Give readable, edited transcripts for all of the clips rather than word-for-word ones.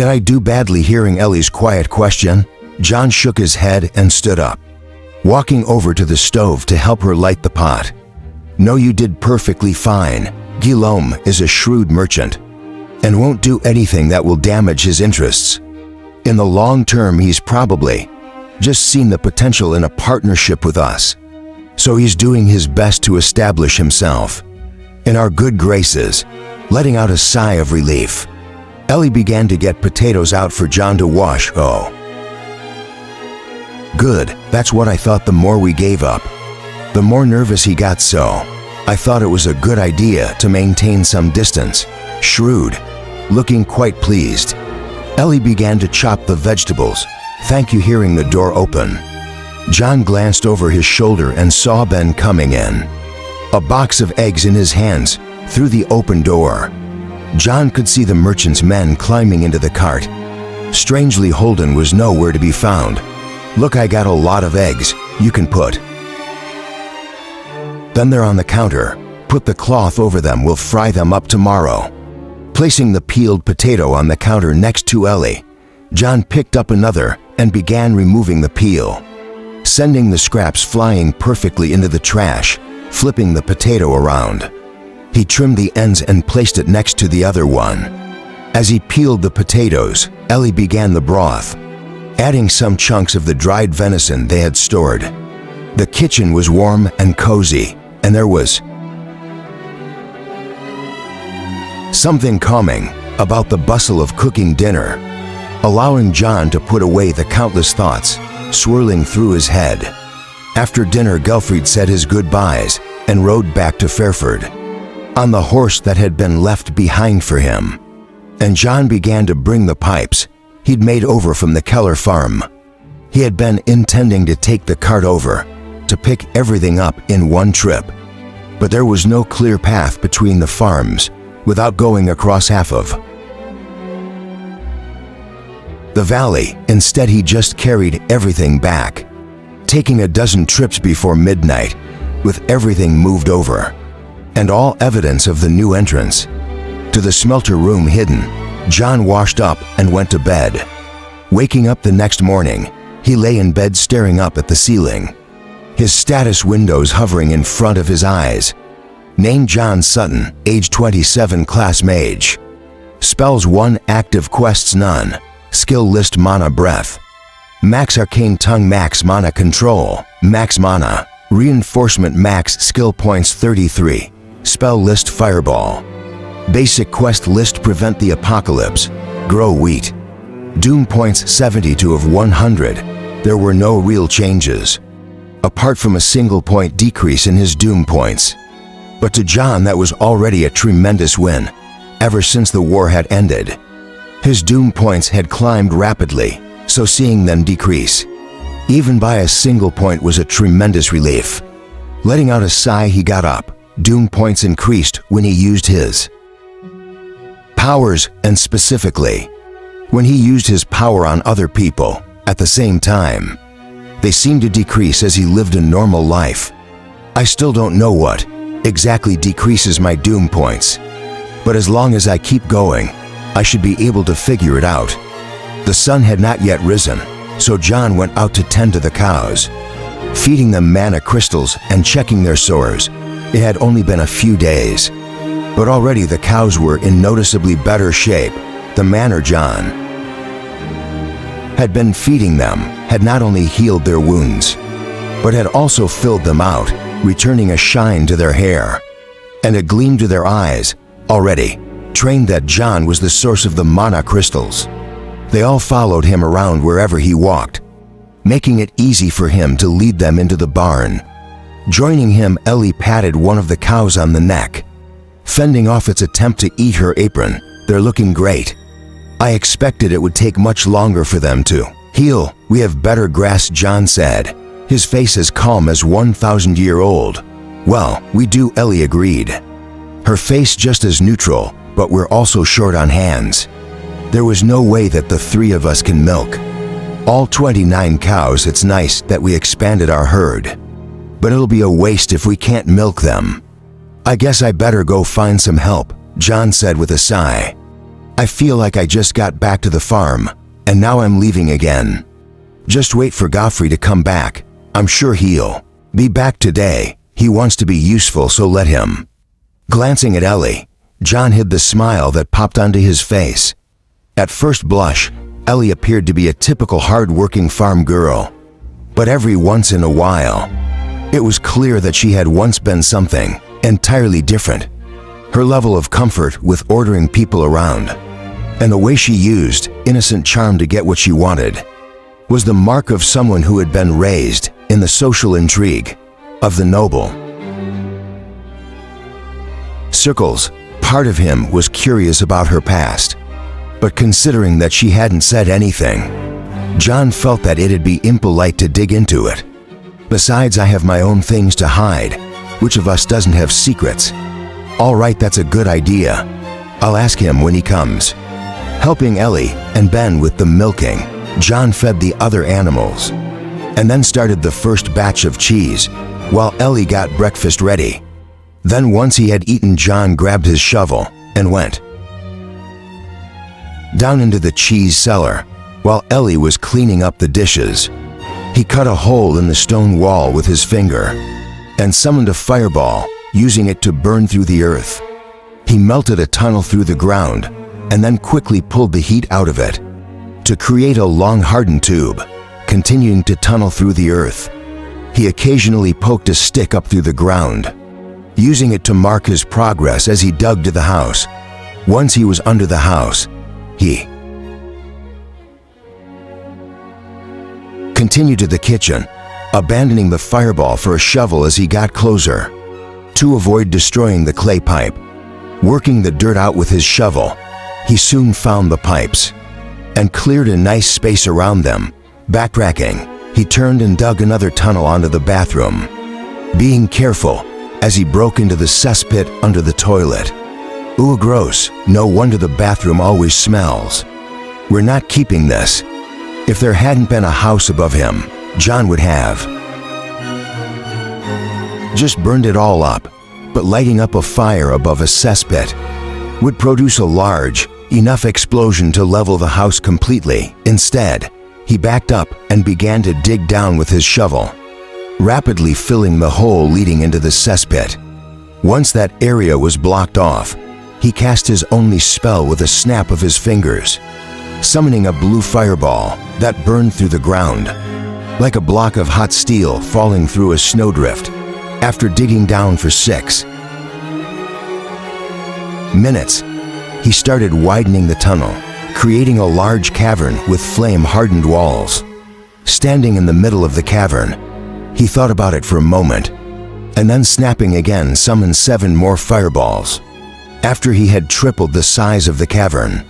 Did I do badly hearing Ellie's quiet question? John shook his head and stood up, walking over to the stove to help her light the pot. No, you did perfectly fine. Guillaume is a shrewd merchant and won't do anything that will damage his interests. In the long term, he's probably just seen the potential in a partnership with us. So he's doing his best to establish himself in our good graces. Letting out a sigh of relief, Ellie began to get potatoes out for John to wash. Oh, good. That's what I thought. The more we gave up, the more nervous he got, so I thought it was a good idea to maintain some distance. Shrewd. Looking quite pleased, Ellie began to chop the vegetables. Thank you. Hearing the door open, John glanced over his shoulder and saw Ben coming in, a box of eggs in his hands. Through the open door, John could see the merchant's men climbing into the cart. Strangely, Holden was nowhere to be found. Look, I got a lot of eggs. You can put them there on the counter. Put the cloth over them. We'll fry them up tomorrow. Placing the peeled potato on the counter next to Ellie, John picked up another and began removing the peel, sending the scraps flying perfectly into the trash. Flipping the potato around, he trimmed the ends and placed it next to the other one. As he peeled the potatoes, Ellie began the broth, adding some chunks of the dried venison they had stored. The kitchen was warm and cozy, and there was something calming about the bustle of cooking dinner, allowing John to put away the countless thoughts swirling through his head. After dinner, Gelfried said his goodbyes and rode back to Fairford on the horse that had been left behind for him, and John began to bring the pipes he'd made over from the Keller farm. He had been intending to take the cart over to pick everything up in one trip, but there was no clear path between the farms without going across half of the valley. Instead, he just carried everything back, taking a dozen trips before midnight, with everything moved over, and all evidence of the new entrance to the smelter room hidden. John washed up and went to bed. Waking up the next morning, he lay in bed staring up at the ceiling, his status windows hovering in front of his eyes. Name: John Sutton, age 27, class mage. Spells 1, active quests none. Skill list: mana breath, max arcane tongue, max mana control, max mana reinforcement, max skill points 33. Spell list: fireball. Basic quest list: prevent the apocalypse, grow wheat. Doom points 72 of 100. There were no real changes, apart from a single point decrease in his doom points. But to John, that was already a tremendous win. Ever since the war had ended, his doom points had climbed rapidly, so seeing them decrease, even by a single point, was a tremendous relief. Letting out a sigh, he got up. Doom points increased when he used his powers, and specifically when he used his power on other people at the same time. They seemed to decrease as he lived a normal life. I still don't know what exactly decreases my doom points, but as long as I keep going, I should be able to figure it out. The sun had not yet risen, so John went out to tend to the cows, feeding them mana crystals and checking their sores. It had only been a few days, but already the cows were in noticeably better shape. The manner John had been feeding them had not only healed their wounds, but had also filled them out, returning a shine to their hair and a gleam to their eyes. Already trained that John was the source of the mana crystals, they all followed him around wherever he walked, making it easy for him to lead them into the barn. Joining him, Ellie patted one of the cows on the neck, fending off its attempt to eat her apron. They're looking great. I expected it would take much longer for them to heal. We have better grass, John said, his face as calm as 1,000-year-old. Well, we do, Ellie agreed, her face just as neutral, but we're also short on hands. There was no way that the three of us can milk all 29 cows. It's nice that we expanded our herd, but it'll be a waste if we can't milk them. I guess I better go find some help, John said with a sigh. I feel like I just got back to the farm, and now I'm leaving again. Just wait for Godfrey to come back. I'm sure he'll be back today. He wants to be useful, so let him." Glancing at Ellie, John hid the smile that popped onto his face. At first blush, Ellie appeared to be a typical hard-working farm girl. But every once in a while, it was clear that she had once been something entirely different. Her level of comfort with ordering people around, and the way she used innocent charm to get what she wanted, was the mark of someone who had been raised in the social intrigue of the noble. Circles, part of him was curious about her past, but considering that she hadn't said anything, John felt that it'd be impolite to dig into it. Besides, I have my own things to hide. Which of us doesn't have secrets? All right, that's a good idea. I'll ask him when he comes. Helping Ellie and Ben with the milking, John fed the other animals, and then started the first batch of cheese while Ellie got breakfast ready. Then once he had eaten, John grabbed his shovel and went down into the cheese cellar while Ellie was cleaning up the dishes. He cut a hole in the stone wall with his finger and summoned a fireball, using it to burn through the earth. He melted a tunnel through the ground and then quickly pulled the heat out of it to create a long hardened tube, continuing to tunnel through the earth. He occasionally poked a stick up through the ground, using it to mark his progress as he dug to the house. Once he was under the house, he continued to the kitchen, abandoning the fireball for a shovel as he got closer. To avoid destroying the clay pipe, working the dirt out with his shovel, he soon found the pipes and cleared a nice space around them. Backtracking, he turned and dug another tunnel onto the bathroom, being careful as he broke into the cesspit under the toilet. Ooh, gross. No wonder the bathroom always smells. We're not keeping this. If there hadn't been a house above him, John would have just burned it all up, but lighting up a fire above a cesspit would produce a large enough explosion to level the house completely. Instead, he backed up and began to dig down with his shovel, rapidly filling the hole leading into the cesspit. Once that area was blocked off, he cast his only spell with a snap of his fingers, summoning a blue fireball that burned through the ground, like a block of hot steel falling through a snowdrift. After digging down for 6 minutes, he started widening the tunnel, creating a large cavern with flame-hardened walls. Standing in the middle of the cavern, he thought about it for a moment, and then snapping again, summoned 7 more fireballs. After he had tripled the size of the cavern,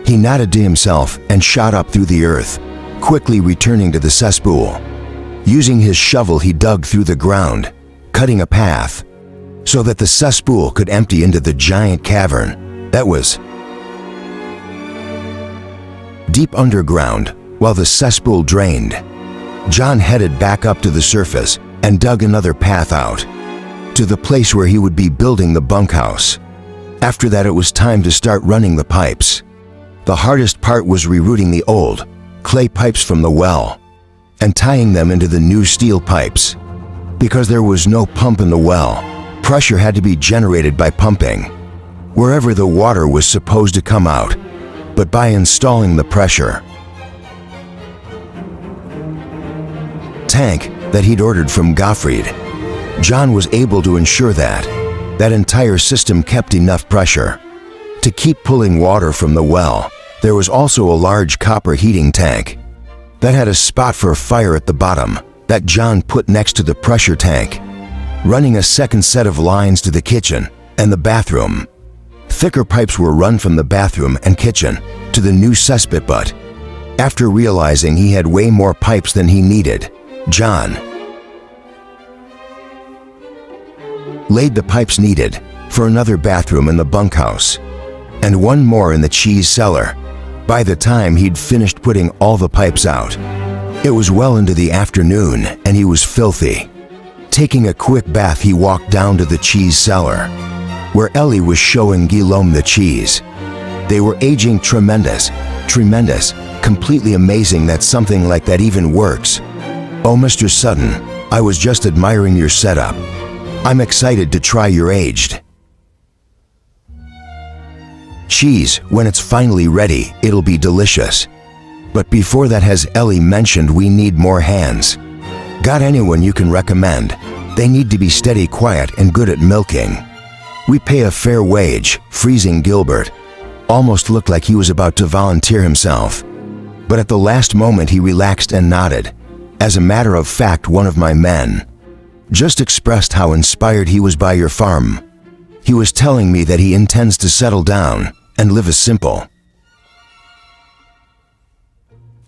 he nodded to himself and shot up through the earth, quickly returning to the cesspool. Using his shovel, he dug through the ground, cutting a path so that the cesspool could empty into the giant cavern that was deep underground. While the cesspool drained, John headed back up to the surface and dug another path out to the place where he would be building the bunkhouse. After that, it was time to start running the pipes. The hardest part was rerouting the old clay pipes from the well and tying them into the new steel pipes. Because there was no pump in the well, pressure had to be generated by pumping wherever the water was supposed to come out. But by installing the pressure tank that he'd ordered from Gottfried, John was able to ensure that that entire system kept enough pressure to keep pulling water from the well. There was also a large copper heating tank that had a spot for a fire at the bottom that John put next to the pressure tank, running a second set of lines to the kitchen and the bathroom. Thicker pipes were run from the bathroom and kitchen to the new cesspit, but after realizing he had way more pipes than he needed, John laid the pipes needed for another bathroom in the bunkhouse and one more in the cheese cellar. By the time he'd finished putting all the pipes out, it was well into the afternoon and he was filthy. Taking a quick bath, he walked down to the cheese cellar, where Ellie was showing Guillaume the cheese. They were aging tremendous, completely amazing that something like that even works. Oh, Mr. Sutton, I was just admiring your setup. I'm excited to try your aged cheese. When it's finally ready, it'll be delicious. But before that, as Ellie mentioned, we need more hands. Got anyone you can recommend? They need to be steady, quiet, and good at milking. We pay a fair wage. Freezing Gilbert almost looked like he was about to volunteer himself. But at the last moment he relaxed and nodded. As a matter of fact, one of my men just expressed how inspired he was by your farm. He was telling me that he intends to settle down and live a simple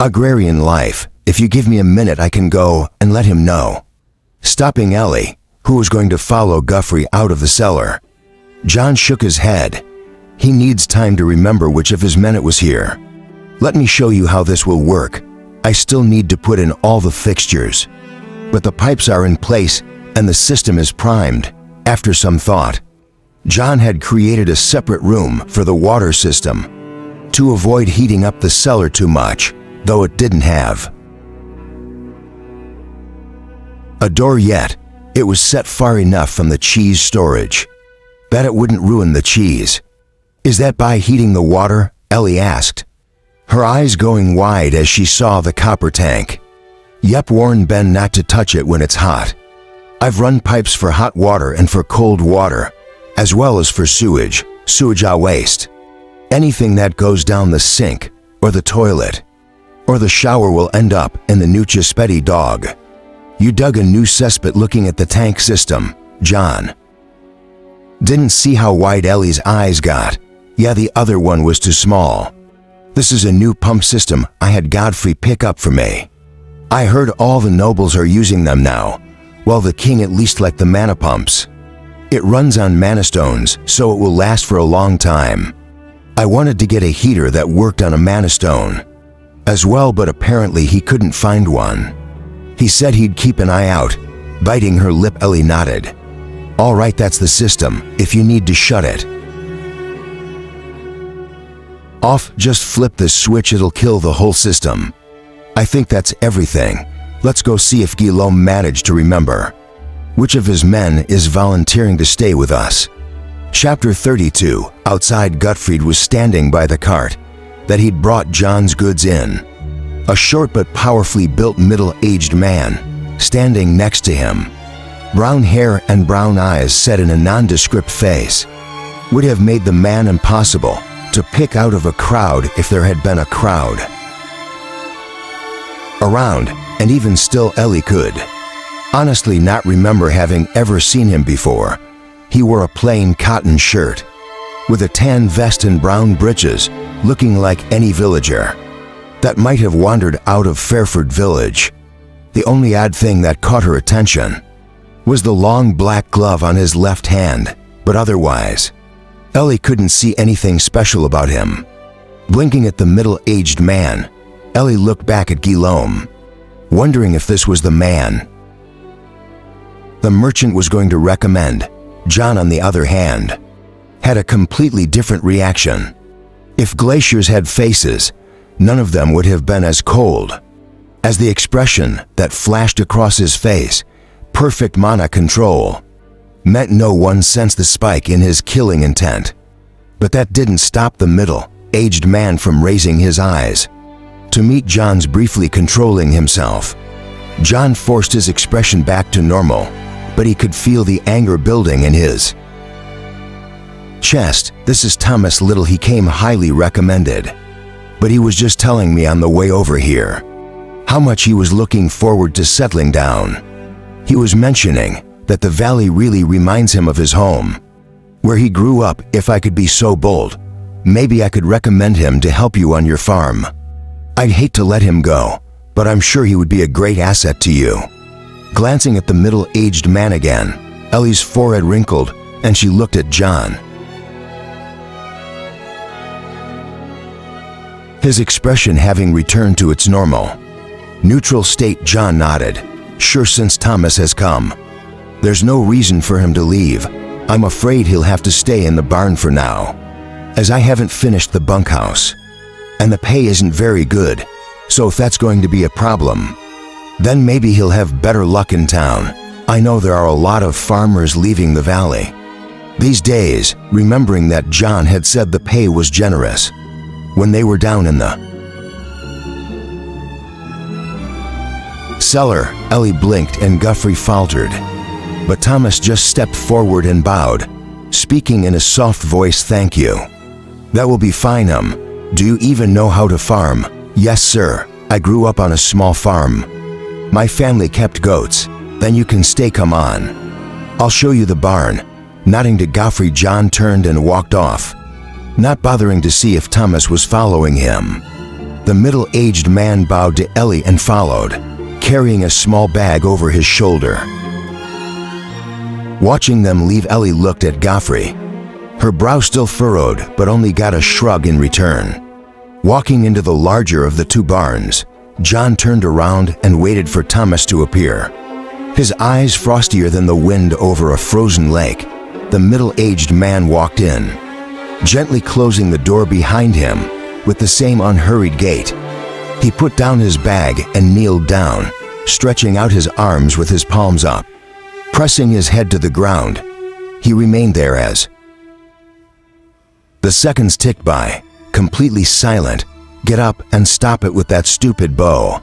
agrarian life. If you give me a minute, I can go and let him know. Stopping Ellie, who was going to follow Guthrie out of the cellar. John shook his head. He needs time to remember which of his men it was here. Let me show you how this will work. I still need to put in all the fixtures, but the pipes are in place and the system is primed. After some thought, John had created a separate room for the water system to avoid heating up the cellar too much, though it didn't have a door yet. It was set far enough from the cheese storage that it wouldn't ruin the cheese. Is that by heating the water? Ellie asked, her eyes going wide as she saw the copper tank. Yep, warn Ben not to touch it when it's hot. I've run pipes for hot water and for cold water, as well as for sewage waste. Anything that goes down the sink or the toilet or the shower will end up in the new Chispetti dog. You dug a new cesspit looking at the tank system, John. Didn't see how wide Ellie's eyes got. Yeah, the other one was too small. This is a new pump system I had Godfrey pick up for me. I heard all the nobles are using them now. Well, the king at least liked the mana pumps. It runs on mana stones, so it will last for a long time. I wanted to get a heater that worked on a mana stone as well, but apparently he couldn't find one. He said he'd keep an eye out. Biting her lip, Ellie nodded. All right, that's the system. If you need to shut it off, just flip this switch, it'll kill the whole system. I think that's everything. Let's go see if Guillaume managed to remember which of his men is volunteering to stay with us. Chapter 32. Outside, Gottfried was standing by the cart that he'd brought John's goods in. A short but powerfully built middle-aged man standing next to him. Brown hair and brown eyes set in a nondescript face would have made the man impossible to pick out of a crowd if there had been a crowd around, and even still Ellie could honestly not remember having ever seen him before. He wore a plain cotton shirt with a tan vest and brown breeches, looking like any villager that might have wandered out of Fairford village. The only odd thing that caught her attention was the long black glove on his left hand, but otherwise, Ellie couldn't see anything special about him. Blinking at the middle-aged man, Ellie looked back at Guillaume, wondering if this was the man the merchant was going to recommend. John, on the other hand, had a completely different reaction. If glaciers had faces, none of them would have been as cold as the expression that flashed across his face. Perfect mana control meant no one sensed the spike in his killing intent. But that didn't stop the middle-aged man from raising his eyes to meet John's, briefly controlling himself. John forced his expression back to normal, but he could feel the anger building in his chest. This is Thomas Little. He came highly recommended, but he was just telling me on the way over here how much he was looking forward to settling down. He was mentioning that the valley really reminds him of his home, where he grew up. If I could be so bold, maybe I could recommend him to help you on your farm. I'd hate to let him go, but I'm sure he would be a great asset to you. Glancing at the middle-aged man again, Ellie's forehead wrinkled and she looked at John. His expression having returned to its normal, neutral state, John nodded. Sure, since Thomas has come, there's no reason for him to leave. I'm afraid he'll have to stay in the barn for now. as I haven't finished the bunkhouse. And the pay isn't very good, so if that's going to be a problem, then maybe he'll have better luck in town. I know there are a lot of farmers leaving the valley these days, remembering that John had said the pay was generous when they were down in the cellar. Ellie blinked and Guthrie faltered, but Thomas just stepped forward and bowed, speaking in a soft voice, "Thank you. That will be fine. Do you even know how to farm?" "Yes, sir. I grew up on a small farm. My family kept goats." "Then you can stay. Come on. I'll show you the barn." Nodding to Guthrie, John turned and walked off, not bothering to see if Thomas was following him. The middle-aged man bowed to Ellie and followed, carrying a small bag over his shoulder. Watching them leave, Ellie looked at Guthrie. Her brow still furrowed, but only got a shrug in return. Walking into the larger of the two barns, John turned around and waited for Thomas to appear. His eyes frostier than the wind over a frozen lake, the middle-aged man walked in, gently closing the door behind him with the same unhurried gait. He put down his bag and kneeled down, stretching out his arms with his palms up. Pressing his head to the ground, he remained there as the seconds ticked by, completely silent. "Get up and stop it with that stupid bow.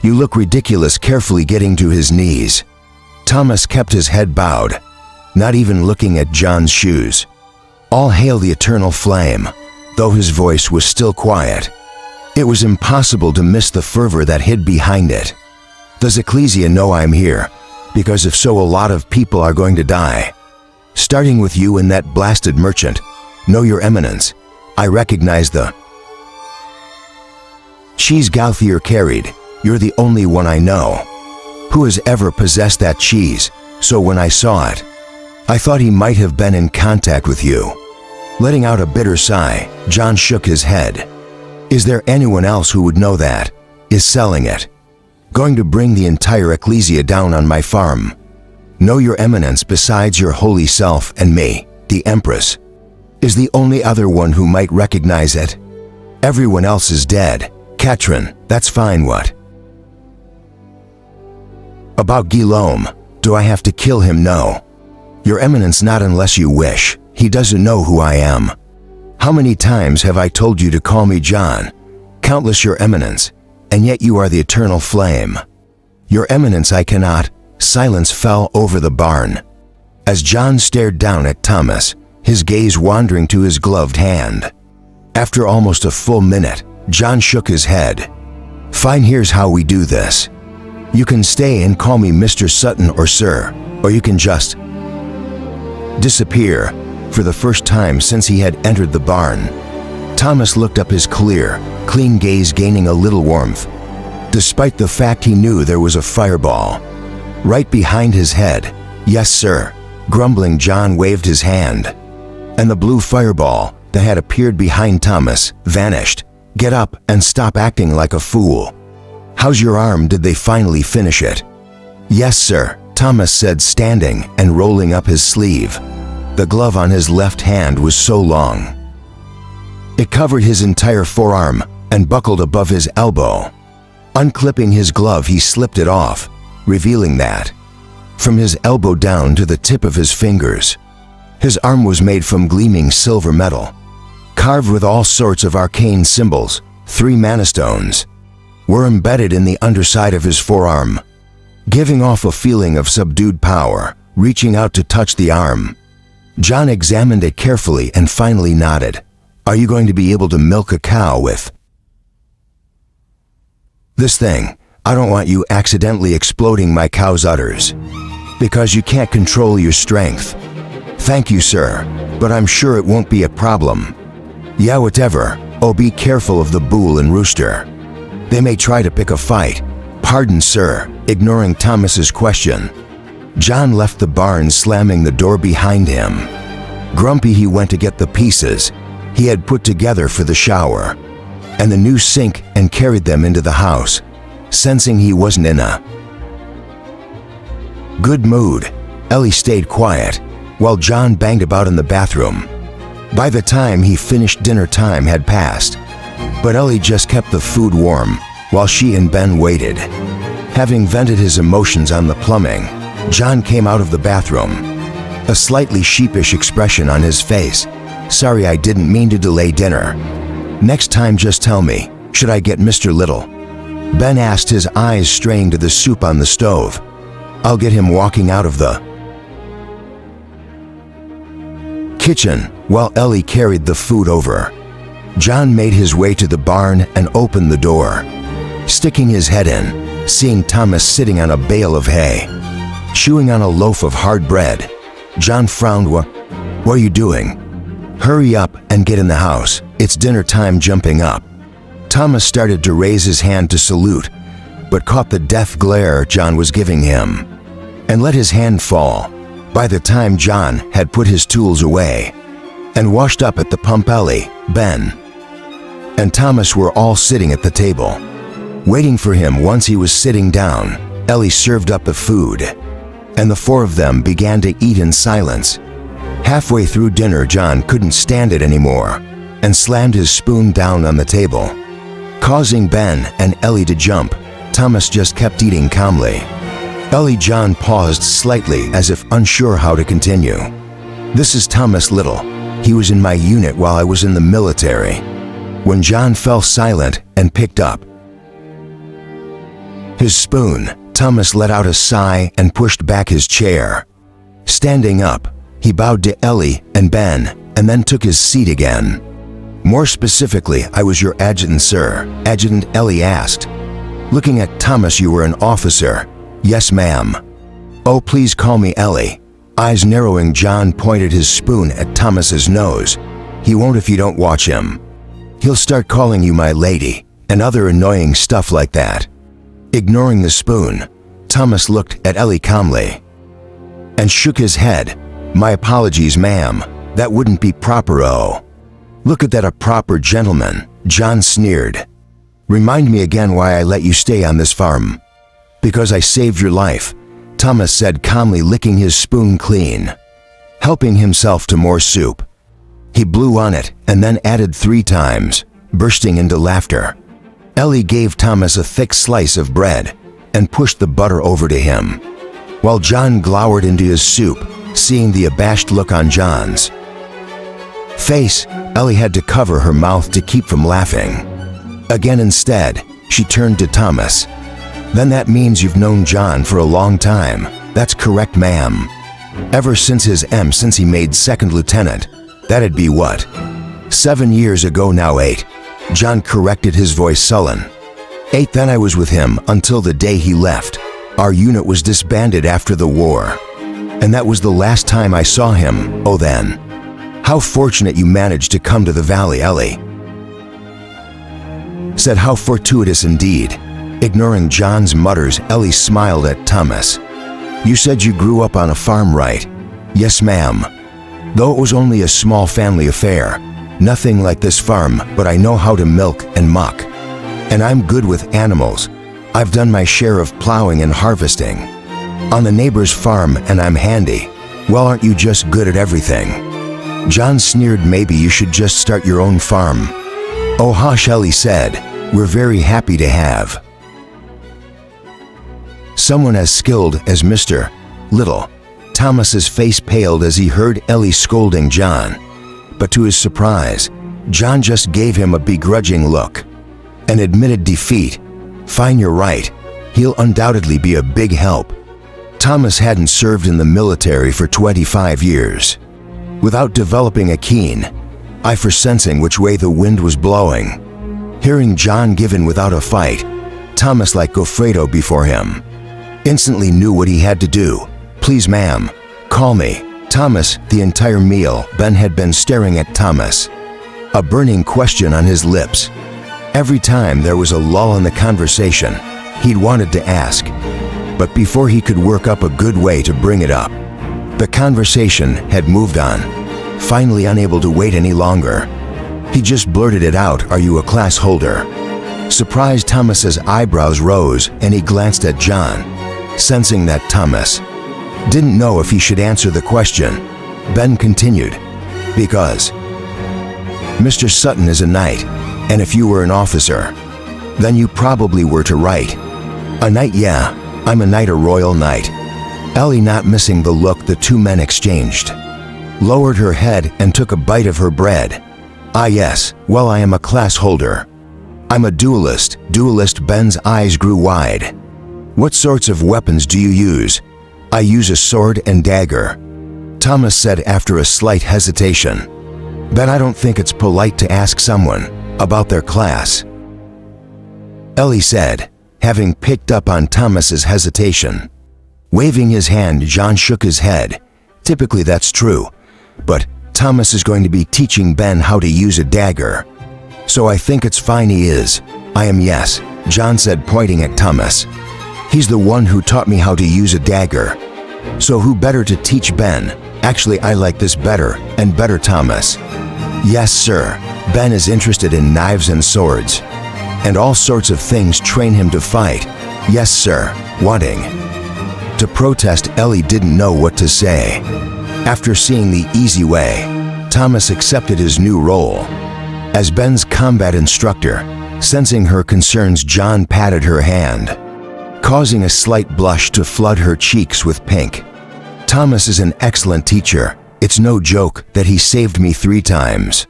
You look ridiculous." Carefully getting to his knees, Thomas kept his head bowed, not even looking at John's shoes. "All hail the eternal flame," though his voice was still quiet. It was impossible to miss the fervor that hid behind it. "Does Ecclesia know I'm here? Because if so, a lot of people are going to die. Starting with you and that blasted merchant. No, Your Eminence, I recognize the cheese Gauthier carried. You're the only one I know who has ever possessed that cheese, so when I saw it, I thought he might have been in contact with you." Letting out a bitter sigh, John shook his head. "Is there anyone else who would know that? Is selling it going to bring the entire Ecclesia down on my farm?" "No, Your Eminence, besides your holy self and me, the Empress is the only other one who might recognize it. Everyone else is dead." "Katrin, that's fine. What about Guillaume? Do I have to kill him?" "No, Your Eminence, not unless you wish. He doesn't know who I am." "How many times have I told you to call me John?" "Countless, Your Eminence, and yet you are the eternal flame." "Your Eminence, I cannot." Silence fell over the barn as John stared down at Thomas, his gaze wandering to his gloved hand. After almost a full minute, John shook his head. "Fine, here's how we do this. You can stay and call me Mr. Sutton or Sir, or you can just disappear." For the first time since he had entered the barn, Thomas looked up, his clear, clean gaze gaining a little warmth, despite the fact he knew there was a fireball right behind his head. "Yes, sir." Grumbling, John waved his hand, and the blue fireball that had appeared behind Thomas vanished. "Get up and stop acting like a fool. How's your arm? Did they finally finish it?" "Yes, sir," Thomas said, standing and rolling up his sleeve. The glove on his left hand was so long it covered his entire forearm and buckled above his elbow. Unclipping his glove, he slipped it off, revealing that from his elbow down to the tip of his fingers, his arm was made from gleaming silver metal, carved with all sorts of arcane symbols. 3 mana stones were embedded in the underside of his forearm, giving off a feeling of subdued power. Reaching out to touch the arm, John examined it carefully and finally nodded. "Are you going to be able to milk a cow with this thing? I don't want you accidentally exploding my cow's udders, because you can't control your strength." "Thank you, sir, but I'm sure it won't be a problem." "Yeah, whatever. Oh, be careful of the bull and rooster. They may try to pick a fight." "Pardon, sir." Ignoring Thomas's question, John left the barn, slamming the door behind him. Grumpy, he went to get the pieces he had put together for the shower and the new sink and carried them into the house. Sensing he wasn't in a good mood, Ellie stayed quiet while John banged about in the bathroom, By the time he finished, dinner time had passed, but Ellie just kept the food warm while she and Ben waited. Having vented his emotions on the plumbing, John came out of the bathroom, a slightly sheepish expression on his face. "Sorry, I didn't mean to delay dinner. Next time just tell me, should I get Mr. Little?" Ben asked, his eyes straying to the soup on the stove. "I'll get him," walking out of the kitchen while Ellie carried the food over. John made his way to the barn and opened the door. Sticking his head in, seeing Thomas sitting on a bale of hay, chewing on a loaf of hard bread, John frowned. What are you doing?" "Hurry up and get in the house. It's dinner time." Jumping up, Thomas started to raise his hand to salute, but caught the death glare John was giving him and let his hand fall. By the time John had put his tools away and washed up at the pump, Ellie, Ben, and Thomas were all sitting at the table, waiting for him. Once he was sitting down, Ellie served up the food, and the four of them began to eat in silence. Halfway through dinner, John couldn't stand it anymore and slammed his spoon down on the table, causing Ben and Ellie to jump. Thomas just kept eating calmly. John paused slightly as if unsure how to continue. "This is Thomas Little. He was in my unit while I was in the military." When John fell silent and picked up his spoon, Thomas let out a sigh and pushed back his chair. Standing up, he bowed to Ellie and Ben and then took his seat again. "More specifically, I was your adjutant, sir." "Adjutant?" Ellie asked, looking at Thomas. "You were an officer?" "Yes, ma'am." "Oh, please call me Ellie." Eyes narrowing, John pointed his spoon at Thomas's nose. "He won't if you don't watch him. He'll start calling you my lady and other annoying stuff like that." Ignoring the spoon, Thomas looked at Ellie calmly and shook his head. "My apologies, ma'am. That wouldn't be proper." "Oh, look at that, a proper gentleman," John sneered. "Remind me again why I let you stay on this farm." "Because I saved your life," Thomas said calmly, licking his spoon clean. Helping himself to more soup, he blew on it and then added 3 times, bursting into laughter. Ellie gave Thomas a thick slice of bread and pushed the butter over to him, while John glowered into his soup. Seeing the abashed look on John's face, Ellie had to cover her mouth to keep from laughing again. Instead, she turned to Thomas. "Then that means you've known John for a long time." "That's correct, ma'am. Ever since he made second lieutenant. That'd be what? 7 years ago now." 8. John corrected, his voice sullen. 8. Then I was with him until the day he left. Our unit was disbanded after the war, and that was the last time I saw him." "Oh, then. How fortunate you managed to come to the valley," Ellie said. "How fortuitous indeed." Ignoring John's mutters, Ellie smiled at Thomas. "You said you grew up on a farm, right?" "Yes, ma'am. Though it was only a small family affair. Nothing like this farm, but I know how to milk and muck. And I'm good with animals. I've done my share of plowing and harvesting on the neighbor's farm, and I'm handy." "Well, aren't you just good at everything?" John sneered. "Maybe you should just start your own farm." "Oh, hush," Ellie said. "We're very happy to have someone as skilled as Mr. Little." Thomas's face paled as he heard Ellie scolding John, but to his surprise, John just gave him a begrudging look and admitted defeat. "Fine, you're right. He'll undoubtedly be a big help." Thomas hadn't served in the military for 25 years without developing a keen eye for sensing which way the wind was blowing. Hearing John give in without a fight, Thomas, like Goffredo before him, instantly knew what he had to do. "Please, ma'am, call me Thomas." The entire meal, Ben had been staring at Thomas, a burning question on his lips. Every time there was a lull in the conversation, he'd wanted to ask, but before he could work up a good way to bring it up, the conversation had moved on. Finally, unable to wait any longer, he just blurted it out. "Are you a class holder?" Surprised, Thomas's eyebrows rose and he glanced at John. Sensing that Thomas didn't know if he should answer the question, Ben continued, "Because Mr. Sutton is a knight, and if you were an officer, then you probably were to write. A knight, yeah, I'm a knight, a royal knight. Ellie, not missing the look the two men exchanged, lowered her head and took a bite of her bread. Ah yes, well, I am a class holder. I'm a duelist. Duelist. Ben's eyes grew wide. What sorts of weapons do you use? I use a sword and dagger, Thomas said after a slight hesitation. Ben, I don't think it's polite to ask someone about their class, Ellie said, having picked up on Thomas's hesitation. Waving his hand, John shook his head. Typically that's true, but Thomas is going to be teaching Ben how to use a dagger, so I think it's fine he is. I am, yes, John said, pointing at Thomas. He's the one who taught me how to use a dagger, so who better to teach Ben? Actually, I like this better and better, Thomas. Yes, sir. Ben is interested in knives and swords, and all sorts of things train him to fight. Yes, sir. Wanting to protest, Ellie didn't know what to say. After seeing the easy way, Thomas accepted his new role as Ben's combat instructor. Sensing her concerns, John patted her hand, causing a slight blush to flood her cheeks with pink. Thomas is an excellent teacher. It's no joke that he saved me 3 times.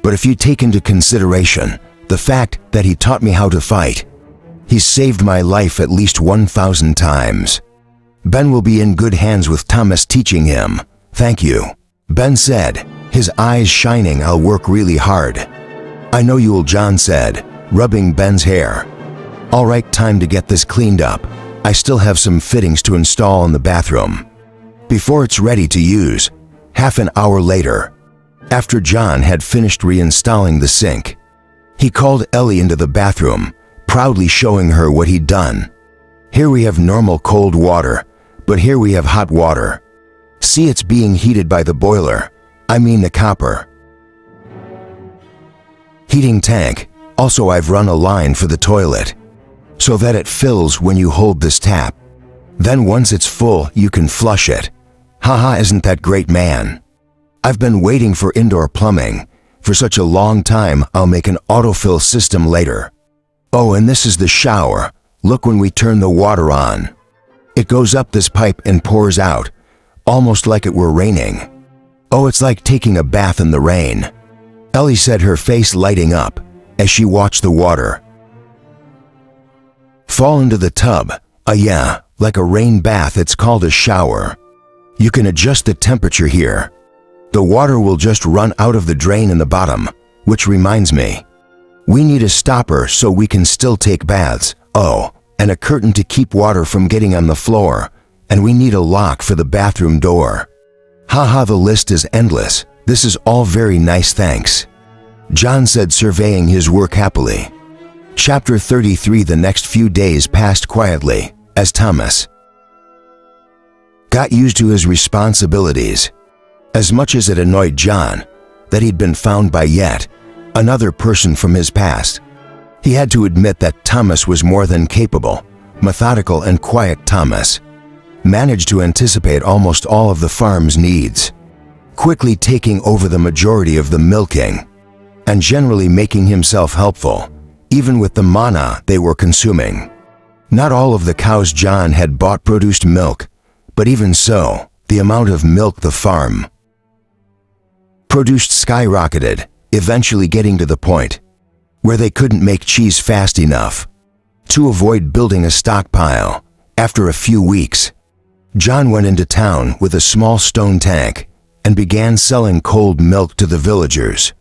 But if you take into consideration the fact that he taught me how to fight, he's saved my life at least 1,000 times. Ben will be in good hands with Thomas teaching him. Thank you, Ben said, his eyes shining. I'll work really hard. I know you'll, John said, rubbing Ben's hair. All right, time to get this cleaned up. I still have some fittings to install in the bathroom before it's ready to use. Half an hour later, after John had finished reinstalling the sink, he called Ellie into the bathroom, proudly showing her what he'd done. Here we have normal cold water, but here we have hot water. See, it's being heated by the boiler. I mean the copper heating tank. Also, I've run a line for the toilet so that it fills when you hold this tap. Then once it's full, you can flush it. Haha, isn't that great, man? I've been waiting for indoor plumbing for such a long time. I'll make an autofill system later. Oh, and this is the shower. Look, when we turn the water on, it goes up this pipe and pours out, almost like it were raining. Oh, it's like taking a bath in the rain, Ellie said, her face lighting up as she watched the water fall into the tub. Yeah, like a rain bath. It's called a shower. You can adjust the temperature here. The water will just run out of the drain in the bottom, which reminds me, we need a stopper so we can still take baths. Oh, and a curtain to keep water from getting on the floor, and we need a lock for the bathroom door. Haha, the list is endless. This is all very nice, thanks, John said, surveying his work happily. Chapter 33. The next few days passed quietly as Thomas got used to his responsibilities, as much as it annoyed John that he'd been found by yet another person from his past. He had to admit that Thomas was more than capable. Methodical and quiet Thomas managed to anticipate almost all of the farm's needs, quickly taking over the majority of the milking and generally making himself helpful, even with the manna they were consuming. Not all of the cows John had bought produced milk, but even so, the amount of milk the farm produced skyrocketed, eventually getting to the point where they couldn't make cheese fast enough to avoid building a stockpile. After a few weeks, John went into town with a small stone tank and began selling cold milk to the villagers.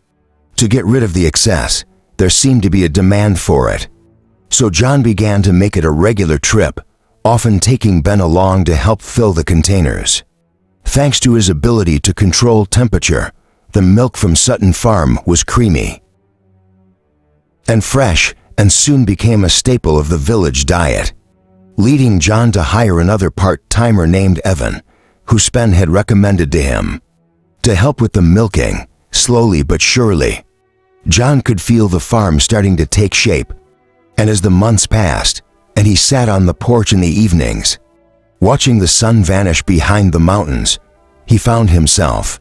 To get rid of the excess, there seemed to be a demand for it, so John began to make it a regular trip, often taking Ben along to help fill the containers. Thanks to his ability to control temperature, the milk from Sutton Farm was creamy and fresh, and soon became a staple of the village diet, leading John to hire another part-timer named Evan, who Spen had recommended to him, to help with the milking. Slowly but surely, John could feel the farm starting to take shape, and as the months passed, and he sat on the porch in the evenings, watching the sun vanish behind the mountains, he found himself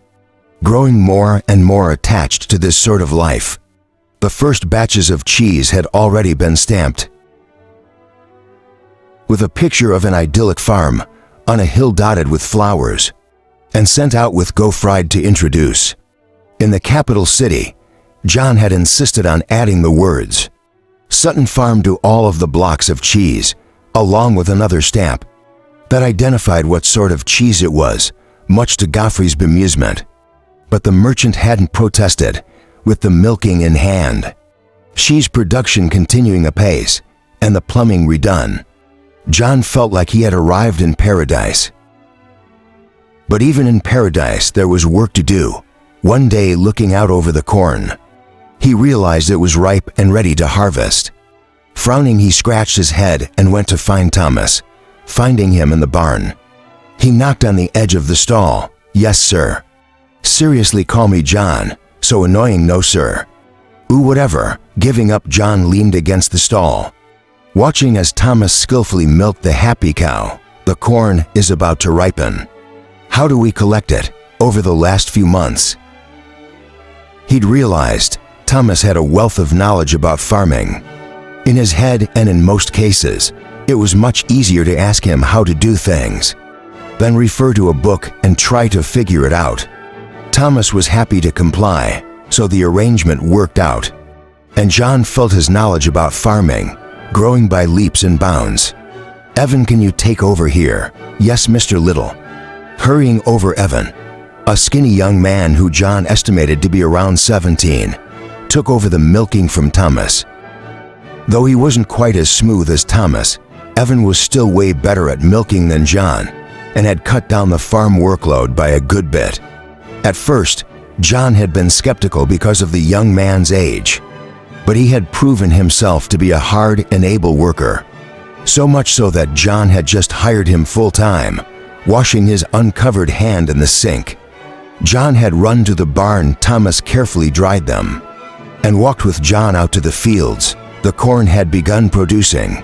growing more and more attached to this sort of life. The first batches of cheese had already been stamped with a picture of an idyllic farm on a hill dotted with flowers, and sent out with Go Fried to introduce. In the capital city, John had insisted on adding the words, Sutton Farm, to all of the blocks of cheese, along with another stamp that identified what sort of cheese it was, much to Godfrey's bemusement. But the merchant hadn't protested, with the milking in hand, cheese production continuing apace, and the plumbing redone. John felt like he had arrived in paradise. But even in paradise, there was work to do. One day, looking out over the corn, he realized it was ripe and ready to harvest. Frowning, he scratched his head and went to find Thomas, finding him in the barn. He knocked on the edge of the stall. "Yes, sir." "Seriously, call me John. So annoying, no, sir." "Ooh, whatever." Giving up, John leaned against the stall, watching as Thomas skillfully milked the happy cow. The corn is about to ripen. How do we collect it? Over the last few months, he'd realized Thomas had a wealth of knowledge about farming. In his head, and in most cases, it was much easier to ask him how to do things than refer to a book and try to figure it out. Thomas was happy to comply, so the arrangement worked out, and John felt his knowledge about farming growing by leaps and bounds. "Evan, can you take over here?" "Yes, Mr. Little." Hurrying over, Evan, a skinny young man who John estimated to be around 17, took over the milking from Thomas. Though he wasn't quite as smooth as Thomas, Evan was still way better at milking than John, and had cut down the farm workload by a good bit. At first, John had been skeptical because of the young man's age, but he had proven himself to be a hard and able worker. So much so that John had just hired him full-time, washing his uncovered hand in the sink. John had run to the barn. Thomas carefully dried them and walked with John out to the fields. The corn had begun producing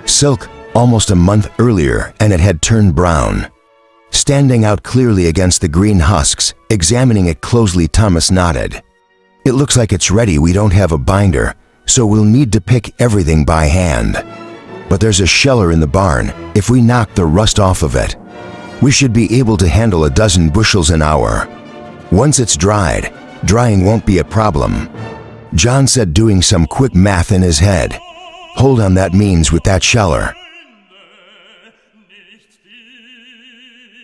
silk almost a month earlier, and it had turned brown. Standing out clearly against the green husks, examining it closely, Thomas nodded. "It looks like it's ready. We don't have a binder, so we'll need to pick everything by hand. But there's a sheller in the barn. If we knock the rust off of it, we should be able to handle a dozen bushels an hour. Once it's dried, drying won't be a problem," John said, doing some quick math in his head. "Hold on, that means with that sheller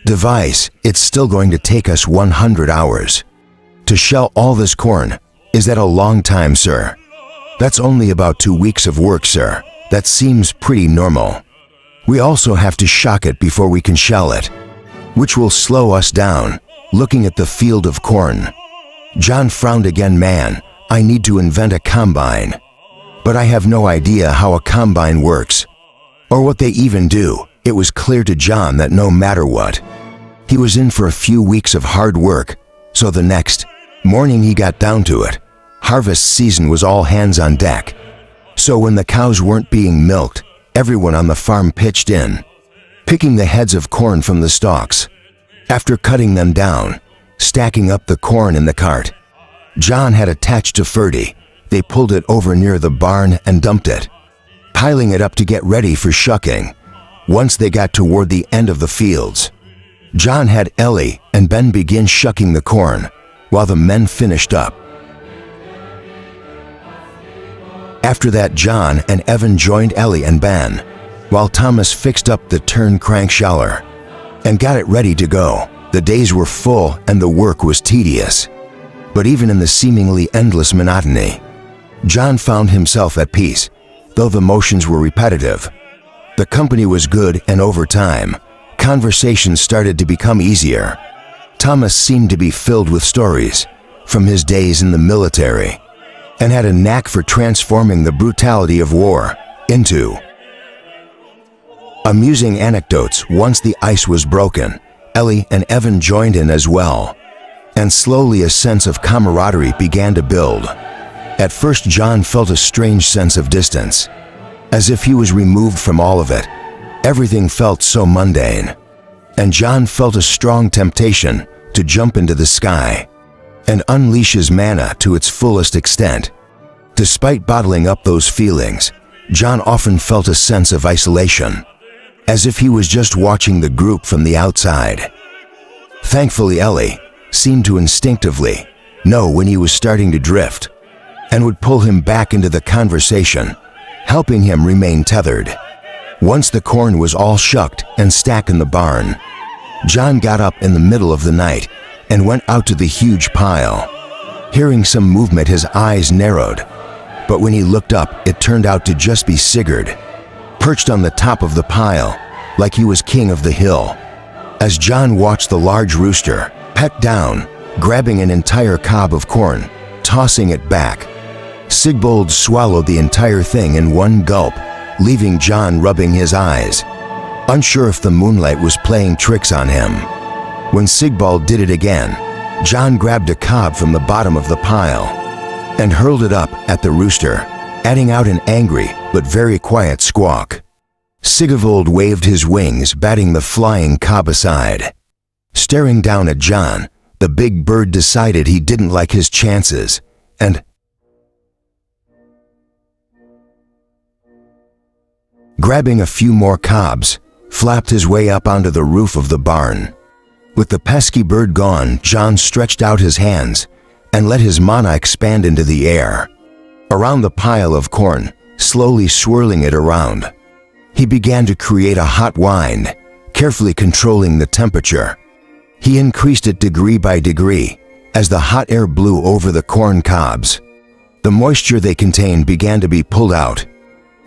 device, it's still going to take us 100 hours. To shell all this corn, is that a long time, sir?" "That's only about 2 weeks of work, sir. That seems pretty normal. We also have to shock it before we can shell it, which will slow us down." Looking at the field of corn, John frowned again. "Man, I need to invent a combine. But I have no idea how a combine works, or what they even do." It was clear to John that no matter what, he was in for a few weeks of hard work, so the next morning he got down to it. Harvest season was all hands on deck. So when the cows weren't being milked, everyone on the farm pitched in, picking the heads of corn from the stalks. After cutting them down, stacking up the corn in the cart John had attached to Ferdy, they pulled it over near the barn and dumped it, piling it up to get ready for shucking. Once they got toward the end of the fields, John had Ellie and Ben begin shucking the corn while the men finished up. After that, John and Evan joined Ellie and Ben, while Thomas fixed up the turn crank sheller and got it ready to go. The days were full and the work was tedious, but even in the seemingly endless monotony, John found himself at peace, though the motions were repetitive. The company was good, and over time, conversations started to become easier. Thomas seemed to be filled with stories from his days in the military, and had a knack for transforming the brutality of war into amusing anecdotes. Once the ice was broken, Ellie and Evan joined in as well, and slowly a sense of camaraderie began to build. At first, John felt a strange sense of distance, as if he was removed from all of it. Everything felt so mundane. and John felt a strong temptation to jump into the sky and unleash his mana to its fullest extent. Despite bottling up those feelings, John often felt a sense of isolation, as if he was just watching the group from the outside. Thankfully, Ellie seemed to instinctively know when he was starting to drift and would pull him back into the conversation, helping him remain tethered. Once the corn was all shucked and stacked in the barn, John got up in the middle of the night and went out to the huge pile. Hearing some movement, his eyes narrowed, but when he looked up, it turned out to just be Sigurd, perched on the top of the pile like he was king of the hill. As John watched the large rooster peck down, grabbing an entire cob of corn, tossing it back, Sigbold swallowed the entire thing in one gulp, leaving John rubbing his eyes, unsure if the moonlight was playing tricks on him. When Sigbold did it again, John grabbed a cob from the bottom of the pile and hurled it up at the rooster, adding out an angry but very quiet squawk. Sigvold waved his wings, batting the flying cob aside. Staring down at John, the big bird decided he didn't like his chances and, grabbing a few more cobs, flapped his way up onto the roof of the barn. With the pesky bird gone, John stretched out his hands and let his mana expand into the air, around the pile of corn, slowly swirling it around. He began to create a hot wind, carefully controlling the temperature. He increased it degree by degree as the hot air blew over the corn cobs. The moisture they contained began to be pulled out,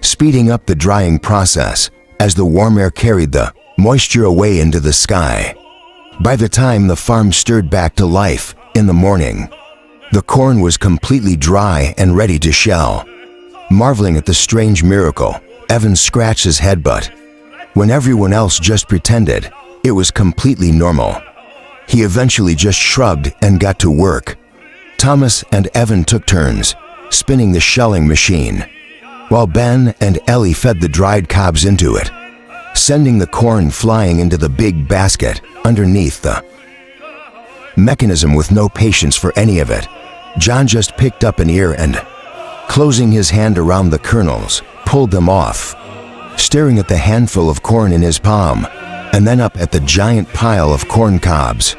speeding up the drying process as the warm air carried the moisture away into the sky. By the time the farm stirred back to life in the morning, the corn was completely dry and ready to shell. Marveling at the strange miracle, Evan scratched his head, but when everyone else just pretended it was completely normal, he eventually just shrugged and got to work. Thomas and Evan took turns spinning the shelling machine, while Ben and Ellie fed the dried cobs into it, sending the corn flying into the big basket underneath the mechanism. With no patience for any of it, John just picked up an ear and, closing his hand around the kernels, pulled them off. Staring at the handful of corn in his palm, and then up at the giant pile of corn cobs,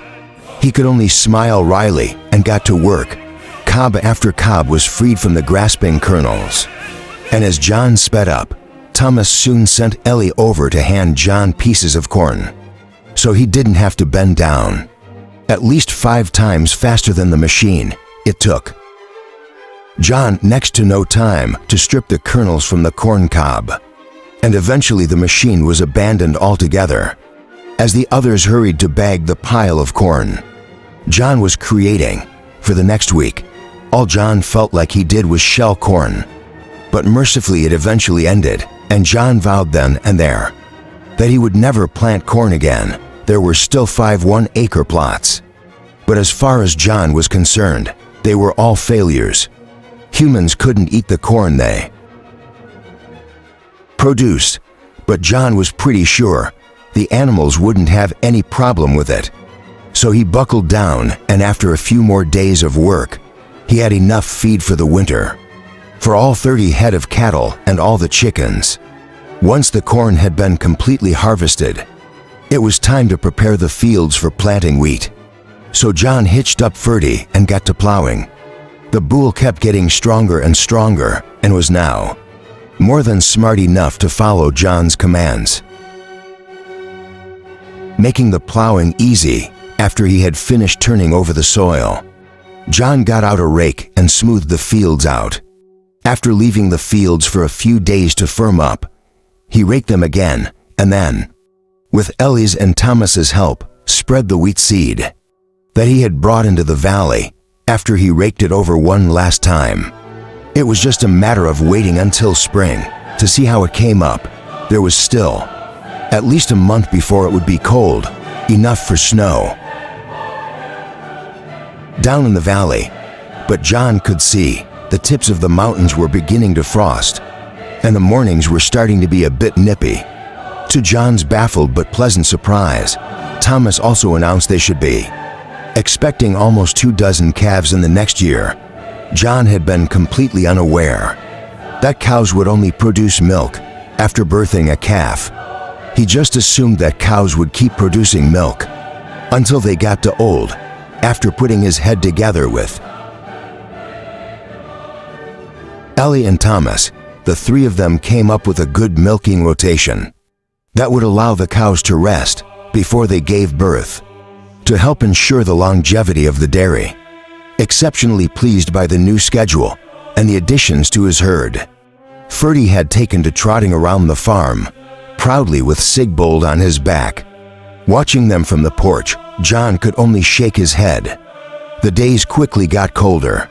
he could only smile wryly and got to work. Cob after cob was freed from the grasping kernels, and as John sped up, Thomas soon sent Ellie over to hand John pieces of corn, so he didn't have to bend down. At least 5 times faster than the machine, it took John next to no time to strip the kernels from the corn cob, and eventually the machine was abandoned altogether. As the others hurried to bag the pile of corn John was creating for the next week, all John felt like he did was shell corn. But mercifully it eventually ended, and John vowed then and there that he would never plant corn again. There were still 5 1-acre plots, but as far as John was concerned, they were all failures. Humans couldn't eat the corn they produced, but John was pretty sure the animals wouldn't have any problem with it. So he buckled down, and after a few more days of work, he had enough feed for the winter, for all 30 head of cattle and all the chickens. Once the corn had been completely harvested, it was time to prepare the fields for planting wheat. So John hitched up Ferdy and got to plowing. The bull kept getting stronger and stronger and was now more than smart enough to follow John's commands, making the plowing easy. After he had finished turning over the soil, John got out a rake and smoothed the fields out. After leaving the fields for a few days to firm up, he raked them again, and then, with Ellie's and Thomas's help, spread the wheat seed that he had brought into the valley. After he raked it over one last time, it was just a matter of waiting until spring to see how it came up. There was still at least a month before it would be cold enough for snow down in the valley, but John could see the tips of the mountains were beginning to frost, and the mornings were starting to be a bit nippy. To John's baffled but pleasant surprise, Thomas also announced they should be. Expecting almost 24 calves in the next year, John had been completely unaware that cows would only produce milk after birthing a calf. He just assumed that cows would keep producing milk until they got too old, after putting his head together with Ellie and Thomas. The three of them came up with a good milking rotation that would allow the cows to rest before they gave birth, to help ensure the longevity of the dairy. Exceptionally pleased by the new schedule and the additions to his herd, Ferdy had taken to trotting around the farm, proudly with Sigbold on his back. Watching them from the porch, John could only shake his head. The days quickly got colder,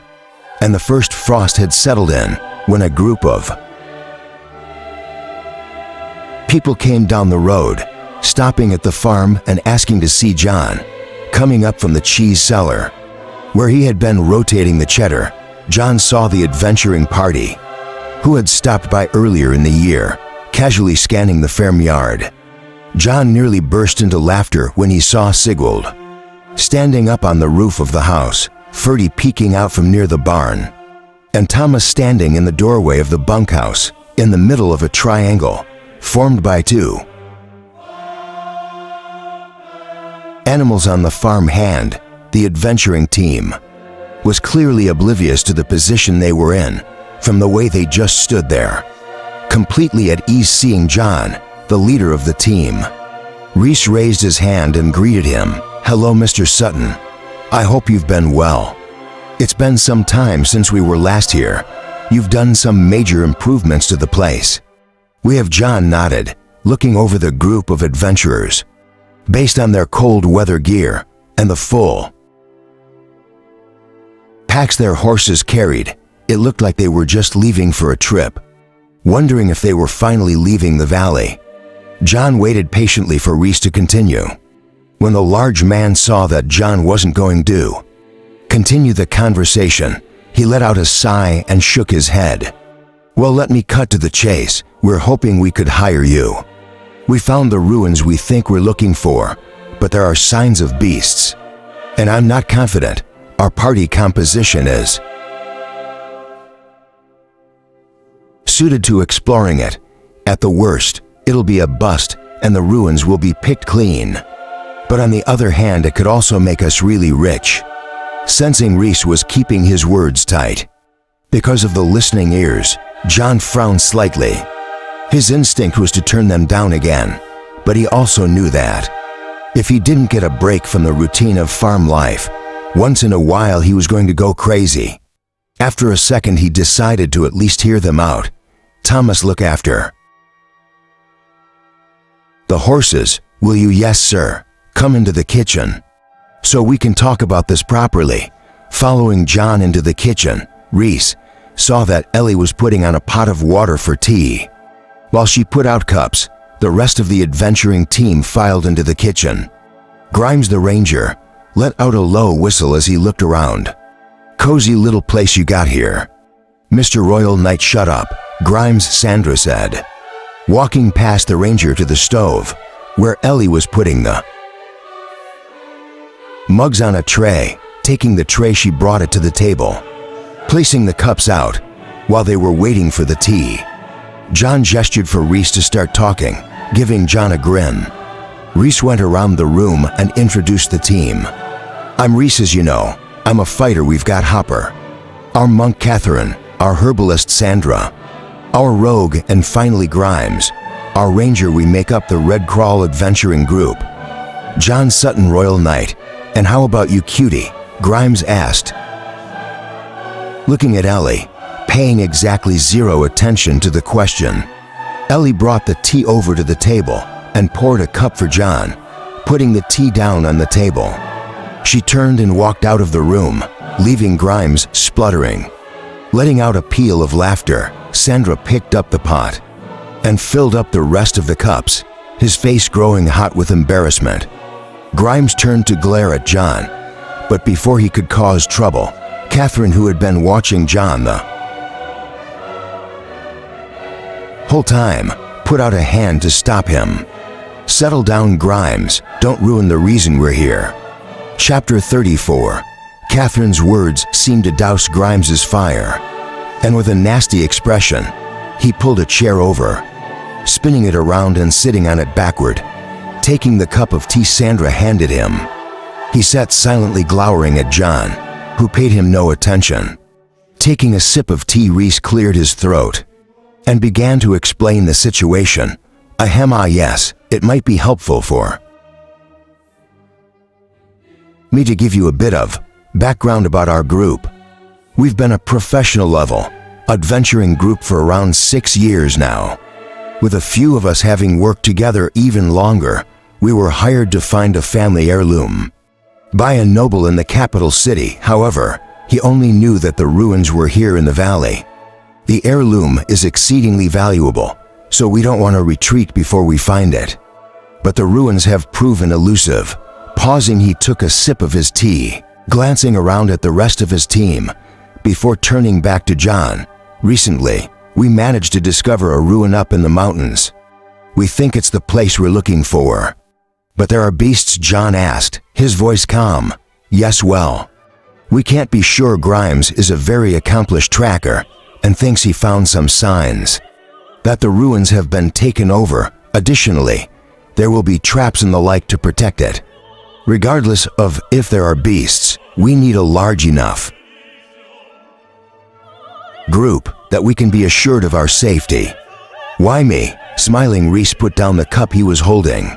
and the first frost had settled in when a group of people came down the road, stopping at the farm and asking to see John. Coming up from the cheese cellar, where he had been rotating the cheddar, John saw the adventuring party, who had stopped by earlier in the year, casually scanning the farmyard. John nearly burst into laughter when he saw Sigbold standing up on the roof of the house, Ferdy peeking out from near the barn, and Thomas standing in the doorway of the bunkhouse, in the middle of a triangle formed by two animals on the farm hand. The adventuring team was clearly oblivious to the position they were in from the way they just stood there, completely at ease seeing John, the leader of the team. Reese raised his hand and greeted him. "Hello, Mr. Sutton. I hope you've been well. It's been some time since we were last here. You've done some major improvements to the place." "We have," John nodded, looking over the group of adventurers. Based on their cold weather gear and the full packs their horses carried, it looked like they were just leaving for a trip, wondering if they were finally leaving the valley. John waited patiently for Reese to continue. When the large man saw that John wasn't going to continue the conversation, he let out a sigh and shook his head. "Well, let me cut to the chase. We're hoping we could hire you. We found the ruins we think we're looking for, but there are signs of beasts, and I'm not confident our party composition is suited to exploring it. At the worst, it'll be a bust and the ruins will be picked clean. But on the other hand, it could also make us really rich." Sensing Reese was keeping his words tight because of the listening ears, John frowned slightly. His instinct was to turn them down again, but he also knew that if he didn't get a break from the routine of farm life, once in a while he was going to go crazy. After a second, he decided to at least hear them out. "Thomas, look after the horses, will you?" "Yes, sir. Come into the kitchen so we can talk about this properly." Following John into the kitchen, Reese saw that Ellie was putting on a pot of water for tea. While she put out cups, the rest of the adventuring team filed into the kitchen. Grimes the ranger let out a low whistle as he looked around. "Cozy little place you got here." "Mr. Royal Knight, shut up," Grimes Sandra said, walking past the ranger to the stove, where Ellie was putting the mugs on a tray. Taking the tray, she brought it to the table, placing the cups out while they were waiting for the tea. John gestured for Reese to start talking, giving John a grin. Reese went around the room and introduced the team. "I'm Reese, as you know. I'm a fighter. We've got Hopper, our monk Catherine, our herbalist Sandra, our rogue, and finally Grimes, our ranger. We make up the Red Crawl adventuring group." "John Sutton, Royal Knight. And how about you, cutie?" Grimes asked, looking at Ellie, paying exactly zero attention to the question. Ellie brought the tea over to the table and poured a cup for John, putting the tea down on the table. She turned and walked out of the room, leaving Grimes spluttering. Letting out a peal of laughter, Sandra picked up the pot and filled up the rest of the cups, his face growing hot with embarrassment. Grimes turned to glare at John, but before he could cause trouble, Catherine, who had been watching John the whole time, put out a hand to stop him. "Settle down, Grimes. Don't ruin the reason we're here." Chapter 34. Catherine's words seemed to douse Grimes's fire, and with a nasty expression, he pulled a chair over, spinning it around and sitting on it backward, taking the cup of tea Sandra handed him. He sat silently glowering at John, who paid him no attention. Taking a sip of tea, Reese cleared his throat and began to explain the situation. Yes, it might be helpful for me to give you a bit of background about our group. We've been a professional level adventuring group for around 6 years now. With a few of us having worked together even longer, we were hired to find a family heirloom by a noble in the capital city. However, he only knew that the ruins were here in the valley. The heirloom is exceedingly valuable, so we don't want to retreat before we find it. But the ruins have proven elusive. Pausing, he took a sip of his tea, glancing around at the rest of his team, before turning back to John. "Recently, we managed to discover a ruin up in the mountains. We think it's the place we're looking for." "But there are beasts?" John asked, his voice calm. "Yes, well, we can't be sure." Grimes is a very accomplished tracker and thinks he found some signs that the ruins have been taken over. Additionally, there will be traps and the like to protect it. Regardless of if there are beasts, we need a large enough group that we can be assured of our safety. "Why me?" Smiling, Reese put down the cup he was holding.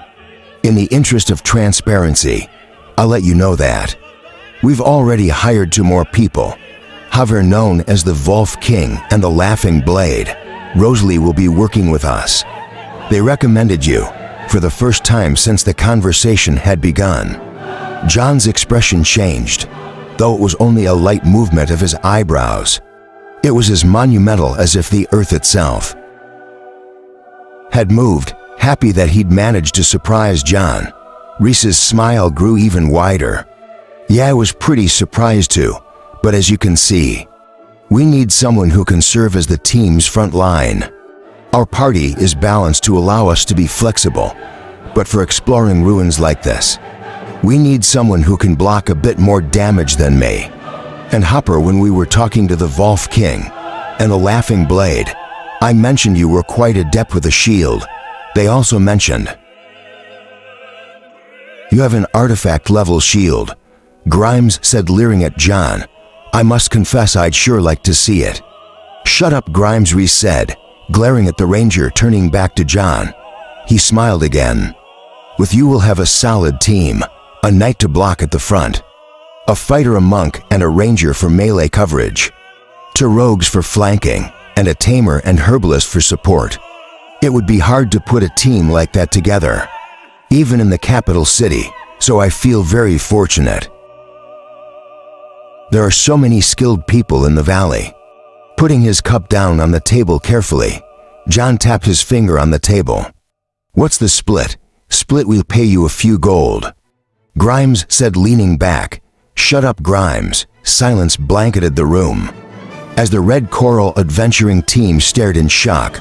"In the interest of transparency, I'll let you know that we've already hired 2 more people. Haver, known as the Wolf King, and the Laughing Blade, Rosalie, will be working with us. They recommended you for the first time since the conversation had begun." John's expression changed, though it was only a light movement of his eyebrows. It was as monumental as if the earth itself had moved, happy that he'd managed to surprise John. Reese's smile grew even wider. "Yeah, I was pretty surprised too, but as you can see, we need someone who can serve as the team's front line. Our party is balanced to allow us to be flexible, but for exploring ruins like this, we need someone who can block a bit more damage than me. And Hopper, when we were talking to the Wolf King and the Laughing Blade, I mentioned you were quite adept with a shield. They also mentioned you have an artifact-level shield," Grimes said, leering at John. "I must confess I'd sure like to see it." "Shut up, Grimes," Reese said, glaring at the ranger. Turning back to John, he smiled again. "With you we'll have a solid team, a knight to block at the front, a fighter, a monk, and a ranger for melee coverage, 2 rogues for flanking, and a tamer and herbalist for support. It would be hard to put a team like that together, even in the capital city, so I feel very fortunate. There are so many skilled people in the valley." Putting his cup down on the table carefully, John tapped his finger on the table. "What's the split?" "Split, we'll pay you a few gold," Grimes said, leaning back. "Shut up, Grimes." Silence blanketed the room as the Red Coral adventuring team stared in shock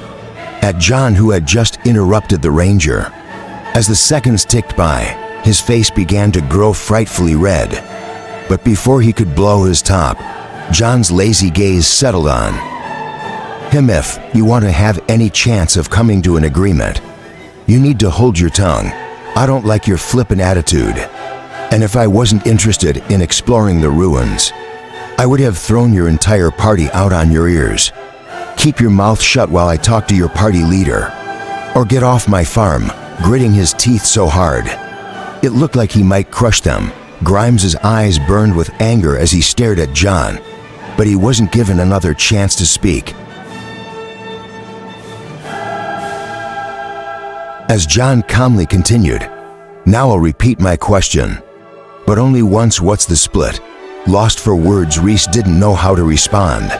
at John, who had just interrupted the ranger. As the seconds ticked by, his face began to grow frightfully red. But before he could blow his top, John's lazy gaze settled on him. "If you want to have any chance of coming to an agreement, you need to hold your tongue. I don't like your flippant attitude. And if I wasn't interested in exploring the ruins, I would have thrown your entire party out on your ears. Keep your mouth shut while I talk to your party leader, or get off my farm," gritting his teeth so hard it looked like he might crush them. Grimes's eyes burned with anger as he stared at John, but he wasn't given another chance to speak. As John calmly continued, "Now I'll repeat my question, but only once. What's the split?" Lost for words, Reese didn't know how to respond.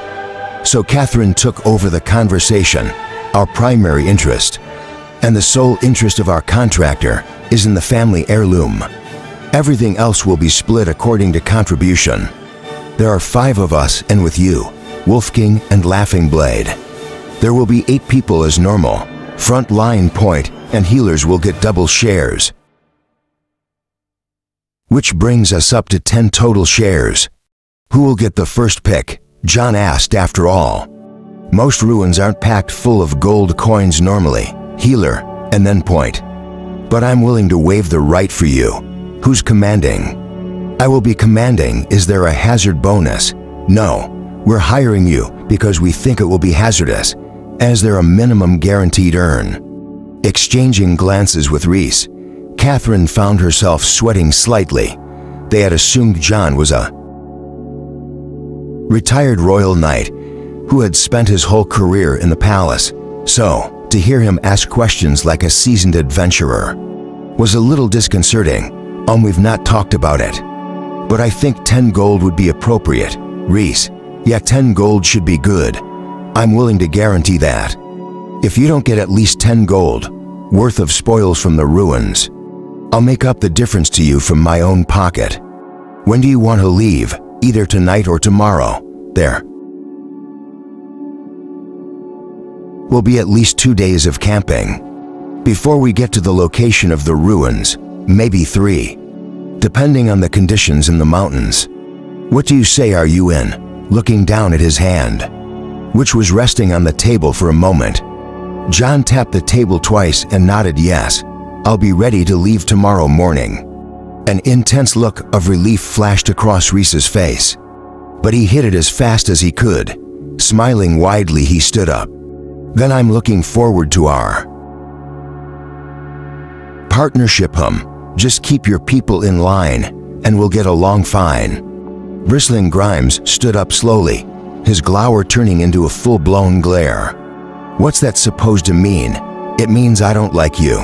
So Catherine took over the conversation. "Our primary interest, and the sole interest of our contractor, is in the family heirloom. Everything else will be split according to contribution. There are 5 of us, and with you, Wolf King and Laughing Blade, there will be 8 people as normal. Front line point and healers will get double shares. Which brings us up to 10 total shares. Who will get the first pick? John asked. After all, most ruins aren't packed full of gold coins normally. Healer, and then point. But I'm willing to waive the right for you. Who's commanding? I will be commanding. Is there a hazard bonus? No. We're hiring you because we think it will be hazardous. Is there a minimum guaranteed earn? Exchanging glances with Reese, Catherine found herself sweating slightly. They had assumed John was a retired royal knight who had spent his whole career in the palace. So, to hear him ask questions like a seasoned adventurer was a little disconcerting. We've not talked about it, but I think 10 gold would be appropriate. Reese, yeah, 10 gold should be good. I'm willing to guarantee that. If you don't get at least 10 gold worth of spoils from the ruins, I'll make up the difference to you from my own pocket. When do you want to leave? Either tonight or tomorrow. There will be at least 2 days of camping before we get to the location of the ruins, maybe 3, depending on the conditions in the mountains. What do you say? Are you in? Looking down at his hand, which was resting on the table for a moment, John tapped the table twice and nodded yes. I'll be ready to leave tomorrow morning. An intense look of relief flashed across Reese's face, but he hid it as fast as he could. Smiling widely, he stood up. Then I'm looking forward to our partnership. Just keep your people in line and we'll get along fine. Bristling Grimes stood up slowly, his glower turning into a full-blown glare. What's that supposed to mean? It means I don't like you,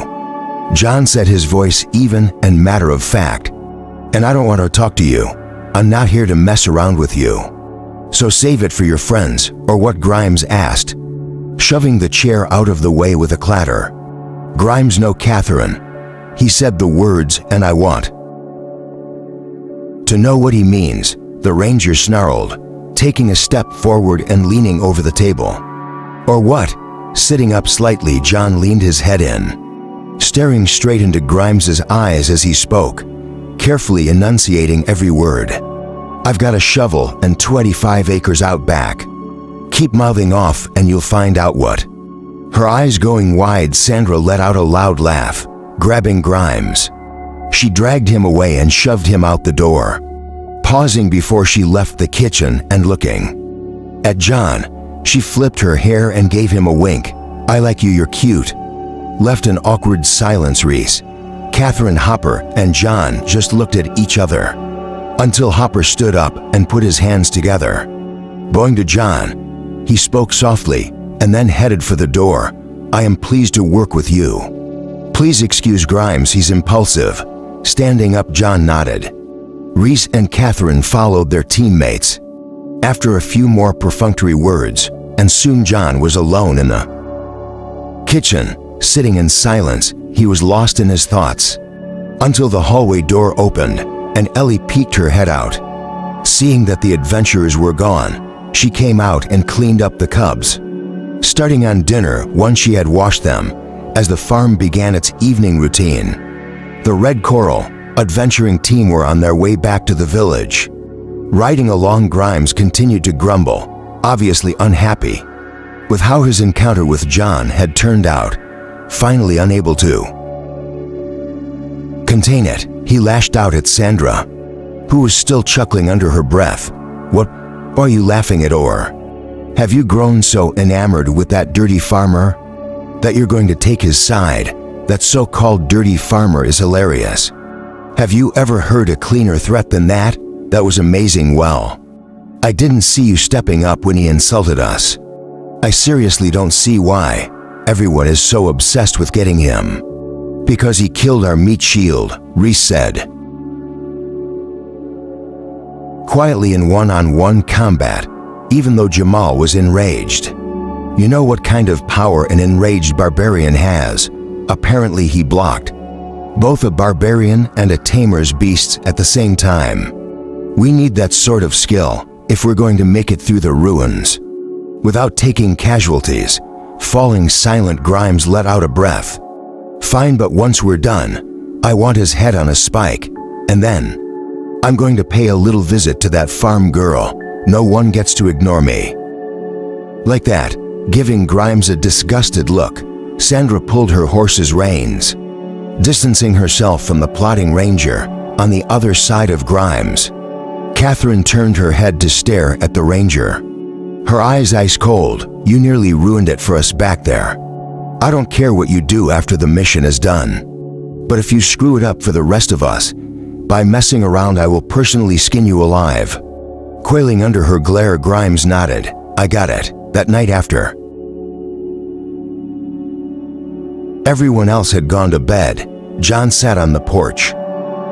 John said, his voice even and matter of fact. And I don't want to talk to you. I'm not here to mess around with you. So save it for your friends, or what? Grimes asked, shoving the chair out of the way with a clatter. Grimes, no, Catherine. He said the words, and I want to know what he means. The ranger snarled, taking a step forward and leaning over the table. Or what? Sitting up slightly, John leaned his head in, staring straight into Grimes's eyes as he spoke, carefully enunciating every word. I've got a shovel and 25 acres out back. Keep mouthing off and you'll find out what. Her eyes going wide, Sandra let out a loud laugh, grabbing Grimes. She dragged him away and shoved him out the door, pausing before she left the kitchen and looking at John. She flipped her hair and gave him a wink. I like you, you're cute. Left an awkward silence. Reese, Catherine, Hopper, and John just looked at each other until Hopper stood up and put his hands together. Bowing to John, he spoke softly and then headed for the door. I am pleased to work with you. Please excuse Grimes, he's impulsive. Standing up, John nodded. Reese and Catherine followed their teammates. After a few more perfunctory words, and soon John was alone in the kitchen, sitting in silence. He was lost in his thoughts until the hallway door opened and Ellie peeked her head out. Seeing that the adventurers were gone, she came out and cleaned up the cubs, starting on dinner once she had washed them, as the farm began its evening routine. The Red Coral adventuring team were on their way back to the village. Riding along, Grimes continued to grumble, obviously unhappy with how his encounter with John had turned out. Finally unable to contain it, he lashed out at Sandra, who was still chuckling under her breath. What are you laughing at? Or have you grown so enamored with that dirty farmer that you're going to take his side? That so-called dirty farmer is hilarious. Have you ever heard a cleaner threat than that? That was amazing. Well, I didn't see you stepping up when he insulted us. I seriously don't see why everyone is so obsessed with getting him. Because he killed our meat shield, Reese said quietly in one-on-one combat, even though Jamal was enraged. You know what kind of power an enraged barbarian has. Apparently he blocked both a barbarian and a tamer's beasts at the same time. We need that sort of skill if we're going to make it through the ruins without taking casualties. Falling silent, Grimes let out a breath. Fine, but once we're done, I want his head on a spike, and then I'm going to pay a little visit to that farm girl. No one gets to ignore me. Like that, giving Grimes a disgusted look, Sandra pulled her horse's reins, distancing herself from the plotting ranger on the other side of Grimes. Catherine turned her head to stare at the ranger, her eyes ice cold. You nearly ruined it for us back there. I don't care what you do after the mission is done, but if you screw it up for the rest of us, by messing around, I will personally skin you alive. Quailing under her glare, Grimes nodded. I got it. That night after everyone else had gone to bed, John sat on the porch,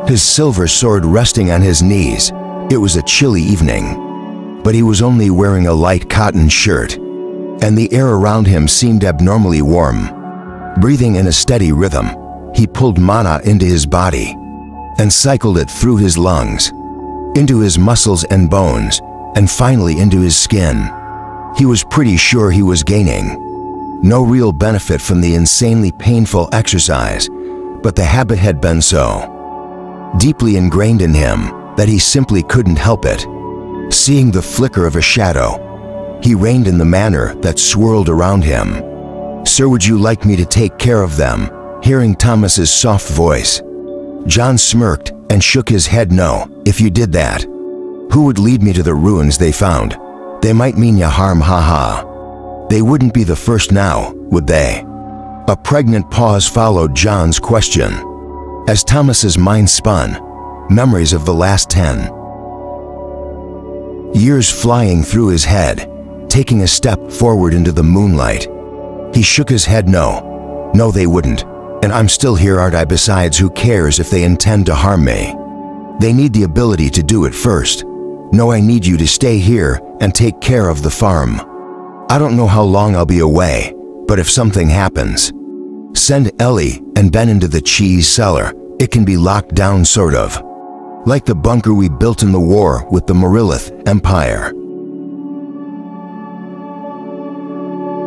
his silver sword resting on his knees. It was a chilly evening, but he was only wearing a light cotton shirt, and the air around him seemed abnormally warm. Breathing in a steady rhythm, he pulled mana into his body and cycled it through his lungs, into his muscles and bones, and finally into his skin. He was pretty sure he was gaining no real benefit from the insanely painful exercise, but the habit had been so deeply ingrained in him that he simply couldn't help it. Seeing the flicker of a shadow, he reined in the manner that swirled around him. Sir, would you like me to take care of them? Hearing Thomas's soft voice, John smirked and shook his head. No, if you did that, who would lead me to the ruins they found? They might mean ya harm, haha. They wouldn't be the first now, would they? A pregnant pause followed John's question, as Thomas's mind spun memories of the last 10 years flying through his head. Taking a step forward into the moonlight, he shook his head. No, they wouldn't. And I'm still here, aren't I? Besides, who cares if they intend to harm me? They need the ability to do it first. No, I need you to stay here and take care of the farm. I don't know how long I'll be away, but if something happens, send Ellie and Ben into the cheese cellar. It can be locked down, sort of like the bunker we built in the war with the Marilith Empire.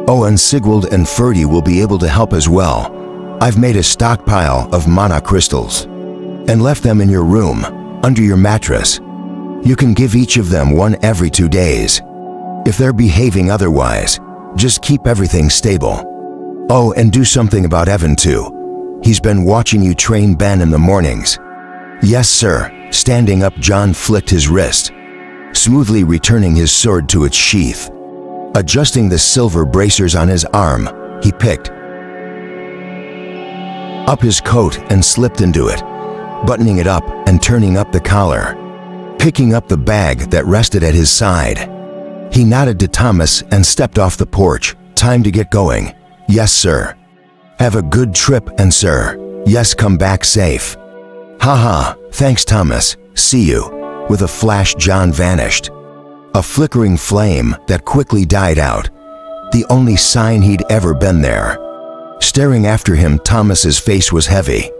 Oh, and Sigwald and Ferdy will be able to help as well. I've made a stockpile of mana crystals and left them in your room, under your mattress. You can give each of them one every 2 days. If they're behaving otherwise, just keep everything stable. Oh, and do something about Evan too. He's been watching you train Ben in the mornings. Yes, sir. Standing up, John flicked his wrist, smoothly returning his sword to its sheath. Adjusting the silver bracers on his arm, he picked up his coat and slipped into it, buttoning it up and turning up the collar. Picking up the bag that rested at his side, he nodded to Thomas and stepped off the porch. Time to get going. Yes, sir. Have a good trip, and sir. Yes, come back safe. Haha, thanks, Thomas. See you. With a flash, John vanished, a flickering flame that quickly died out, the only sign he'd ever been there. Staring after him, Thomas's face was heavy,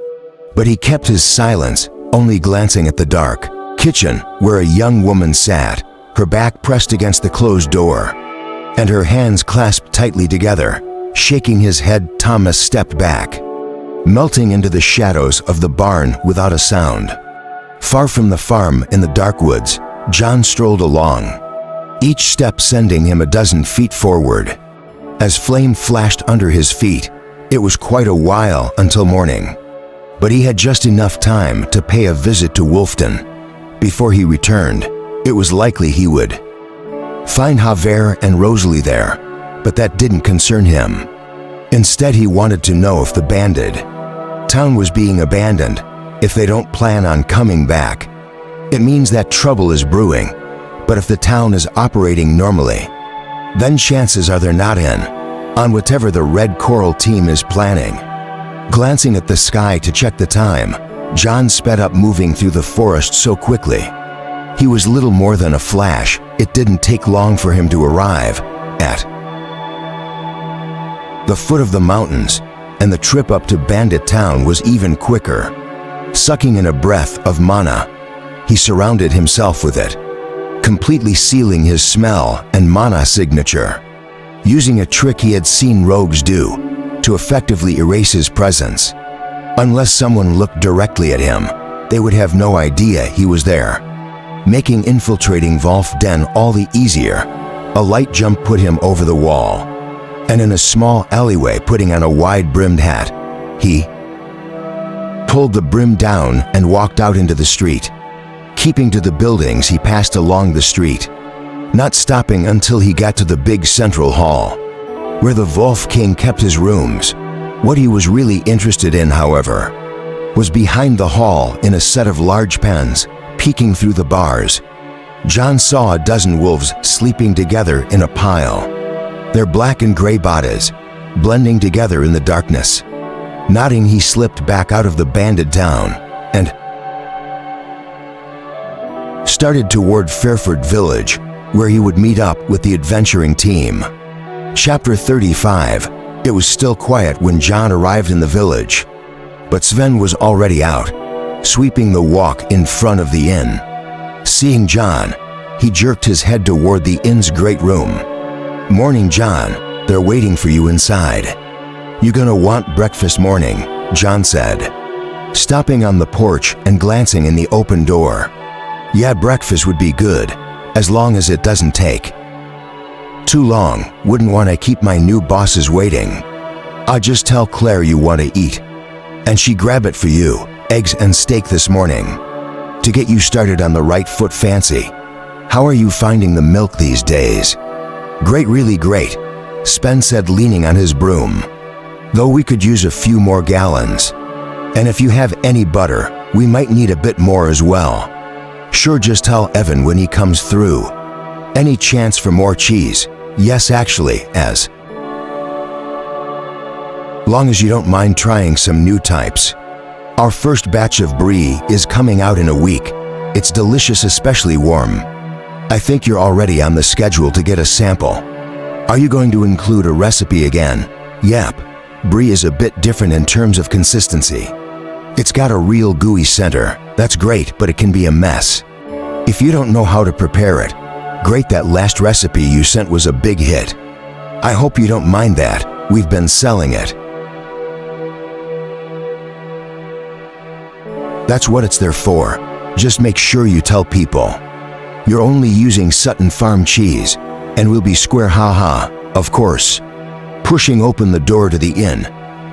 but he kept his silence, only glancing at the dark kitchen where a young woman sat, her back pressed against the closed door, and her hands clasped tightly together. Shaking his head, Thomas stepped back, melting into the shadows of the barn without a sound. Far from the farm in the dark woods, John strolled along, each step sending him a dozen feet forward. As flame flashed under his feet, it was quite a while until morning, but he had just enough time to pay a visit to Wolfton. Before he returned, it was likely he would find Javier and Rosalie there, but that didn't concern him. Instead, he wanted to know if the banded town was being abandoned. If they don't plan on coming back, it means that trouble is brewing. But if the town is operating normally, then chances are they're not in on whatever the Red Coral team is planning. Glancing at the sky to check the time, John sped up, moving through the forest so quickly. He was little more than a flash. It didn't take long for him to arrive at the foot of the mountains, and the trip up to Bandit Town was even quicker. Sucking in a breath of mana, he surrounded himself with it, completely sealing his smell and mana signature. using a trick he had seen rogues do to effectively erase his presence. Unless someone looked directly at him, they would have no idea he was there, making infiltrating Wolf Den all the easier. A light jump put him over the wall, and in a small alleyway putting on a wide-brimmed hat, he pulled the brim down and walked out into the street. Keeping to the buildings, he passed along the street, not stopping until he got to the big central hall, where the Wolf King kept his rooms. What he was really interested in, however, was behind the hall in a set of large pens, peeking through the bars. John saw a dozen wolves sleeping together in a pile, their black and gray bodies blending together in the darkness. Nodding, he slipped back out of the banded town and started toward Fairford Village, where he would meet up with the adventuring team. Chapter 35. It was still quiet when John arrived in the village, but Sven was already out, sweeping the walk in front of the inn. Seeing John, he jerked his head toward the inn's great room. "Morning, John. They're waiting for you inside." "You gonna want breakfast morning?" John said, stopping on the porch and glancing in the open door. "Yeah, breakfast would be good, as long as it doesn't take too long. Wouldn't want to keep my new bosses waiting. I'll just tell Claire you want to eat, and she grab it for you, eggs and steak this morning, to get you started on the right foot. Fancy. How are you finding the milk these days?" "Great, really great," Sven said, leaning on his broom. "Though we could use a few more gallons. And if you have any butter, we might need a bit more as well." "Sure, just tell Evan when he comes through." "Any chance for more cheese?" "Yes, actually, as long as you don't mind trying some new types. Our first batch of brie is coming out in a week. It's delicious, especially warm. I think you're already on the schedule to get a sample." "Are you going to include a recipe again?" "Yep. Brie is a bit different in terms of consistency. It's got a real gooey center. That's great, but it can be a mess if you don't know how to prepare it. Great, that last recipe you sent was a big hit. I hope you don't mind that. We've been selling it." "That's what it's there for. Just make sure you tell people. You're only using Sutton Farm cheese, and we'll be square, haha, of course." Pushing open the door to the inn,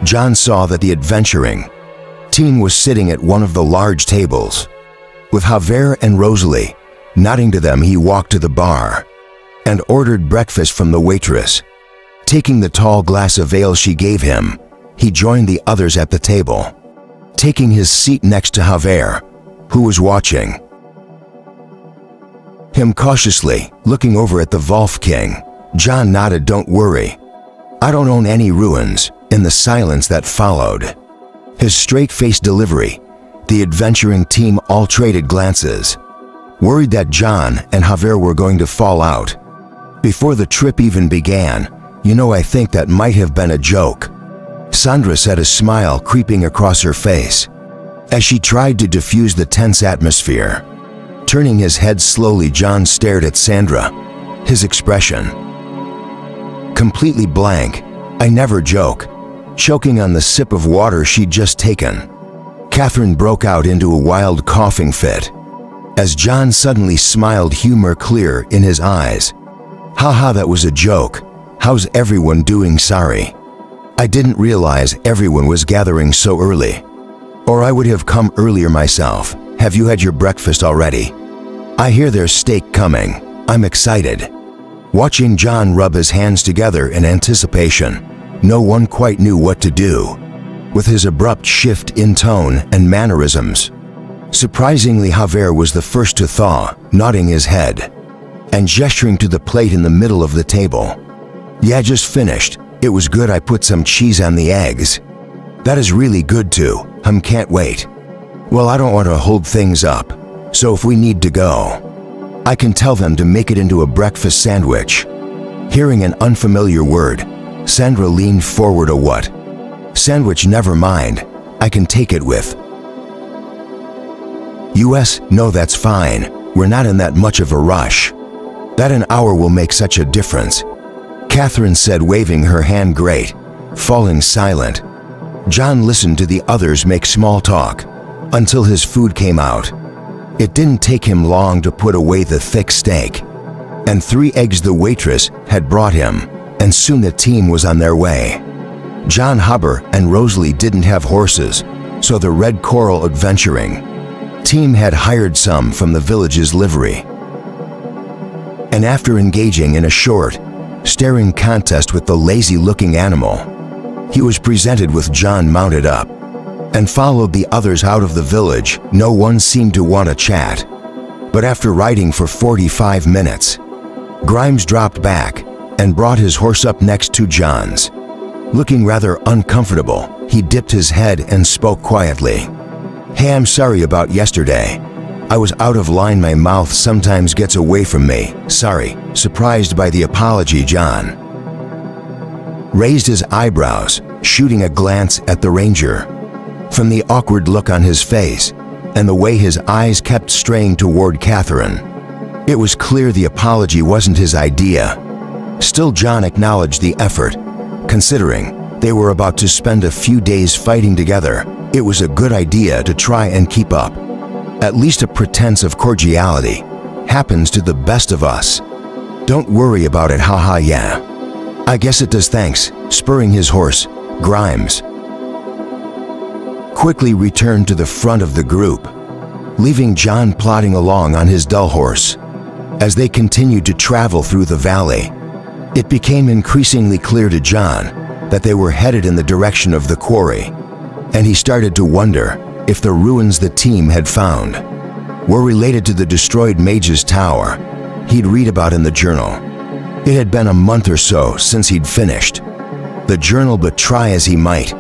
John saw that the adventuring team was sitting at one of the large tables, with Javier and Rosalie. Nodding to them, he walked to the bar and ordered breakfast from the waitress. Taking the tall glass of ale she gave him, he joined the others at the table, taking his seat next to Javier, who was watching him cautiously. Looking over at the Wolf King, John nodded. "Don't worry. I don't own any ruins." In the silence that followed his straight-faced delivery, the adventuring team all traded glances, worried that John and Javier were going to fall out before the trip even began. "You know, I think that might have been a joke," Sandra said, a smile creeping across her face as she tried to diffuse the tense atmosphere. Turning his head slowly, John stared at Sandra, his expression completely blank. "I never joke." Choking on the sip of water she'd just taken, Catherine broke out into a wild coughing fit as John suddenly smiled, humor clear in his eyes. "Haha, that was a joke. How's everyone doing? Sorry. I didn't realize everyone was gathering so early, or I would have come earlier myself. Have you had your breakfast already? I hear there's steak coming. I'm excited." Watching John rub his hands together in anticipation, no one quite knew what to do with his abrupt shift in tone and mannerisms. Surprisingly, Javier was the first to thaw, nodding his head and gesturing to the plate in the middle of the table. "Yeah, just finished. It was good. I put some cheese on the eggs." "That is really good too. Can't wait." "Well, I don't want to hold things up, so if we need to go, I can tell them to make it into a breakfast sandwich." Hearing an unfamiliar word, Sandra leaned forward. "A what?" "Sandwich, never mind. I can take it with US. No, that's fine. We're not in that much of a rush. That an hour will make such a difference." Catherine said, waving her hand. Great. Falling silent, John listened to the others make small talk until his food came out. It didn't take him long to put away the thick steak and 3 eggs the waitress had brought him, and soon the team was on their way. John Huber and Rosalie didn't have horses, so the Red Coral adventuring team had hired some from the village's livery. And after engaging in a short, staring contest with the lazy-looking animal, he was presented with John mounted up and followed the others out of the village. No one seemed to want to chat, but after riding for 45 minutes, Grimes dropped back and brought his horse up next to John's. Looking rather uncomfortable, he dipped his head and spoke quietly. "Hey, I'm sorry about yesterday. I was out of line. My mouth sometimes gets away from me. Sorry." Surprised by the apology, John raised his eyebrows, shooting a glance at the ranger. From the awkward look on his face and the way his eyes kept straying toward Catherine, it was clear the apology wasn't his idea. Still, John acknowledged the effort. Considering they were about to spend a few days fighting together, it was a good idea to try and keep up. At least a pretense of cordiality happens to the best of us. Don't worry about it, haha, yeah. I guess it does, thanks. Spurring his horse, Grimes quickly returned to the front of the group, leaving John plodding along on his dull horse. As they continued to travel through the valley, it became increasingly clear to John that they were headed in the direction of the quarry, and he started to wonder if the ruins the team had found were related to the destroyed Mage's Tower he'd read about in the journal. It had been a month or so since he'd finished the journal, but try as he might,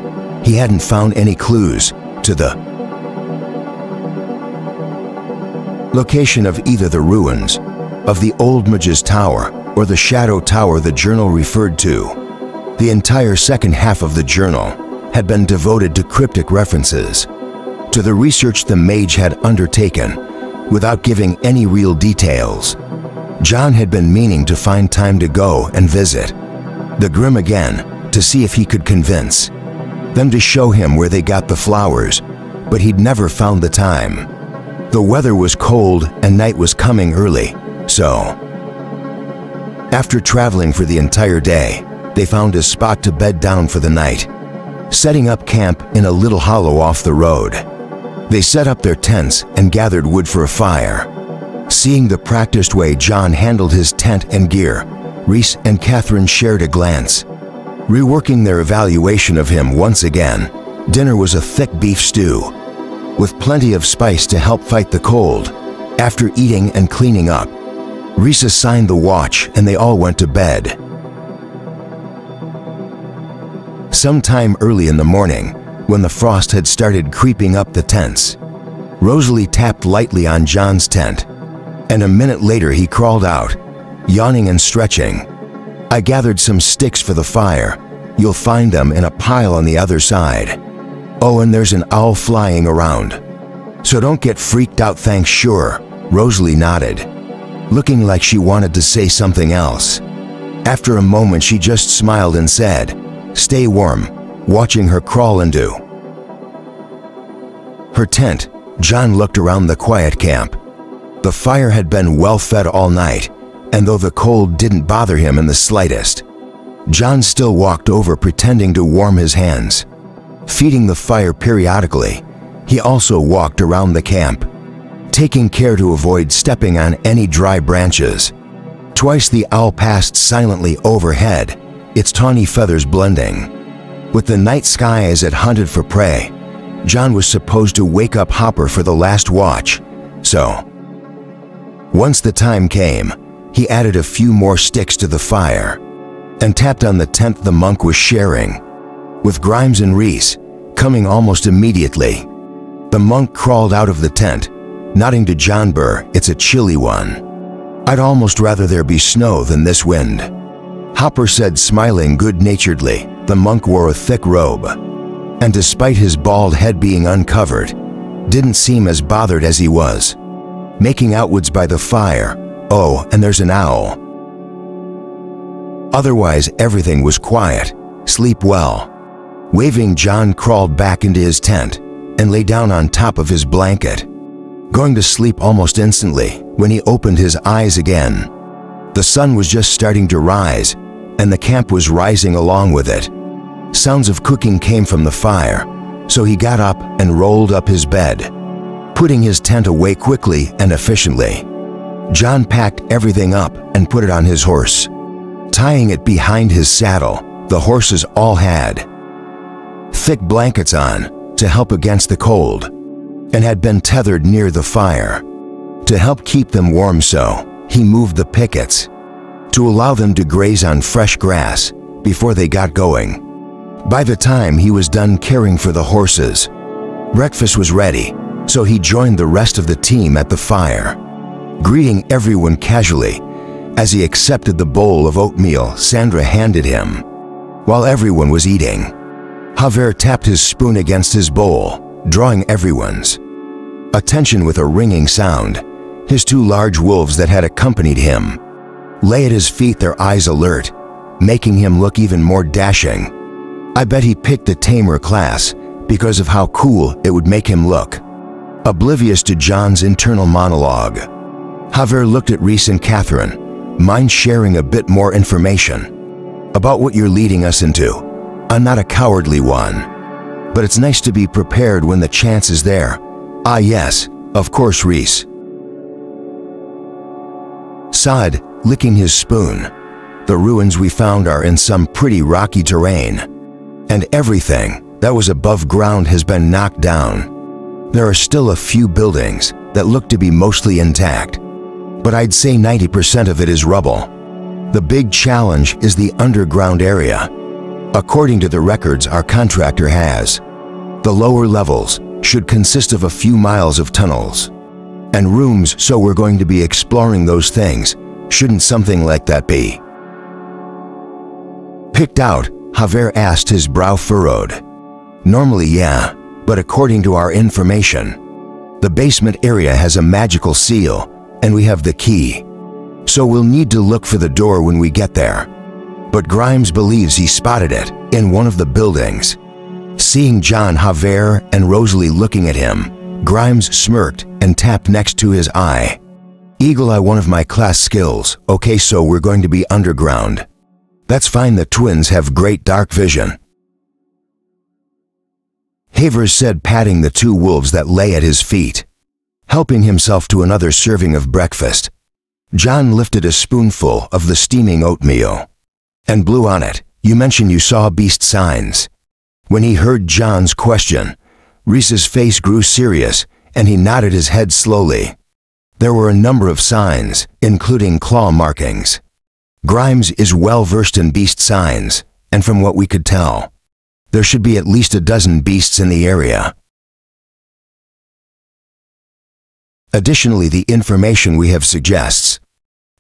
he hadn't found any clues to the location of either the ruins of the old Mage's Tower or the Shadow Tower the journal referred to. The entire second half of the journal had been devoted to cryptic references to the research the mage had undertaken without giving any real details. John had been meaning to find time to go and visit the Grimm again to see if he could convince them to show him where they got the flowers, but he'd never found the time. The weather was cold and night was coming early, so after traveling for the entire day, they found a spot to bed down for the night, setting up camp in a little hollow off the road. They set up their tents and gathered wood for a fire. Seeing the practiced way John handled his tent and gear, Reese and Catherine shared a glance. Reworking their evaluation of him once again, dinner was a thick beef stew with plenty of spice to help fight the cold. After eating and cleaning up, Reese assigned the watch and they all went to bed. Sometime early in the morning, when the frost had started creeping up the tents, Rosalie tapped lightly on John's tent, and a minute later he crawled out, yawning and stretching. "I gathered some sticks for the fire. You'll find them in a pile on the other side. Oh, and there's an owl flying around, so don't get freaked out, thanks." "Sure," Rosalie nodded, looking like she wanted to say something else. After a moment she just smiled and said, "Stay warm," watching her crawl into her tent. John looked around the quiet camp. The fire had been well fed all night, and though the cold didn't bother him in the slightest, John still walked over pretending to warm his hands. Feeding the fire periodically, he also walked around the camp, taking care to avoid stepping on any dry branches. Twice the owl passed silently overhead, its tawny feathers blending with the night sky as it hunted for prey. John was supposed to wake up Hopper for the last watch, so once the time came, he added a few more sticks to the fire and tapped on the tent the monk was sharing with Grimes and Reese. Coming almost immediately, the monk crawled out of the tent, nodding to John. "Burr, it's a chilly one. I'd almost rather there be snow than this wind," Hopper said, smiling good-naturedly. The monk wore a thick robe, and despite his bald head being uncovered, didn't seem as bothered as he was, making outwards by the fire. "Oh, and there's an owl Otherwise, everything was quiet. Sleep well. Waving, John crawled back into his tent and lay down on top of his blanket, going to sleep almost instantly when he opened his eyes again. The sun was just starting to rise, and the camp was rising along with it. Sounds of cooking came from the fire, so he got up and rolled up his bed, putting his tent away quickly and efficiently. John packed everything up and put it on his horse, tying it behind his saddle. The horses all had thick blankets on to help against the cold, and had been tethered near the fire to help keep them warm. So he moved the pickets to allow them to graze on fresh grass before they got going. By the time he was done caring for the horses, breakfast was ready, so he joined the rest of the team at the fire, greeting everyone casually as he accepted the bowl of oatmeal Sandra handed him. While everyone was eating, Javier tapped his spoon against his bowl, drawing everyone's attention with a ringing sound. His two large wolves that had accompanied him lay at his feet, their eyes alert, making him look even more dashing. I bet he picked a tamer class because of how cool it would make him look. Oblivious to John's internal monologue, Javier looked at Reese and Catherine. Mind sharing a bit more information about what you're leading us into? I'm not a cowardly one, but it's nice to be prepared when the chance is there. Ah yes, of course, Reese sighed, licking his spoon. The ruins we found are in some pretty rocky terrain, and everything that was above ground has been knocked down. There are still a few buildings that look to be mostly intact, but I'd say 90% of it is rubble. The big challenge is the underground area. According to the records our contractor has, the lower levels should consist of a few miles of tunnels and rooms, so we're going to be exploring those things. Shouldn't something like that be picked out? Javier asked, his brow furrowed. Normally, yeah, but according to our information, the basement area has a magical seal, and we have the key. So we'll need to look for the door when we get there. But Grimes believes he spotted it in one of the buildings. Seeing John, Javier, and Rosalie looking at him, Grimes smirked and tapped next to his eye. Eagle Eye, one of my class skills. Okay, so we're going to be underground. That's fine, the twins have great dark vision, Havers said, patting the two wolves that lay at his feet. Helping himself to another serving of breakfast, John lifted a spoonful of the steaming oatmeal and blew on it. You mentioned you saw beast signs. When he heard John's question, Reese's face grew serious and he nodded his head slowly. There were a number of signs, including claw markings. Grimes is well versed in beast signs, and from what we could tell, there should be at least a dozen beasts in the area. Additionally, the information we have suggests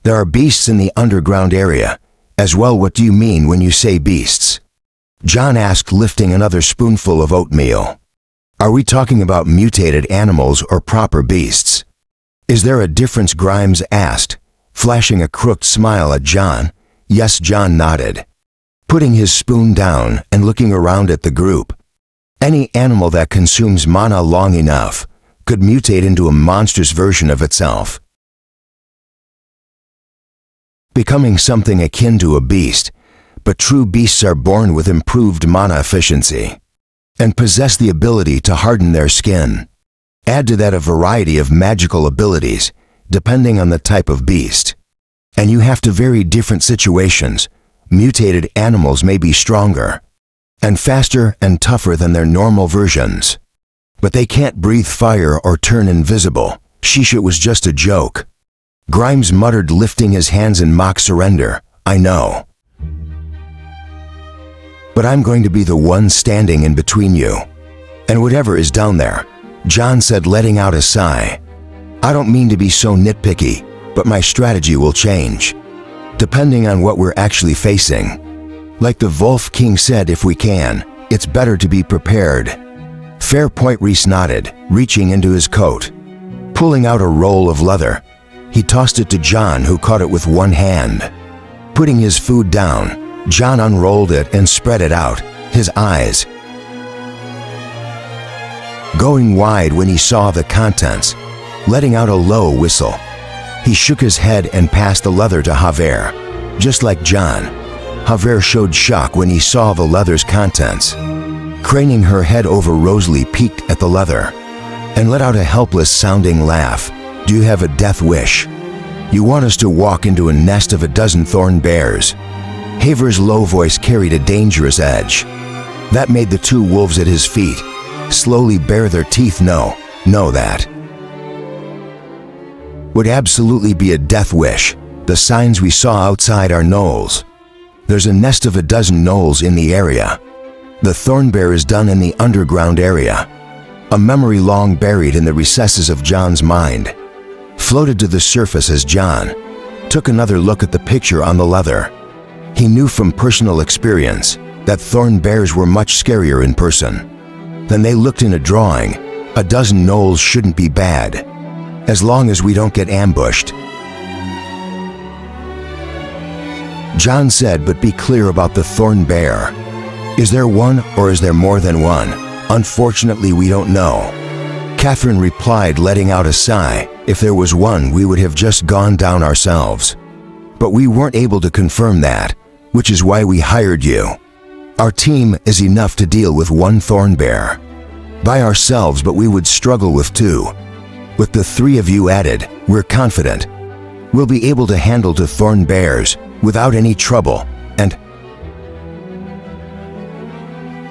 there are beasts in the underground area as well. What do you mean when you say beasts? John asked, lifting another spoonful of oatmeal. Are we talking about mutated animals or proper beasts? Is there a difference? Grimes asked, flashing a crooked smile at John. Yes, John nodded, putting his spoon down and looking around at the group. Any animal that consumes mana long enough could mutate into a monstrous version of itself, becoming something akin to a beast. But true beasts are born with improved mana efficiency and possess the ability to harden their skin. Add to that a variety of magical abilities, depending on the type of beast, and you have to vary different situations. Mutated animals may be stronger and faster and tougher than their normal versions, but they can't breathe fire or turn invisible. Sheesh, it was just a joke. Grimes muttered, lifting his hands in mock surrender. I know, but I'm going to be the one standing in between you and whatever is down there, John said, letting out a sigh. I don't mean to be so nitpicky, but my strategy will change depending on what we're actually facing. Like the Wolf King said, if we can, it's better to be prepared. Fair point, Reese nodded, reaching into his coat. Pulling out a roll of leather, he tossed it to John, who caught it with one hand. Putting his food down, John unrolled it and spread it out, his eyes going wide when he saw the contents, letting out a low whistle. He shook his head and passed the leather to Javier. Just like John, Javier showed shock when he saw the leather's contents. Craning her head over, Rosalie peeked at the leather and let out a helpless-sounding laugh. "Do you have a death wish? You want us to walk into a nest of a dozen thorn bears?" Javier's low voice carried a dangerous edge. That made the two wolves at his feet slowly bare their teeth. No, that would absolutely be a death wish. The signs we saw outside are gnolls. There's a nest of a dozen gnolls in the area. The thorn bear is done in the underground area. A memory long buried in the recesses of John's mind floated to the surface as John took another look at the picture on the leather. He knew from personal experience that thorn bears were much scarier in person than they looked in a drawing. A dozen gnolls shouldn't be bad, as long as we don't get ambushed. John said, "But be clear about the thorn bear. Is there one or is there more than one? Unfortunately, we don't know." Catherine replied, letting out a sigh. "If there was one, we would have just gone down ourselves. But we weren't able to confirm that, which is why we hired you. Our team is enough to deal with one thorn bear by ourselves, but we would struggle with two. With the three of you added, we're confident we'll be able to handle the thorn bears without any trouble. And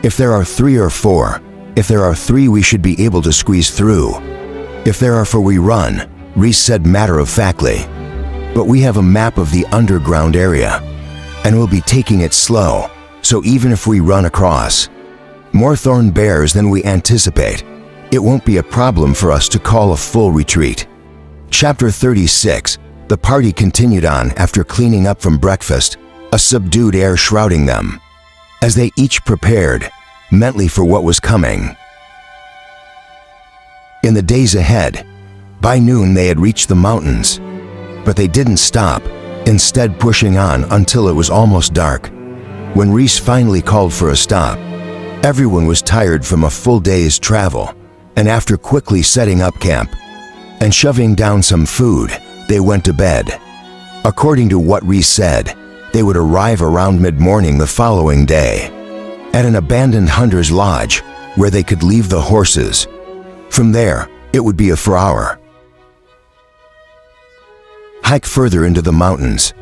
if there are 3 or 4, if there are 3, we should be able to squeeze through. If there are 4, we run," Reese said matter-of-factly. "But we have a map of the underground area, and we'll be taking it slow, so even if we run across more thorn bears than we anticipate, it won't be a problem for us to call a full retreat." Chapter 36. The party continued on after cleaning up from breakfast, a subdued air shrouding them, as they each prepared mentally for what was coming. In the days ahead, by noon they had reached the mountains, but they didn't stop, instead pushing on until it was almost dark. When Reese finally called for a stop, everyone was tired from a full day's travel, and after quickly setting up camp and shoving down some food, they went to bed. According to what Reese said, they would arrive around mid-morning the following day at an abandoned hunter's lodge where they could leave the horses. From there, it would be a 4-hour hike further into the mountains.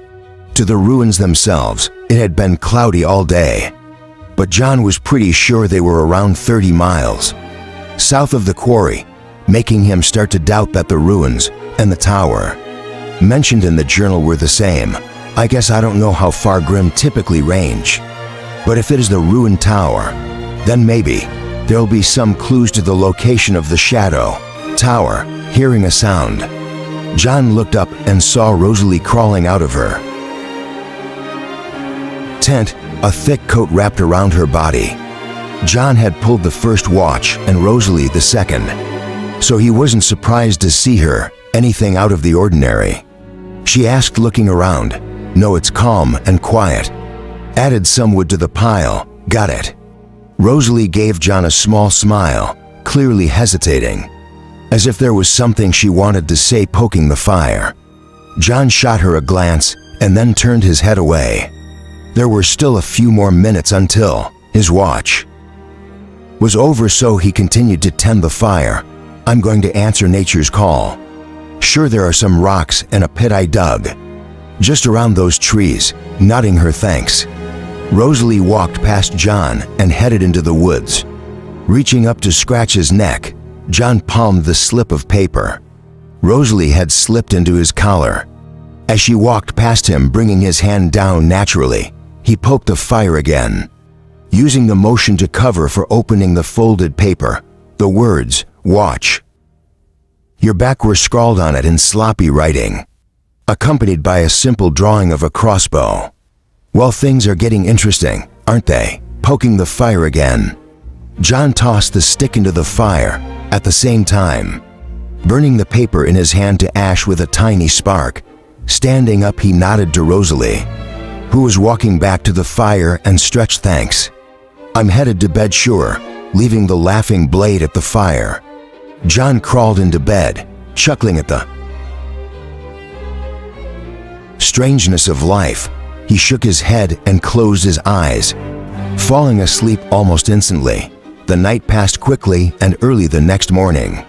To the ruins themselves, it had been cloudy all day, but John was pretty sure they were around 30 miles south of the quarry, making him start to doubt that the ruins and the tower mentioned in the journal were the same. "I guess I don't know how far Grimm typically range, but if it is the ruined tower, then maybe there'll be some clues to the location of the shadow tower." Hearing a sound, John looked up and saw Rosalie crawling out of her tent, a thick coat wrapped around her body. John had pulled the first watch and Rosalie the second, so he wasn't surprised to see her anything out of the ordinary. She asked, looking around. "No, it's calm and quiet. Added some wood to the pile. Got it." Rosalie gave John a small smile, clearly hesitating, as if there was something she wanted to say, poking the fire. John shot her a glance and then turned his head away. There were still a few more minutes until his watch was over, so he continued to tend the fire. "I'm going to answer nature's call. Sure, there are some rocks and a pit I dug just around those trees," nodding her thanks. Rosalie walked past John and headed into the woods. Reaching up to scratch his neck, John palmed the slip of paper Rosalie had slipped into his collar. As she walked past him, bringing his hand down naturally, he poked the fire again, using the motion to cover for opening the folded paper. The words, "Watch your back," were scrawled on it in sloppy writing, accompanied by a simple drawing of a crossbow. "Well, things are getting interesting, aren't they?" Poking the fire again, John tossed the stick into the fire, at the same time burning the paper in his hand to ash with a tiny spark. Standing up, he nodded to Rosalie. who was walking back to the fire and stretched thanks. I'm headed to bed sure, leaving the laughing blade at the fire. John crawled into bed, chuckling at the strangeness of life. He shook his head and closed his eyes, falling asleep almost instantly. The night passed quickly, and early the next morning,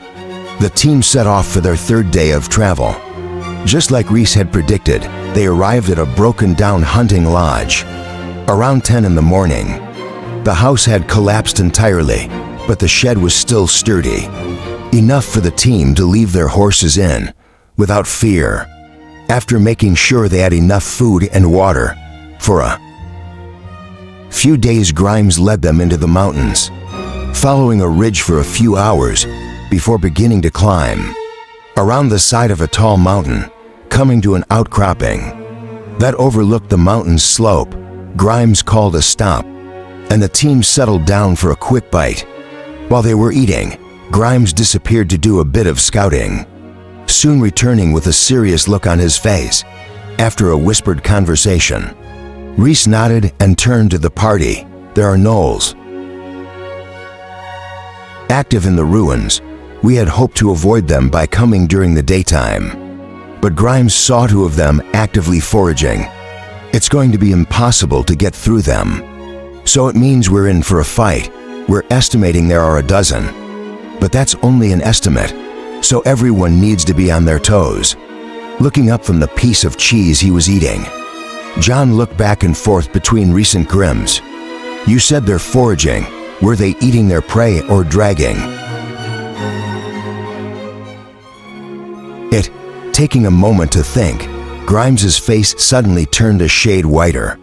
the team set off for their third day of travel. Just like Reese had predicted, they arrived at a broken-down hunting lodge. Around 10 in the morning, the house had collapsed entirely, but the shed was still sturdy, enough for the team to leave their horses in without fear. After making sure they had enough food and water for a few days, Grimes led them into the mountains, following a ridge for a few hours before beginning to climb. Around the side of a tall mountain, coming to an outcropping that overlooked the mountain's slope, Grimes called a stop, and the team settled down for a quick bite. While they were eating, Grimes disappeared to do a bit of scouting, soon returning with a serious look on his face. After a whispered conversation, Reese nodded and turned to the party. There are gnolls active in the ruins. We had hoped to avoid them by coming during the daytime, but Grimes saw 2 of them actively foraging. It's going to be impossible to get through them, so it means we're in for a fight. We're estimating there are a dozen, but that's only an estimate, so everyone needs to be on their toes. Looking up from the piece of cheese he was eating, John looked back and forth between Reese and Grimes. You said they're foraging. Were they eating their prey or dragging it? Taking a moment to think, Grimes's face suddenly turned a shade whiter.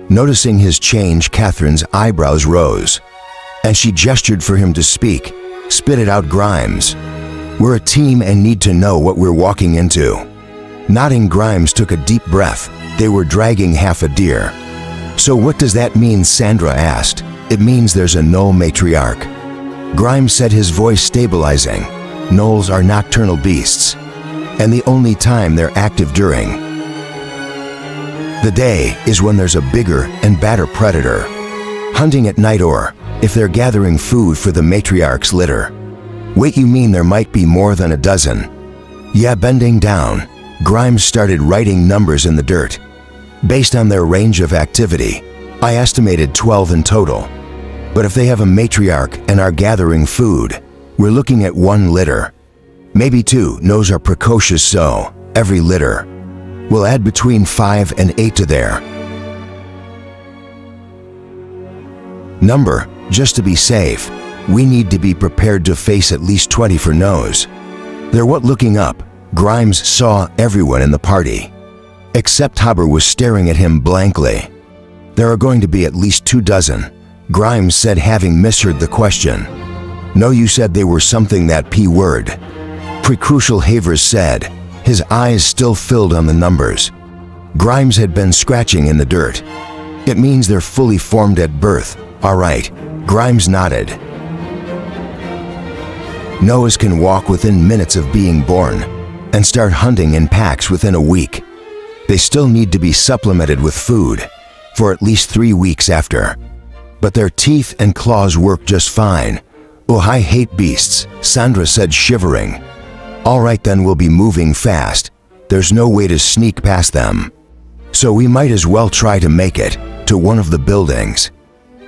Noticing his change, Catherine's eyebrows rose, and she gestured for him to speak. Spit it out, Grimes. We're a team and need to know what we're walking into. Nodding, Grimes took a deep breath. They were dragging half a deer. So what does that mean? Sandra asked. It means there's a gnoll matriarch. Grimes said, his voice stabilizing. Gnolls are nocturnal beasts, and the only time they're active during the day is when there's a bigger and badder predator hunting at night, or if they're gathering food for the matriarch's litter. Wait, you mean there might be more than a dozen? Yeah. Bending down, Grimes started writing numbers in the dirt. Based on their range of activity, I estimated 12 in total. But if they have a matriarch and are gathering food, we're looking at 1 litter. Maybe 2. Gnolls are precocious, so every litter will add between 5 and 8 to their number. Just to be safe, we need to be prepared to face at least 20 for gnolls. They're what? Looking up, Grimes saw everyone in the party, except Haber, was staring at him blankly. There are going to be at least 2 dozen, Grimes said, having misheard the question. No, you said they were something, that P word. Precrucial, Havers said, his eyes still filled on the numbers. Grimes had been scratching in the dirt. It means they're fully formed at birth. All right, Grimes nodded. Gnolls can walk within minutes of being born and start hunting in packs within a week. They still need to be supplemented with food for at least 3 weeks after, but their teeth and claws work just fine. Oh, I hate beasts, Sandra said, shivering. All right, then we'll be moving fast. There's no way to sneak past them, so we might as well try to make it to one of the buildings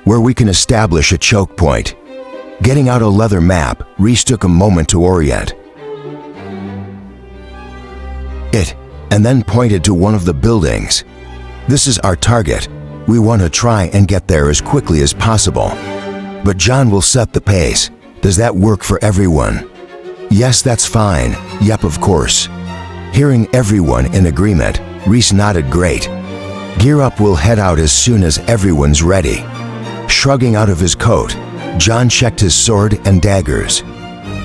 where we can establish a choke point. Getting out a leather map, Reese took a moment to orient it and then pointed to one of the buildings. This is our target. We want to try and get there as quickly as possible, but John will set the pace. Does that work for everyone? Yes, that's fine. Yep, of course. Hearing everyone in agreement, Reese nodded. Great. Gear up, we'll head out as soon as everyone's ready. Shrugging out of his coat, John checked his sword and daggers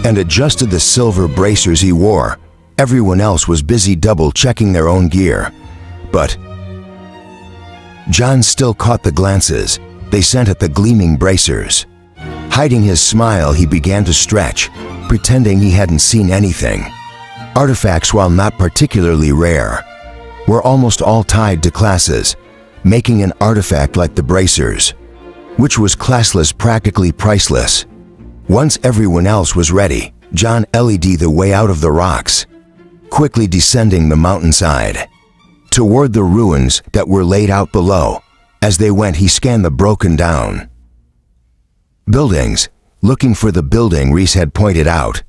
and adjusted the silver bracers he wore. Everyone else was busy double-checking their own gear, but John still caught the glances they sent at the gleaming bracers. Hiding his smile, he began to stretch, pretending he hadn't seen anything. Artifacts, while not particularly rare, were almost all tied to classes. making an artifact like the bracers, which was classless, practically priceless. Once everyone else was ready, John led the way out of the rocks, quickly descending the mountainside toward the ruins that were laid out below. As they went, he scanned the broken down buildings, looking for the building Reese had pointed out,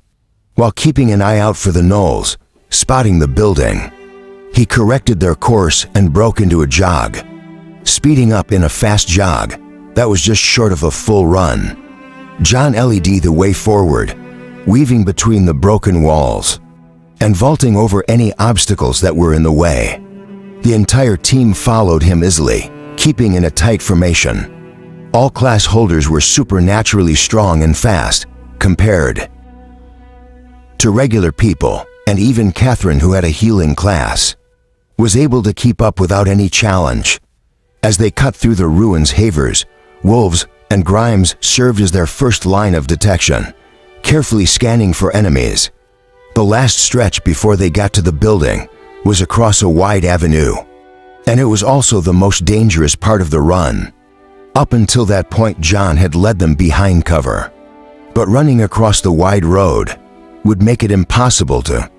while keeping an eye out for the gnolls. Spotting the building, he corrected their course and broke into a jog, speeding up in a fast jog that was just short of a full run. John led the way forward, weaving between the broken walls and vaulting over any obstacles that were in the way. The entire team followed him easily, keeping in a tight formation. All class holders were supernaturally strong and fast compared to regular people, and even Catherine, who had a healing class, was able to keep up without any challenge. As they cut through the ruins, Havers, wolves, and Grimes served as their first line of detection, carefully scanning for enemies. The last stretch before they got to the building was across a wide avenue, and it was also the most dangerous part of the run. Up until that point, John had led them behind cover, but running across the wide road would make it impossible to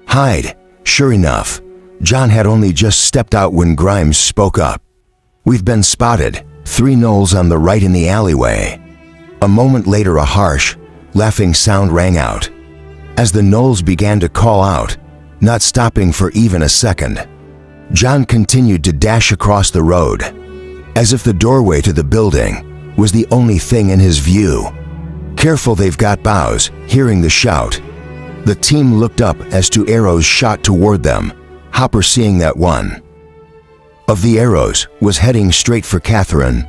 hide. Sure enough, John had only just stepped out when Grimes spoke up. "We've been spotted, 3 gnolls on the right in the alleyway." A moment later, a harsh, laughing sound rang out as the gnolls began to call out, not stopping for even a second. John continued to dash across the road, as if the doorway to the building was the only thing in his view. "Careful, they've got bows." Hearing the shout, the team looked up as 2 arrows shot toward them. Hopper, seeing that one of the arrows was heading straight for Catherine,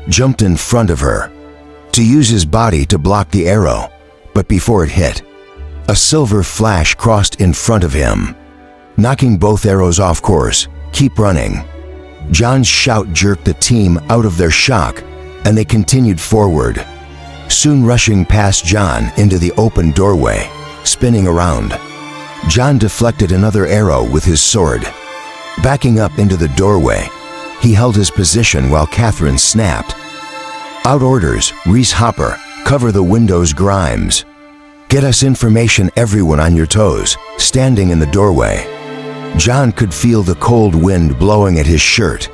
jumped in front of her to use his body to block the arrow, but before it hit, a silver flash crossed in front of him, knocking both arrows off course. "Keep running." John's shout jerked the team out of their shock, and they continued forward, soon rushing past John into the open doorway. Spinning around, John deflected another arrow with his sword. Backing up into the doorway, he held his position while Catherine snapped out orders. "Reese, Hopper, cover the windows." Grimes, "Get us information." Everyone on your toes. Standing in the doorway, John could feel the cold wind blowing at his shirt.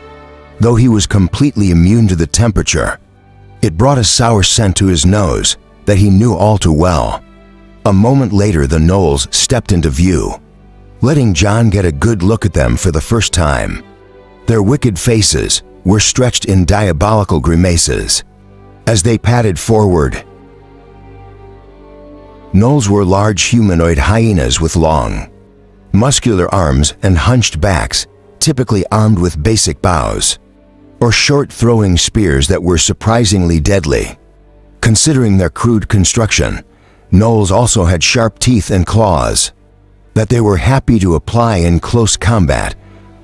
Though he was completely immune to the temperature, it brought a sour scent to his nose that he knew all too well. A moment later, the gnolls stepped into view, letting John get a good look at them for the first time. Their wicked faces were stretched in diabolical grimaces as they padded forward. Gnolls were large humanoid hyenas with long, muscular arms and hunched backs, typically armed with basic bows or short throwing spears that were surprisingly deadly. Considering their crude construction, gnolls also had sharp teeth and claws that they were happy to apply in close combat.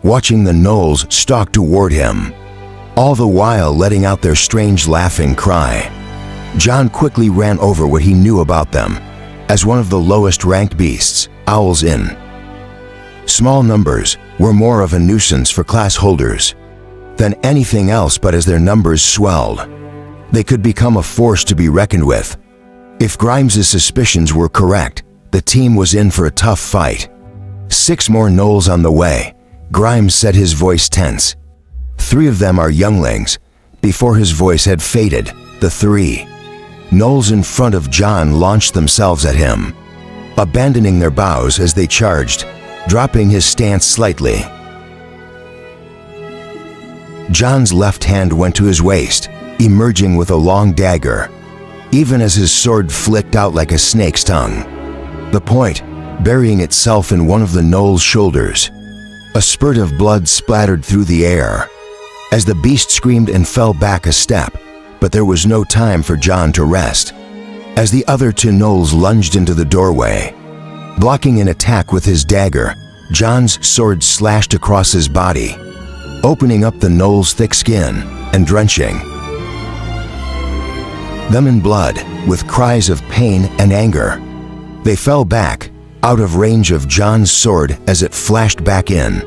Watching the gnolls stalk toward him, all the while letting out their strange laughing cry, John quickly ran over what he knew about them as one of the lowest ranked beasts. Owls in small numbers were more of a nuisance for class holders than anything else, but as their numbers swelled, they could become a force to be reckoned with. If Grimes's suspicions were correct, the team was in for a tough fight. 6 more gnolls on the way. Grimes said, his voice tense. 3 of them are younglings. Before his voice had faded, the 3 gnolls in front of John launched themselves at him, abandoning their bows as they charged, dropping his stance slightly. John's left hand went to his waist, emerging with a long dagger, even as his sword flicked out like a snake's tongue, the point burying itself in one of the gnolls' shoulders. A spurt of blood splattered through the air as the beast screamed and fell back a step, but there was no time for John to rest, as the other 2 gnolls lunged into the doorway. Blocking an attack with his dagger, John's sword slashed across his body, opening up the gnolls' thick skin and drenching them in blood. With cries of pain and anger, they fell back, out of range of John's sword as it flashed back in.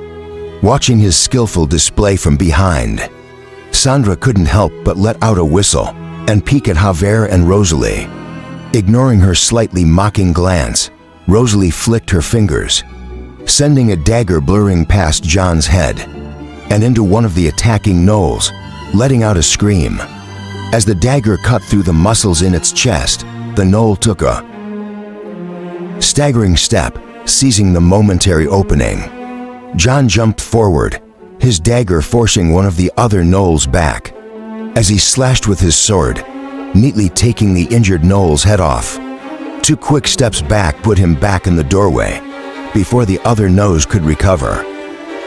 watching his skillful display from behind. Sandra couldn't help but let out a whistle and peek at Javier and Rosalie. Ignoring her slightly mocking glance, Rosalie flicked her fingers, sending a dagger blurring past John's head and into one of the attacking gnolls, letting out a scream. As the dagger cut through the muscles in its chest, the gnoll took a staggering step, seizing the momentary opening. John jumped forward, his dagger forcing one of the other gnolls back, as he slashed with his sword, neatly taking the injured gnoll's head off. 2 quick steps back put him back in the doorway before the other gnolls could recover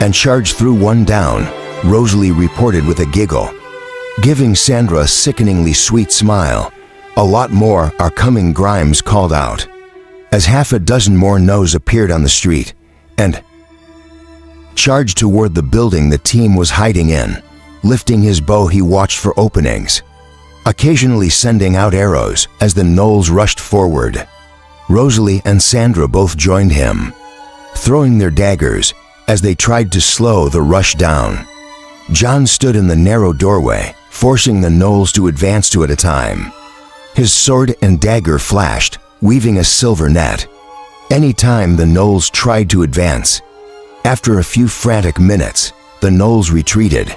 and charge through one down. Rosalie reported with a giggle, giving Sandra a sickeningly sweet smile. "A lot more are coming," Grimes called out, as half a dozen more gnolls appeared on the street and charged toward the building the team was hiding in. Lifting his bow, he watched for openings, occasionally sending out arrows as the gnolls rushed forward. Rosalie and Sandra both joined him, throwing their daggers as they tried to slow the rush down. John stood in the narrow doorway, forcing the gnolls to advance 2 at a time. His sword and dagger flashed, weaving a silver net any time the gnolls tried to advance. After a few frantic minutes, the gnolls retreated,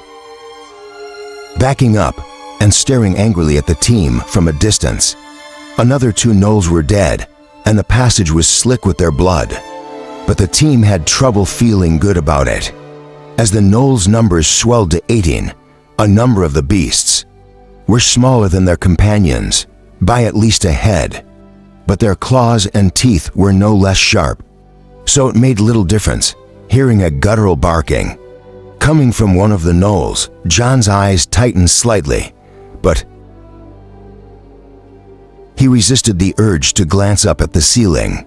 backing up and staring angrily at the team from a distance. Another 2 gnolls were dead, and the passage was slick with their blood. But the team had trouble feeling good about it. As the gnolls' numbers swelled to 18, a number of the beasts were smaller than their companions by at least a head, but their claws and teeth were no less sharp. So it made little difference. Hearing a guttural barking coming from one of the gnolls, John's eyes tightened slightly, but he resisted the urge to glance up at the ceiling.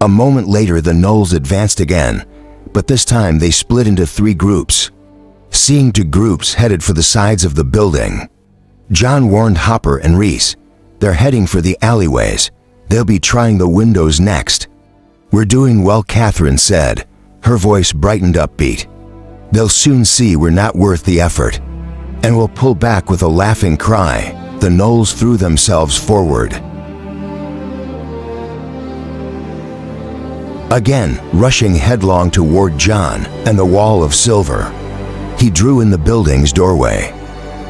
A moment later, the gnolls advanced again, but this time they split into 3 groups. Seeing 2 groups headed for the sides of the building, John warned Hopper and Reese, "They're heading for the alleyways. They'll be trying the windows next." "We're doing well," Catherine said, her voice brightened upbeat. "They'll soon see we're not worth the effort, and we'll pull back." With a laughing cry, the gnolls threw themselves forward, again rushing headlong toward John and the wall of silver. He drew in the building's doorway.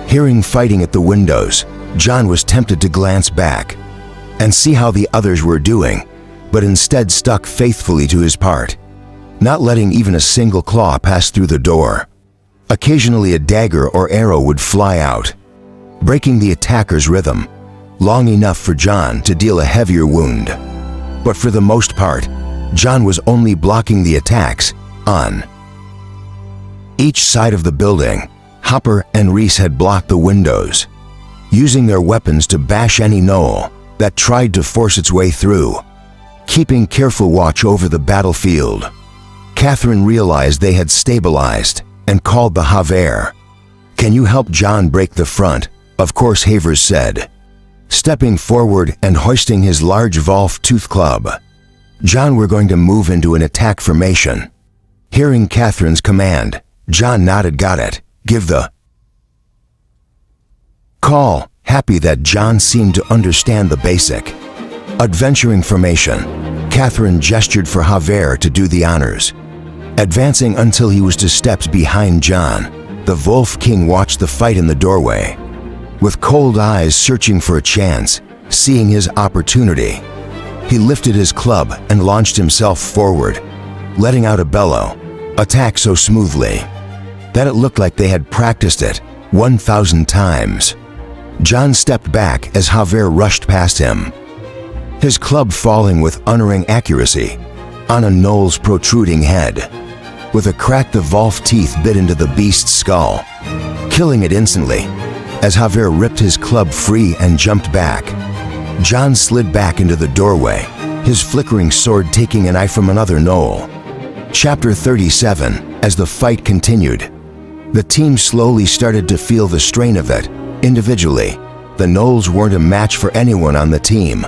Hearing fighting at the windows, John was tempted to glance back and see how the others were doing, but instead stuck faithfully to his part, not letting even a single claw pass through the door. Occasionally a dagger or arrow would fly out, breaking the attacker's rhythm, long enough for John to deal a heavier wound. But for the most part, John was only blocking the attacks on each side of the building. Hopper and Reese had blocked the windows, using their weapons to bash any gnoll that tried to force its way through, keeping careful watch over the battlefield. Catherine realized they had stabilized and called the Javier. "Can you help John break the front?" "Of course," Havers said, stepping forward and hoisting his large Volf tooth club. "John, we're going to move into an attack formation." Hearing Catherine's command, John nodded. "Got it. Give the call." Happy that John seemed to understand the basic adventuring formation, Catherine gestured for Javier to do the honors. Advancing until he was 2 steps behind John, the Wolf King watched the fight in the doorway, with cold eyes searching for a chance. Seeing his opportunity, he lifted his club and launched himself forward, letting out a bellow attack so smoothly that it looked like they had practiced it 1,000 times. John stepped back as Javier rushed past him, his club falling with unerring accuracy on a gnoll's protruding head. With a crack, the Volf teeth bit into the beast's skull, killing it instantly. As Javier ripped his club free and jumped back, John slid back into the doorway, his flickering sword taking a knife from another gnoll. Chapter 37. As the fight continued, the team slowly started to feel the strain of it. Individually, the gnolls weren't a match for anyone on the team,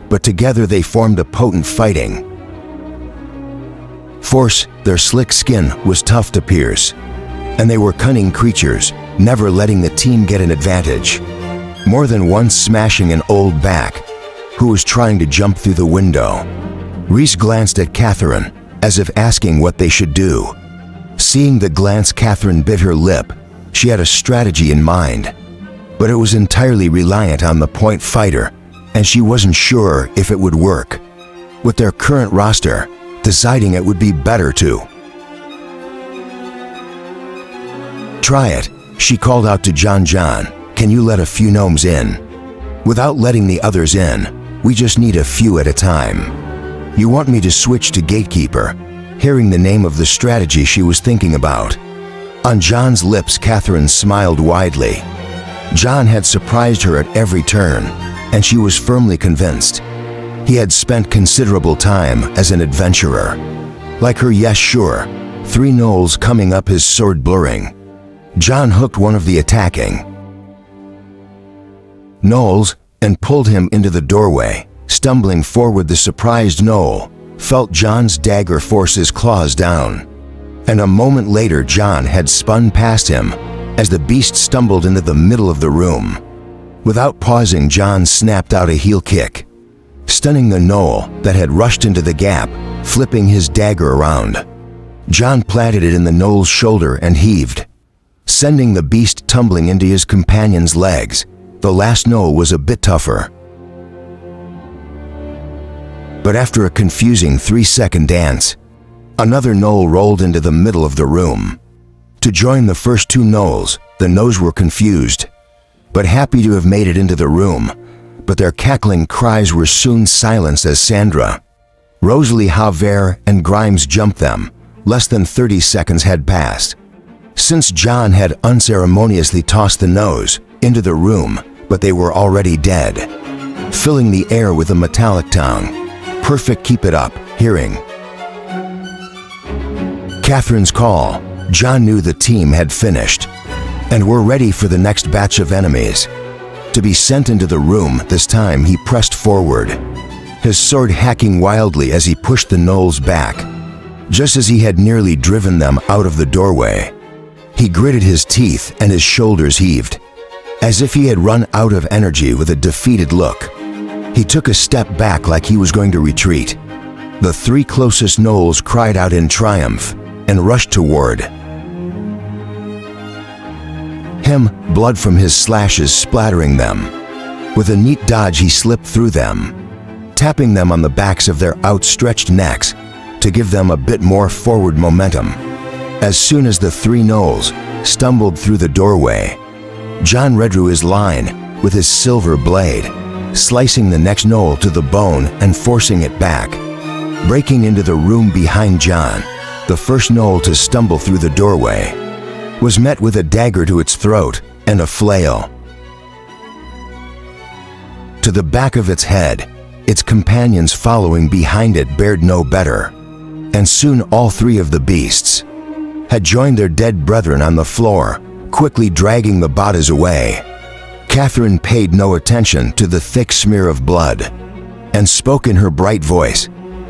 but together they formed a potent fighting Force, their slick skin was tough to pierce, and they were cunning creatures, never letting the team get an advantage. More than once smashing an old back, who was trying to jump through the window. Reese glanced at Catherine, as if asking what they should do. Seeing the glance, Catherine bit her lip. She had a strategy in mind, but it was entirely reliant on the point fighter, and she wasn't sure if it would work. With their current roster, deciding it would be better to try it. She called out to John. "John, can you let a few gnomes in? Without letting the others in, we just need a few at a time. You want me to switch to gatekeeper?" Hearing the name of the strategy she was thinking about. On John's lips, Catherine smiled widely. John had surprised her at every turn, and she was firmly convinced. He had spent considerable time as an adventurer. Like her, yes, sure. 3 gnolls coming up, his sword blurring. John hooked one of the attacking gnolls and pulled him into the doorway. Stumbling forward, the surprised gnoll felt John's dagger force his claws down, and a moment later John had spun past him as the beast stumbled into the middle of the room. Without pausing, John snapped out a heel kick, stunning the gnoll that had rushed into the gap, flipping his dagger around. John planted it in the gnoll's shoulder and heaved, sending the beast tumbling into his companion's legs. The last gnoll was a bit tougher, but after a confusing 3-second dance, another gnoll rolled into the middle of the room to join the first 2 gnolls. The gnolls were confused, but happy to have made it into the room, but their cackling cries were soon silenced as Sandra, Rosalie, Javier, and Grimes jumped them. Less than 30 seconds had passed since John had unceremoniously tossed the gnolls into the room, but they were already dead, filling the air with a metallic tongue. "Perfect, keep it up." Hearing Catherine's call, John knew the team had finished and were ready for the next batch of enemies to be sent into the room. This time he pressed forward, his sword hacking wildly as he pushed the gnolls back. Just as he had nearly driven them out of the doorway, he gritted his teeth and his shoulders heaved, as if he had run out of energy. With a defeated look, he took a step back like he was going to retreat. The 3 closest gnolls cried out in triumph and rushed toward him, blood from his slashes splattering them. With a neat dodge, he slipped through them, tapping them on the backs of their outstretched necks to give them a bit more forward momentum. As soon as the 3 gnolls stumbled through the doorway, John redrew his line with his silver blade, slicing the next gnoll to the bone and forcing it back. Breaking into the room behind John, the first gnoll to stumble through the doorway was met with a dagger to its throat and a flail to the back of its head. Its companions following behind it bared no better, and soon all 3 of the beasts had joined their dead brethren on the floor, quickly dragging the bodies away. Catherine paid no attention to the thick smear of blood and spoke in her bright voice,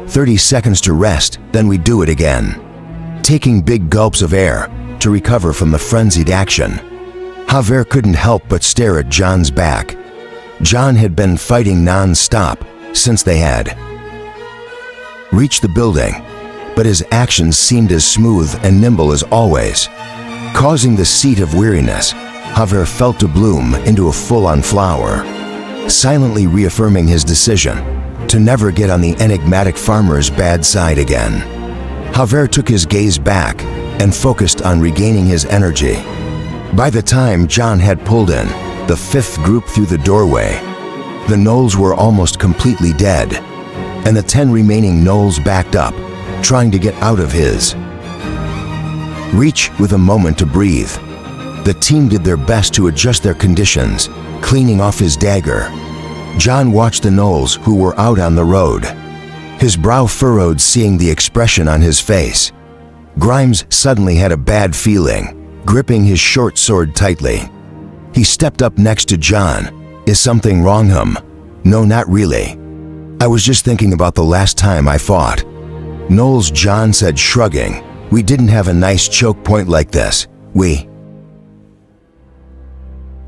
"30 seconds to rest, then we do it again." Taking big gulps of air to recover from the frenzied action, Javier couldn't help but stare at John's back. John had been fighting non-stop since they had reached the building, but his actions seemed as smooth and nimble as always. Causing the seat of weariness, Javier felt to bloom into a full-on flower, silently reaffirming his decision to never get on the enigmatic farmer's bad side again. Javier took his gaze back and focused on regaining his energy. By the time John had pulled in the 5th group through the doorway, the gnolls were almost completely dead, and the 10 remaining gnolls backed up, trying to get out of his reach. With a moment to breathe, the team did their best to adjust their conditions, cleaning off his dagger. John watched the gnolls who were out on the road, his brow furrowed seeing the expression on his face. Grimes suddenly had a bad feeling, gripping his short sword tightly. He stepped up next to John. "Is something wrong, hum?" "No, not really. I was just thinking about the last time I fought Knowles, John said, shrugging. We didn't have a nice choke point like this.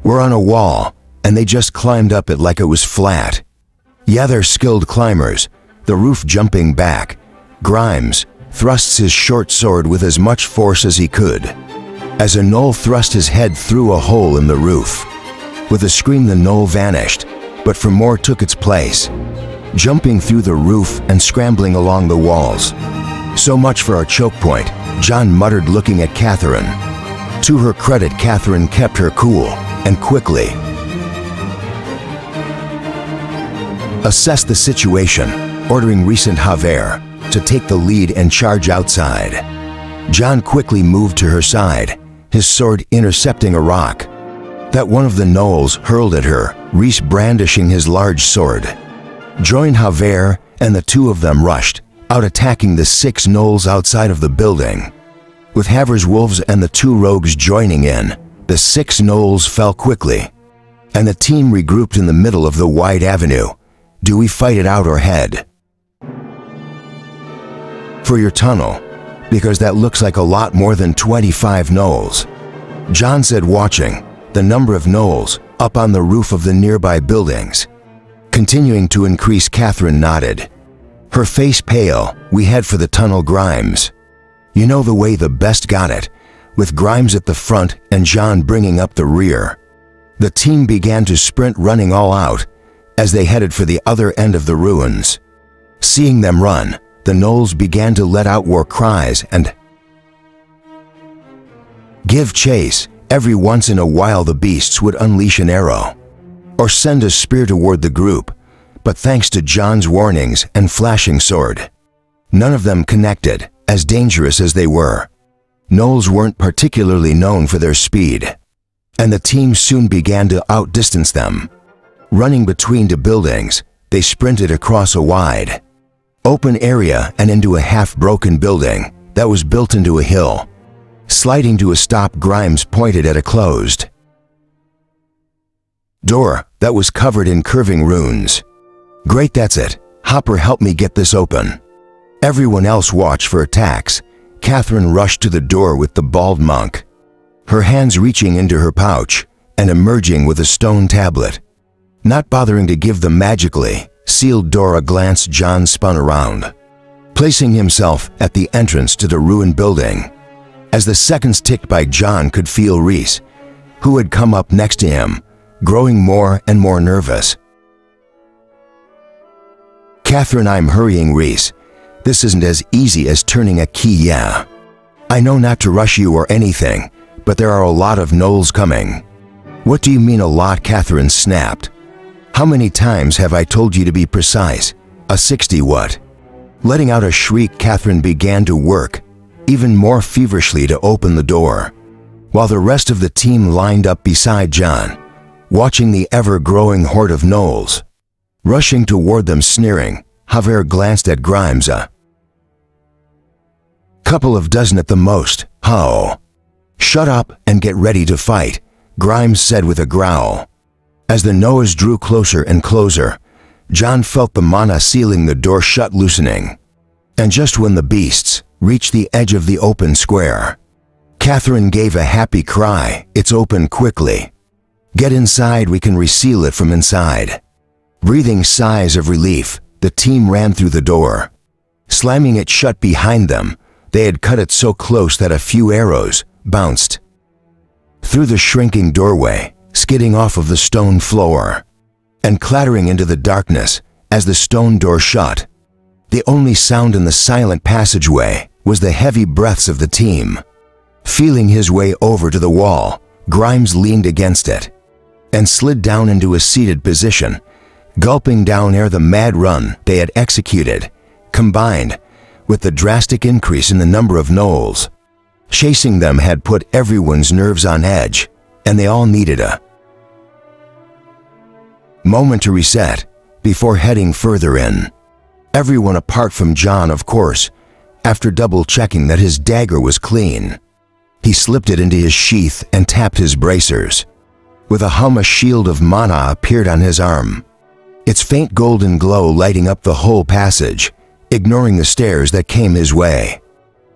We're on a wall, and they just climbed up it like it was flat. Yeah, they're skilled climbers, the roof jumping back. Grimes thrusts his short sword with as much force as he could. As a gnoll thrust his head through a hole in the roof. With a scream, the gnoll vanished, but for more took its place, jumping through the roof and scrambling along the walls. So much for our choke point, John muttered, looking at Catherine. To her credit, Catherine kept her cool and quickly assessed the situation, ordering Reese and Javier to take the lead and charge outside. John quickly moved to her side, his sword intercepting a rock that one of the gnolls hurled at her, Reese brandishing his large sword. Joined Javier, and the two of them rushed out, attacking the 6 gnolls outside of the building. With Havers wolves and the 2 rogues joining in, the 6 gnolls fell quickly, and the team regrouped in the middle of the wide avenue. Do we fight it out or head for your tunnel? Because that looks like a lot more than 25 gnolls, John said, watching the number of gnolls up on the roof of the nearby buildings continuing to increase. Catherine nodded, her face pale. We head for the tunnel, Grimes. You know the way. The best got it, with Grimes at the front and John bringing up the rear. The team began to sprint, running all out as they headed for the other end of the ruins. Seeing them run, the gnolls began to let out war cries and give chase. Every once in a while the beasts would unleash an arrow or send a spear toward the group, but thanks to John's warnings and flashing sword, none of them connected. As dangerous as they were, gnolls weren't particularly known for their speed, and the team soon began to outdistance them. Running between 2 buildings, they sprinted across a wide open area and into a half-broken building that was built into a hill. Sliding to a stop, Grimes pointed at a closed door that was covered in curving runes. Great, that's it. Hopper, help me get this open. Everyone else watched for attacks. Catherine rushed to the door with the bald monk, her hands reaching into her pouch and emerging with a stone tablet. Not bothering to give the magically sealed door a glance, John spun around, placing himself at the entrance to the ruined building. As the seconds ticked by, John could feel Reese, who had come up next to him, growing more and more nervous. Catherine, I'm hurrying, Reese. This isn't as easy as turning a key. Yeah, I know not to rush you or anything, but there are a lot of gnolls coming. What do you mean a lot? Catherine snapped. How many times have I told you to be precise? A 60 what? Letting out a shriek, Catherine began to work even more feverishly to open the door, while the rest of the team lined up beside John, watching the ever-growing horde of gnolls rushing toward them, sneering. Javier glanced at Grimes. A couple of dozen at the most. Oh, shut up and get ready to fight, Grimes said with a growl. As the gnolls drew closer and closer, John felt the mana sealing the door shut loosening. And just when the beasts reached the edge of the open square, Catherine gave a happy cry. It's open, quickly. Get inside, we can reseal it from inside. Breathing sighs of relief, the team ran through the door, slamming it shut behind them. They had cut it so close that a few arrows bounced through the shrinking doorway, skidding off of the stone floor and clattering into the darkness as the stone door shut. The only sound in the silent passageway was the heavy breaths of the team. Feeling his way over to the wall, Grimes leaned against it and slid down into a seated position, gulping down air. The mad run they had executed, combined with the drastic increase in the number of gnolls chasing them, had put everyone's nerves on edge, and they all needed a moment to reset before heading further in. Everyone apart from John, of course. After double-checking that his dagger was clean, he slipped it into his sheath and tapped his bracers. With a hum, a shield of mana appeared on his arm, its faint golden glow lighting up the whole passage. ignoring the stares that came his way.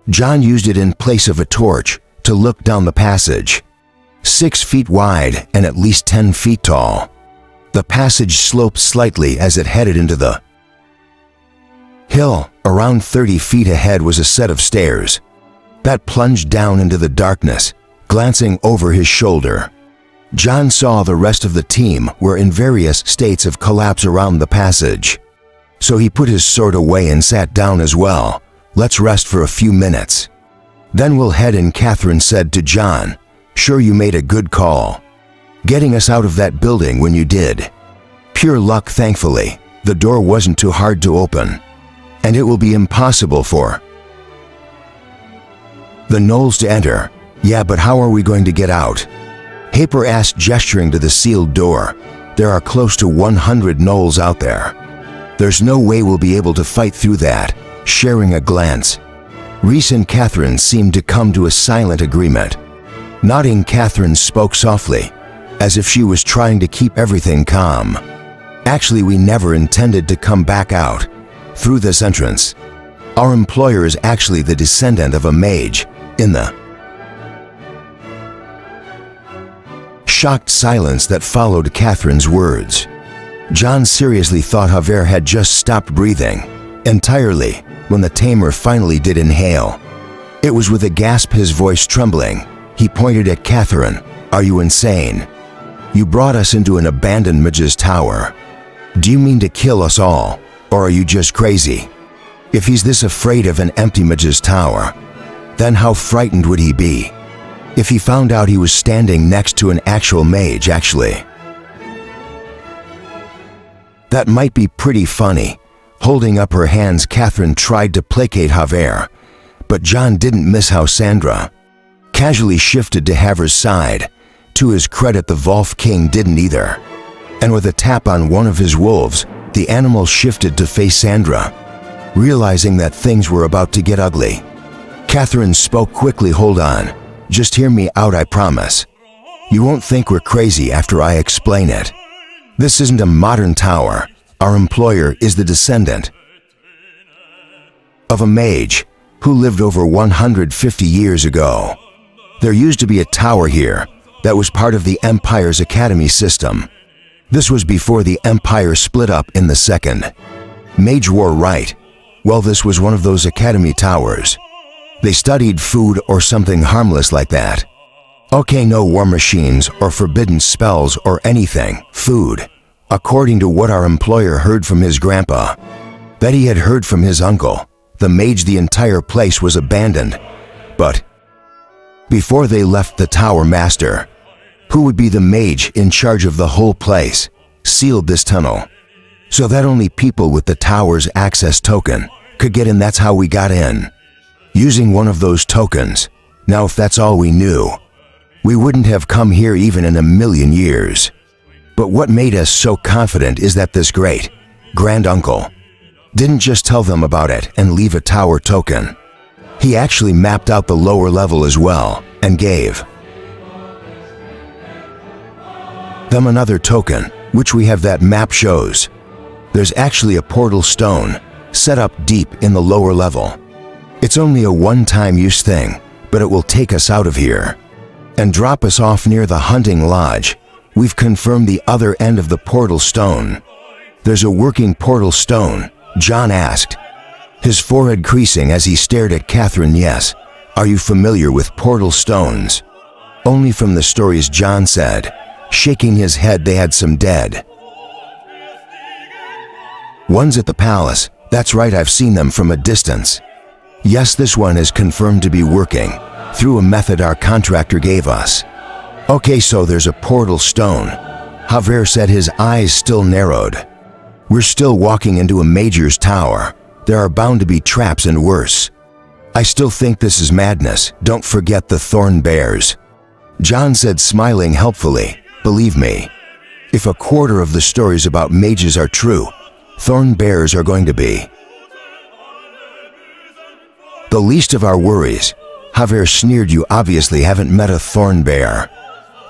John used it in place of a torch to look down the passage. 6 feet wide and at least 10 feet tall. The passage sloped slightly as it headed into the hill. Around 30 feet ahead was a set of stairs that plunged down into the darkness. Glancing over his shoulder, John saw the rest of the team were in various states of collapse around the passage. So he put his sword away and sat down as well. Let's rest for a few minutes. Then we'll head in, Catherine said to John. Sure, you made a good call, getting us out of that building when you did. Pure luck, thankfully. The door wasn't too hard to open, and it will be impossible for the gnolls to enter. Yeah, but how are we going to get out? Haper asked, gesturing to the sealed door. There are close to 100 gnolls out there. There's no way we'll be able to fight through that. Sharing a glance, Reese and Catherine seemed to come to a silent agreement. Nodding, Catherine spoke softly, as if she was trying to keep everything calm. Actually, we never intended to come back out through this entrance. Our employer is actually the descendant of a mage. In the shocked silence that followed Catherine's words, John seriously thought Javier had just stopped breathing entirely when the tamer finally did inhale. It was with a gasp, his voice trembling. He pointed at Catherine. Are you insane? You brought us into an abandoned mage's tower. Do you mean to kill us all, or are you just crazy? If he's this afraid of an empty mage's tower, then how frightened would he be if he found out he was standing next to an actual mage, actually? That might be pretty funny. Holding up her hands, Catherine tried to placate Javier, but John didn't miss how Sandra casually shifted to Javier's side. To his credit, the Wolf King didn't either. And with a tap on one of his wolves, the animal shifted to face Sandra. Realizing that things were about to get ugly, Catherine spoke quickly. Hold on. Just hear me out, I promise. You won't think we're crazy after I explain it. This isn't a modern tower. Our employer is the descendant of a mage who lived over 150 years ago. There used to be a tower here that was part of the Empire's academy system. This was before the Empire split up in the Second Mage War, right? Well, this was one of those academy towers. They studied food or something harmless like that. Okay, no war machines or forbidden spells or anything. Food. According to what our employer heard from his grandpa, that he had heard from his uncle, the mage, the entire place was abandoned. But before they left, the tower master, who would be the mage in charge of the whole place, sealed this tunnel so that only people with the tower's access token could get in. That's how we got in, using one of those tokens. Now, if that's all we knew, we wouldn't have come here even in a million years. But what made us so confident is that this great granduncle didn't just tell them about it and leave a tower token. He actually mapped out the lower level as well and gave them another token, which we have. That map shows there's actually a portal stone set up deep in the lower level. It's only a one-time use thing, but it will take us out of here and drop us off near the hunting lodge. We've confirmed the other end of the portal stone. There's a working portal stone? John asked, his forehead creasing as he stared at Catherine. Yes. Are you familiar with portal stones? Only from the stories, John said, shaking his head. They had some dead ones at the palace. That's right, I've seen them from a distance. Yes, this one is confirmed to be working through a method our contractor gave us. Okay, so there's a portal stone. Javier said, his eyes still narrowed. We're still walking into a mage's tower. There are bound to be traps and worse. I still think this is madness. Don't forget the thorn bears, John said, smiling helpfully. Believe me, if a quarter of the stories about mages are true, thorn bears are going to be the least of our worries. Javier sneered. You obviously haven't met a thorn bear.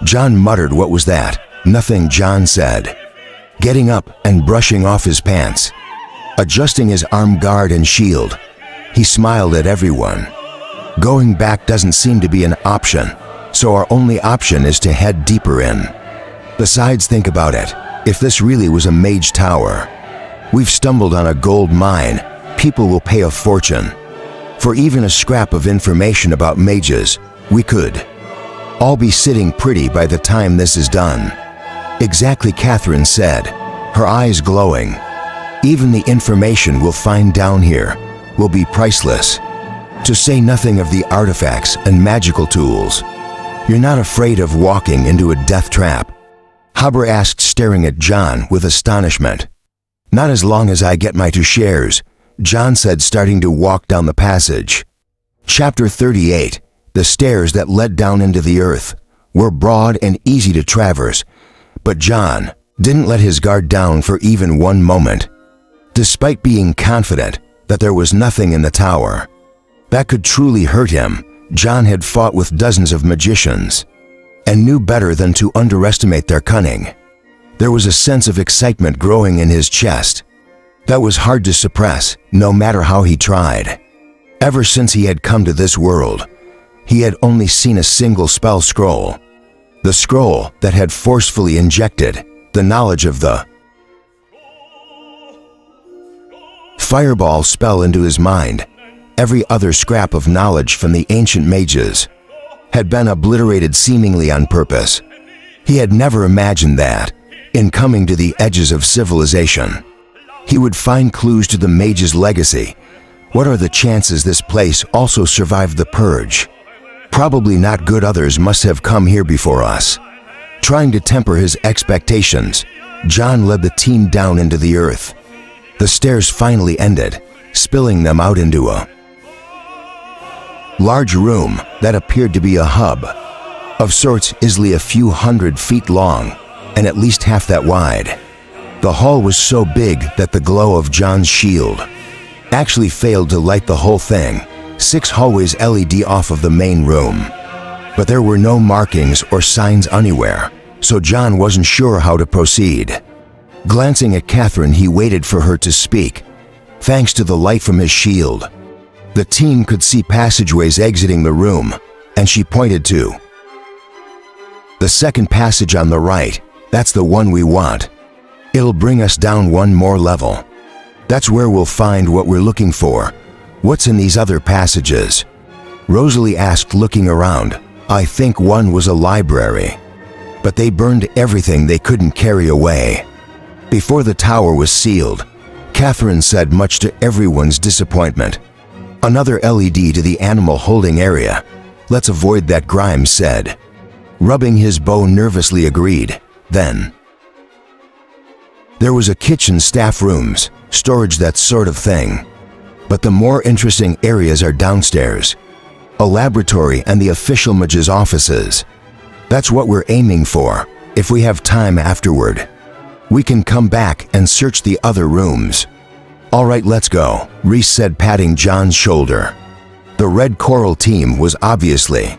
John muttered. What was that? Nothing, John said, getting up and brushing off his pants. Adjusting his arm guard and shield, he smiled at everyone. Going back doesn't seem to be an option, so our only option is to head deeper in. Besides, think about it. If this really was a mage tower, we've stumbled on a gold mine. People will pay a fortune. For even a scrap of information about mages, we could all be sitting pretty by the time this is done. Exactly, Catherine said, her eyes glowing. Even the information we'll find down here will be priceless. To say nothing of the artifacts and magical tools. You're not afraid of walking into a death trap? Haber asked, staring at John with astonishment. Not as long as I get my 2 shares, John said, starting to walk down the passage. Chapter 38. The stairs that led down into the earth were broad and easy to traverse, but John didn't let his guard down for even one moment. Despite being confident that there was nothing in the tower that could truly hurt him, John had fought with dozens of magicians and knew better than to underestimate their cunning. There was a sense of excitement growing in his chest that was hard to suppress, no matter how he tried. Ever since he had come to this world, he had only seen a single spell scroll. The scroll that had forcefully injected the knowledge of the fireball spell into his mind. Every other scrap of knowledge from the ancient mages had been obliterated seemingly on purpose. He had never imagined that, in coming to the edges of civilization, he would find clues to the mage's legacy. What are the chances this place also survived the purge? Probably not good. Others must have come here before us. Trying to temper his expectations, John led the team down into the earth. The stairs finally ended, spilling them out into a large room that appeared to be a hub of sorts, easily a few 100 feet long and at least half that wide. The hall was so big that the glow of John's shield actually failed to light the whole thing. 6 hallways LED off of the main room, but there were no markings or signs anywhere, so John wasn't sure how to proceed. Glancing at Catherine, he waited for her to speak. Thanks to the light from his shield, the team could see passageways exiting the room, and she pointed to the second passage on the right. That's the one we want. It'll bring us down one more level. That's where we'll find what we're looking for. What's in these other passages? Rosalie asked, looking around. I think one was a library, but they burned everything they couldn't carry away before the tower was sealed, Catherine said, much to everyone's disappointment. Another LED to the animal holding area. Let's avoid that, Grimes said. Rubbing his bow nervously, agreed. Then there was a kitchen, staff rooms, storage, that sort of thing. But the more interesting areas are downstairs. A laboratory and the official mage's offices. That's what we're aiming for. If we have time afterward, we can come back and search the other rooms. All right, let's go, Reese said, patting John's shoulder. The Red Coral team was obviously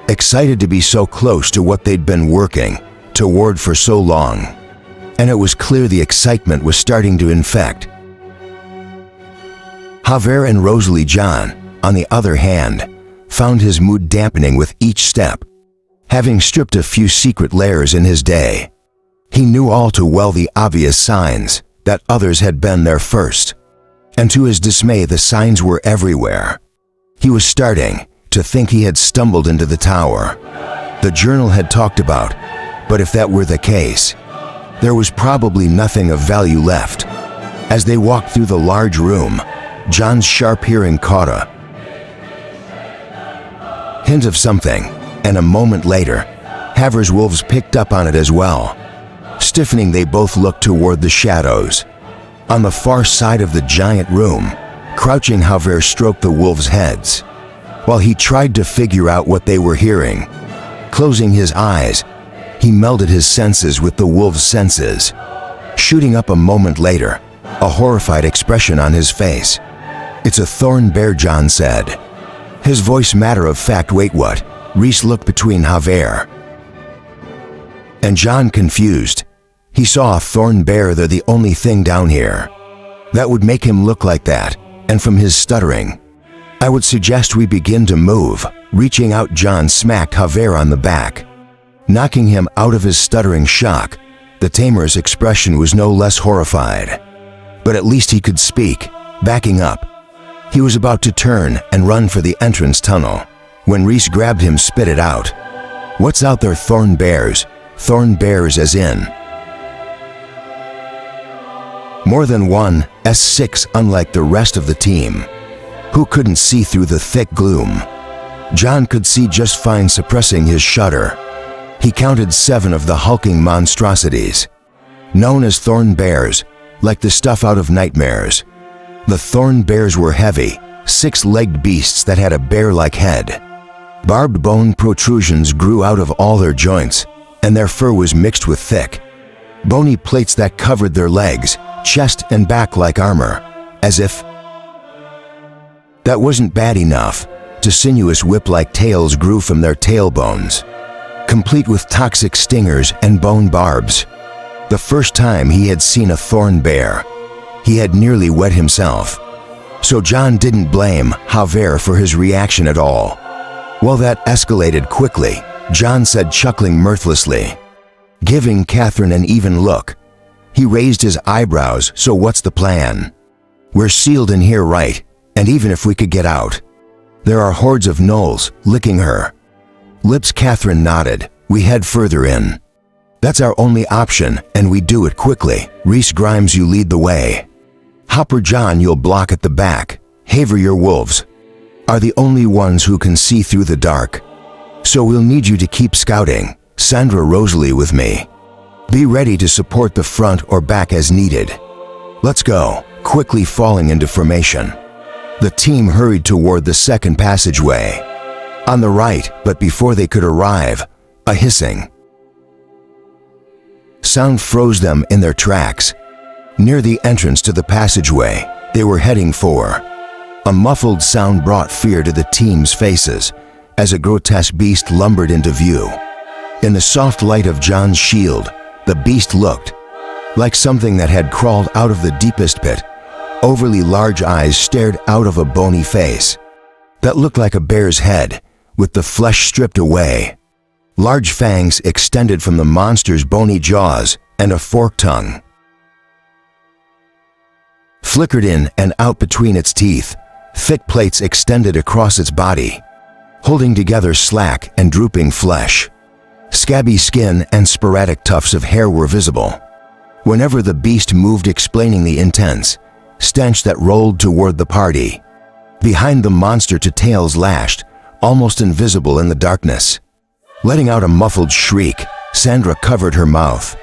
excited to be so close to what they'd been working toward for so long, and it was clear the excitement was starting to infect Haber and Rosalie. John, on the other hand, found his mood dampening with each step. Having stripped a few secret layers in his day, he knew all too well the obvious signs that others had been there first. And to his dismay, the signs were everywhere. He was starting to think he had stumbled into the tower the journal had talked about, but if that were the case, there was probably nothing of value left. As they walked through the large room, John's sharp hearing caught a hint of something, and a moment later, Haber's wolves picked up on it as well. Stiffening, they both looked toward the shadows. On the far side of the giant room, crouching, Haber stroked the wolves' heads while he tried to figure out what they were hearing. Closing his eyes, he melded his senses with the wolves' senses. Shooting up a moment later, a horrified expression on his face. It's a thorn bear, John said. His voice matter of fact. Wait, what? Reese looked between Haber and John, confused. He saw a thorn bear. They're the only thing down here. that would make him look like that, and from his stuttering. I would suggest we begin to move. Reaching out, John smacked Javier on the back, knocking him out of his stuttering shock. The tamer's expression was no less horrified. But at least he could speak. Backing up, he was about to turn and run for the entrance tunnel when Reese grabbed him, spit it out. "What's out there, Thorn Bears?" Thorn Bears as in more than one, S6, unlike the rest of the team, who couldn't see through the thick gloom. John could see just fine, suppressing his shudder. He counted 7 of the hulking monstrosities, known as Thorn Bears, like the stuff out of nightmares. The Thorn Bears were heavy, 6-legged beasts that had a bear-like head. Barbed bone protrusions grew out of all their joints, and their fur was mixed with thick, bony plates that covered their legs, chest, and back like armor. As if that wasn't bad enough, two sinuous whip-like tails grew from their tailbones, complete with toxic stingers and bone barbs. The first time he had seen a thorn bear, he had nearly wet himself. So John didn't blame Javier for his reaction at all. Well, that escalated quickly, John said, chuckling mirthlessly, giving Catherine an even look. He raised his eyebrows. "So what's the plan? We're sealed in here, right? And even if we could get out, there are hordes of gnolls licking her lips." Catherine nodded. "We head further in. That's our only option, and we do it quickly. Reese Grimes, you lead the way. Hopper John, you'll block at the back. Haver, your wolves are the only ones who can see through the dark, so we'll need you to keep scouting. Sandra, Rosalie with me. Be ready to support the front or back as needed. Let's go." Quickly falling into formation, the team hurried toward the second passageway on the right, but before they could arrive, a hissing sound froze them in their tracks. Near the entrance to the passageway they were heading for, a muffled sound brought fear to the team's faces as a grotesque beast lumbered into view. In the soft light of John's shield, the beast looked like something that had crawled out of the deepest pit. Overly large eyes stared out of a bony face that looked like a bear's head, with the flesh stripped away. Large fangs extended from the monster's bony jaws, and a forked tongue flickered in and out between its teeth. Thick plates extended across its body, holding together slack and drooping flesh. Scabby skin and sporadic tufts of hair were visible whenever the beast moved, explaining the intense stench that rolled toward the party. Behind the monster, two tails lashed, almost invisible in the darkness. Letting out a muffled shriek, Sandra covered her mouth,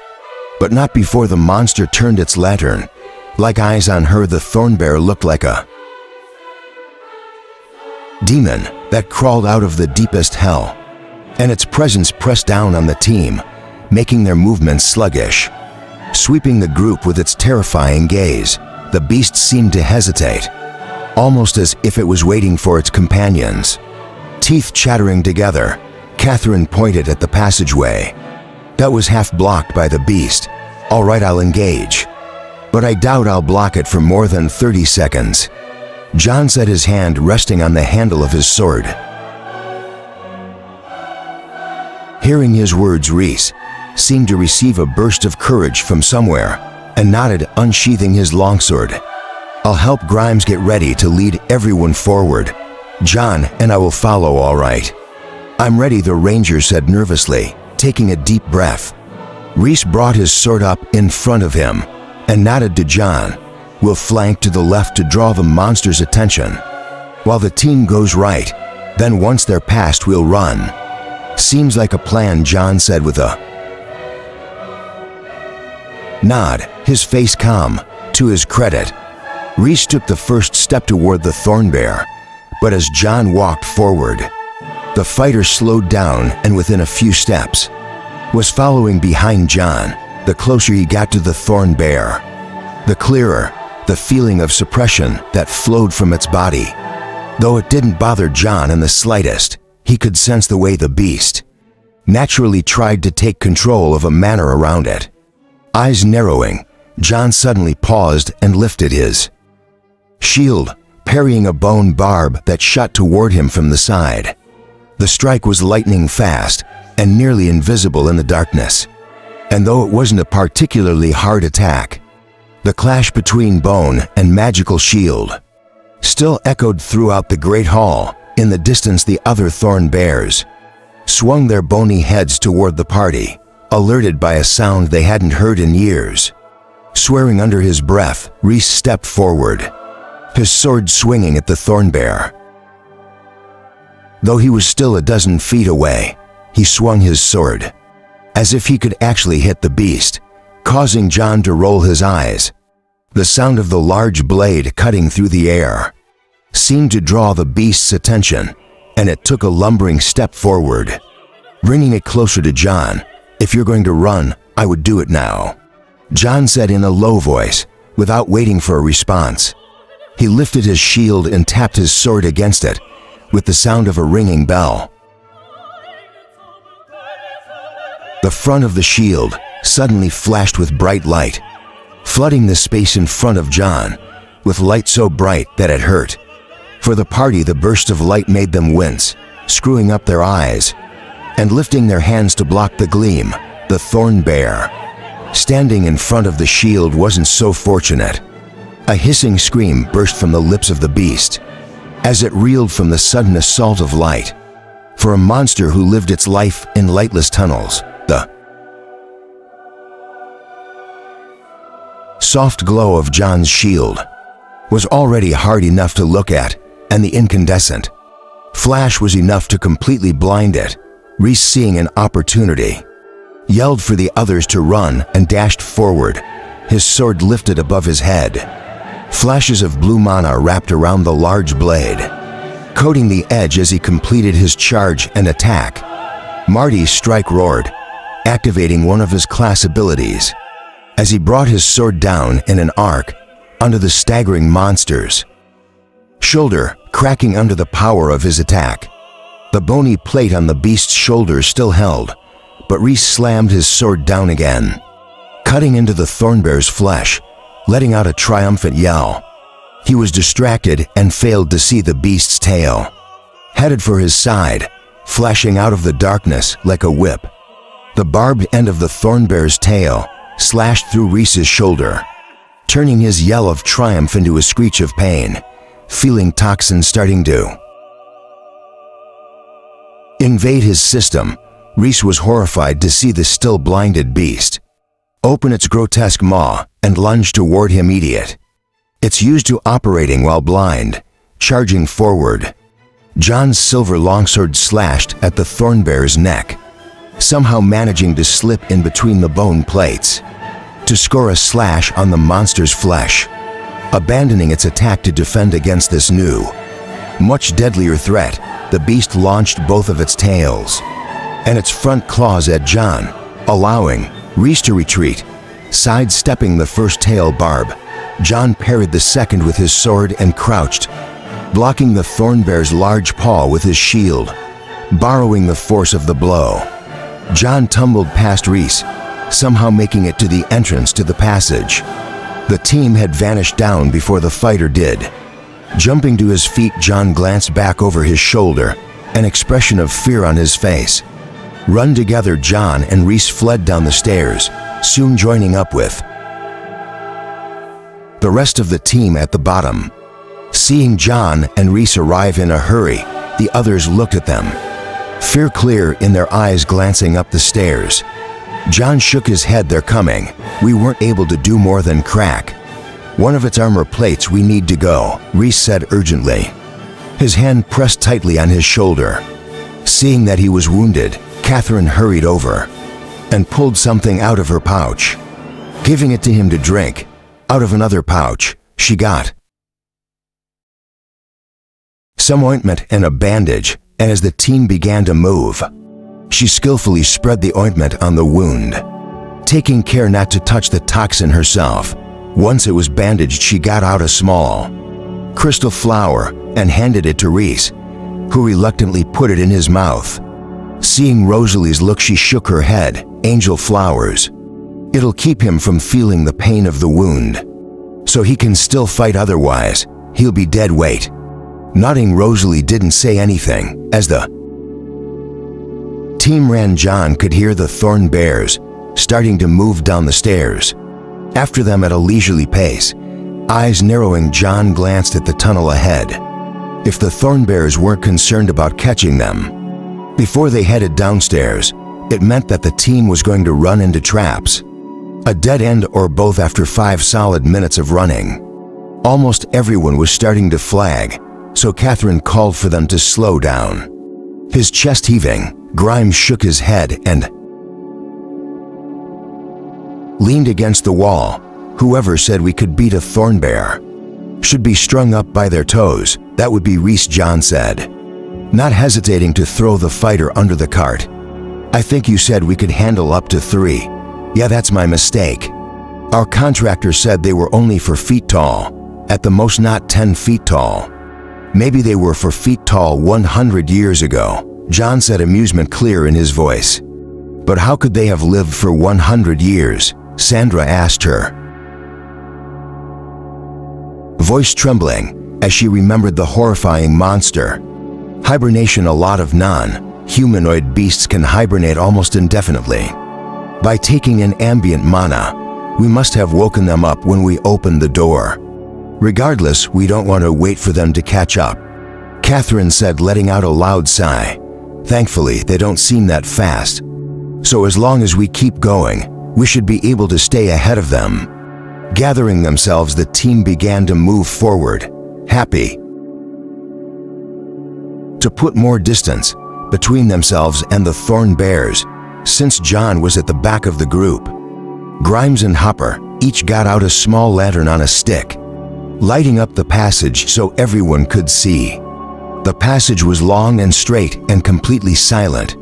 but not before the monster turned its lantern. Like eyes on her, the thorn bear looked like a demon that crawled out of the deepest hell, and its presence pressed down on the team, making their movements sluggish. Sweeping the group with its terrifying gaze, the beast seemed to hesitate, almost as if it was waiting for its companions. Teeth chattering together, Catherine pointed at the passageway that was half blocked by the beast. "All right, I'll engage, but I doubt I'll block it for more than 30 seconds. John said, his hand resting on the handle of his sword. Hearing his words, Reese seemed to receive a burst of courage from somewhere and nodded, unsheathing his longsword. "I'll help Grimes get ready to lead everyone forward. John and I will follow, all right." "I'm ready," the ranger said nervously, taking a deep breath. Reese brought his sword up in front of him and nodded to John. "We'll flank to the left to draw the monster's attention, while the team goes right. Then once they're past, we'll run." "Seems like a plan," John said with a nod, his face calm. To his credit, Reese took the first step toward the thorn bear, but as John walked forward, the fighter slowed down and within a few steps was following behind John. The closer he got to the thorn bear, the clearer the feeling of suppression that flowed from its body. Though it didn't bother John in the slightest, he could sense the way the beast naturally tried to take control of a manner around it. Eyes narrowing, John suddenly paused and lifted his shield, parrying a bone barb that shot toward him from the side. The strike was lightning fast and nearly invisible in the darkness. And though it wasn't a particularly hard attack, the clash between bone and magical shield still echoed throughout the great hall. In the distance, the other thorn bears swung their bony heads toward the party, alerted by a sound they hadn't heard in years. Swearing under his breath, Rhys stepped forward, his sword swinging at the thorn bear. Though he was still a dozen feet away, he swung his sword, as if he could actually hit the beast, causing John to roll his eyes. The sound of the large blade cutting through the air seemed to draw the beast's attention, and it took a lumbering step forward, bringing it closer to John. "If you're going to run, I would do it now," John said in a low voice, without waiting for a response. He lifted his shield and tapped his sword against it, with the sound of a ringing bell. The front of the shield suddenly flashed with bright light, flooding the space in front of John, with light so bright that it hurt. For the party, the burst of light made them wince, screwing up their eyes and lifting their hands to block the gleam. The thorn bear, standing in front of the shield, wasn't so fortunate. A hissing scream burst from the lips of the beast as it reeled from the sudden assault of light. For a monster who lived its life in lightless tunnels, the soft glow of John's shield was already hard enough to look at, and the incandescent flash was enough to completely blind it. Rhys, seeing an opportunity, yelled for the others to run and dashed forward, his sword lifted above his head. Flashes of blue mana wrapped around the large blade, coating the edge as he completed his charge and attack. Marty's strike roared, activating one of his class abilities, as he brought his sword down in an arc onto the staggering monster's shoulder, cracking under the power of his attack. The bony plate on the beast's shoulder still held, but Rhys slammed his sword down again, cutting into the thornbear's flesh, letting out a triumphant yell. He was distracted and failed to see the beast's tail, headed for his side, flashing out of the darkness like a whip. The barbed end of the thornbear's tail slashed through Rhys's shoulder, turning his yell of triumph into a screech of pain, feeling toxin starting to invade his system. Rhys was horrified to see the still blinded beast open its grotesque maw and lunge toward him. It's used to operating while blind, charging forward. John's silver longsword slashed at the thornbear's neck, somehow managing to slip in between the bone plates to score a slash on the monster's flesh. Abandoning its attack to defend against this new, much deadlier threat, the beast launched both of its tails and its front claws at John, allowing Rhys to retreat. Sidestepping the first tail barb, John parried the second with his sword and crouched, blocking the thornbear's large paw with his shield. Borrowing the force of the blow, John tumbled past Rhys, somehow making it to the entrance to the passage. The team had vanished down before the fighter did. Jumping to his feet, John glanced back over his shoulder, an expression of fear on his face. Run together, John and Rhys fled down the stairs, soon joining up with the rest of the team at the bottom. Seeing John and Rhys arrive in a hurry, the others looked at them, fear clear in their eyes, glancing up the stairs. John shook his head. "They're coming. We weren't able to do more than crack one of its armor plates. We need to go," Rhys said urgently, his hand pressed tightly on his shoulder. Seeing that he was wounded, Catherine hurried over and pulled something out of her pouch, giving it to him to drink. Out of another pouch, she got some ointment and a bandage, and as the team began to move, she skillfully spread the ointment on the wound, taking care not to touch the toxin herself. Once it was bandaged, she got out a small crystal flower and handed it to Rhys, who reluctantly put it in his mouth. Seeing Rosalie's look, she shook her head. "Angel flowers," It'll keep him from feeling the pain of the wound. So he can still fight, otherwise he'll be dead weight." Nodding, Rosalie didn't say anything. As the team ran, John could hear the thorn bears starting to move down the stairs. After them at a leisurely pace. Eyes narrowing, John glanced at the tunnel ahead. If the thorn bears weren't concerned about catching them before they headed downstairs, it meant that the team was going to run into traps. A dead end or both after 5 solid minutes of running. Almost everyone was starting to flag, so Catherine called for them to slow down. His chest heaving, Grimes shook his head and leaned against the wall. "Whoever said we could beat a thorn bear should be strung up by their toes. That would be Reese," John said, not hesitating to throw the fighter under the cart. "I think you said we could handle up to 3. "Yeah, that's my mistake. Our contractor said they were only 4 feet tall, at the most not 10 feet tall. Maybe they were 4 feet tall 100 years ago," John said, amusement clear in his voice. "But how could they have lived for 100 years? Sandra asked her, voice trembling as she remembered the horrifying monster. Hibernation. A lot of non-humanoid beasts can hibernate almost indefinitely. By taking in ambient mana, we must have woken them up when we opened the door. Regardless, we don't want to wait for them to catch up," Catherine said, letting out a loud sigh. "Thankfully, they don't seem that fast. So as long as we keep going, we should be able to stay ahead of them." Gathering themselves, the team began to move forward, happy to put more distance between themselves and the thorn bears, since John was at the back of the group. Grimes and Hopper each got out a small lantern on a stick, lighting up the passage so everyone could see. The passage was long and straight and completely silent,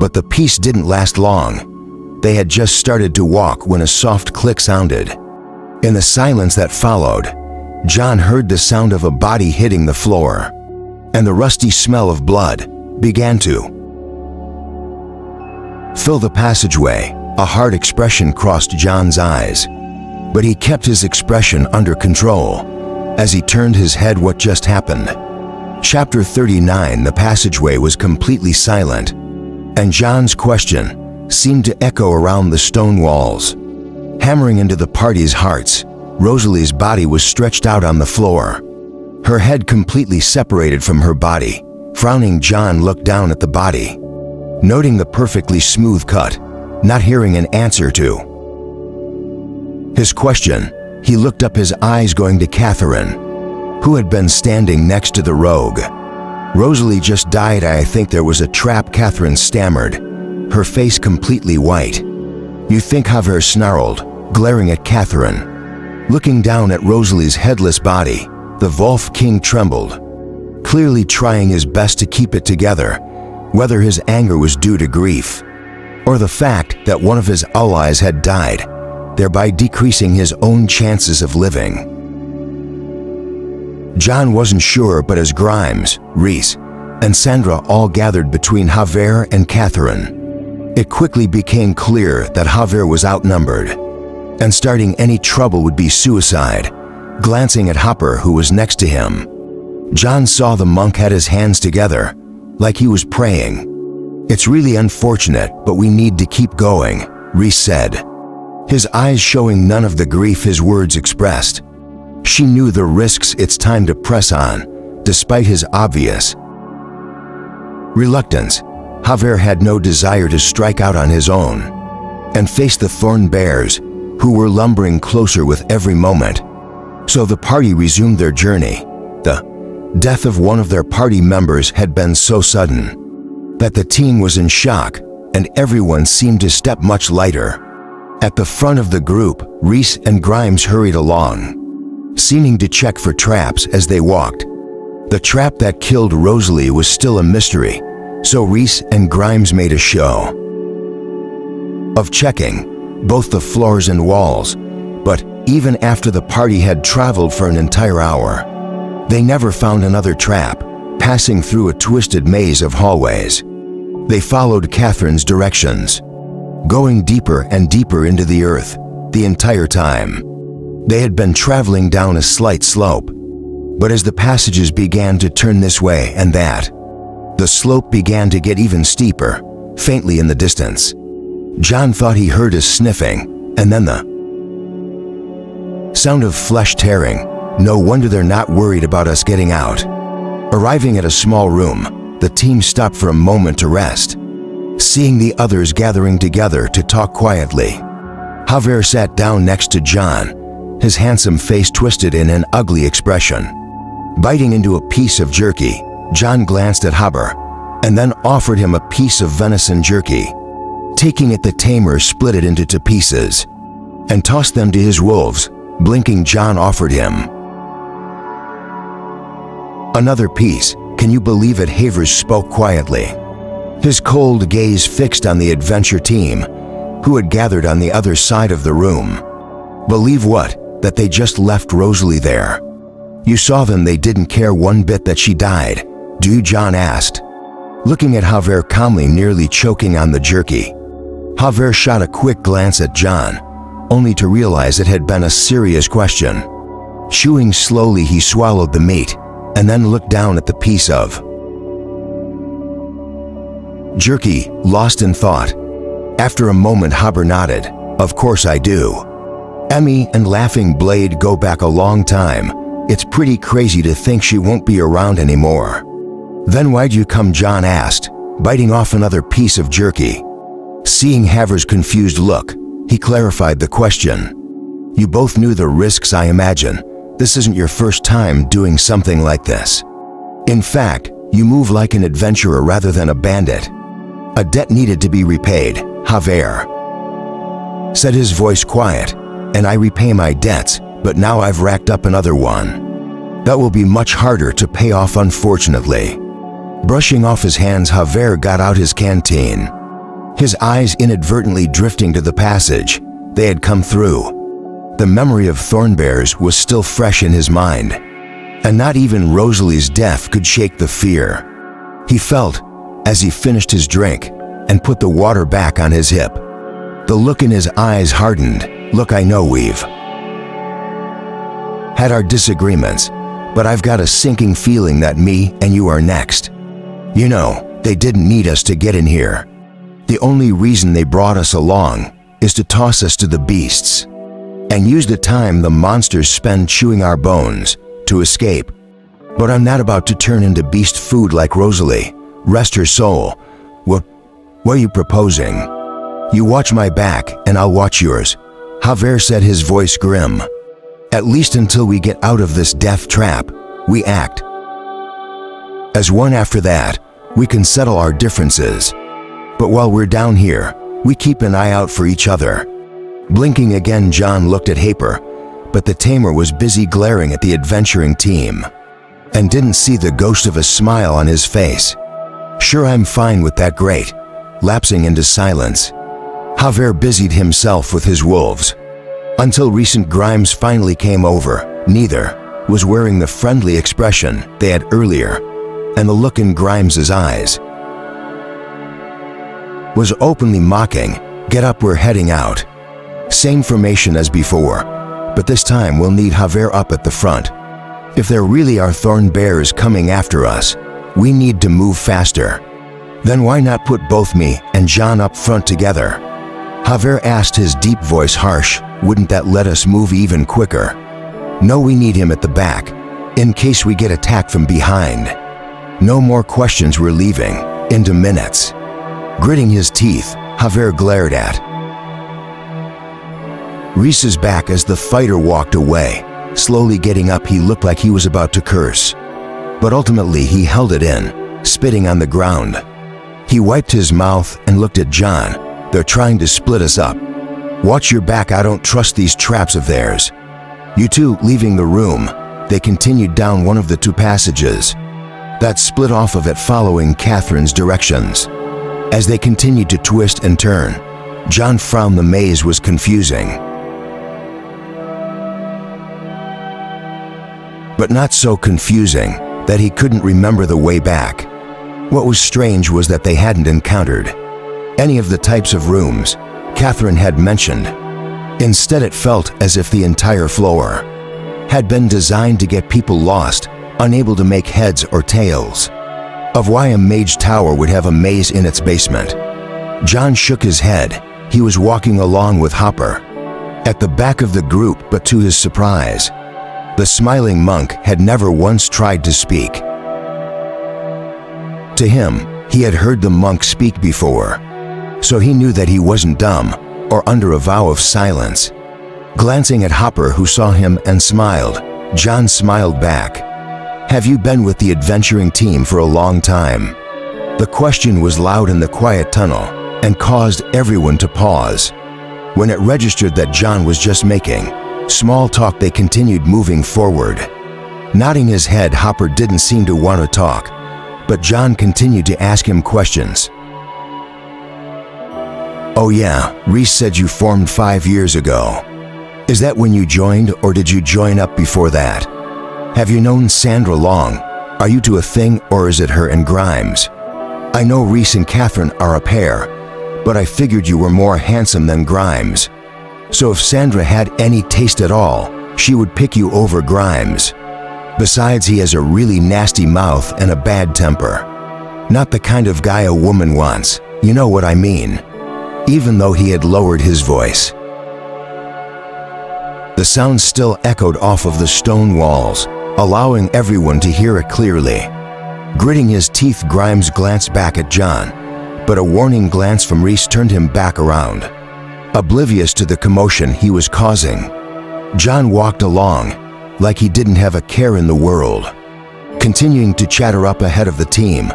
but the peace didn't last long. They had just started to walk when a soft click sounded. In the silence that followed, John heard the sound of a body hitting the floor, and the rusty smell of blood began to fill the passageway. A hard expression crossed John's eyes, but he kept his expression under control as he turned his head. What just happened? Chapter 39. The passageway was completely silent, and John's question seemed to echo around the stone walls, hammering into the party's hearts. Rosalie's body was stretched out on the floor, her head completely separated from her body. Frowning, John looked down at the body, noting the perfectly smooth cut. Not hearing an answer to his question, he looked up, his eyes going to Catherine, who had been standing next to the rogue. "Rosalie just died. I think there was a trap," Catherine stammered, her face completely white. "You think?" Javier snarled, glaring at Catherine. Looking down at Rosalie's headless body, the Wolf King trembled, clearly trying his best to keep it together, whether his anger was due to grief or the fact that one of his allies had died, thereby decreasing his own chances of living. John wasn't sure, but as Grimes, Reese, and Sandra all gathered between Javier and Catherine, it quickly became clear that Javier was outnumbered, and starting any trouble would be suicide. Glancing at Hopper, who was next to him, John saw the monk had his hands together, like he was praying. "It's really unfortunate, but we need to keep going," Reese said, his eyes showing none of the grief his words expressed. She knew the risks. It's time to press on, despite his obvious reluctance. Javier had no desire to strike out on his own and face the thorn bears, who were lumbering closer with every moment. So the party resumed their journey. The death of one of their party members had been so sudden that the team was in shock, and everyone seemed to step much lighter. At the front of the group, Reese and Grimes hurried along, seeming to check for traps as they walked. The trap that killed Rosalie was still a mystery, so Reese and Grimes made a show of checking both the floors and walls, but even after the party had traveled for an entire hour, they never found another trap. Passing through a twisted maze of hallways, they followed Catherine's directions. going deeper and deeper into the earth the entire time. They had been traveling down a slight slope, but as the passages began to turn this way and that, the slope began to get even steeper, faintly in the distance. John thought he heard a sniffing, and then the sound of flesh tearing. No wonder they're not worried about us getting out. Arriving at a small room, the team stopped for a moment to rest. Seeing the others gathering together to talk quietly, Javier sat down next to John, his handsome face twisted in an ugly expression. Biting into a piece of jerky, John glanced at Javier and then offered him a piece of venison jerky. Taking it, the tamer split it into 2 pieces and tossed them to his wolves. Blinking, John offered him another piece. Can you believe it? Havers spoke quietly, his cold gaze fixed on the adventure team, who had gathered on the other side of the room. Believe what? That they just left Rosalie there. You saw them. They didn't care one bit that she died. Do you? John asked, looking at Javier calmly, nearly choking on the jerky. Javier shot a quick glance at John, only to realize it had been a serious question. Chewing slowly, he swallowed the meat and then looked down at the piece of jerky, lost in thought. After a moment, Javier nodded. Of course I do. Emmy and Laughing Blade go back a long time. It's pretty crazy to think she won't be around anymore. Then why'd you come? John asked, biting off another piece of jerky. Seeing Javier's confused look, he clarified the question. You both knew the risks, I imagine. This isn't your first time doing something like this. In fact, you move like an adventurer rather than a bandit. A debt needed to be repaid, Javier said, his voice quiet. And I repay my debts, but now I've racked up another one. That will be much harder to pay off, unfortunately. Brushing off his hands, Javier got out his canteen, his eyes inadvertently drifting to the passage they had come through. The memory of Thornbears was still fresh in his mind, and not even Rosalie's death could shake the fear he felt as he finished his drink and put the water back on his hip. The look in his eyes hardened. Look, I know we've had our disagreements, but I've got a sinking feeling that me and you are next. You know, they didn't need us to get in here. The only reason they brought us along is to toss us to the beasts and use the time the monsters spend chewing our bones to escape. But I'm not about to turn into beast food like Rosalie. Rest her soul. What are you proposing? You watch my back and I'll watch yours, Javier said, his voice grim. At least until we get out of this death trap, we act as one. After that, we can settle our differences. But while we're down here, we keep an eye out for each other. Blinking again, John looked at Javier, but the tamer was busy glaring at the adventuring team and didn't see the ghost of a smile on his face. Sure, I'm fine with that. Great. Lapsing into silence, Javier busied himself with his wolves. Until recent Grimes finally came over. Neither was wearing the friendly expression they had earlier, and the look in Grimes's eyes was openly mocking. Get up, we're heading out. Same formation as before, but this time we'll need Javier up at the front. If there really are Thornbears coming after us, we need to move faster. Then why not put both me and John up front together? Javier asked, his deep voice harsh. Wouldn't that let us move even quicker? No, we need him at the back, in case we get attacked from behind. No more questions, we're leaving. Into minutes. Gritting his teeth, Javier glared at Reese's back as the fighter walked away. Slowly getting up, he looked like he was about to curse, but ultimately he held it in, spitting on the ground. He wiped his mouth and looked at John. They're trying to split us up. Watch your back, I don't trust these traps of theirs. You two. Leaving the room, they continued down one of the 2 passages that split off of it, following Catherine's directions. As they continued to twist and turn, John frowned. The maze was confusing, but not so confusing that he couldn't remember the way back. What was strange was that they hadn't encountered any of the types of rooms Catherine had mentioned. Instead, it felt as if the entire floor had been designed to get people lost, unable to make heads or tails of why a mage tower would have a maze in its basement. John shook his head. He was walking along with Hopper at the back of the group, but to his surprise, the smiling monk had never once tried to speak. To him, he had heard the monk speak before, so he knew that he wasn't dumb or under a vow of silence. Glancing at Hopper, who saw him and smiled, John smiled back. "Have you been with the adventuring team for a long time?" The question was loud in the quiet tunnel and caused everyone to pause. When it registered that John was just making small talk, they continued moving forward. Nodding his head, Hopper didn't seem to want to talk, but John continued to ask him questions. "Oh yeah, Reese said you formed 5 years ago. Is that when you joined, or did you join up before that? Have you known Sandra long? Are you two a thing, or is it her and Grimes? I know Reese and Catherine are a pair, but I figured you were more handsome than Grimes. So if Sandra had any taste at all, she would pick you over Grimes. Besides, he has a really nasty mouth and a bad temper. Not the kind of guy a woman wants, you know what I mean." Even though he had lowered his voice, the sound still echoed off of the stone walls, allowing everyone to hear it clearly. Gritting his teeth, Grimes glanced back at John, but a warning glance from Reese turned him back around. Oblivious to the commotion he was causing, John walked along like he didn't have a care in the world. Continuing to chatter up ahead of the team,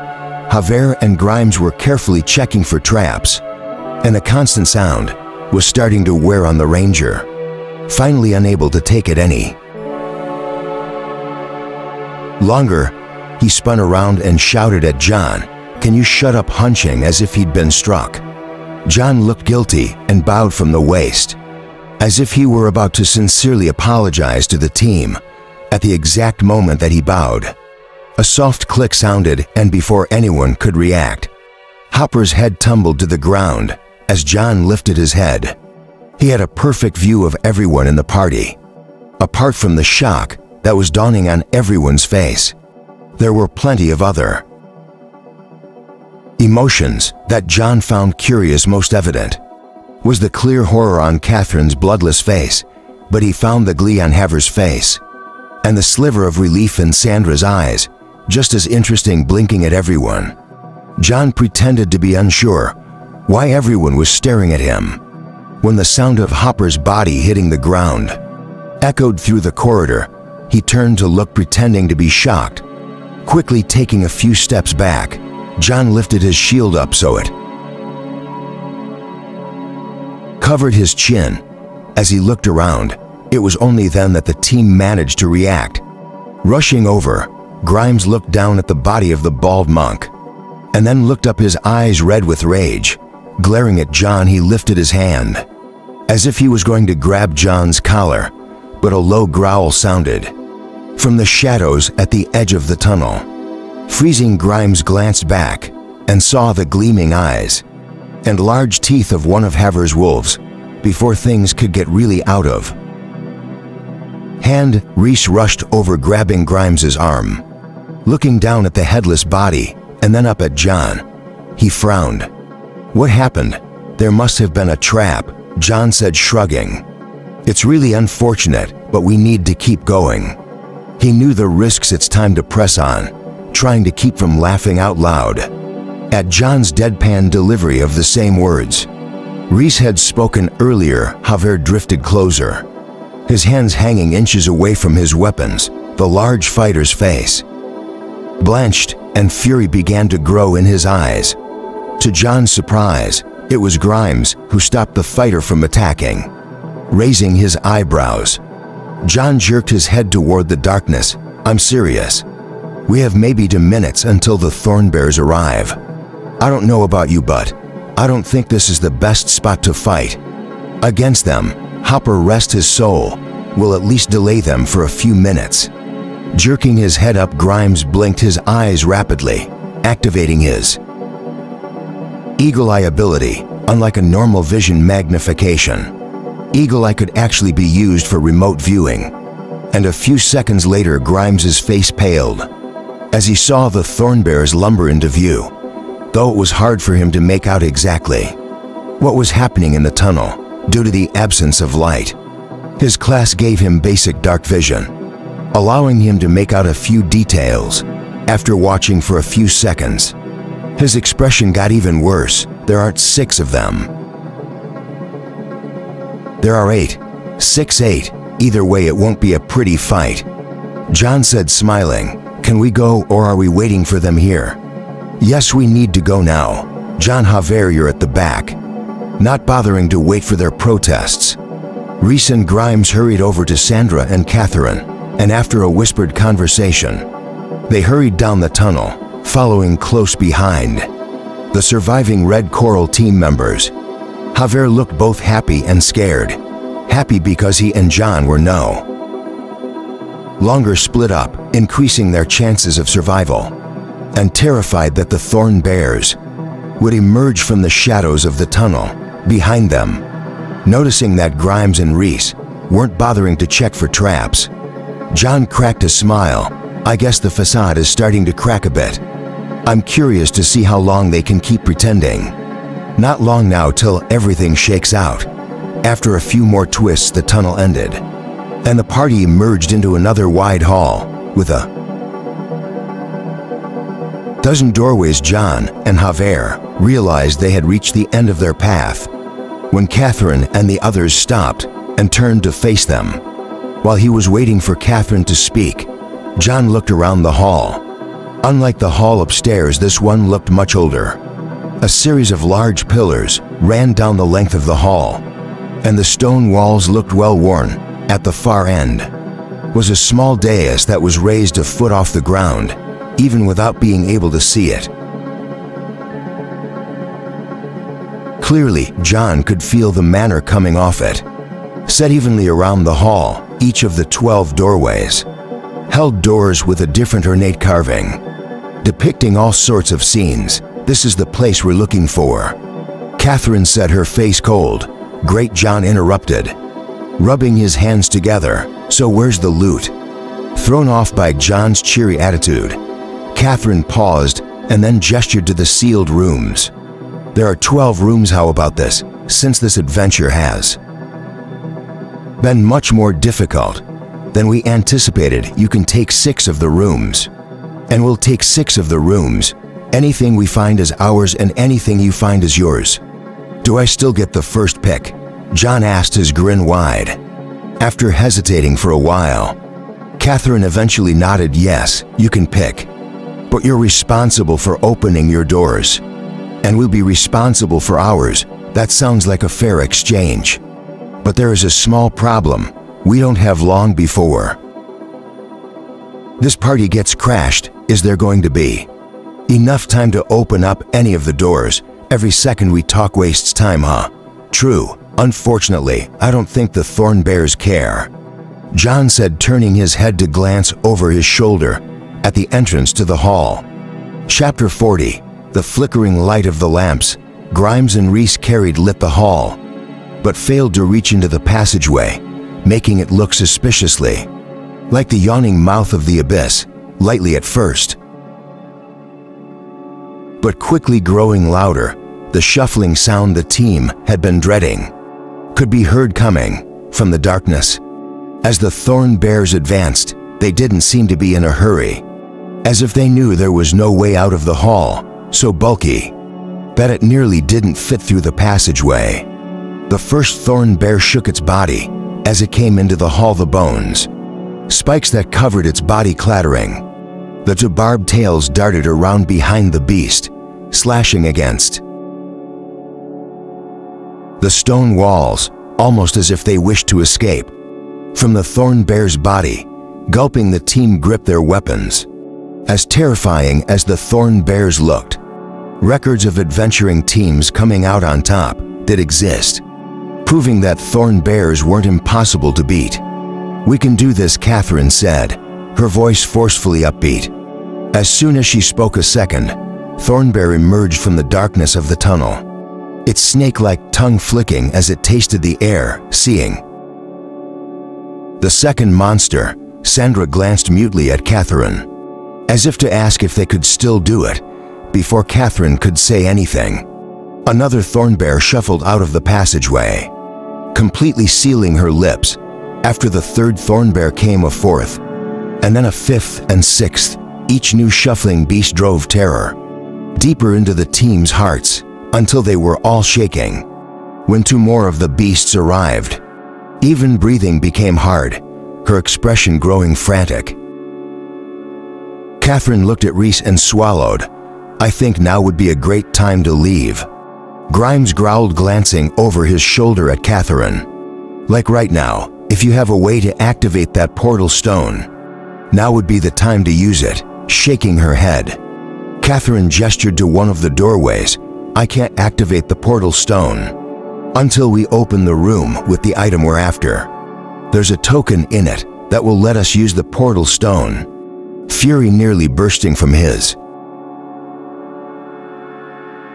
Javier and Grimes were carefully checking for traps, and a constant sound was starting to wear on the ranger. Finally unable to take it any longer, he spun around and shouted at John, "Can you shut up hunching as if he'd been struck?" John looked guilty and bowed from the waist, as if he were about to sincerely apologize to the team. At the exact moment that he bowed, a soft click sounded, and before anyone could react, Hopper's head tumbled to the ground as John lifted his head. He had a perfect view of everyone in the party. Apart from the shock that was dawning on everyone's face, there were plenty of other emotions that John found curious. Most evident was the clear horror on Catherine's bloodless face, but he found the glee on Haver's face and the sliver of relief in Sandra's eyes just as interesting, blinking at everyone. John pretended to be unsure why everyone was staring at him when the sound of Hopper's body hitting the ground echoed through the corridor. He turned to look, pretending to be shocked. Quickly taking a few steps back, John lifted his shield up so it covered his chin. As he looked around, it was only then that the team managed to react. Rushing over, Grimes looked down at the body of the bald monk, and then looked up, his eyes red with rage. Glaring at John, he lifted his hand, as if he was going to grab John's collar, but a low growl sounded from the shadows at the edge of the tunnel. Freezing, Grimes glanced back and saw the gleaming eyes and large teeth of one of Haver's wolves. Before things could get really out of hand, Reese rushed over, grabbing Grimes's arm. Looking down at the headless body and then up at John, he frowned. "What happened? There must have been a trap," John said, shrugging. "It's really unfortunate, but we need to keep going." He knew the risks. It's time to press on, trying to keep from laughing out loud at John's deadpan delivery of the same words Reese had spoken earlier. Javier drifted closer, his hands hanging inches away from his weapons. The large fighter's face blanched, and fury began to grow in his eyes. To John's surprise, it was Grimes who stopped the fighter from attacking. Raising his eyebrows, John jerked his head toward the darkness. "I'm serious. We have maybe 2 minutes until the Thornbears arrive. I don't know about you, but I don't think this is the best spot to fight against them. Hopper, rest his soul, will at least delay them for a few minutes." Jerking his head up, Grimes blinked his eyes rapidly, activating his eagle eye ability. unlike a normal vision magnification. Eagle eye could actually be used for remote viewing. And a few seconds later, Grimes's face paled as he saw the thorn bears lumber into view, though it was hard for him to make out exactly what was happening in the tunnel due to the absence of light. His class gave him basic dark vision, allowing him to make out a few details. After watching for a few seconds, his expression got even worse. There aren't 6 of them. There are 8. 6-8. Either way, it won't be a pretty fight. John said, smiling. Can we go, or are we waiting for them here? Yes, we need to go now. John Javier, you're at the back. Not bothering to wait for their protests, Reese and Grimes hurried over to Sandra and Catherine, and after a whispered conversation, they hurried down the tunnel, following close behind the surviving Red Coral team members. Javier looked both happy and scared. Happy because he and John were no longer split up, increasing their chances of survival, and terrified that the thorn bears would emerge from the shadows of the tunnel behind them. Noticing that Grimes and Reese weren't bothering to check for traps, John cracked a smile. I guess the facade is starting to crack a bit. I'm curious to see how long they can keep pretending. Not long now till everything shakes out. After a few more twists, the tunnel ended, and the party emerged into another wide hall with a dozen doorways. John and Javier realized they had reached the end of their path when Catherine and the others stopped and turned to face them. While he was waiting for Catherine to speak, John looked around the hall. Unlike the hall upstairs, this one looked much older. A series of large pillars ran down the length of the hall, and the stone walls looked well worn. At the far end was a small dais that was raised a foot off the ground, even without being able to see it. Clearly, John could feel the manner coming off it. Set evenly around the hall, each of the 12 doorways held doors with a different ornate carving, depicting all sorts of scenes. This is the place we're looking for, Catherine said, her face cold. Great, John interrupted, rubbing his hands together. So where's the loot? Thrown off by John's cheery attitude, Catherine paused and then gestured to the sealed rooms. There are 12 rooms. How about this? Since this adventure has been much more difficult than we anticipated, you can take 6 of the rooms. And we'll take 6 of the rooms. Anything we find is ours, and anything you find is yours. Do I still get the first pick? John asked, his grin wide. After hesitating for a while, Catherine eventually nodded. Yes, you can pick. But you're responsible for opening your doors, and we'll be responsible for ours. That sounds like a fair exchange. But there is a small problem. We don't have long before this party gets crashed. Is there going to be enough time to open up any of the doors? Every second we talk wastes time, huh? True. Unfortunately, I don't think the thorn bears care, John said, turning his head to glance over his shoulder at the entrance to the hall. Chapter 40. The flickering light of the lamps Grimes and Reese carried lit the hall, but failed to reach into the passageway, making it look suspiciously like the yawning mouth of the abyss, lightly at first, but quickly growing louder. The shuffling sound the team had been dreading could be heard coming from the darkness. As the thorn bears advanced, they didn't seem to be in a hurry, as if they knew there was no way out of the hall, so bulky that it nearly didn't fit through the passageway. The first thorn bear shook its body as it came into the hall, the bones, spikes that covered its body clattering. The two barbed tails darted around behind the beast, slashing against the stone walls, almost as if they wished to escape from the thorn bear's body. Gulping, the team gripped their weapons. As terrifying as the thorn bears looked, records of adventuring teams coming out on top did exist, proving that thorn bears weren't impossible to beat. We can do this, Catherine said, her voice forcefully upbeat. As soon as she spoke, a second thorn bear emerged from the darkness of the tunnel. its snake-like tongue flicking as it tasted the air, seeing. The second monster, Sandra glanced mutely at Catherine, as if to ask if they could still do it, before Catherine could say anything. Another thornbear shuffled out of the passageway, completely sealing her lips. After the third thornbear came a fourth, and then a fifth and sixth. Each new shuffling beast drove terror deeper into the team's hearts until they were all shaking. When two more of the beasts arrived, even breathing became hard, her expression growing frantic. Catherine looked at Reese and swallowed. "I think now would be a great time to leave." Grimes growled, glancing over his shoulder at Catherine. "Like right now, if you have a way to activate that portal stone, now would be the time to use it." Shaking her head, Catherine gestured to one of the doorways. "I can't activate the portal stone until we open the room with the item we're after. There's a token in it that will let us use the portal stone." Fury nearly bursting from his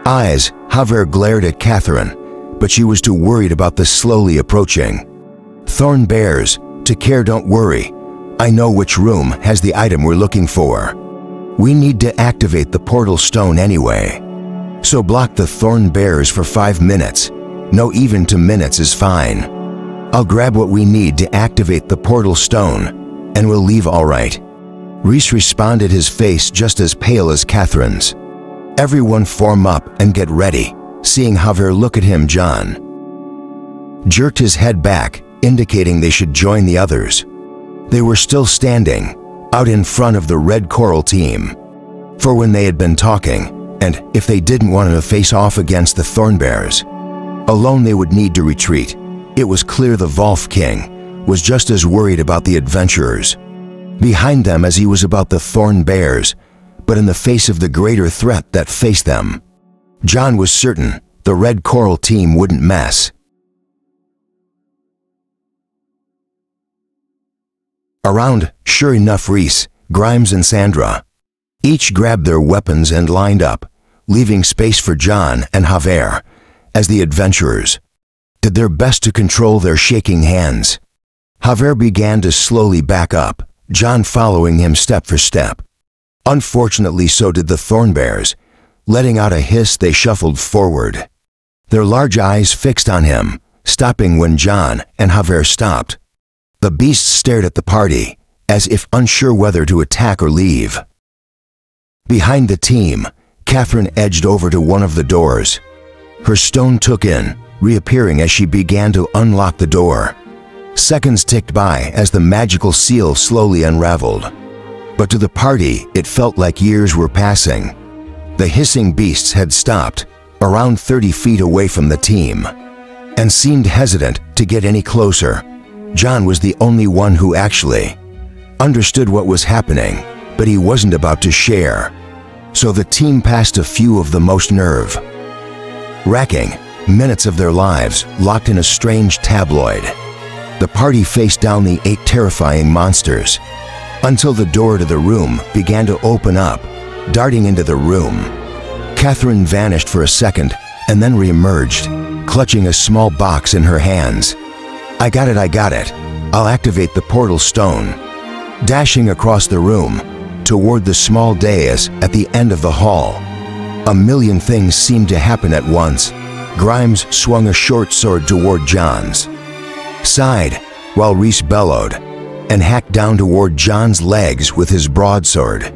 eyes, Javier glared at Catherine, but she was too worried about the slowly approaching thorn bears to care. "Don't worry. I know which room has the item we're looking for. We need to activate the portal stone anyway. So block the thorn bears for 5 minutes. No, even 2 minutes is fine. I'll grab what we need to activate the portal stone, and we'll leave all right." Reese responded, his face just as pale as Catherine's. "Everyone form up and get ready." Seeing Javier look at him, John jerked his head back, indicating they should join the others. They were still standing out in front of the Red Coral team. For when they had been talking, and if they didn't want to face off against the Thornbears alone, they would need to retreat. It was clear the Volf King was just as worried about the adventurers behind them as he was about the Thorn Bears, but in the face of the greater threat that faced them, John was certain the Red Coral team wouldn't mess around. Sure enough, Reese, Grimes and Sandra each grabbed their weapons and lined up, leaving space for John and Javier as the adventurers did their best to control their shaking hands. Javier began to slowly back up, John following him step for step. Unfortunately, so did the Thornbears. Letting out a hiss, they shuffled forward, their large eyes fixed on him, stopping when John and Javier stopped. The beasts stared at the party, as if unsure whether to attack or leave. Behind the team, Catherine edged over to one of the doors. Her stone took in, reappearing as she began to unlock the door. Seconds ticked by as the magical seal slowly unraveled. But to the party, it felt like years were passing. The hissing beasts had stopped, around 30 feet away from the team, and seemed hesitant to get any closer. John was the only one who actually understood what was happening, but he wasn't about to share. So the team passed a few of the most nerve-wracking minutes of their lives, locked in a strange tabloid. The party faced down the 8 terrifying monsters, until the door to the room began to open up. Darting into the room, Catherine vanished for a second and then reemerged, clutching a small box in her hands. I got it. I'll activate the portal stone." Dashing across the room toward the small dais at the end of the hall, a million things seemed to happen at once. Grimes swung a short sword toward John's side, while Reese bellowed and hacked down toward John's legs with his broadsword,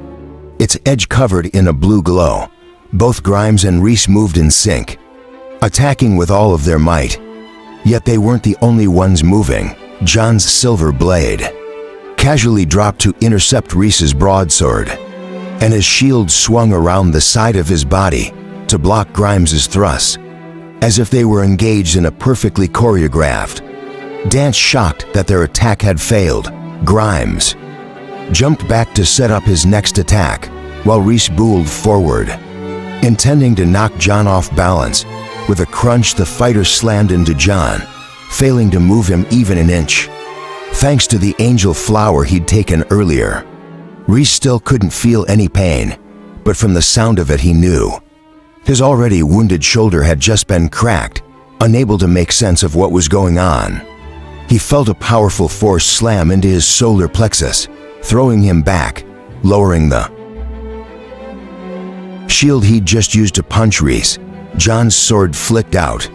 its edge covered in a blue glow. Both Grimes and Reese moved in sync, attacking with all of their might. Yet they weren't the only ones moving. John's silver blade casually dropped to intercept Reese's broadsword, and his shield swung around the side of his body to block Grimes's thrusts, as if they were engaged in a perfectly choreographed dance. Shocked that their attack had failed, Grimes jumped back to set up his next attack, while Reese bulled forward, intending to knock John off balance. With a crunch, the fighter slammed into John, failing to move him even an inch. Thanks to the angel flower he'd taken earlier, Reese still couldn't feel any pain, but from the sound of it he knew His already wounded shoulder had just been cracked, unable to make sense of what was going on. He felt a powerful force slam into his solar plexus, throwing him back, lowering the shield he'd just used to punch Reese. Jon's sword flicked out,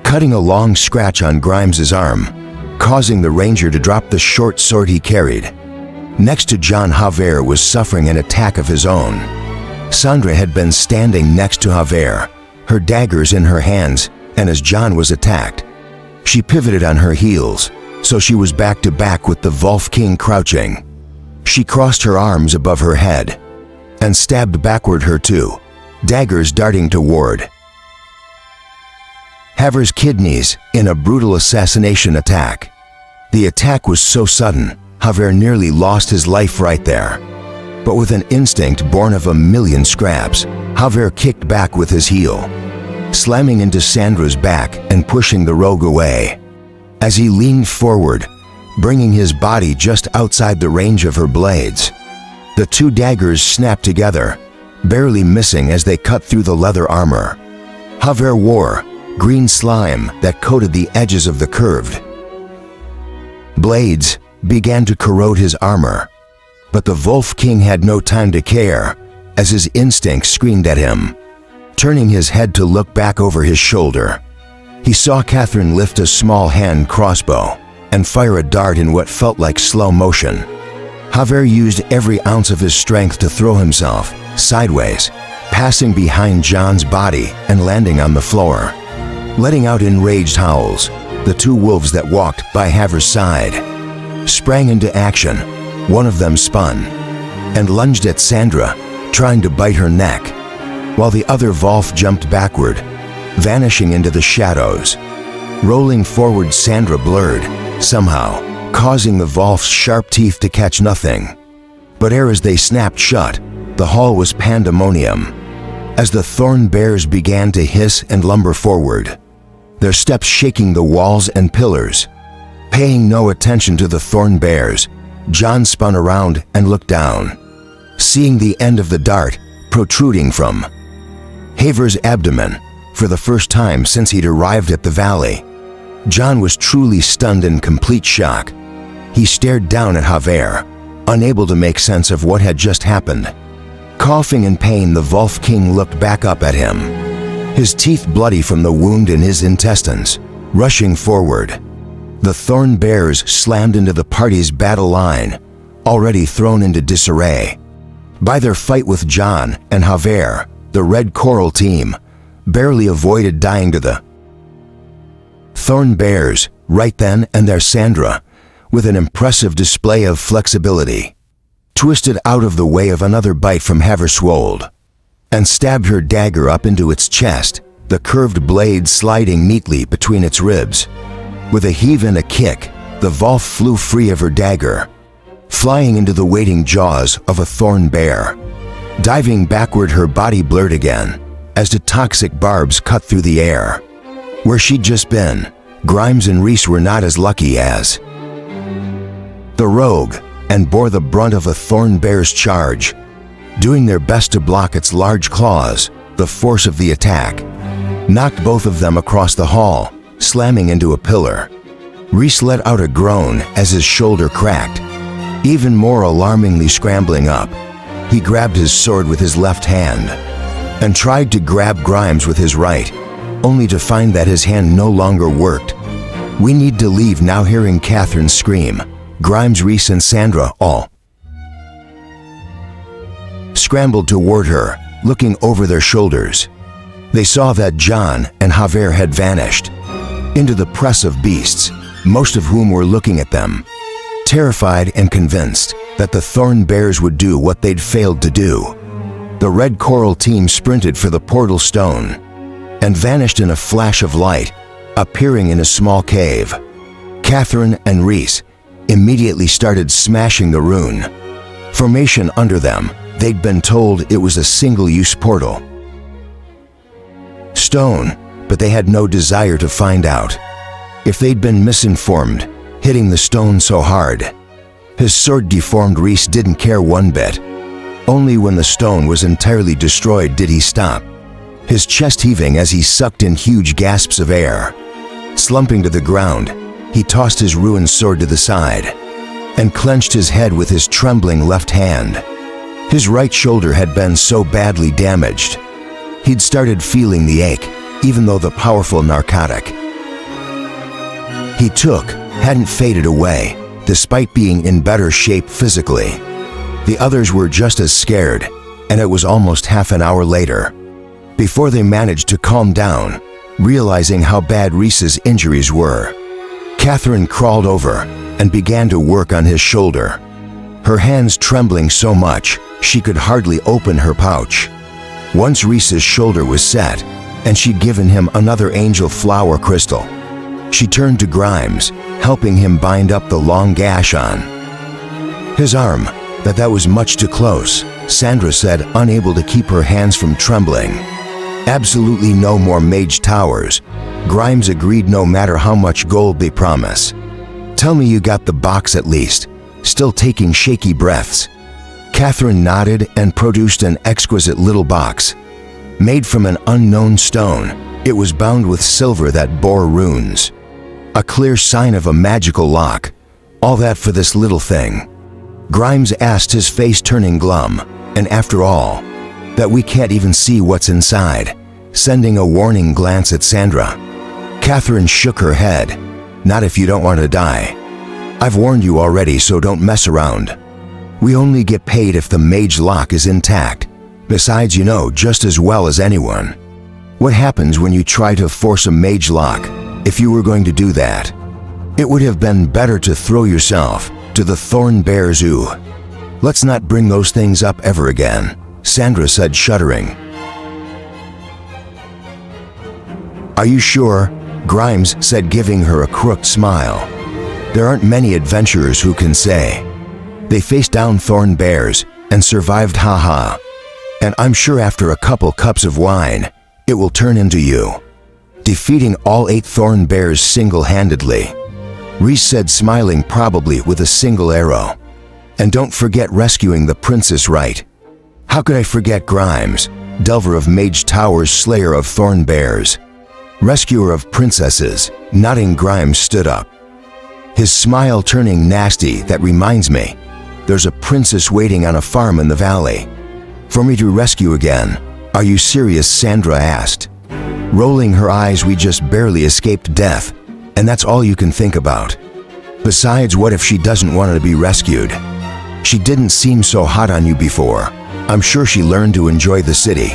cutting a long scratch on Grimes's arm, causing the ranger to drop the short sword he carried. Next to Jon, Javier was suffering an attack of his own. Sandra had been standing next to Javier, her daggers in her hands, and as Jon was attacked, she pivoted on her heels, so she was back to back with the Wolf King crouching. She crossed her arms above her head and stabbed backward her two, daggers darting toward Haver's kidneys in a brutal assassination attack. The attack was so sudden, Javier nearly lost his life right there. But with an instinct born of a million scraps, Javier kicked back with his heel, slamming into Sandra's back and pushing the rogue away. As he leaned forward, bringing his body just outside the range of her blades, the two daggers snapped together, barely missing as they cut through the leather armor. Javier wore green slime that coated the edges of the curved blades, began to corrode his armor. But the Wolf King had no time to care, as his instinct screamed at him. Turning his head to look back over his shoulder, he saw Catherine lift a small hand crossbow and fire a dart in what felt like slow motion. Javier used every ounce of his strength to throw himself sideways, passing behind Jon's body and landing on the floor. Letting out enraged howls, the two wolves that walked by Javer's side sprang into action. One of them spun and lunged at Sandra, trying to bite her neck, while the other Wolf jumped backward, vanishing into the shadows. Rolling forward, Sandra blurred, somehow causing the Wolf's sharp teeth to catch nothing. But ere as they snapped shut, the hall was pandemonium. As the thorn bears began to hiss and lumber forward, their steps shaking the walls and pillars. Paying no attention to the thorn bears, Jon spun around and looked down, seeing the end of the dart protruding from Haver's abdomen for the first time since he'd arrived at the valley. Jon was truly stunned in complete shock. He stared down at Javier, unable to make sense of what had just happened. Coughing in pain, the Wolf King looked back up at him, his teeth bloody from the wound in his intestines. Rushing forward, the thorn bears slammed into the party's battle line, already thrown into disarray. By their fight with Jon and Javier, the Red Coral team barely avoided dying to the thorn bears. Right then and there, Sandra, with an impressive display of flexibility, twisted out of the way of another bite from Haverswold and stabbed her dagger up into its chest, the curved blade sliding neatly between its ribs. With a heave and a kick, the Wolf flew free of her dagger, flying into the waiting jaws of a thorn bear. Diving backward, her body blurred again as the toxic barbs cut through the air. Where she'd just been, Grimes and Reese were not as lucky as the rogue and bore the brunt of a thorn bear's charge. Doing their best to block its large claws, the force of the attack knocked both of them across the hall, slamming into a pillar. Reese let out a groan as his shoulder cracked. Even more alarmingly, scrambling up, he grabbed his sword with his left hand and tried to grab Grimes with his right, only to find that his hand no longer worked. "We need to leave now," hearing Catherine scream. Grimes, Reese, and Sandra all scrambled toward her, looking over their shoulders. They saw that Jon and Javier had vanished into the press of beasts, most of whom were looking at them, terrified and convinced that the thorn bears would do what they'd failed to do. The Red Coral team sprinted for the portal stone and vanished in a flash of light, appearing in a small cave. Catherine and Reese immediately started smashing the rune formation under them. They'd been told it was a single-use portal stone, but they had no desire to find out. If they'd been misinformed, hitting the stone so hard his sword deformed, Reese didn't care one bit. Only when the stone was entirely destroyed did he stop. his chest heaving as he sucked in huge gasps of air. Slumping to the ground, he tossed his ruined sword to the side and clenched his head with his trembling left hand. His right shoulder had been so badly damaged. He'd started feeling the ache, even though the powerful narcotic he took hadn't faded away, despite being in better shape physically. The others were just as scared, and it was almost half an hour later before they managed to calm down, realizing how bad Reese's injuries were. Catherine crawled over and began to work on his shoulder, her hands trembling so much she could hardly open her pouch. Once Reese's shoulder was set, and she'd given him another angel flower crystal, she turned to Grimes, helping him bind up the long gash on his arm. That was much too close, Sandra said, unable to keep her hands from trembling. Absolutely no more mage towers, Grimes agreed, no matter how much gold they promise. Tell me you got the box at least, still taking shaky breaths. Catherine nodded and produced an exquisite little box. Made from an unknown stone, it was bound with silver that bore runes. A clear sign of a magical lock. All that for this little thing? Grimes asked, his face turning glum. And after all, that we can't even see what's inside, sending a warning glance at Sandra. Catherine shook her head. Not if you don't want to die. I've warned you already, so don't mess around. We only get paid if the mage lock is intact. Besides, you know just as well as anyone what happens when you try to force a mage lock. If you were going to do that, it would have been better to throw yourself to the Thorn Bear Zoo. Let's not bring those things up ever again, Sandra said, shuddering. Are you sure? Grimes said, giving her a crooked smile. There aren't many adventurers who can say they faced down thorn bears and survived, haha. And I'm sure after a couple cups of wine, it will turn into you. Defeating all 8 thorn bears single-handedly, Reese said, smiling, probably with a single arrow. And don't forget rescuing the princess, right? How could I forget Grimes, Delver of Mage Towers, slayer of thorn bears, rescuer of princesses? Nodding, Grimes stood up, his smile turning nasty. That reminds me, there's a princess waiting on a farm in the valley for me to rescue again. Are you serious? Sandra asked, rolling her eyes. We just barely escaped death, and that's all you can think about. Besides, what if she doesn't want to be rescued? She didn't seem so hot on you before. I'm sure she learned to enjoy the city,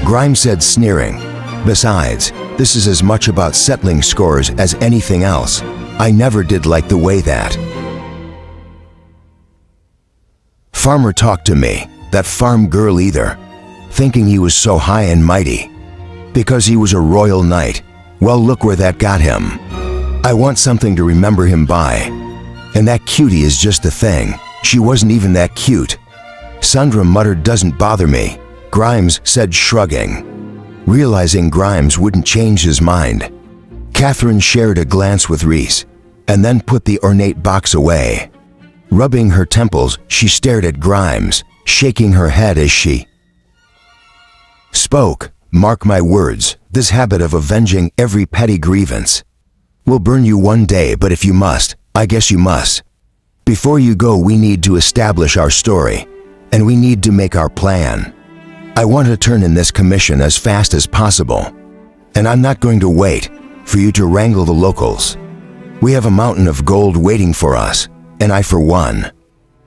Grimes said, sneering. Besides, this is as much about settling scores as anything else. I never did like the way that farmer talked to me, that farm girl either, thinking he was so high and mighty because he was a royal knight. Well, look where that got him. I want something to remember him by. And that cutie is just the thing. She wasn't even that cute. Sandra muttered. Doesn't bother me, Grimes said, shrugging. Realizing Grimes wouldn't change his mind, Catherine shared a glance with Reese and then put the ornate box away. Rubbing her temples, she stared at Grimes, shaking her head as she spoke. Mark my words, this habit of avenging every petty grievance will burn you one day, but if you must, I guess you must. Before you go, we need to establish our story, and we need to make our plan. I want to turn in this commission as fast as possible, and I'm not going to wait for you to wrangle the locals. We have a mountain of gold waiting for us, and I, for one,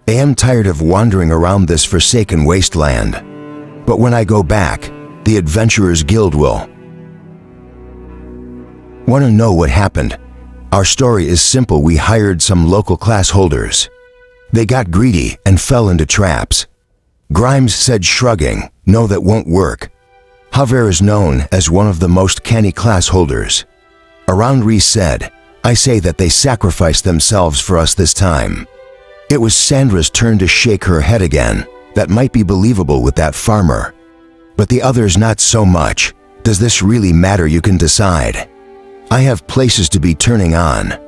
am tired of wandering around this forsaken wasteland. But when I go back, the Adventurers Guild will want to know what happened. Our story is simple. We hired some local class holders. They got greedy and fell into traps, Grimes said, shrugging. No, that won't work. Javier is known as one of the most canny class holders around. Reese said, I say that they sacrificed themselves for us this time. It was Sandra's turn to shake her head again. That might be believable with that farmer, but the others not so much. Does this really matter? You can decide. I have places to be turning on.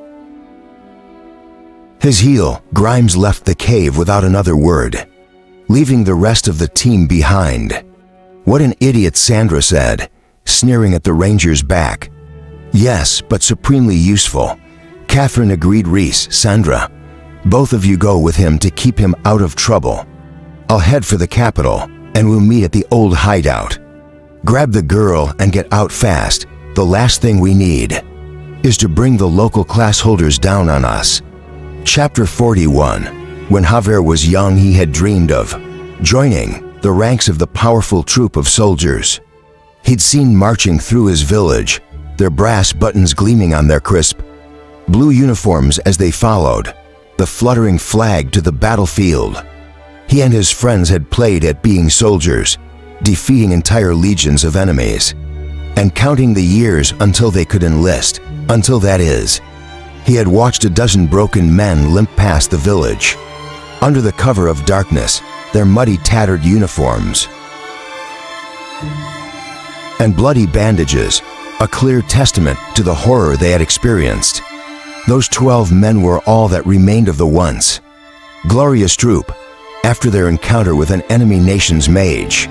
His heel, Grimes left the cave without another word, leaving the rest of the team behind. "What an idiot," Sandra said, sneering at the ranger's back. "Yes, but supremely useful," Catherine agreed. "Reese, Sandra, both of you go with him to keep him out of trouble. I'll head for the capital, and we'll meet at the old hideout. Grab the girl and get out fast. The last thing we need is to bring the local class holders down on us." Chapter 41. When Javier was young, he had dreamed of joining the ranks of the powerful troop of soldiers he'd seen marching through his village, their brass buttons gleaming on their crisp blue uniforms as they followed the fluttering flag to the battlefield. He and his friends had played at being soldiers, defeating entire legions of enemies, and counting the years until they could enlist. Until, that is, he had watched a dozen broken men limp past the village, under the cover of darkness, their muddy, tattered uniforms and bloody bandages, a clear testament to the horror they had experienced. Those 12 men were all that remained of the once glorious troop after their encounter with an enemy nation's mage.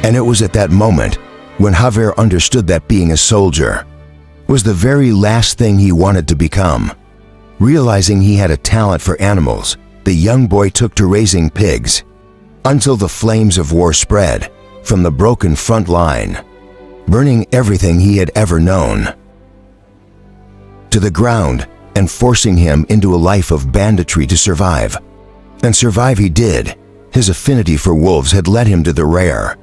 And it was at that moment when Javier understood that being a soldier was the very last thing he wanted to become. Realizing he had a talent for animals, the young boy took to raising pigs, until the flames of war spread from the broken front line, burning everything he had ever known to the ground and forcing him into a life of banditry to survive. And survive he did. His affinity for wolves had led him to the rare,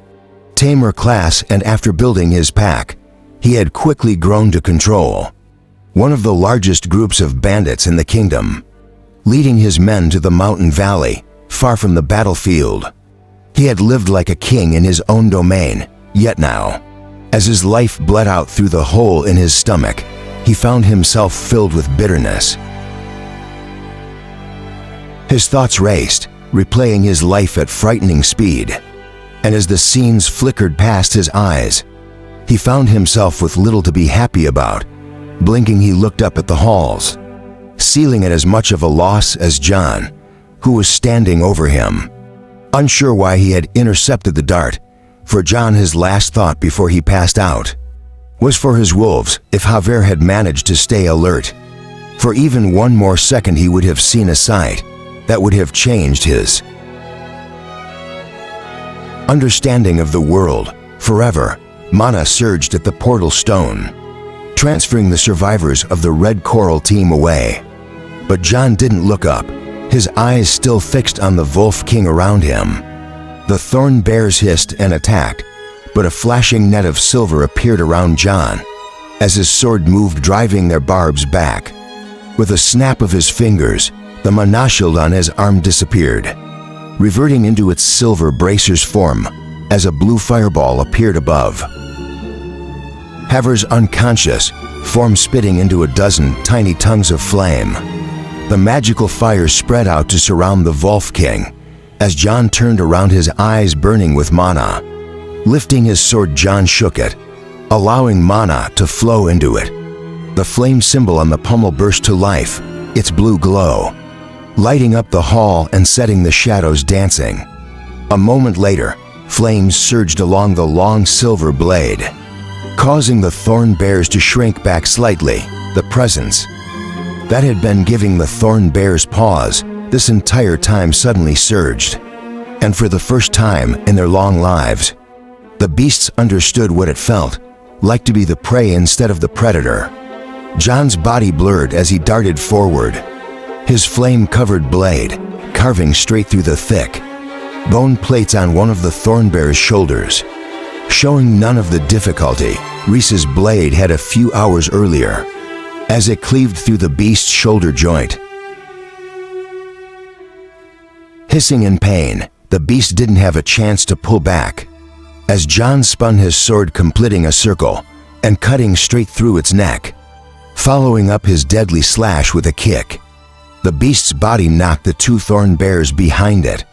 tamer class, and after building his pack, he had quickly grown to control one of the largest groups of bandits in the kingdom, leading his men to the mountain valley, far from the battlefield. He had lived like a king in his own domain, yet now, as his life bled out through the hole in his stomach, he found himself filled with bitterness. His thoughts raced, replaying his life at frightening speed, and as the scenes flickered past his eyes, he found himself with little to be happy about. Blinking, he looked up at the halls, ceiling at as much of a loss as John, who was standing over him. Unsure why he had intercepted the dart, for John, his last thought before he passed out was for his wolves. If Javier had managed to stay alert for even one more second, he would have seen a sight that would have changed his understanding of the world forever. Mana surged at the portal stone, transferring the survivors of the Red Coral team away. But John didn't look up, his eyes still fixed on the Wolf King around him. The thorn bears hissed and attacked, but a flashing net of silver appeared around John as his sword moved, driving their barbs back. With a snap of his fingers, the mana shield on his arm disappeared, reverting into its silver bracer's form as a blue fireball appeared above. Javier's unconscious form spitting into a dozen tiny tongues of flame. The magical fire spread out to surround the Wolf King as John turned around, his eyes burning with mana. Lifting his sword, John shook it, allowing mana to flow into it. The flame symbol on the pommel burst to life, its blue glow lighting up the hall and setting the shadows dancing. A moment later, flames surged along the long silver blade, causing the thorn bears to shrink back slightly. The presence that had been giving the thorn bears pause this entire time suddenly surged, and for the first time in their long lives, the beasts understood what it felt like to be the prey instead of the predator. John's body blurred as he darted forward, his flame-covered blade carving straight through the thick bone plates on one of the thorn bear's shoulders, showing none of the difficulty Reese's blade had a few hours earlier as it cleaved through the beast's shoulder joint. Hissing in pain, the beast didn't have a chance to pull back as John spun his sword, completing a circle and cutting straight through its neck, following up his deadly slash with a kick. The beast's body knocked the two thorn bears behind it,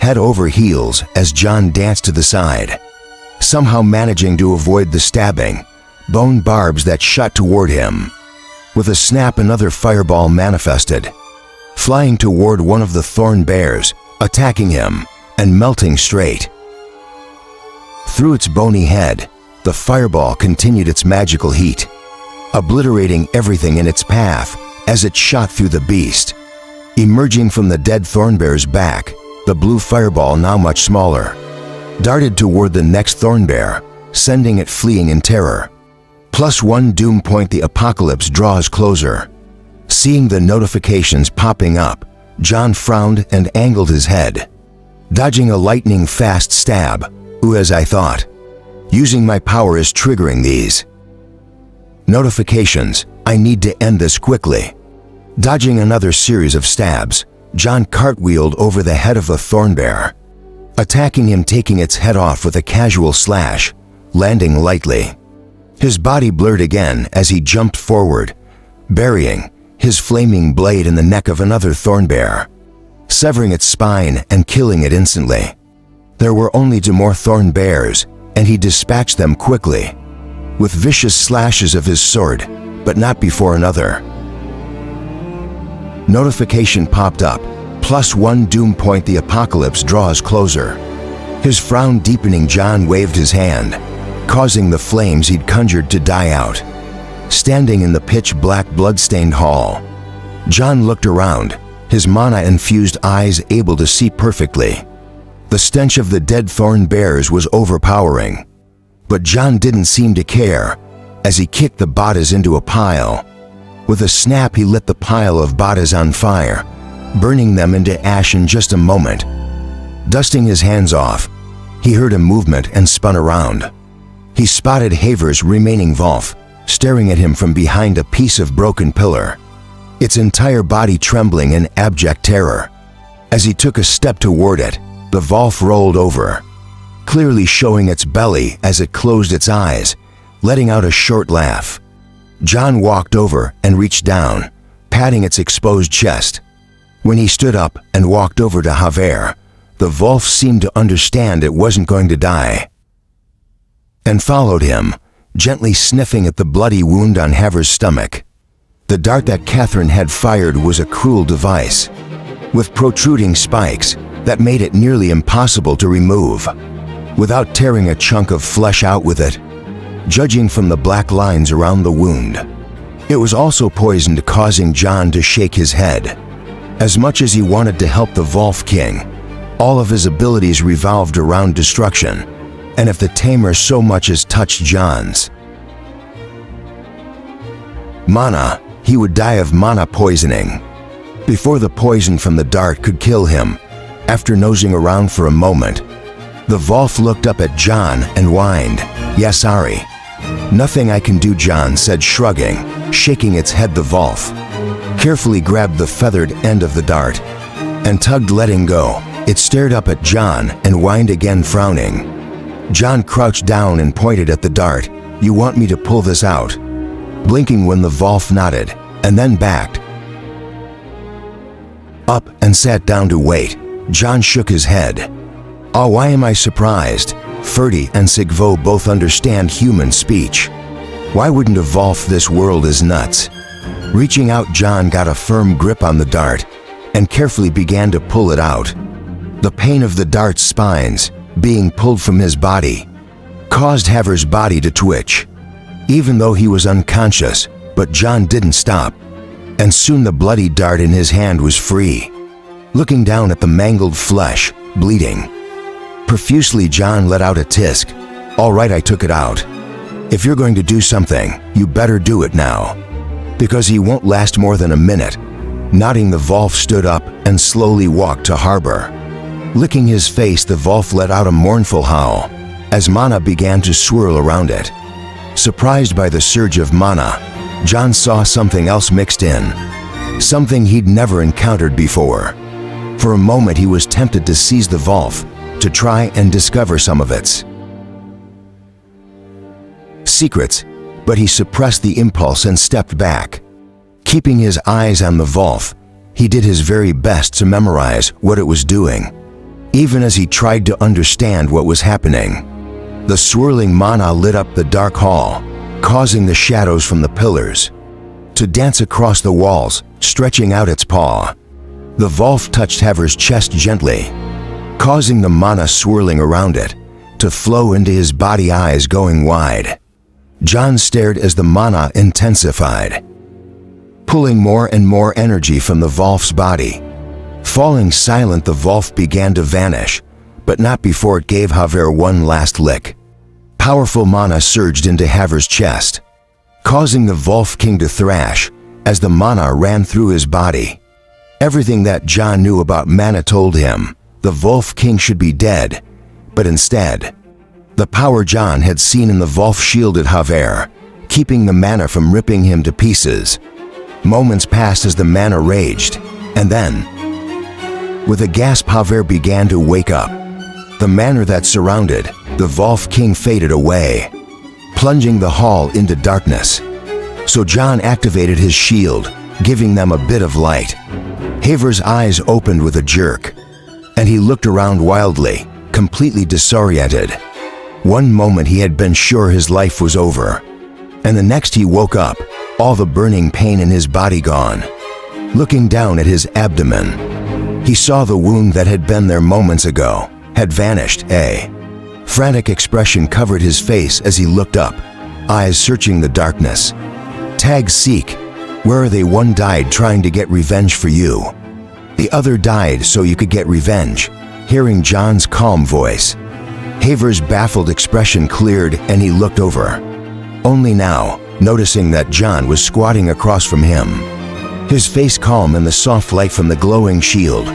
head over heels, as John danced to the side, somehow managing to avoid the stabbing bone barbs that shot toward him. With a snap, another fireball manifested, flying toward one of the thorn bears, attacking him and melting straight Through its bony head, the fireball continued its magical heat, obliterating everything in its path as it shot through the beast. Emerging from the dead Thornbear's back, the blue fireball, now much smaller, darted toward the next Thornbear, sending it fleeing in terror. +1 doom point. The apocalypse draws closer. Seeing the notifications popping up, John frowned and angled his head, dodging a lightning-fast stab. As I thought, using my power is triggering these notifications. I need to end this quickly. Dodging another series of stabs, John cartwheeled over the head of the Thornbear, attacking him, taking its head off with a casual slash, landing lightly. His body blurred again as he jumped forward, burying his flaming blade in the neck of another Thornbear, severing its spine and killing it instantly. There were only 2 more Thornbears, and he dispatched them quickly, with vicious slashes of his sword, but not before another notification popped up. +1 doom point. The apocalypse draws closer. His frown deepening, John waved his hand, causing the flames he'd conjured to die out. Standing in the pitch-black blood-stained hall, John looked around, his mana-infused eyes able to see perfectly. The stench of the dead Thornbears was overpowering, but John didn't seem to care as he kicked the Badas into a pile. With a snap, he lit the pile of Badas on fire, burning them into ash in just a moment. Dusting his hands off, he heard a movement and spun around. He spotted Haver's remaining Volf, staring at him from behind a piece of broken pillar, its entire body trembling in abject terror. As he took a step toward it, the Volf rolled over, clearly showing its belly as it closed its eyes, letting out a short laugh. John walked over and reached down, patting its exposed chest. When he stood up and walked over to Haver, the Volf seemed to understand it wasn't going to die, and followed him, gently sniffing at the bloody wound on Haver's stomach. The dart that Catherine had fired was a cruel device, with protruding spikes that made it nearly impossible to remove, without tearing a chunk of flesh out with it, judging from the black lines around the wound. It was also poisoned, causing John to shake his head. As much as he wanted to help the Volf King, all of his abilities revolved around destruction, and if the Tamer so much as touched John's mana, he would die of mana poisoning. Before the poison from the dart could kill him, after nosing around for a moment, the Volf looked up at John and whined, "Yeah, sorry." "Nothing I can do," John said, shrugging, shaking its head. The Volf carefully grabbed the feathered end of the dart and tugged, letting go. It stared up at John and whined again, frowning. John crouched down and pointed at the dart. "You want me to pull this out?" Blinking when the Volf nodded, and then backed up and sat down to wait. John shook his head. "Oh, why am I surprised? Ferdy and Sigvo both understand human speech. Why wouldn't a Volf? This world is nuts." Reaching out, John got a firm grip on the dart and carefully began to pull it out. The pain of the dart's spines being pulled from his body caused Haver's body to twitch, even though he was unconscious, but John didn't stop, and soon the bloody dart in his hand was free. Looking down at the mangled flesh, bleeding profusely, John let out a tisk. "All right, I took it out. If you're going to do something, you better do it now, because he won't last more than a minute." Nodding, the Volf stood up and slowly walked to Harbor. Licking his face, the Volf let out a mournful howl as mana began to swirl around it. Surprised by the surge of mana, John saw something else mixed in, something he'd never encountered before. For a moment he was tempted to seize the Volf to try and discover some of its secrets, but he suppressed the impulse and stepped back. Keeping his eyes on the Volf, he did his very best to memorize what it was doing. Even as he tried to understand what was happening, the swirling mana lit up the dark hall, causing the shadows from the pillars to dance across the walls, stretching out its paw. The Volf touched Haver's chest gently, causing the mana swirling around it to flow into his body, eyes going wide. John stared as the mana intensified, pulling more and more energy from the Volf's body. Falling silent, the Volf began to vanish, but not before it gave Haver one last lick. Powerful mana surged into Haver's chest, causing the Volf King to thrash as the mana ran through his body. Everything that John knew about mana told him the Volf King should be dead, but instead, the power John had seen in the Volf shielded Haver, keeping the mana from ripping him to pieces. Moments passed as the mana raged, and then, with a gasp, Haver began to wake up. The mana that surrounded the Volf King faded away, plunging the hall into darkness. So John activated his shield, giving them a bit of light. Haver's eyes opened with a jerk, and he looked around wildly, completely disoriented. One moment he had been sure his life was over, and the next he woke up, all the burning pain in his body gone. Looking down at his abdomen, he saw the wound that had been there moments ago had vanished. A frantic expression covered his face as he looked up, eyes searching the darkness. Tag Seek, where are they? One died trying to get revenge for you. The other died so you could get revenge. Hearing John's calm voice, Haver's baffled expression cleared and he looked over. Only now, noticing that John was squatting across from him, his face calm in the soft light from the glowing shield.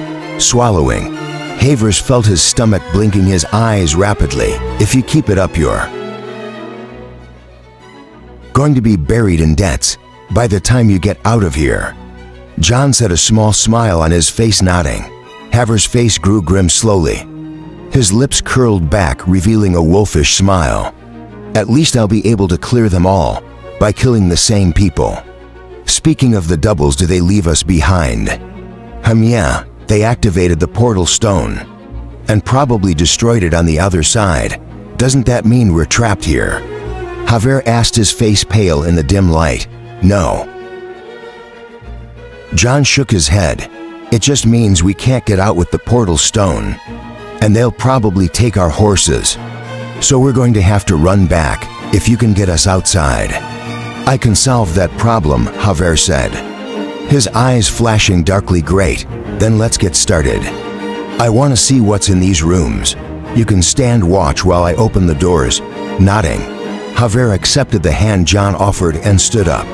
Swallowing, Havers felt his stomach, blinking his eyes rapidly. If you keep it up, you're going to be buried in debts by the time you get out of here. John said, a small smile on his face, nodding. Haver's face grew grim slowly. His lips curled back, revealing a wolfish smile. At least I'll be able to clear them all by killing the same people. Speaking of the doubles, do they leave us behind? Yeah, they activated the portal stone and probably destroyed it on the other side. Doesn't that mean we're trapped here? Haver asked, his face pale in the dim light. No. John shook his head. It just means we can't get out with the portal stone, and they'll probably take our horses. So we're going to have to run back if you can get us outside. I can solve that problem, Haver said, his eyes flashing darkly. Great, then let's get started. I want to see what's in these rooms. You can stand watch while I open the doors. Nodding, Haver accepted the hand John offered and stood up.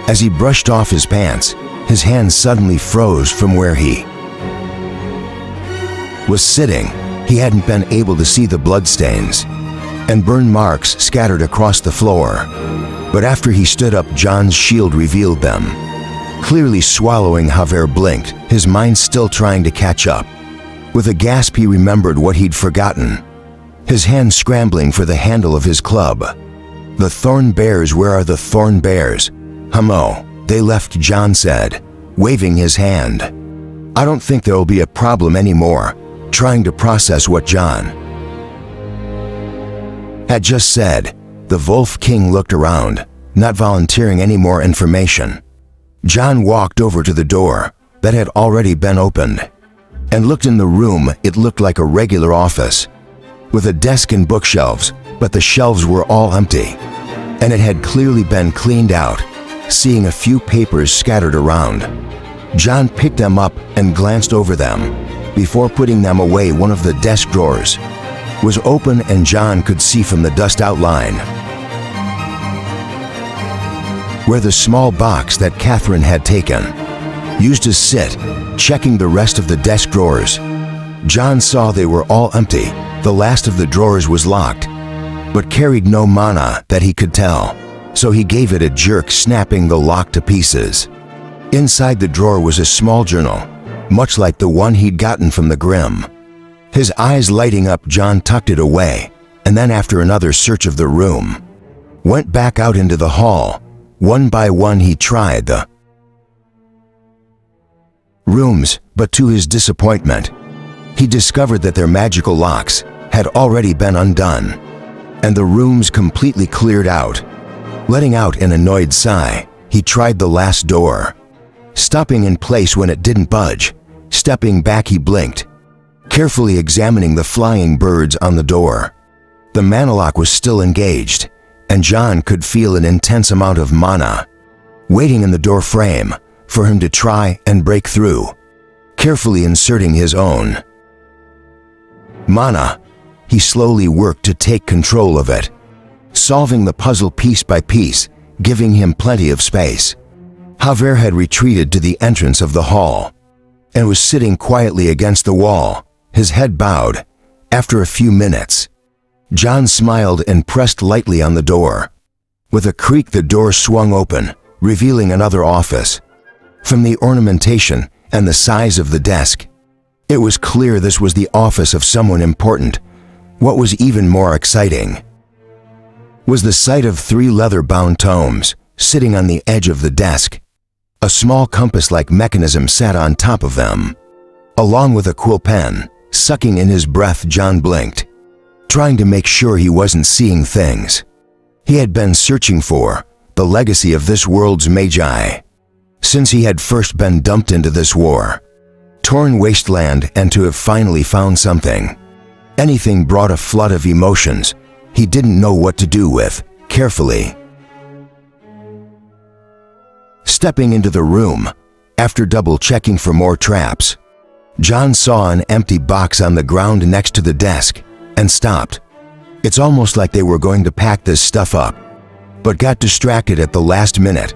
As he brushed off his pants, his hands suddenly froze from where he was sitting. He hadn't been able to see the bloodstains and burn marks scattered across the floor. But after he stood up, John's shield revealed them. Clearly swallowing, Haver blinked, his mind still trying to catch up. With a gasp, he remembered what he'd forgotten, his hand scrambling for the handle of his club. The Thorn Bears, where are the Thorn Bears? They left, John said, waving his hand. I don't think there'll be a problem anymore. Trying to process what John had just said, the Volf King looked around, not volunteering any more information. John walked over to the door that had already been opened and looked in the room. It looked like a regular office with a desk and bookshelves, but the shelves were all empty, and it had clearly been cleaned out. Seeing a few papers scattered around, John picked them up and glanced over them before putting them away. One of the desk drawers was open, and John could see from the dust outline where the small box that Catherine had taken used to sit. Checking the rest of the desk drawers, John saw they were all empty. The last of the drawers was locked, but carried no mana that he could tell, so he gave it a jerk, snapping the lock to pieces. Inside the drawer was a small journal, much like the one he'd gotten from the Grimm. His eyes lighting up, John tucked it away, and then after another search of the room, went back out into the hall. One by one he tried the rooms, but to his disappointment, he discovered that their magical locks had already been undone, and the rooms completely cleared out. Letting out an annoyed sigh, he tried the last door, stopping in place when it didn't budge. Stepping back, he blinked, carefully examining the flying birds on the door. The Manalock was still engaged, and John could feel an intense amount of mana waiting in the door frame for him to try and break through, carefully inserting his own mana. He slowly worked to take control of it, solving the puzzle piece by piece, giving him plenty of space. Javier had retreated to the entrance of the hall and was sitting quietly against the wall, his head bowed. After a few minutes, John smiled and pressed lightly on the door. With a creak, the door swung open, revealing another office. From the ornamentation and the size of the desk, it was clear this was the office of someone important. What was even more exciting was the sight of 3 leather-bound tomes sitting on the edge of the desk. A small compass-like mechanism sat on top of them, along with a quill pen. Sucking in his breath, John blinked, trying to make sure he wasn't seeing things he had been searching for, the legacy of this world's magi, since he had first been dumped into this war-torn wasteland, and to have finally found something. Anything brought a flood of emotions he didn't know what to do with. Carefully stepping into the room, after double-checking for more traps, John saw an empty box on the ground next to the desk and stopped. It's almost like they were going to pack this stuff up, but got distracted at the last minute.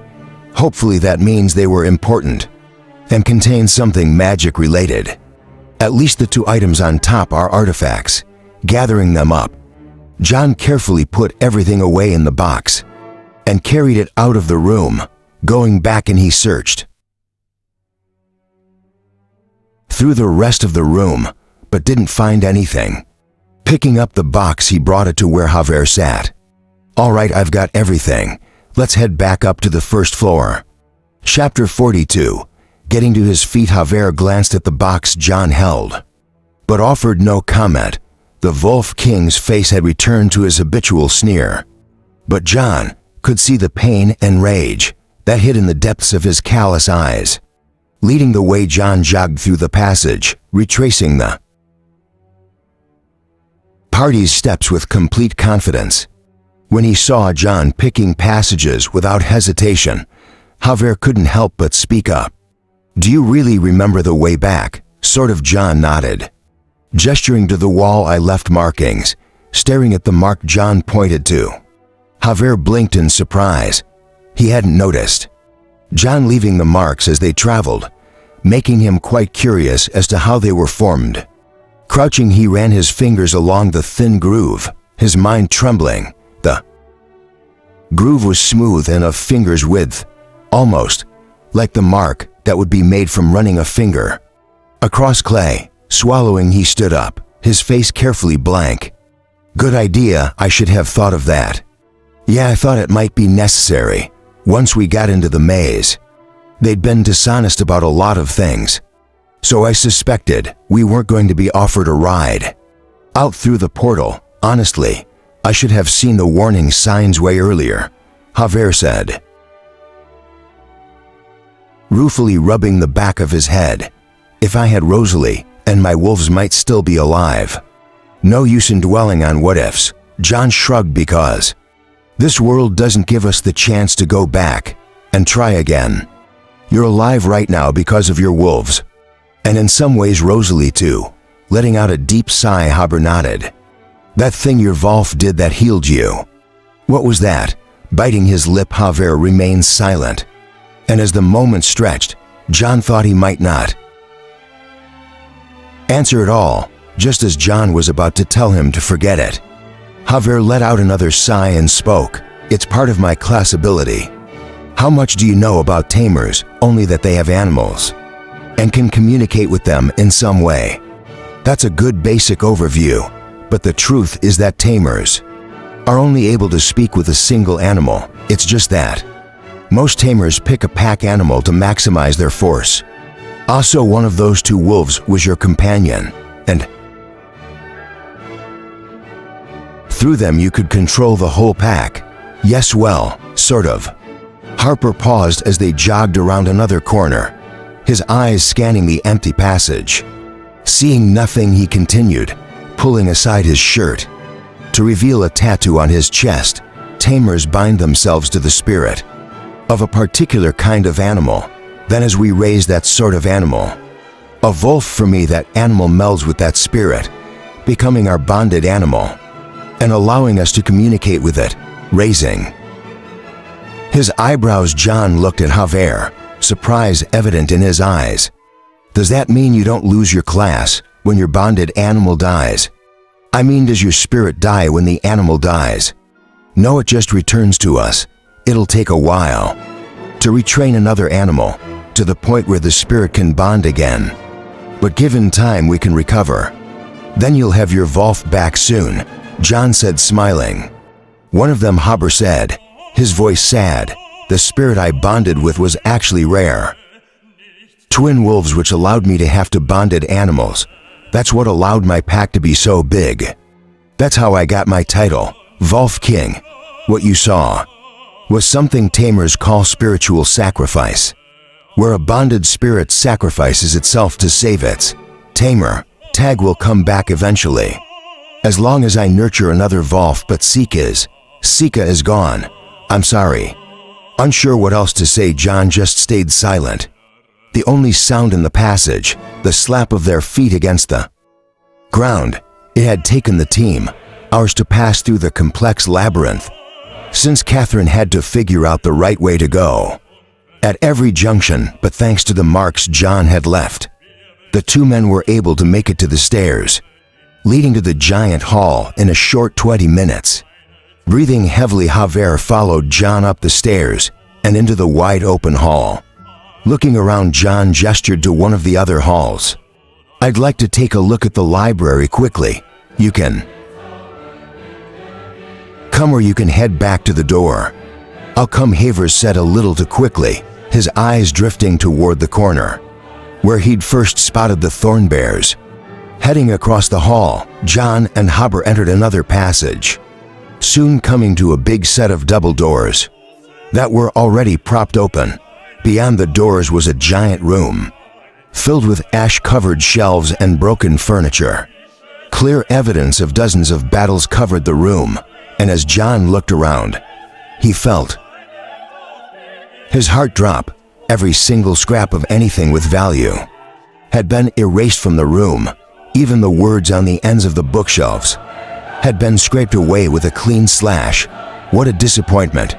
Hopefully that means they were important and contain something magic related. At least the 2 items on top are artifacts. Gathering them up, John carefully put everything away in the box and carried it out of the room. Going back in, he searched through the rest of the room, but didn't find anything. Picking up the box, he brought it to where Javier sat. "All right, I've got everything. Let's head back up to the first floor." Chapter 42. Getting to his feet, Javier glanced at the box John held, but offered no comment. The Wolf King's face had returned to his habitual sneer, but John could see the pain and rage that hid in the depths of his callous eyes. Leading the way, John jogged through the passage, retracing the party's steps with complete confidence. When he saw John picking passages without hesitation, Javier couldn't help but speak up. "Do you really remember the way back?" "Sort of," John nodded, gesturing to the wall. "I left markings." Staring at the mark John pointed to, Javier blinked in surprise. He hadn't noticed John leaving the marks as they traveled, making him quite curious as to how they were formed. Crouching, he ran his fingers along the thin groove, his mind trembling. The groove was smooth and of finger's width, almost like the mark that would be made from running a finger across clay. Swallowing, he stood up, his face carefully blank. "Good idea, I should have thought of that." "Yeah, I thought it might be necessary once we got into the maze. They'd been dishonest about a lot of things, so I suspected we weren't going to be offered a ride out through the portal. Honestly, I should have seen the warning signs way earlier," Javier said, ruefully rubbing the back of his head. "If I had Rosalie, and my wolves might still be alive." "No use in dwelling on what-ifs," John shrugged, "because this world doesn't give us the chance to go back and try again. You're alive right now because of your wolves, and in some ways Rosalie too." Letting out a deep sigh, Javier nodded. "That thing your Wolf did that healed you. What was that?" Biting his lip, Javier remained silent, and as the moment stretched, John thought he might not answer at all. Just as John was about to tell him to forget it, Javier let out another sigh and spoke. "It's part of my class ability." "How much do you know about tamers?" "Only that they have animals and can communicate with them in some way." "That's a good basic overview, but the truth is that tamers are only able to speak with a single animal. It's just that most tamers pick a pack animal to maximize their force. Also, one of those 2 wolves was your companion, and through them you could control the whole pack." "Yes, well, sort of." Harper paused as they jogged around another corner, his eyes scanning the empty passage. Seeing nothing, he continued, pulling aside his shirt. To reveal a tattoo on his chest, tamers bind themselves to the spirit of a particular kind of animal. Then as we raise that sort of animal, a wolf, for me, that animal melds with that spirit, becoming our bonded animal and allowing us to communicate with it, raising. His eyebrows. John looked at Javier, surprise evident in his eyes. Does that mean you don't lose your class when your bonded animal dies? I mean, does your spirit die when the animal dies? No, it just returns to us. It'll take a while to retrain another animal to the point where the spirit can bond again. But given time, we can recover. Then you'll have your wolf back soon, John said, smiling. One of them, Haber said, his voice sad. The spirit I bonded with was actually rare. Twin wolves, which allowed me to have to bonded animals. That's what allowed my pack to be so big. That's how I got my title, Wolf King. What you saw was something tamers call spiritual sacrifice, where a bonded spirit sacrifices itself to save its tamer. Tag will come back eventually, as long as I nurture another wolf, but Sika is gone. I'm sorry. Unsure what else to say, John just stayed silent. The only sound in the passage, the slap of their feet against the ground. It had taken the team hours to pass through the complex labyrinth, since Catherine had to figure out the right way to go at every junction. But thanks to the marks John had left, the two men were able to make it to the stairs leading to the giant hall in a short 20 minutes. Breathing heavily, Javier followed John up the stairs and into the wide open hall. Looking around, John gestured to one of the other halls. I'd like to take a look at the library quickly. You can come, or you can head back to the door. I'll come, Havers said a little too quickly, his eyes drifting toward the corner where he'd first spotted the thorn bears. Heading across the hall, John and Haber entered another passage, soon coming to a big set of double doors that were already propped open. Beyond the doors was a giant room filled with ash-covered shelves and broken furniture. Clear evidence of dozens of battles covered the room, and as John looked around, he felt his heart drop. Every single scrap of anything with value had been erased from the room. Even the words on the ends of the bookshelves had been scraped away with a clean slash. What a disappointment.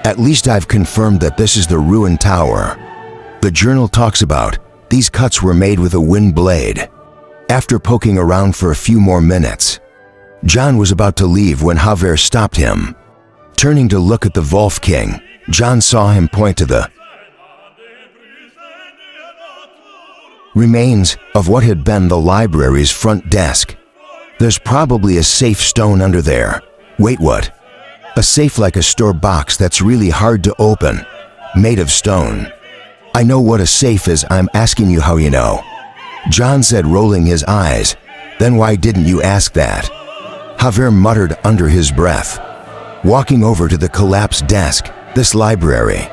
At least I've confirmed that this is the ruined tower the journal talks about. These cuts were made with a wind blade. After poking around for a few more minutes, John was about to leave when Javier stopped him. Turning to look at the Wolf King, John saw him point to the remains of what had been the library's front desk. There's probably a safe stone under there. Wait, what? A safe like a store box that's really hard to open, made of stone. I know what a safe is. I'm asking you how you know, John said, rolling his eyes. Then why didn't you ask that? Javier muttered under his breath. Walking over to the collapsed desk, this library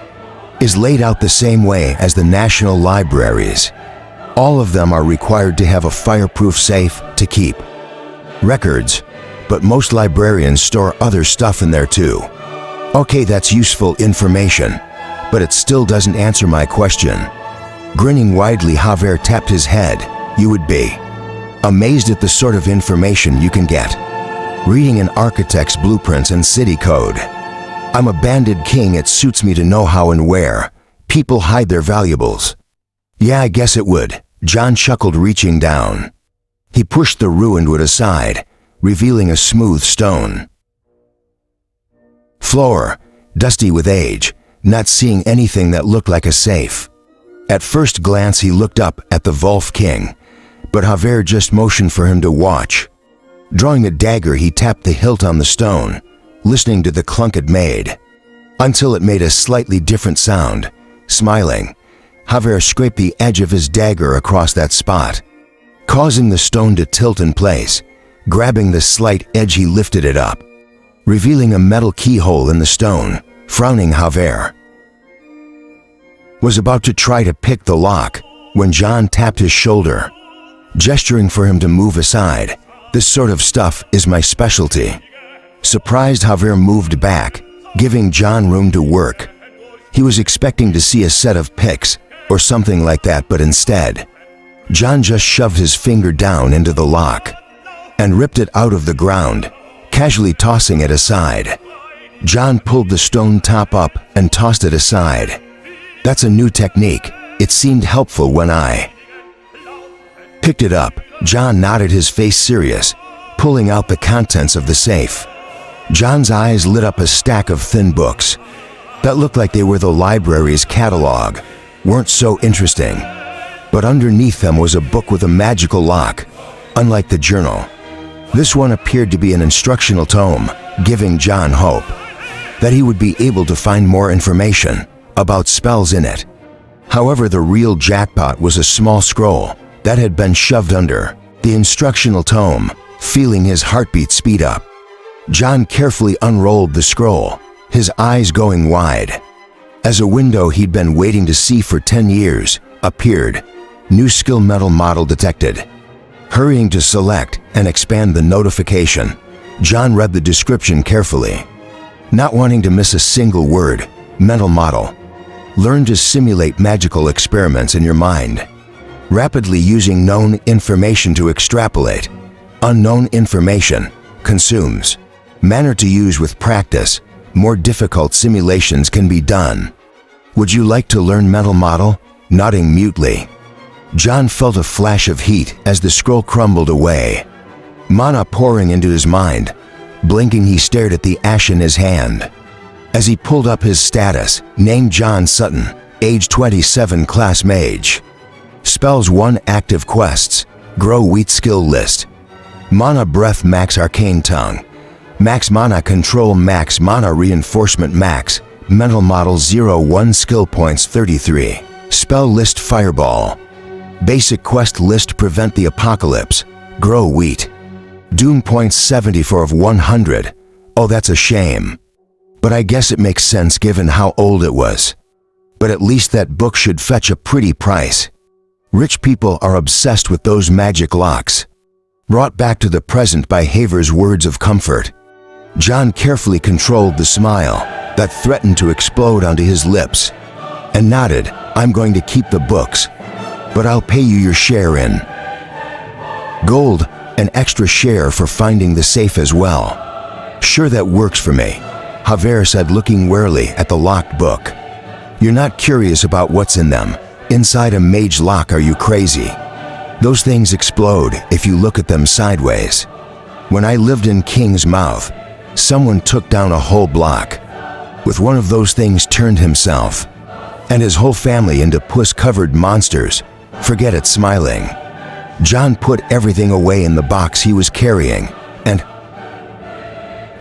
is laid out the same way as the national libraries. All of them are required to have a fireproof safe to keep records, but most librarians store other stuff in there too. Okay, that's useful information, but it still doesn't answer my question. Grinning widely, Javier tapped his head. You would be amazed at the sort of information you can get reading an architect's blueprints and city code. I'm a banded king. It suits me to know how and where people hide their valuables. Yeah, I guess it would, John chuckled, reaching down. He pushed the ruined wood aside, revealing a smooth stone floor, dusty with age, not seeing anything that looked like a safe. At first glance, he looked up at the Wolf King, but Javier just motioned for him to watch. Drawing a dagger, he tapped the hilt on the stone, listening to the clunk it made, until it made a slightly different sound. Smiling, Javier scraped the edge of his dagger across that spot, causing the stone to tilt in place. Grabbing the slight edge, he lifted it up, revealing a metal keyhole in the stone. Frowning, Javier was about to try to pick the lock when John tapped his shoulder, gesturing for him to move aside. This sort of stuff is my specialty. Surprised, Javier moved back, giving John room to work. He was expecting to see a set of picks or something like that, but instead, John just shoved his finger down into the lock and ripped it out of the ground, casually tossing it aside. John pulled the stone top up and tossed it aside. That's a new technique. It seemed helpful when I picked it up. John nodded, his face serious, pulling out the contents of the safe. John's eyes lit up. A stack of thin books that looked like they were the library's catalog weren't so interesting, but underneath them was a book with a magical lock, unlike the journal. This one appeared to be an instructional tome, giving John hope that he would be able to find more information about spells in it. However, the real jackpot was a small scroll that had been shoved under the instructional tome. Feeling his heartbeat speed up, John carefully unrolled the scroll, his eyes going wide. As a window he'd been waiting to see for 10 years appeared. New skill metal model detected. Hurrying to select and expand the notification, John read the description carefully, not wanting to miss a single word. Mental model. Learn to simulate magical experiments in your mind, rapidly using known information to extrapolate. Unknown information consumes. Manner to use with practice. More difficult simulations can be done. Would you like to learn mental model? Nodding mutely, John felt a flash of heat as the scroll crumbled away, mana pouring into his mind. Blinking, he stared at the ash in his hand. As he pulled up his status, name John Sutton, age 27, class mage. Spells 1 active quests, grow wheat skill list. Mana breath max, arcane tongue. Max mana control, max mana reinforcement, max. Mental model 0-1 skill points 33. Spell list fireball. Basic quest list prevent the apocalypse, grow wheat. Doom points 74 of 100. Oh, that's a shame. But I guess it makes sense given how old it was. But at least that book should fetch a pretty price. Rich people are obsessed with those magic locks. Brought back to the present by Haver's words of comfort, John carefully controlled the smile that threatened to explode onto his lips and nodded. I'm going to keep the books, but I'll pay you your share in gold, an extra share for finding the safe as well. Sure, that works for me, Javier said, looking warily at the locked book. You're not curious about what's in them? Inside a mage lock, are you crazy? Those things explode if you look at them sideways. When I lived in King's Mouth, someone took down a whole block with one of those things, turned himself and his whole family into puss-covered monsters. Forget it. Smiling, John put everything away in the box he was carrying and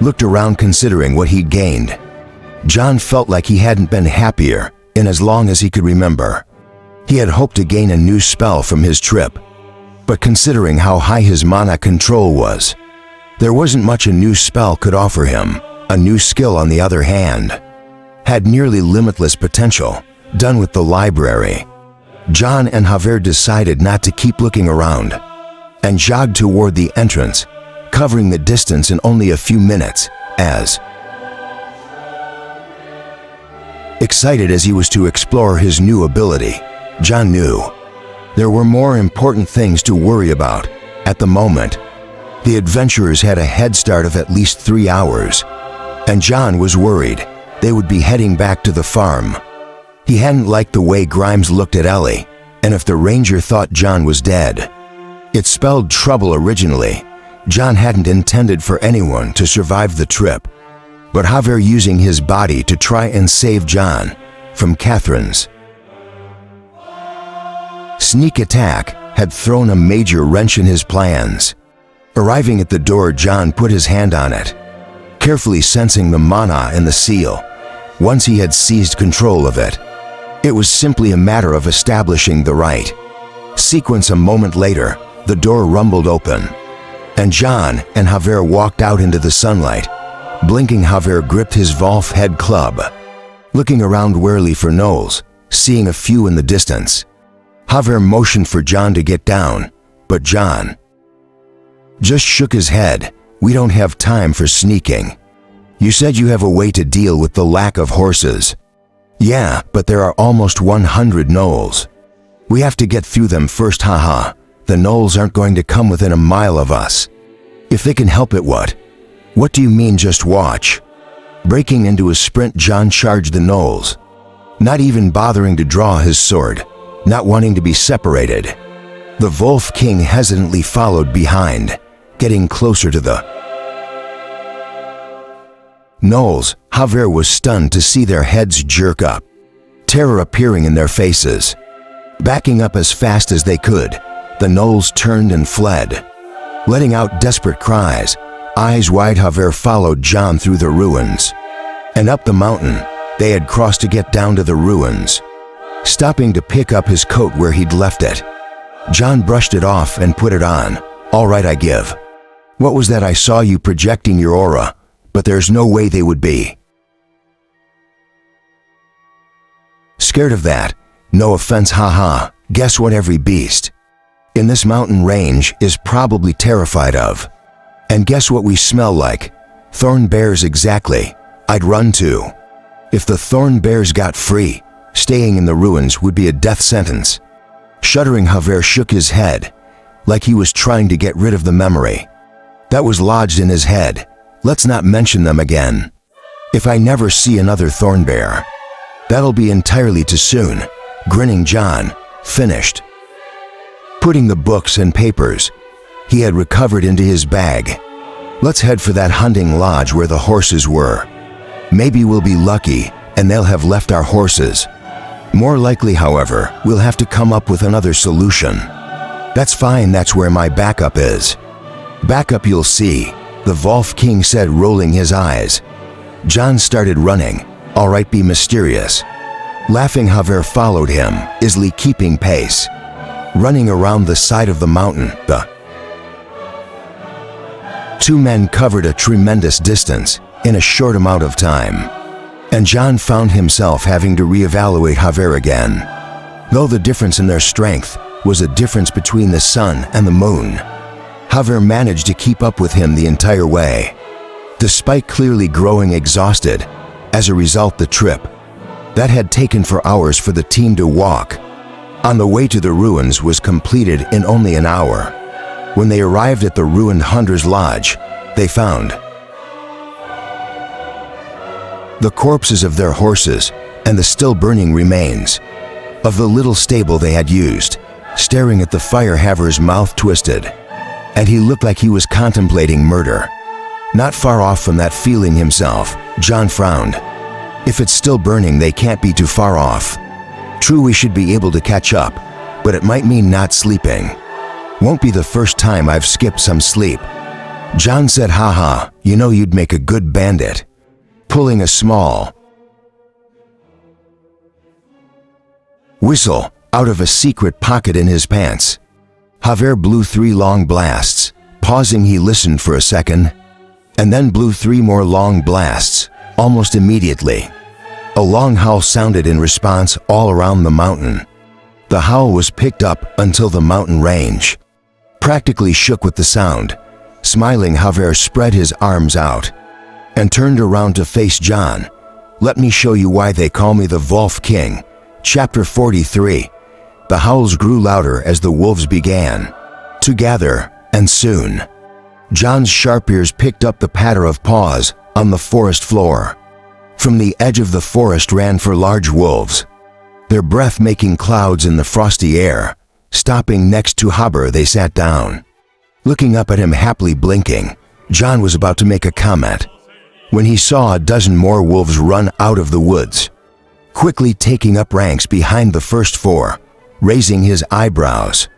looked around, considering what he'd gained. John felt like he hadn't been happier in as long as he could remember. He had hoped to gain a new spell from his trip, but considering how high his mana control was, there wasn't much a new spell could offer him. A new skill, on the other hand, had nearly limitless potential. Done with the library, John and Javier decided not to keep looking around and jogged toward the entrance, covering the distance in only a few minutes. As excited as he was to explore his new ability, John knew there were more important things to worry about at the moment. The adventurers had a head start of at least 3 hours, and John was worried they would be heading back to the farm. He hadn't liked the way Grimes looked at Ellie, and if the ranger thought John was dead, it spelled trouble. Originally, John hadn't intended for anyone to survive the trip, but Javier using his body to try and save John from Catherine's sneak attack had thrown a major wrench in his plans. Arriving at the door, John put his hand on it, carefully sensing the mana in the seal. Once he had seized control of it, it was simply a matter of establishing the right sequence. A moment later, the door rumbled open, and John and Javier walked out into the sunlight. Blinking, Javier gripped his Volf head club, looking around warily for gnolls. Seeing a few in the distance, Javier motioned for John to get down, but John just shook his head, We don't have time for sneaking. You said you have a way to deal with the lack of horses. Yeah, but there are almost 100 gnolls. We have to get through them first, haha. The gnolls aren't going to come within a mile of us. If they can help it, what? What do you mean just watch? Breaking into a sprint, Jon charged the gnolls, not even bothering to draw his sword, not wanting to be separated. The Wolf King hesitantly followed behind, getting closer to the gnolls. Haver was stunned to see their heads jerk up, terror appearing in their faces. Backing up as fast as they could, the gnolls turned and fled. Letting out desperate cries, eyes wide, Haver followed Jon through the ruins and up the mountain they had crossed to get down to the ruins. Stopping to pick up his coat where he'd left it, Jon brushed it off and put it on. All right, I give. What was that? I saw you projecting your aura, but there's no way they would be scared of that. No offense, haha. Guess what every beast in this mountain range is probably terrified of? And guess what we smell like? Thorn bears. Exactly. I'd run too. If the thorn bears got free, staying in the ruins would be a death sentence. Shuddering, Haver shook his head, like he was trying to get rid of the memory that was lodged in his head. Let's not mention them again. If I never see another thorn bear, that'll be entirely too soon. Grinning, Jon finished putting the books and papers he had recovered into his bag. Let's head for that hunting lodge where the horses were. Maybe we'll be lucky and they'll have left our horses. More likely, however, we'll have to come up with another solution. That's fine, that's where my backup is. Backup, you'll see, the Wolf King said, rolling his eyes. Jon started running. All right, be mysterious. Laughing, Haver followed him, easily keeping pace. Running around the side of the mountain, the two men covered a tremendous distance in a short amount of time, and Jon found himself having to reevaluate Haver again. Though the difference in their strength was a difference between the sun and the moon, Haver managed to keep up with him the entire way, despite clearly growing exhausted as a result. The trip that had taken for hours for the team to walk on the way to the ruins was completed in only an hour. When they arrived at the ruined Hunter's Lodge, they found the corpses of their horses and the still burning remains of the little stable they had used. Staring at the fire, Haver's mouth twisted, and he looked like he was contemplating murder. Not far off from that feeling himself, Jon frowned. If it's still burning, they can't be too far off. True, we should be able to catch up, but it might mean not sleeping. Won't be the first time I've skipped some sleep. Jon said, haha, you know you'd make a good bandit. Pulling a small whistle out of a secret pocket in his pants, Haver blew 3 long blasts. Pausing, he listened for a second, and then blew 3 more long blasts. Almost immediately, a long howl sounded in response all around the mountain. The howl was picked up until the mountain range practically shook with the sound. Smiling, Haver spread his arms out and turned around to face Jon. Let me show you why they call me the Wolf King. Chapter 43. The howls grew louder as the wolves began to gather, and soon, Jon's sharp ears picked up the patter of paws on the forest floor. From the edge of the forest ran 4 large wolves, their breath making clouds in the frosty air. Stopping next to Haber, they sat down. Looking up at him, happily blinking, Jon was about to make a comment when he saw a dozen more wolves run out of the woods, quickly taking up ranks behind the first 4. Raising his eyebrows,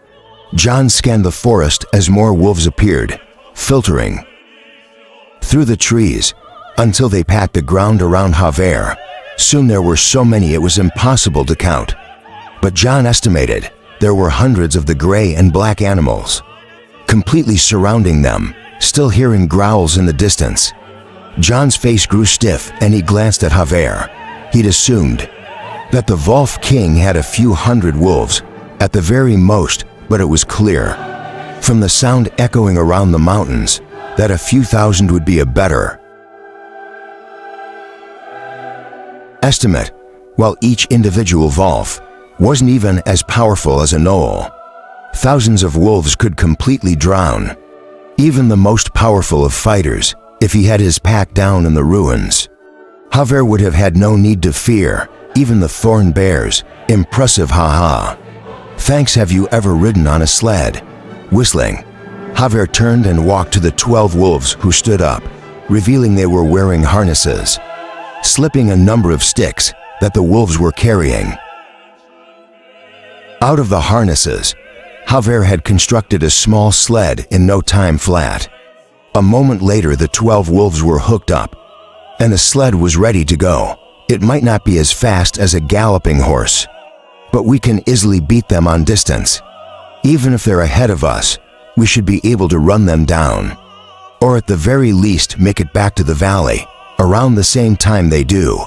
Jon scanned the forest as more wolves appeared, filtering through the trees until they packed the ground around Haver. Soon there were so many it was impossible to count, but Jon estimated there were hundreds of the gray and black animals completely surrounding them. Still hearing growls in the distance, Jon's face grew stiff and he glanced at Haver. He'd assumed that the Wolf King had a few hundred wolves at the very most, but it was clear from the sound echoing around the mountains that a few thousand would be a better estimate, while each individual Volf wasn't even as powerful as a gnoll. Thousands of wolves could completely drown even the most powerful of fighters if he had his pack down in the ruins. Haver would have had no need to fear even the thorn bears. Impressive, haha. Thanks. Have you ever ridden on a sled? Whistling, Haver turned and walked to the 12 wolves who stood up, revealing they were wearing harnesses, slipping a number of sticks that the wolves were carrying. Out of the harnesses, Haver had constructed a small sled in no time flat. A moment later, the 12 wolves were hooked up, and the sled was ready to go. It might not be as fast as a galloping horse, but we can easily beat them on distance. Even if they're ahead of us, we should be able to run them down, or at the very least make it back to the valley around the same time they do.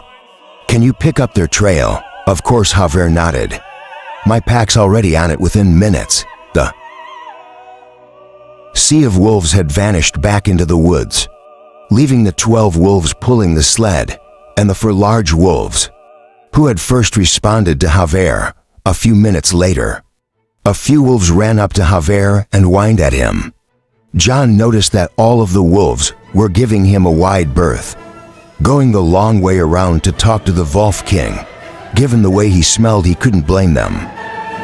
Can you pick up their trail? Of course, Haver nodded. My pack's already on it within minutes. The sea of wolves had vanished back into the woods, leaving the 12 wolves pulling the sled and the 4 large wolves, who had first responded to Haver a few minutes later. A few wolves ran up to Haver and whined at him. John noticed that all of the wolves were giving him a wide berth, going the long way around to talk to the Volf King. Given the way he smelled, he couldn't blame them.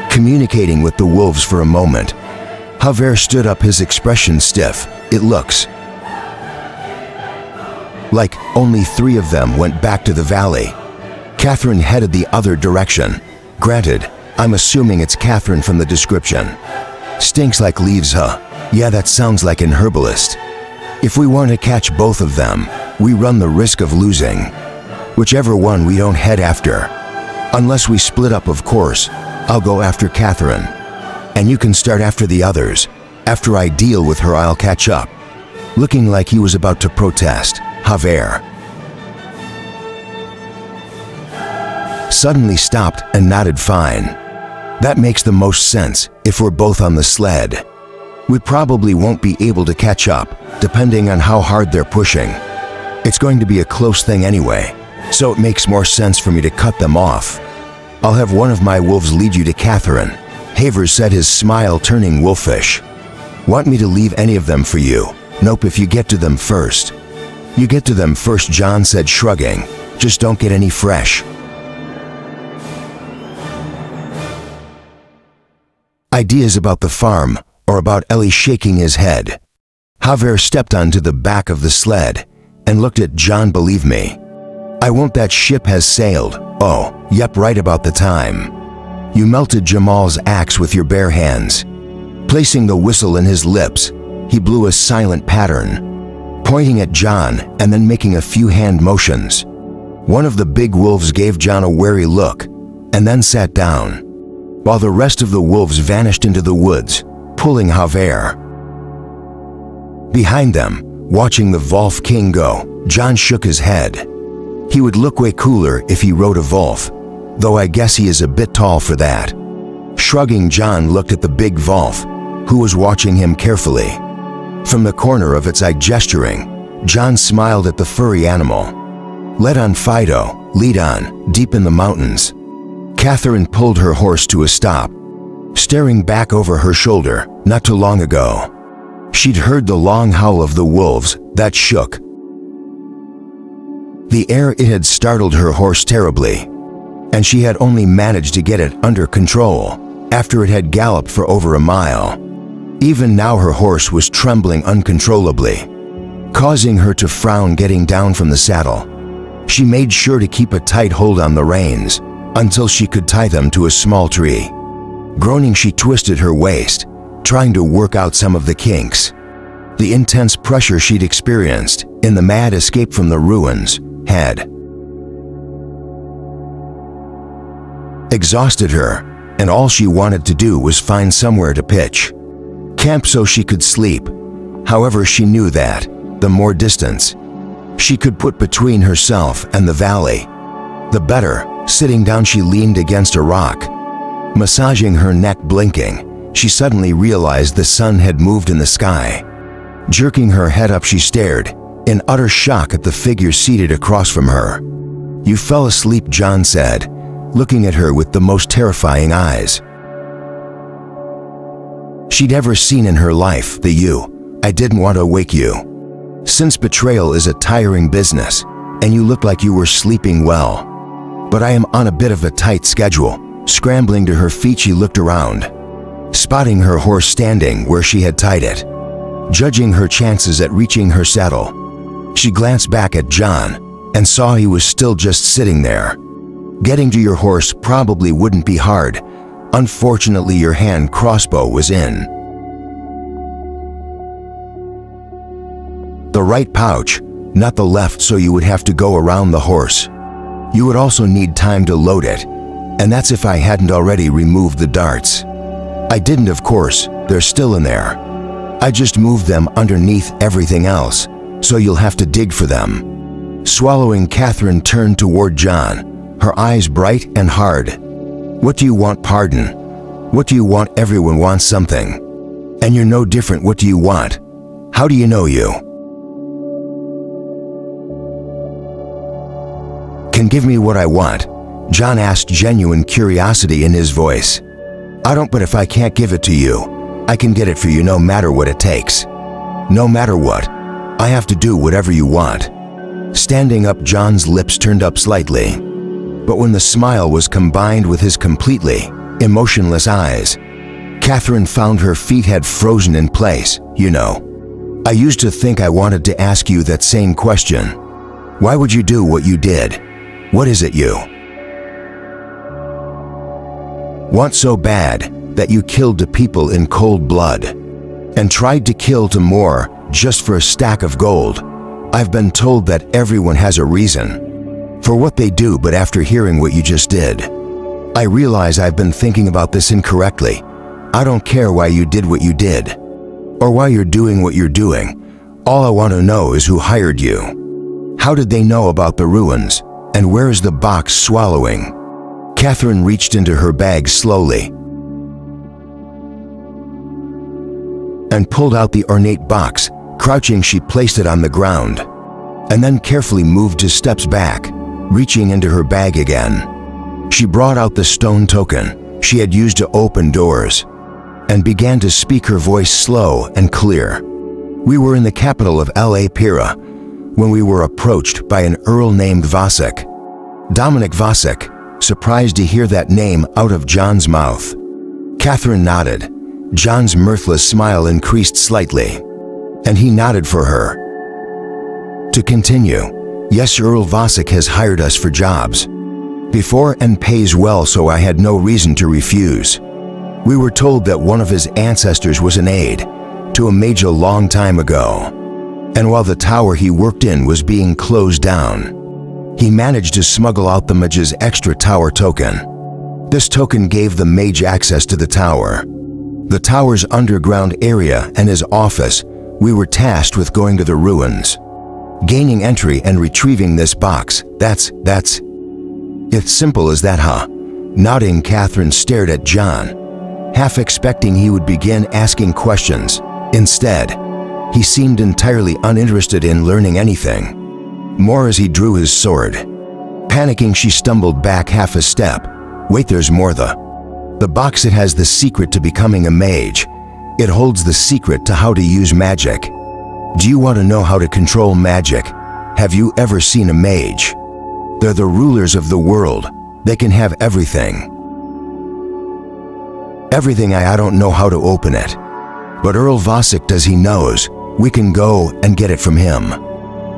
Communicating with the wolves for a moment, Haver stood up, his expression stiff. It looks like only 3 of them went back to the valley. Catherine headed the other direction. Granted, I'm assuming it's Catherine from the description. Stinks like leaves, huh? Yeah, that sounds like an herbalist. If we want to catch both of them, we run the risk of losing whichever one we don't head after. Unless we split up, of course. I'll go after Catherine, and you can start after the others. After I deal with her, I'll catch up. Looking like he was about to protest, Haver suddenly stopped and nodded. Fine. That makes the most sense. If we're both on the sled, we probably won't be able to catch up, depending on how hard they're pushing. It's going to be a close thing anyway, so it makes more sense for me to cut them off. I'll have one of my wolves lead you to Catherine, Haver said, his smile turning wolfish. Want me to leave any of them for you? Nope, if you get to them first. You get to them first, John said, shrugging. Just don't get any fresh ideas about the farm or about Ellie. Shaking his head, Haver stepped onto the back of the sled and looked at John. Believe me, I won't. That ship has sailed. Oh, yep, right about the time you melted Jamal's axe with your bare hands. Placing the whistle in his lips, he blew a silent pattern, pointing at John and then making a few hand motions. One of the big wolves gave John a wary look and then sat down, while the rest of the wolves vanished into the woods, pulling Haver behind them. Watching the Volf King go, John shook his head. He would look way cooler if he rode a Volf, though I guess he is a bit tall for that. Shrugging, John looked at the big Volf, who was watching him carefully. From the corner of its eye, gesturing, John smiled at the furry animal. Let on, Fido, lead on. Deep in the mountains, Catherine pulled her horse to a stop, staring back over her shoulder. Not too long ago, she'd heard the long howl of the wolves that shook the air. It had startled her horse terribly, and she had only managed to get it under control after it had galloped for over a mile. Even now her horse was trembling uncontrollably, causing her to frown getting down from the saddle. She made sure to keep a tight hold on the reins until she could tie them to a small tree. Groaning, she twisted her waist, trying to work out some of the kinks. The intense pressure she'd experienced in the mad escape from the ruins had exhausted her, and all she wanted to do was find somewhere to pitch camp so she could sleep. However, she knew that the more distance she could put between herself and the valley, the better. Sitting down, she leaned against a rock, massaging her neck. Blinking, she suddenly realized the sun had moved in the sky. Jerking her head up, she stared, in utter shock at the figure seated across from her. "You fell asleep," John said, looking at her with the most terrifying eyes she'd ever seen in her life. I didn't want to wake you. Since betrayal is a tiring business, and you look like you were sleeping well. But I am on a bit of a tight schedule." Scrambling to her feet, she looked around, spotting her horse standing where she had tied it. Judging her chances at reaching her saddle, she glanced back at John and saw he was still just sitting there. "Getting to your horse probably wouldn't be hard. Unfortunately, your hand crossbow was in the right pouch, not the left, so you would have to go around the horse. You would also need time to load it, and that's if I hadn't already removed the darts. I didn't, of course, they're still in there. I just moved them underneath everything else, so you'll have to dig for them." Swallowing, Catherine turned toward John, her eyes bright and hard. "What do you want?" "Pardon? What do you want?" "Everyone wants something. And you're no different. What do you want? How do you know you can give me what I want?" John asked, genuine curiosity in his voice. "I don't, but if I can't give it to you, I can get it for you no matter what it takes." "No matter what? I have to do whatever you want." Standing up, John's lips turned up slightly, but when the smile was combined with his completely emotionless eyes, Catherine found her feet had frozen in place. I used to think I wanted to ask you that same question. Why would you do what you did? What is it you want so bad that you killed the people in cold blood and tried to kill to more just for a stack of gold? I've been told that everyone has a reason for what they do, but after hearing what you just did, I realize I've been thinking about this incorrectly. I don't care why you did what you did, or why you're doing what you're doing. All I want to know is who hired you. How did they know about the ruins? And where is the box?" Swallowing, Catherine reached into her bag slowly and pulled out the ornate box. Crouching, she placed it on the ground and then carefully moved 2 steps back, reaching into her bag again. She brought out the stone token she had used to open doors and began to speak, her voice slow and clear. "We were in the capital of La Pira when we were approached by an earl named Vasek. Dominic Vasek," surprised to hear that name out of John's mouth. Catherine nodded. John's mirthless smile increased slightly, and he nodded for her to continue. "Yes, Earl Vasek has hired us for jobs before and pays well, so I had no reason to refuse. We were told that one of his ancestors was an aide to a mage a long time ago, and while the tower he worked in was being closed down, he managed to smuggle out the mage's extra tower token. This token gave the mage access to the tower's underground area and his office. We were tasked with going to the ruins, gaining entry and retrieving this box. That's it's simple as that, huh?" Nodding, Catherine stared at John, half expecting he would begin asking questions. Instead, he seemed entirely uninterested in learning anything more as he drew his sword. Panicking, she stumbled back half a step. "Wait, there's more. The box, it has the secret to becoming a mage. It holds the secret to how to use magic. Do you want to know how to control magic? Have you ever seen a mage? They're the rulers of the world. They can have everything. I don't know how to open it. But Earl Vasek does. He knows. We can go and get it from him.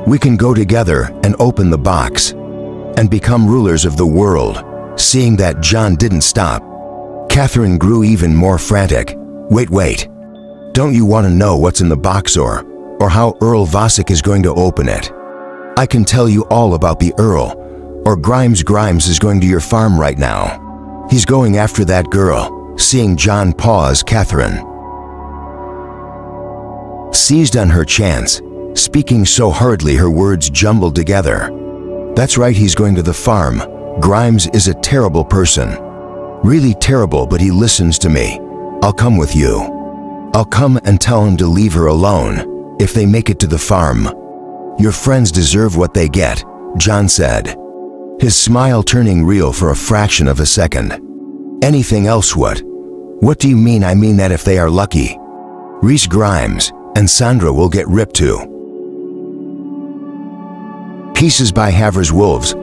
We can go together and open the box and become rulers of the world." Seeing that John didn't stop, Catherine grew even more frantic. Wait. Don't you want to know what's in the box or how Earl Vasek is going to open it? I can tell you all about the Earl, or Grimes. Grimes is going to your farm right now. He's going after that girl." Seeing John pause, Catherine seized on her chance, speaking so hurriedly her words jumbled together. "That's right, he's going to the farm. Grimes is a terrible person. Really terrible, but he listens to me. I'll come with you. I'll come and tell him to leave her alone. if they make it to the farm. Your friends deserve what they get, John said, his smile turning real for a fraction of a second. Anything else what? What do you mean? I mean that if they are lucky, Reese Grimes and Sandra will get ripped too. Pieces by Haver's wolves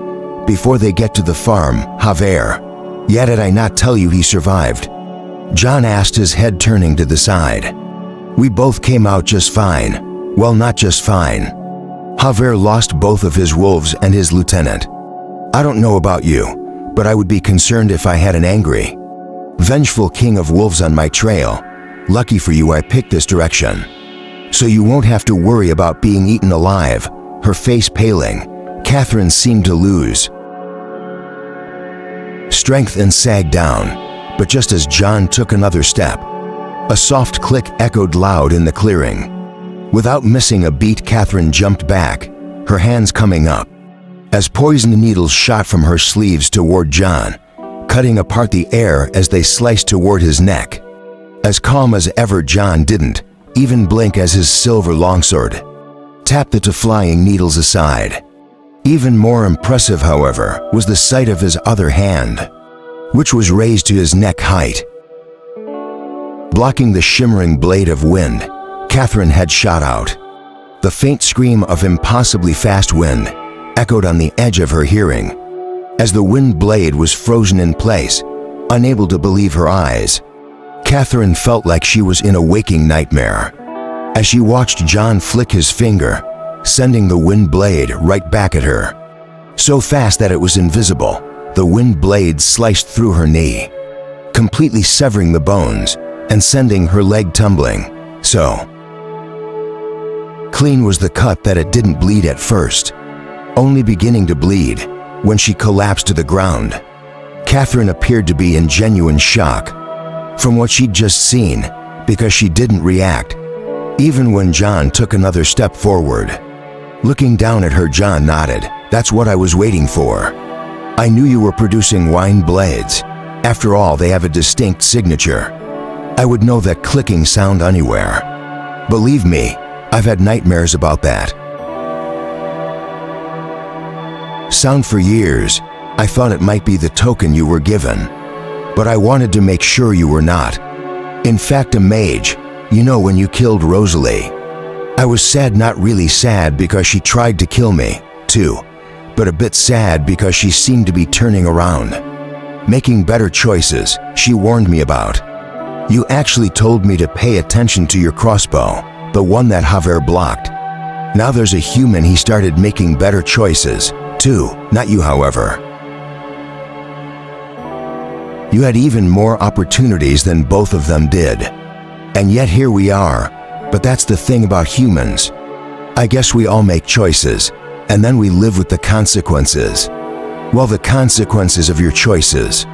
before they get to the farm, Haver. Yet did I not tell you he survived? John asked, his head turning to the side. We both came out just fine. Well, not just fine. Haver lost both of his wolves and his lieutenant. I don't know about you, but I would be concerned if I had an angry, vengeful king of wolves on my trail. Lucky for you I picked this direction, so you won't have to worry about being eaten alive. Her face paling, Catherine seemed to lose strength and sagged down, but just as John took another step, a soft click echoed loud in the clearing. Without missing a beat, Catherine jumped back, her hands coming up, as poison needles shot from her sleeves toward John, cutting apart the air as they sliced toward his neck. As calm as ever, John didn't even blink as his silver longsword tapped the two flying needles aside. Even more impressive, however, was the sight of his other hand, which was raised to his neck height. Blocking the shimmering blade of wind, Catherine had shot out. The faint scream of impossibly fast wind echoed on the edge of her hearing, as the wind blade was frozen in place, unable to believe her eyes. Catherine felt like she was in a waking nightmare, as she watched John flick his finger, sending the wind blade right back at her. So fast that it was invisible, the wind blade sliced through her knee, completely severing the bones and sending her leg tumbling. So clean was the cut that it didn't bleed at first, only beginning to bleed when she collapsed to the ground. Catherine appeared to be in genuine shock from what she'd just seen, because she didn't react, even when John took another step forward. Looking down at her, John nodded. That's what I was waiting for. I knew you were producing wind blades. After all, they have a distinct signature. I would know that clicking sound anywhere. Believe me, I've had nightmares about that sound for years. I thought it might be the token you were given, but I wanted to make sure you were not. In fact, a mage, you know, when you killed Rosalie. I was sad, not really sad because she tried to kill me, too, but a bit sad because she seemed to be turning around, making better choices she warned me about. You actually told me to pay attention to your crossbow, the one that Haver blocked. Now there's a human, he started making better choices, too, not you, however. You had even more opportunities than both of them did. And yet here we are. But that's the thing about humans. I guess we all make choices, and then we live with the consequences. Well, the consequences of your choices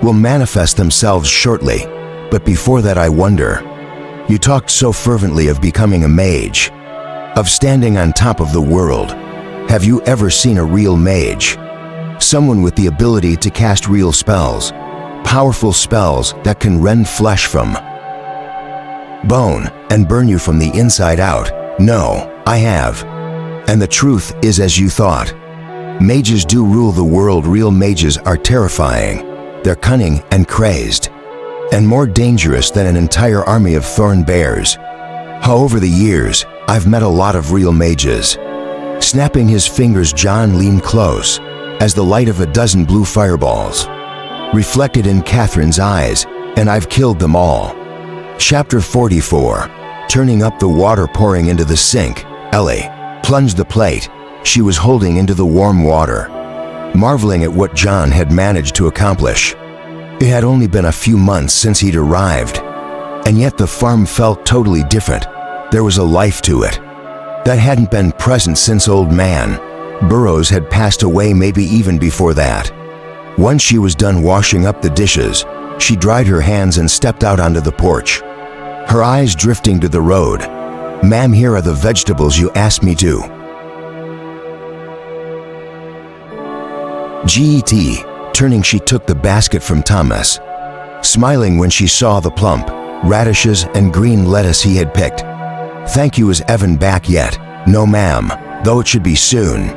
will manifest themselves shortly, but before that I wonder, you talked so fervently of becoming a mage, of standing on top of the world. Have you ever seen a real mage? Someone with the ability to cast real spells, powerful spells that can rend flesh from bone and burn you from the inside out? No, I have. And the truth is, as you thought, mages do rule the world. Real mages are terrifying. They're cunning and crazed, and more dangerous than an entire army of thorn bears. Over the years, I've met a lot of real mages. Snapping his fingers, John leaned close as the light of a dozen blue fireballs reflected in Catherine's eyes, and I've killed them all. Chapter 44. Turning up the water pouring into the sink, Ellie plunged the plate she was holding into the warm water, marveling at what John had managed to accomplish. It had only been a few months since he'd arrived, and yet the farm felt totally different. There was a life to it that hadn't been present since Old Man Burrows had passed away, maybe even before that. Once she was done washing up the dishes, she dried her hands and stepped out onto the porch, her eyes drifting to the road. Ma'am, here are the vegetables you asked me to. Turning, she took the basket from Thomas, smiling when she saw the plump radishes and green lettuce he had picked. "Thank you. Is Evan back yet?" "No, ma'am, though it should be soon.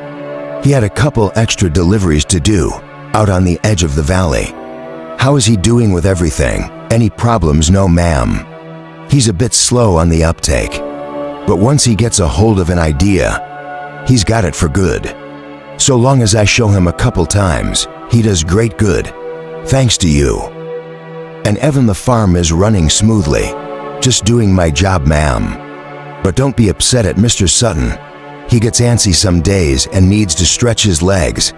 He had a couple extra deliveries to do, out on the edge of the valley." "How is he doing with everything? Any problems?" "No, ma'am. He's a bit slow on the uptake. But once he gets a hold of an idea, he's got it for good. So long as I show him a couple times, he does great good. Thanks to you. And Evan, the farm is running smoothly. Just doing my job, ma'am. But don't be upset at Mr. Sutton. He gets antsy some days and needs to stretch his legs."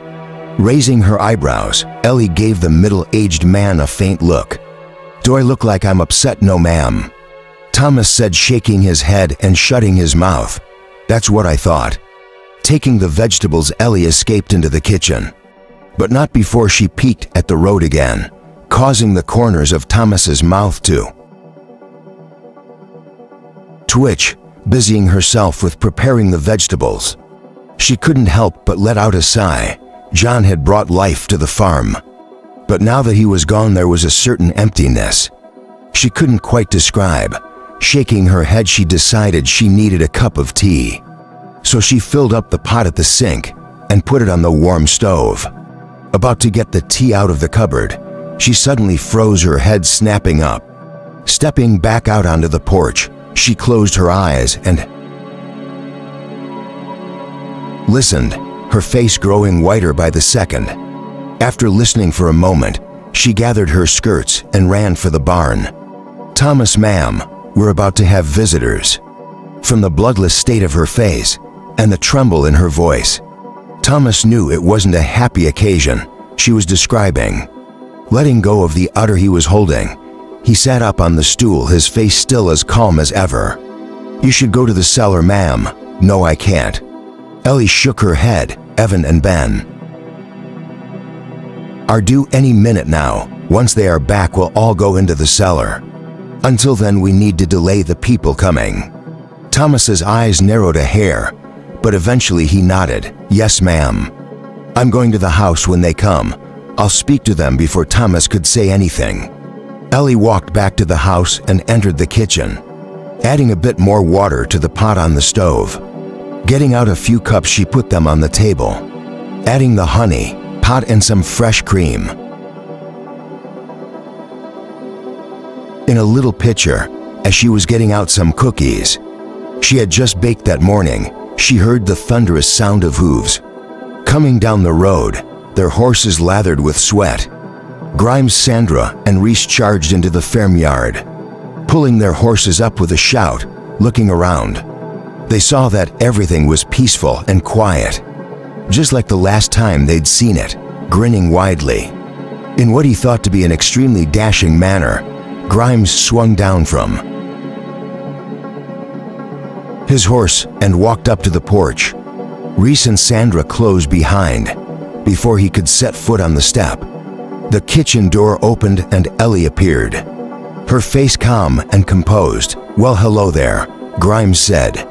Raising her eyebrows, Ellie gave the middle-aged man a faint look. "Do I look like I'm upset?" "No, ma'am," Thomas said, shaking his head and shutting his mouth. "That's what I thought." Taking the vegetables, Ellie escaped into the kitchen. But not before she peeked at the road again, causing the corners of Thomas's mouth to twitch, busying herself with preparing the vegetables. She couldn't help but let out a sigh. John had brought life to the farm. But now that he was gone, there was a certain emptiness she couldn't quite describe. Shaking her head, she decided she needed a cup of tea. So she filled up the pot at the sink and put it on the warm stove. About to get the tea out of the cupboard, she suddenly froze, her head snapping up. Stepping back out onto the porch, she closed her eyes and listened, her face growing whiter by the second. After listening for a moment, she gathered her skirts and ran for the barn. "Thomas, ma'am, we're about to have visitors." From the bloodless state of her face and the tremble in her voice, Thomas knew it wasn't a happy occasion she was describing. Letting go of the udder he was holding, he sat up on the stool, his face still as calm as ever. "You should go to the cellar, ma'am." "No, I can't." Ellie shook her head. "Evan and Ben are due any minute now. Once they are back, we'll all go into the cellar. Until then, we need to delay the people coming." Thomas's eyes narrowed a hair, but eventually he nodded. "Yes, ma'am. I'm going to the house when they come. I'll speak to them." Before Thomas could say anything, Ellie walked back to the house and entered the kitchen, adding a bit more water to the pot on the stove. Getting out a few cups, she put them on the table, adding the honey, pot, and some fresh cream. In a little pitcher, as she was getting out some cookies she had just baked that morning, she heard the thunderous sound of hooves coming down the road, their horses lathered with sweat. Grimes, Sandra, and Reese charged into the farmyard, pulling their horses up with a shout. Looking around, they saw that everything was peaceful and quiet, just like the last time they'd seen it. Grinning widely, in what he thought to be an extremely dashing manner, Grimes swung down from his horse and walked up to the porch. Reese and Sandra closed behind before he could set foot on the step. The kitchen door opened and Ellie appeared, her face calm and composed. "Well, hello there," Grimes said,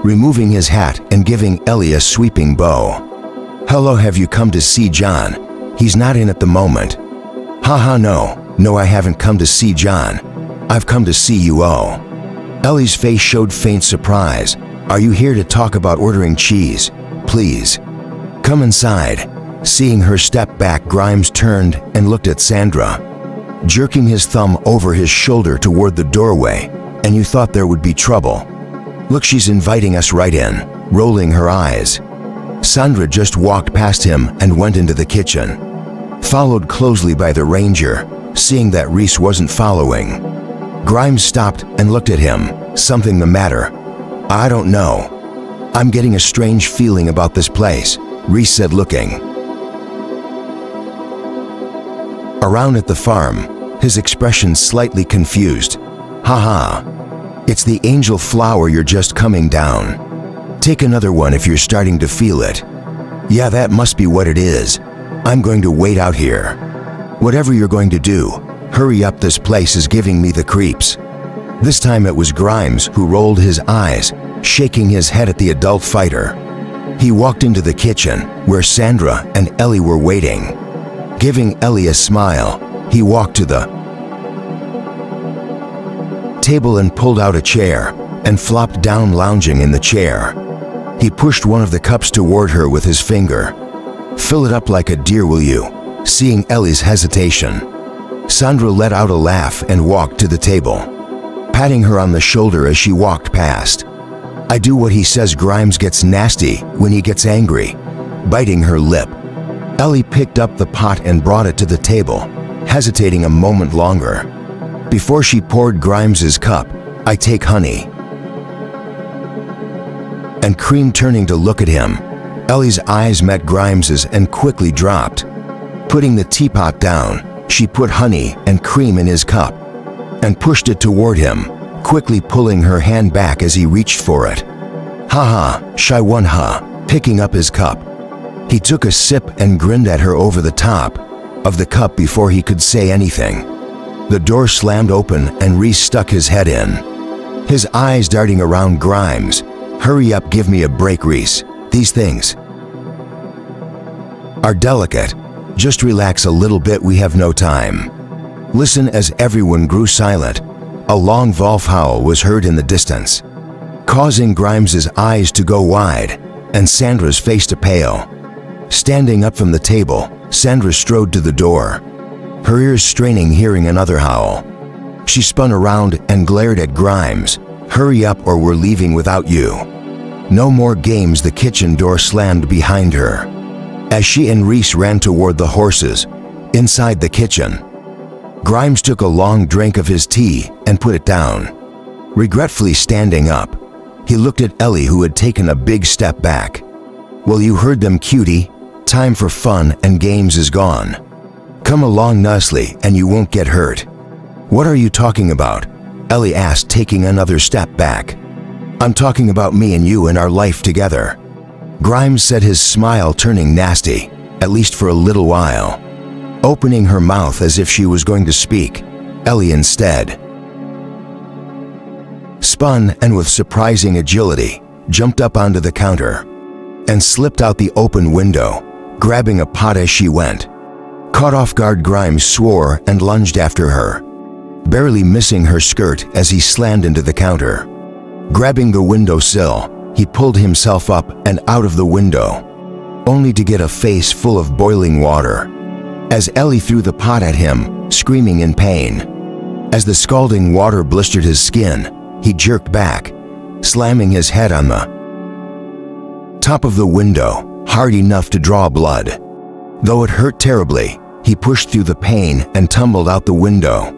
removing his hat and giving Ellie a sweeping bow. "Hello, have you come to see John? He's not in at the moment." "Haha, no, I haven't come to see John. I've come to see you." "Oh." Ellie's face showed faint surprise. "Are you here to talk about ordering cheese? Please, come inside." Seeing her step back, Grimes turned and looked at Sandra, jerking his thumb over his shoulder toward the doorway. "And you thought there would be trouble? Look, she's inviting us right in." Rolling her eyes, Sandra just walked past him and went into the kitchen, followed closely by the ranger. Seeing that Reese wasn't following, Grimes stopped and looked at him. "Something the matter?" "I don't know. I'm getting a strange feeling about this place," Reese said, looking around at the farm, his expression slightly confused. "Haha, it's the angel flower. You're just coming down. Take another one if you're starting to feel it." "Yeah, that must be what it is. I'm going to wait out here." "Whatever you're going to do, hurry up. This place is giving me the creeps." This time it was Grimes who rolled his eyes, shaking his head at the adult fighter. He walked into the kitchen, where Sandra and Ellie were waiting. Giving Ellie a smile, he walked to the table and pulled out a chair. and flopped down lounging in the chair. He pushed one of the cups toward her with his finger. "Fill it up like a deer, will you?" Seeing Ellie's hesitation, Sandra let out a laugh and walked to the table, patting her on the shoulder as she walked past. "I do what he says." Grimes gets nasty when he gets angry, biting her lip. Ellie picked up the pot and brought it to the table, hesitating a moment longer. Before she poured Grimes's cup, "I take honey and cream." Turning to look at him, Ellie's eyes met Grimes's and quickly dropped. Putting the teapot down, she put honey and cream in his cup and pushed it toward him, quickly pulling her hand back as he reached for it. "Ha ha, shy one ha," picking up his cup. He took a sip and grinned at her over the top of the cup before he could say anything. The door slammed open and Reese stuck his head in, his eyes darting around Grimes. "Hurry up, give me a break, Reese. These things are delicate. Just relax a little bit, we have no time." Listen. As everyone grew silent, a long wolf howl was heard in the distance, causing Grimes's eyes to go wide and Sandra's face to pale. Standing up from the table, Sandra strode to the door, her ears straining hearing another howl. She spun around and glared at Grimes. "Hurry up or we're leaving without you." No more games. The kitchen door slammed behind her as she and Reese ran toward the horses inside the kitchen. Grimes took a long drink of his tea and put it down. Regretfully standing up, he looked at Ellie, who had taken a big step back. "Well, you heard them, cutie. Time for fun and games is gone. Come along nicely and you won't get hurt." "What are you talking about?" Ellie asked, taking another step back. "I'm talking about me and you and our life together," Grimes said, his smile turning nasty, at least for a little while. Opening her mouth as if she was going to speak, Ellie instead spun and with surprising agility jumped up onto the counter and slipped out the open window, grabbing a pot as she went. Caught off guard, Grimes swore and lunged after her, barely missing her skirt as he slammed into the counter. Grabbing the windowsill, he pulled himself up and out of the window, only to get a face full of boiling water as Ellie threw the pot at him, screaming in pain. As the scalding water blistered his skin, he jerked back, slamming his head on the top of the window, hard enough to draw blood. Though it hurt terribly, he pushed through the pain and tumbled out the window.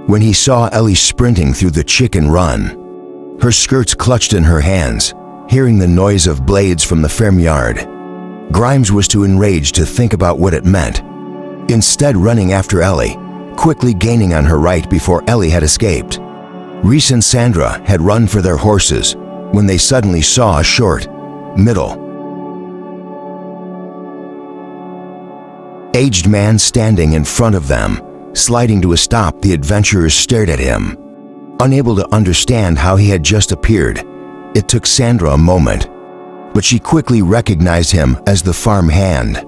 When he saw Ellie sprinting through the chicken run, her skirts clutched in her hands, hearing the noise of blades from the farmyard, Grimes was too enraged to think about what it meant, instead running after Ellie, quickly gaining on her right before Ellie had escaped. Reese and Sandra had run for their horses when they suddenly saw a short, middle-aged man standing in front of them. Sliding to a stop, the adventurers stared at him, unable to understand how he had just appeared. It took Sandra a moment, but she quickly recognized him as the farm hand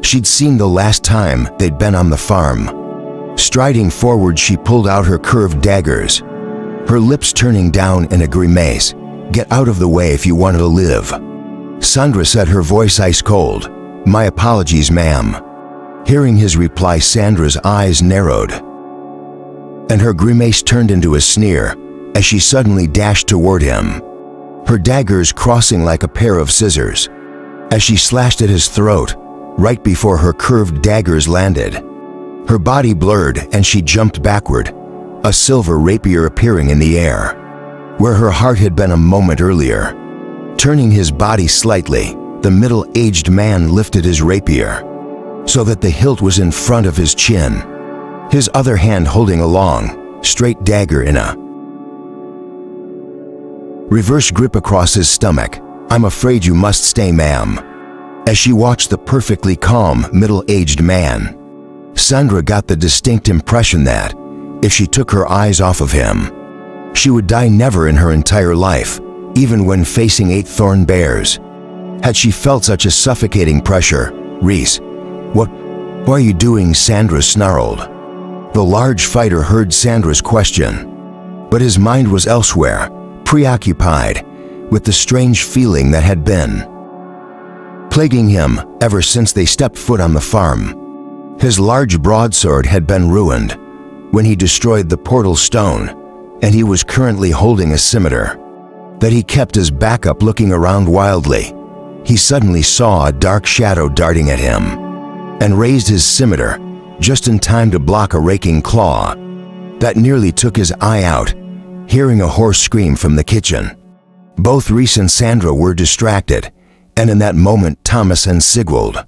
she'd seen the last time they'd been on the farm. Striding forward, she pulled out her curved daggers, her lips turning down in a grimace. "Get out of the way if you want to live," Sandra said, her voice ice cold. "My apologies, ma'am." Hearing his reply, Sandra's eyes narrowed, and her grimace turned into a sneer as she suddenly dashed toward him, her daggers crossing like a pair of scissors as she slashed at his throat right before her curved daggers landed. Her body blurred and she jumped backward, a silver rapier appearing in the air, where her heart had been a moment earlier. Turning his body slightly, the middle-aged man lifted his rapier so that the hilt was in front of his chin, his other hand holding a long, straight dagger in a reverse grip across his stomach. "I'm afraid you must stay, ma'am." As she watched the perfectly calm, middle-aged man, Sandra got the distinct impression that, if she took her eyes off of him, she would die never in her entire life, even when facing 8 thorn bears. Had she felt such a suffocating pressure? "Reese, what are you doing?" Sandra snarled. The large fighter heard Sandra's question, but his mind was elsewhere, preoccupied with the strange feeling that had been plaguing him ever since they stepped foot on the farm. His large broadsword had been ruined when he destroyed the portal stone, and he was currently holding a scimitar that he kept as backup. Looking around wildly, he suddenly saw a dark shadow darting at him and raised his scimitar just in time to block a raking claw that nearly took his eye out. Hearing a hoarse scream from the kitchen, both Rhys and Sandra were distracted, and in that moment Thomas and Sigvald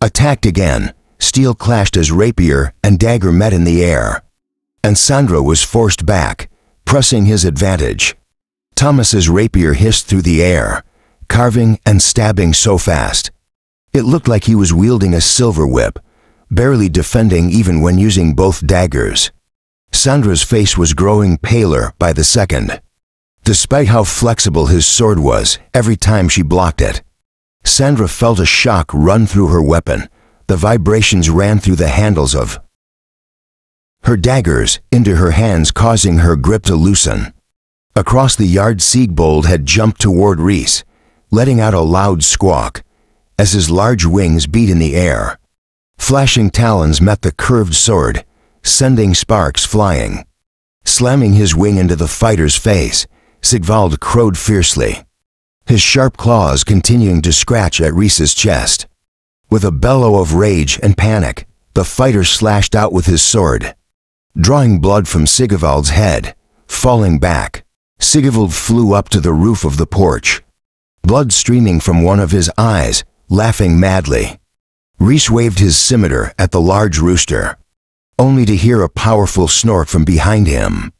attacked again. Steel clashed as rapier and dagger met in the air, and Sandra was forced back, pressing his advantage. Thomas's rapier hissed through the air, carving and stabbing so fast it looked like he was wielding a silver whip, barely defending even when using both daggers. Sandra's face was growing paler by the second, despite how flexible his sword was every time she blocked it. Sandra felt a shock run through her weapon. The vibrations ran through the handles of her daggers into her hands, causing her grip to loosen. Across the yard, Sigvald had jumped toward Rhys, letting out a loud squawk as his large wings beat in the air. Flashing talons met the curved sword, sending sparks flying. Slamming his wing into the fighter's face, Sigvald crowed fiercely, his sharp claws continuing to scratch at Rhys's chest. With a bellow of rage and panic, the fighter slashed out with his sword, drawing blood from Sigvald's head. Falling back, Sigvald flew up to the roof of the porch, blood streaming from one of his eyes, laughing madly. Rhys waved his scimitar at the large rooster, only to hear a powerful snort from behind him.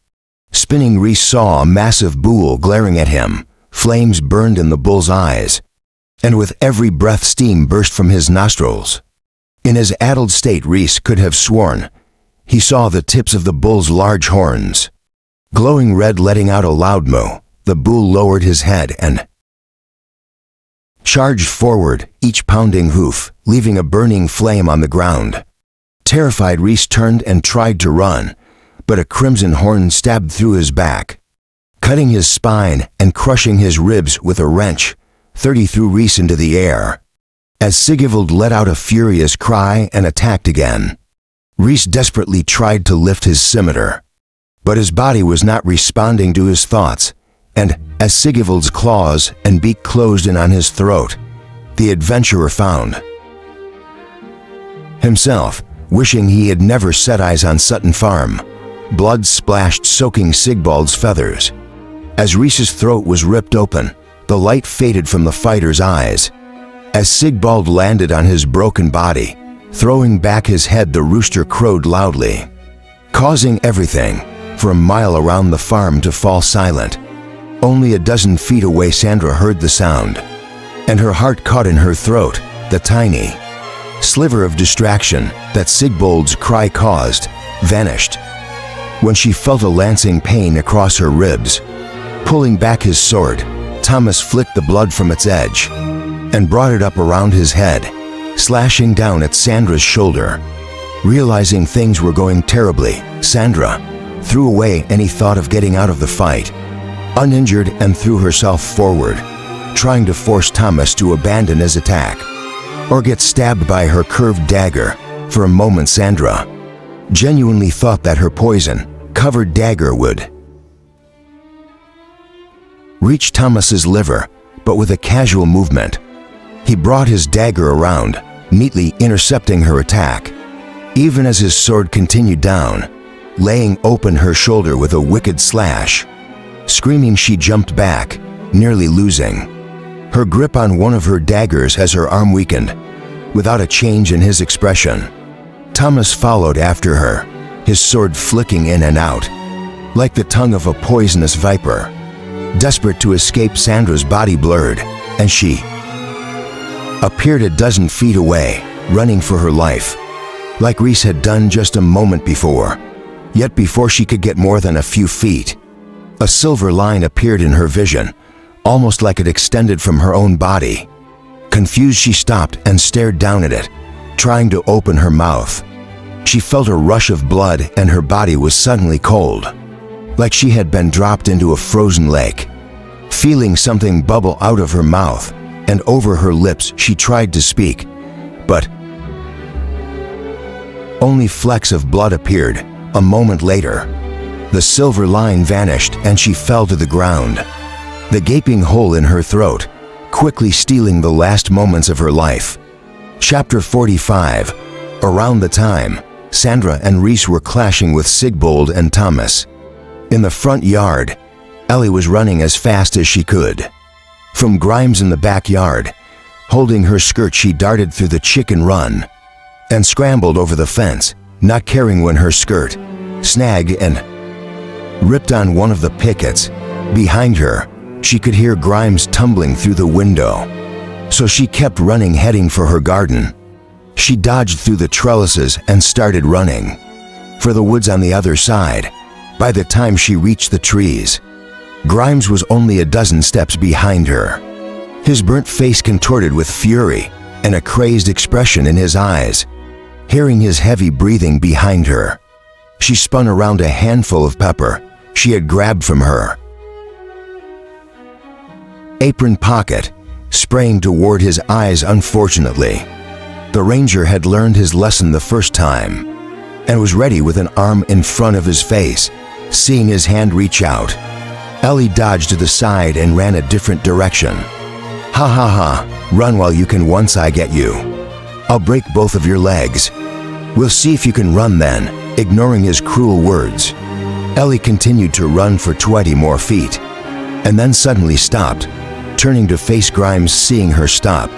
Spinning, Rhys saw a massive bull glaring at him. Flames burned in the bull's eyes, and with every breath steam burst from his nostrils. In his addled state, Rhys could have sworn he saw the tips of the bull's large horns glowing red. Letting out a loud moo, the bull lowered his head and charged forward, each pounding hoof leaving a burning flame on the ground. Terrified, Rhys turned and tried to run, but a crimson horn stabbed through his back, cutting his spine and crushing his ribs with a wrench. 30 threw Rhys into the air as Sigvald let out a furious cry and attacked again. Rhys desperately tried to lift his scimitar, but his body was not responding to his thoughts, and as Sigvald's claws and beak closed in on his throat, the adventurer found himself wishing he had never set eyes on Sutton Farm. Blood splashed, soaking Sigvald's feathers. As Rhys's throat was ripped open, the light faded from the fighter's eyes. As Sigvald landed on his broken body, throwing back his head, the rooster crowed loudly, causing everything for a mile around the farm to fall silent. Only a dozen feet away, Sandra heard the sound, and her heart caught in her throat. The tiny sliver of distraction that Sigvald's cry caused vanished when she felt a lancing pain across her ribs. Pulling back his sword, Thomas flicked the blood from its edge and brought it up around his head, slashing down at Sandra's shoulder. Realizing things were going terribly, Sandra threw away any thought of getting out of the fight, uninjured, and threw herself forward, trying to force Thomas to abandon his attack or get stabbed by her curved dagger. For a moment, Sandra genuinely thought that her poison-covered dagger would reach Thomas's liver, but with a casual movement, he brought his dagger around, neatly intercepting her attack. Even as his sword continued down, laying open her shoulder with a wicked slash. Screaming, she jumped back, nearly losing her grip on one of her daggers as her arm weakened. Without a change in his expression, Thomas followed after her, his sword flicking in and out like the tongue of a poisonous viper. Desperate to escape, Sandra's body blurred, and she appeared a dozen feet away, running for her life, like Rhys had done just a moment before. Yet before she could get more than a few feet, a silver line appeared in her vision, almost like it extended from her own body. Confused, she stopped and stared down at it, trying to open her mouth. She felt a rush of blood and her body was suddenly cold. like she had been dropped into a frozen lake. Feeling something bubble out of her mouth and over her lips, she tried to speak, but only flecks of blood appeared. A moment later, the silver line vanished and she fell to the ground, the gaping hole in her throat quickly stealing the last moments of her life. Chapter 45. Around the time, Sandra and Reese were clashing with Sigbold and Thomas. In the front yard, Ellie was running as fast as she could. From Grimes in the backyard, holding her skirt, she darted through the chicken run and scrambled over the fence, not caring when her skirt snagged and ripped on one of the pickets. Behind her, she could hear Grimes tumbling through the window, so she kept running, heading for her garden. She dodged through the trellises and started running for the woods on the other side. By the time she reached the trees, Grimes was only a dozen steps behind her, his burnt face contorted with fury and a crazed expression in his eyes. Hearing his heavy breathing behind her, she spun around a handful of pepper she had grabbed from her apron pocket, spraying toward his eyes. Unfortunately, the ranger had learned his lesson the first time and was ready with an arm in front of his face. Seeing his hand reach out, Ellie dodged to the side and ran a different direction. Ha ha ha, run while you can. Once I get you, I'll break both of your legs. We'll see if you can run then. Ignoring his cruel words, Ellie continued to run for 20 more feet, and then suddenly stopped, turning to face Grimes. Seeing her stop,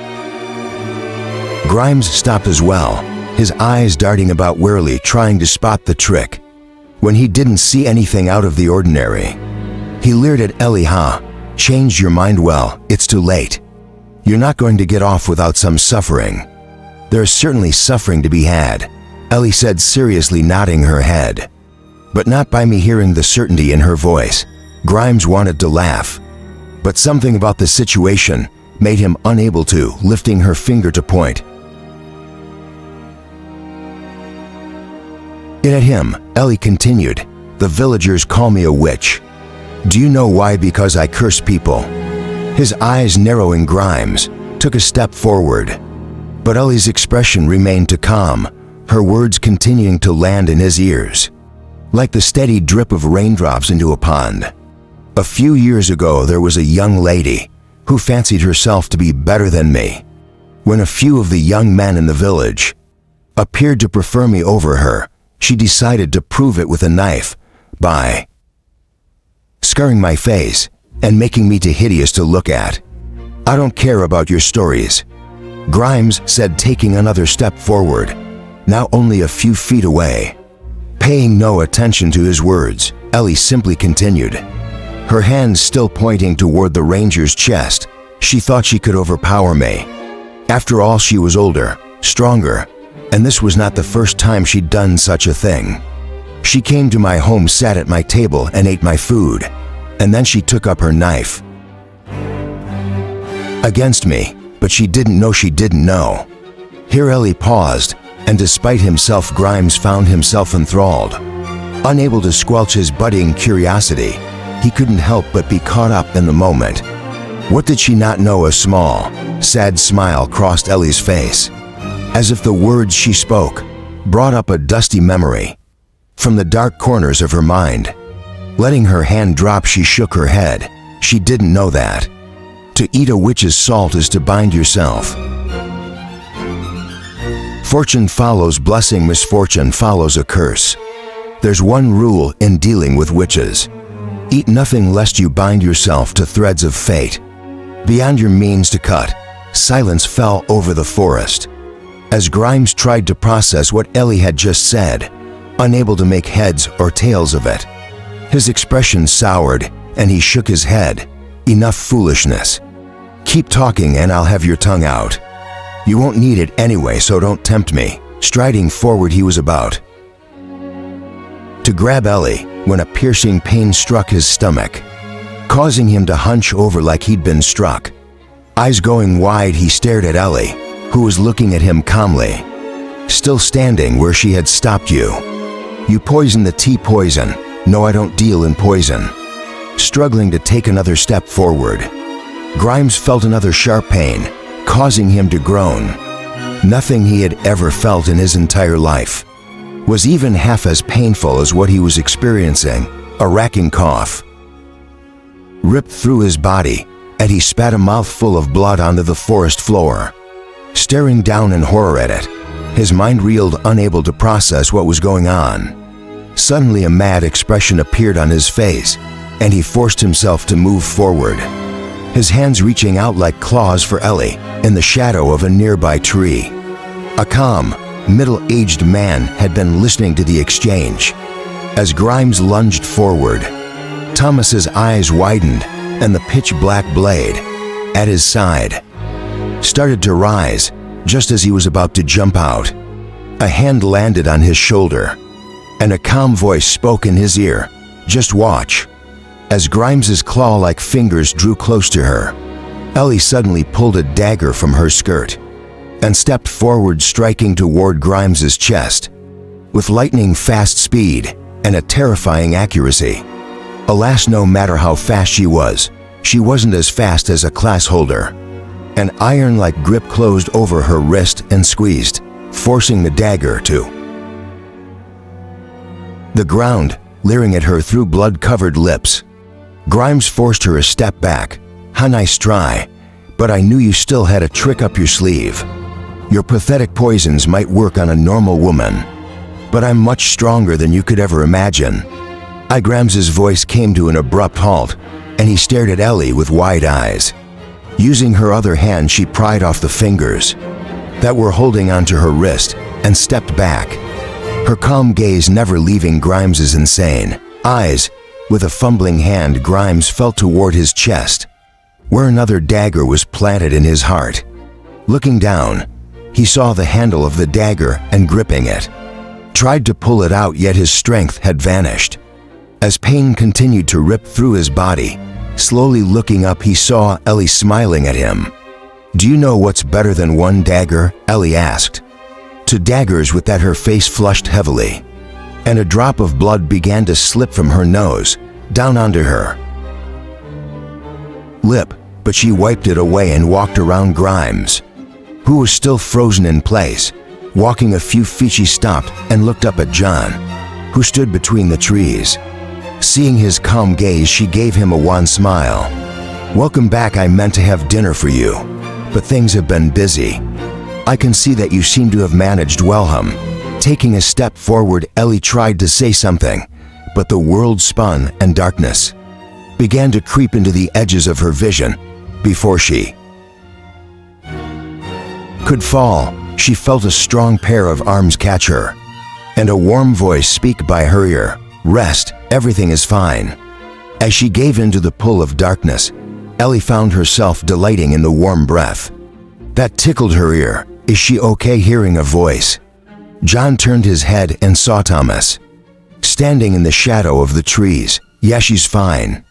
Grimes stopped as well, his eyes darting about warily, trying to spot the trick. When he didn't see anything out of the ordinary, he leered at Ellie. "Ha, changed your mind? Well, it's too late. You're not going to get off without some suffering." "There's certainly suffering to be had," Ellie said seriously, nodding her head. "But not by me." Hearing the certainty in her voice, Grimes wanted to laugh, but something about the situation made him unable to. Lifting her finger to point it at him, Ellie continued, "The villagers call me a witch. Do you know why? Because I curse people." His eyes narrowing, Grimes took a step forward, but Ellie's expression remained too calm, her words continuing to land in his ears like the steady drip of raindrops into a pond. "A few years ago, there was a young lady who fancied herself to be better than me. When a few of the young men in the village appeared to prefer me over her, she decided to prove it with a knife by scarring my face and making me too hideous to look at. I don't care about your stories," Grimes said, taking another step forward, now only a few feet away. Paying no attention to his words, Ellie simply continued, her hands still pointing toward the ranger's chest. "She thought she could overpower me. After all, she was older, stronger, and this was not the first time she'd done such a thing. She came to my home, sat at my table, and ate my food, and then she took up her knife against me, but she didn't know she didn't know." Here Ellie paused, and despite himself, Grimes found himself enthralled. Unable to squelch his budding curiosity, he couldn't help but be caught up in the moment. What did she not know? A small, sad smile crossed Ellie's face, as if the words she spoke brought up a dusty memory from the dark corners of her mind. Letting her hand drop, she shook her head. She didn't know that. To eat a witch's salt is to bind yourself. Fortune follows blessing, misfortune follows a curse. There's one rule in dealing with witches: eat nothing lest you bind yourself to threads of fate beyond your means to cut. Silence fell over the forest as Grimes tried to process what Ellie had just said, unable to make heads or tails of it. His expression soured, and he shook his head. "Enough foolishness. Keep talking and I'll have your tongue out. You won't need it anyway, so don't tempt me." Striding forward, he was about to grab Ellie when a piercing pain struck his stomach, causing him to hunch over like he'd been struck. Eyes going wide, he stared at Ellie, who was looking at him calmly, still standing where she had stopped. You poisoned the tea. Poison. "No, I don't deal in poison." Struggling to take another step forward, Grimes felt another sharp pain, causing him to groan. Nothing he had ever felt in his entire life was even half as painful as what he was experiencing, a racking cough ripped through his body, and he spat a mouthful of blood onto the forest floor. Staring down in horror at it, his mind reeled, unable to process what was going on. Suddenly a mad expression appeared on his face, and he forced himself to move forward, his hands reaching out like claws for Ellie in the shadow of a nearby tree. A calm, middle-aged man had been listening to the exchange. As Grimes lunged forward, Thomas's eyes widened, and the pitch-black blade at his side started to rise just as he was about to jump out. A hand landed on his shoulder, and a calm voice spoke in his ear, "Just watch." As Grimes's claw-like fingers drew close to her, Ellie suddenly pulled a dagger from her skirt and stepped forward, striking toward Grimes's chest with lightning-fast speed and a terrifying accuracy. Alas, no matter how fast she wasn't as fast as a class holder. An iron-like grip closed over her wrist and squeezed, forcing the dagger to the ground, leering at her through blood-covered lips. Grimes forced her a step back. "Ha, nice try, but I knew you still had a trick up your sleeve. Your pathetic poisons might work on a normal woman, but I'm much stronger than you could ever imagine." Grimes's voice came to an abrupt halt, and he stared at Ellie with wide eyes. Using her other hand, she pried off the fingers that were holding onto her wrist and stepped back, her calm gaze never leaving Grimes's insane eyes. With a fumbling hand, Grimes felt toward his chest, where another dagger was planted in his heart. Looking down, he saw the handle of the dagger and, gripping it, tried to pull it out, yet his strength had vanished. As pain continued to rip through his body, slowly looking up, he saw Ellie smiling at him. "Do you know what's better than one dagger?" Ellie asked. "Two daggers." With that, her face flushed heavily, and a drop of blood began to slip from her nose down onto her lip, but she wiped it away and walked around Grimes, who was still frozen in place. Walking a few feet, she stopped and looked up at John, who stood between the trees. Seeing his calm gaze, she gave him a wan smile. "Welcome back. I meant to have dinner for you, but things have been busy. I can see that you seem to have managed well, Taking a step forward, Ellie tried to say something, but the world spun and darkness began to creep into the edges of her vision. Before she could fall, she felt a strong pair of arms catch her, and a warm voice speak by her ear. "Rest, everything is fine." As she gave in to the pull of darkness, Ellie found herself delighting in the warm breath that tickled her ear. "Is she okay?" Hearing a voice, John turned his head and saw Thomas standing in the shadow of the trees. "Yeah, she's fine.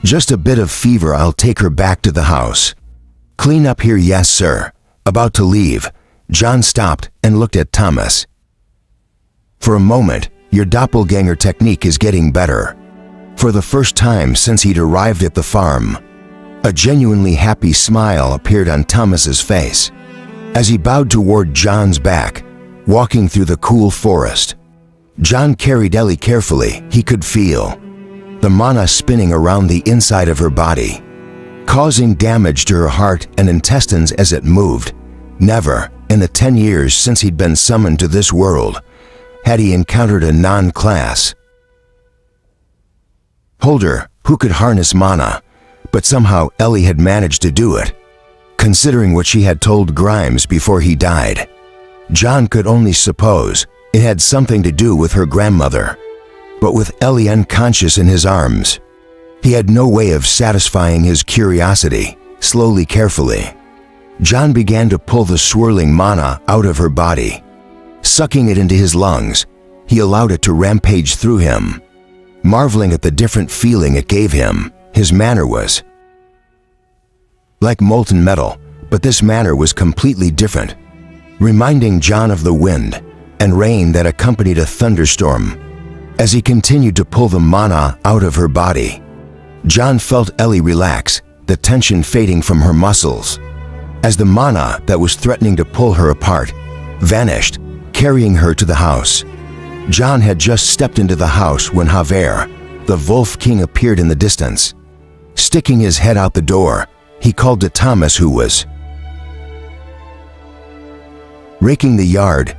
Just a bit of fever. I'll take her back to the house. Clean up here." "Yes, sir." About to leave, John stopped and looked at Thomas. "For a moment, your doppelganger technique is getting better." For the first time since he'd arrived at the farm, a genuinely happy smile appeared on Thomas's face. As he bowed toward John's back, walking through the cool forest, John carried Ellie carefully. He could feel the mana spinning around the inside of her body, causing damage to her heart and intestines as it moved. Never, in the 10 years since he'd been summoned to this world, had he encountered a non-class holder who could harness mana, but somehow Ellie had managed to do it. Considering what she had told Grimes before he died, John could only suppose it had something to do with her grandmother. But with Ellie unconscious in his arms, he had no way of satisfying his curiosity. Slowly, carefully, John began to pull the swirling mana out of her body. Sucking it into his lungs, he allowed it to rampage through him. Marveling at the different feeling it gave him, his manner was like molten metal, but this manner was completely different, reminding John of the wind and rain that accompanied a thunderstorm. As he continued to pull the mana out of her body, John felt Ellie relax, the tension fading from her muscles. As the mana that was threatening to pull her apart vanished, carrying her to the house. John had just stepped into the house when Javier, the Wolf King, appeared in the distance. Sticking his head out the door, he called to Thomas, who was raking the yard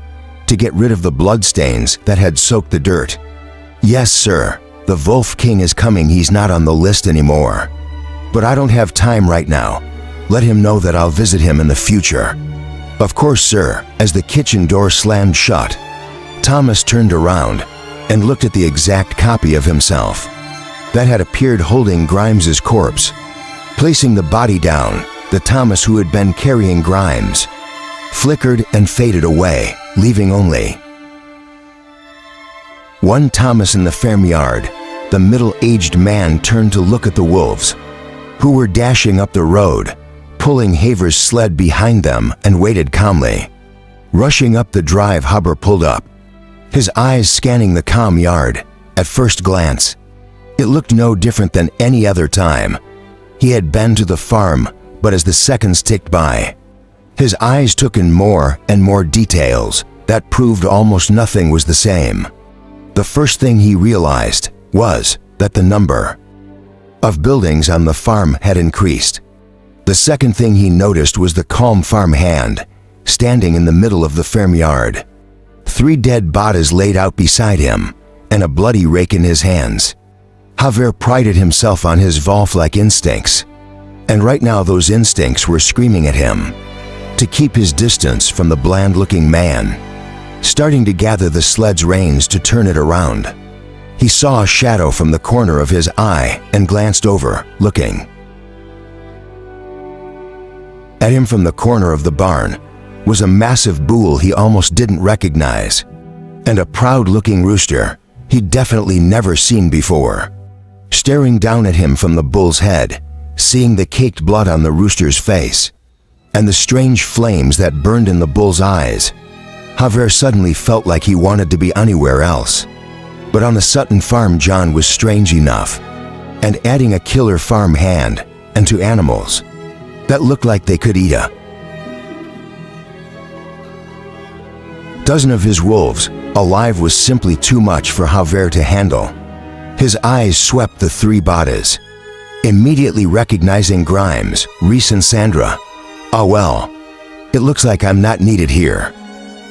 to get rid of the bloodstains that had soaked the dirt. "Yes, sir, the Wolf King is coming. He's not on the list anymore. But I don't have time right now. Let him know that I'll visit him in the future." "Of course, sir." As the kitchen door slammed shut, Thomas turned around and looked at the exact copy of himself that had appeared holding Grimes's corpse. Placing the body down, the Thomas who had been carrying Grimes flickered and faded away, leaving only one Thomas in the farmyard. The middle-aged man turned to look at the wolves, who were dashing up the road, pulling Haver's sled behind them, and waited calmly. Rushing up the drive, Haber pulled up, his eyes scanning the calm yard. At first glance, it looked no different than any other time he had been to the farm, but as the seconds ticked by, his eyes took in more and more details that proved almost nothing was the same. The first thing he realized was that the number of buildings on the farm had increased. The second thing he noticed was the calm farm hand standing in the middle of the farmyard. 3 dead bodies laid out beside him, and a bloody rake in his hands. Javier prided himself on his wolf-like instincts, and right now those instincts were screaming at him to keep his distance from the bland-looking man. Starting to gather the sled's reins to turn it around, he saw a shadow from the corner of his eye and glanced over, looking at him from the corner of the barn was a massive bull he almost didn't recognize, and a proud-looking rooster he'd definitely never seen before. Staring down at him from the bull's head, seeing the caked blood on the rooster's face, and the strange flames that burned in the bull's eyes, Javier suddenly felt like he wanted to be anywhere else. But on the Sutton farm, John was strange enough, and adding a killer farm hand and 2 animals that looked like they could eat a dozen of his wolves alive was simply too much for Javier to handle. His eyes swept the 3 bodies, immediately recognizing Grimes, Reese, and Sandra. "Ah, well, it looks like I'm not needed here.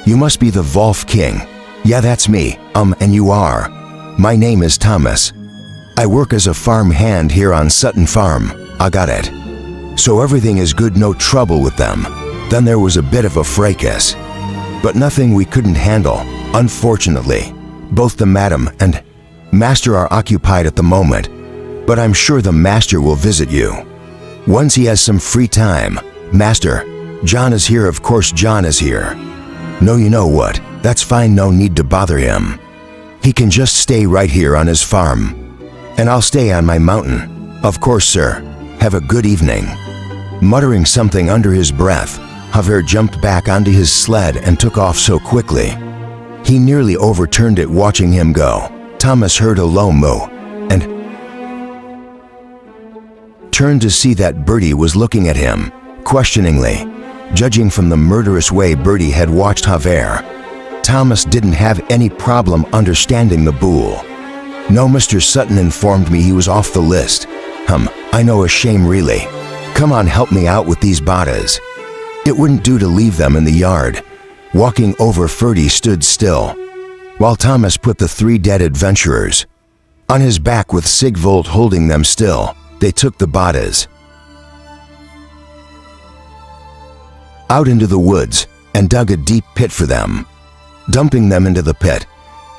You must be the Wolf King." "Yeah, that's me. And you are?" "My name is Thomas. I work as a farm hand here on Sutton Farm." "I got it. So everything is good, no trouble with them." Then there was a bit of a fracas, but nothing we couldn't handle. "Unfortunately, both the madam and master are occupied at the moment, but I'm sure the master will visit you once he has some free time." "Master, John is here." "Of course John is here." "No, you know what? That's fine, no need to bother him. He can just stay right here on his farm, and I'll stay on my mountain." "Of course, sir. Have a good evening." Muttering something under his breath, Javier jumped back onto his sled and took off so quickly he nearly overturned it watching him go. Thomas heard a low moo and turned to see that Bertie was looking at him questioningly. Judging from the murderous way Bertie had watched Javier, Thomas didn't have any problem understanding the bull. "No, Mr. Sutton informed me he was off the list." I know, a shame really. Come on, help me out with these bodies." It wouldn't do to leave them in the yard. Walking over, Ferdy stood still, while Thomas put the 3 dead adventurers on his back with Sigvold holding them still. They took the bodies out into the woods and dug a deep pit for them. Dumping them into the pit,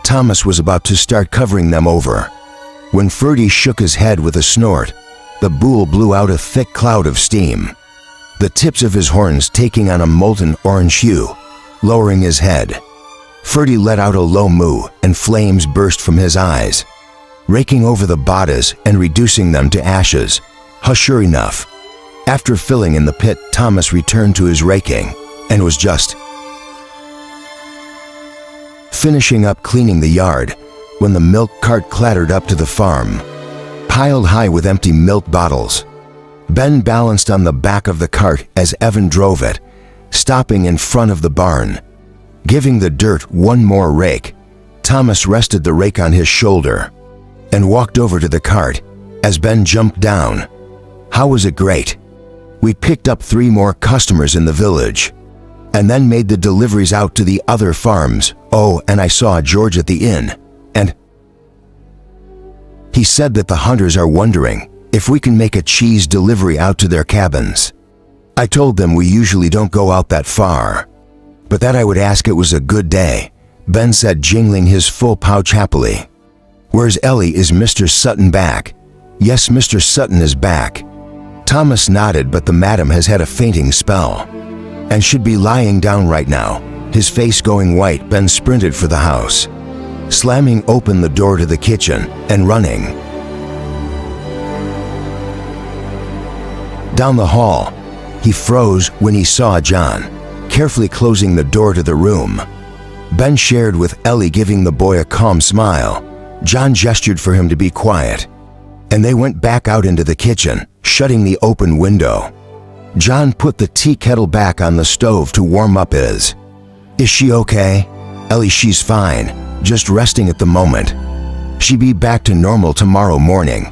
Thomas was about to start covering them over when Ferdy shook his head with a snort. The bull blew out a thick cloud of steam, the tips of his horns taking on a molten orange hue. Lowering his head, Ferdy let out a low moo, and flames burst from his eyes, raking over the bodies and reducing them to ashes. Sure enough, after filling in the pit, Thomas returned to his raking and was just finishing up cleaning the yard when the milk cart clattered up to the farm, piled high with empty milk bottles. Ben balanced on the back of the cart as Evan drove it, stopping in front of the barn. Giving the dirt one more rake, Thomas rested the rake on his shoulder and walked over to the cart as Ben jumped down. How was it great? We picked up 3 more customers in the village and then made the deliveries out to the other farms. Oh, and I saw George at the inn, and he said that the hunters are wondering if we can make a cheese delivery out to their cabins. I told them we usually don't go out that far, but that I would ask. It was a good day, Ben said, jingling his full pouch happily. Where's Ellie? Is Mr. Sutton back? Yes, Mr. Sutton is back. Thomas nodded, but the madam has had a fainting spell and should be lying down right now. His face going white, Ben sprinted for the house, slamming open the door to the kitchen and running down the hall. He froze when he saw John, carefully closing the door to the room. Ben shared with Ellie, giving the boy a calm smile. John gestured for him to be quiet, and they went back out into the kitchen, shutting the open window. John put the tea kettle back on the stove to warm up his. Is she okay? Ellie, she's fine, just resting at the moment. She'll be back to normal tomorrow morning.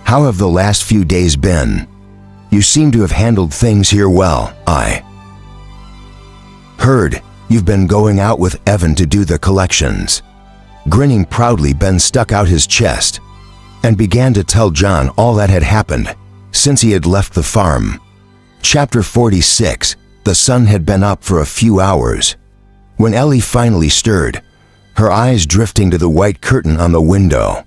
How have the last few days been? You seem to have handled things here well. I heard you've been going out with Evan to do the collections. Grinning proudly, Ben stuck out his chest and began to tell John all that had happened since he had left the farm. Chapter 46. The sun had been up for a few hours when Ellie finally stirred, her eyes drifting to the white curtain on the window.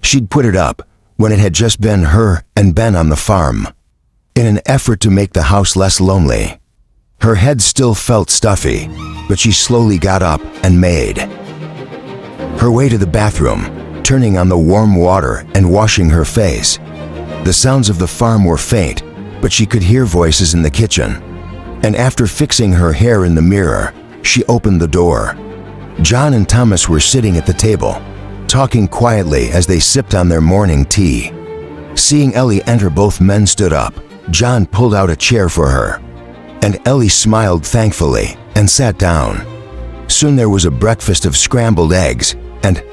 She'd put it up when it had just been her and Ben on the farm, in an effort to make the house less lonely. Her head still felt stuffy, but she slowly got up and made her way to the bathroom, turning on the warm water and washing her face. The sounds of the farm were faint, but she could hear voices in the kitchen, and after fixing her hair in the mirror, she opened the door. John and Thomas were sitting at the table, talking quietly as they sipped on their morning tea. Seeing Ellie enter, both men stood up. John pulled out a chair for her, and Ellie smiled thankfully and sat down. Soon there was a breakfast of scrambled eggs and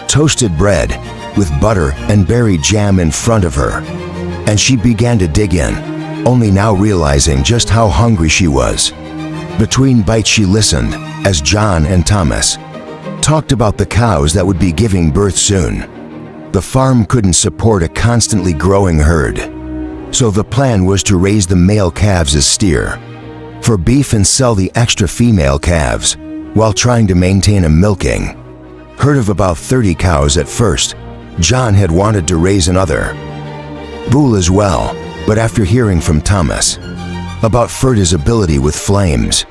toasted bread with butter and berry jam in front of her, and she began to dig in, only now realizing just how hungry she was. Between bites she listened as John and Thomas talked about the cows that would be giving birth soon. The farm couldn't support a constantly growing herd, so the plan was to raise the male calves as steer for beef and sell the extra female calves while trying to maintain a milking herd of about 30 cows at first. John had wanted to raise another bull as well, but after hearing from Thomas about Ferdy's ability with flames,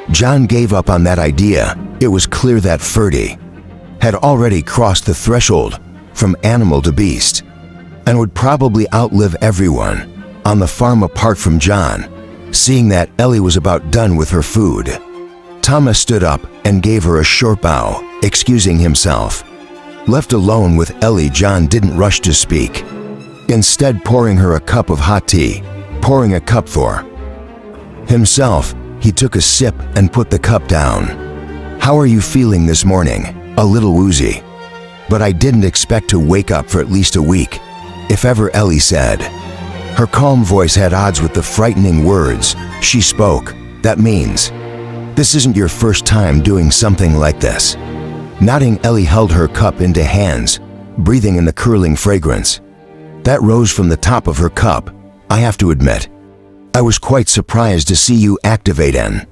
John gave up on that idea. It was clear that Ferdy had already crossed the threshold from animal to beast and would probably outlive everyone on the farm apart from John. Seeing that Ellie was about done with her food, Thomas stood up and gave her a short bow, excusing himself. Left alone with Ellie, John didn't rush to speak, instead pouring her a cup of hot tea. Pouring a cup for himself, he took a sip and put the cup down. How are you feeling this morning? A little woozy, but I didn't expect to wake up for at least a week, if ever, Ellie said. Her calm voice had odds with the frightening words she spoke. That means this isn't your first time doing something like this. Nodding, Ellie held her cup into hands, breathing in the curling fragrance that rose from the top of her cup. I have to admit, I was quite surprised to see you activate an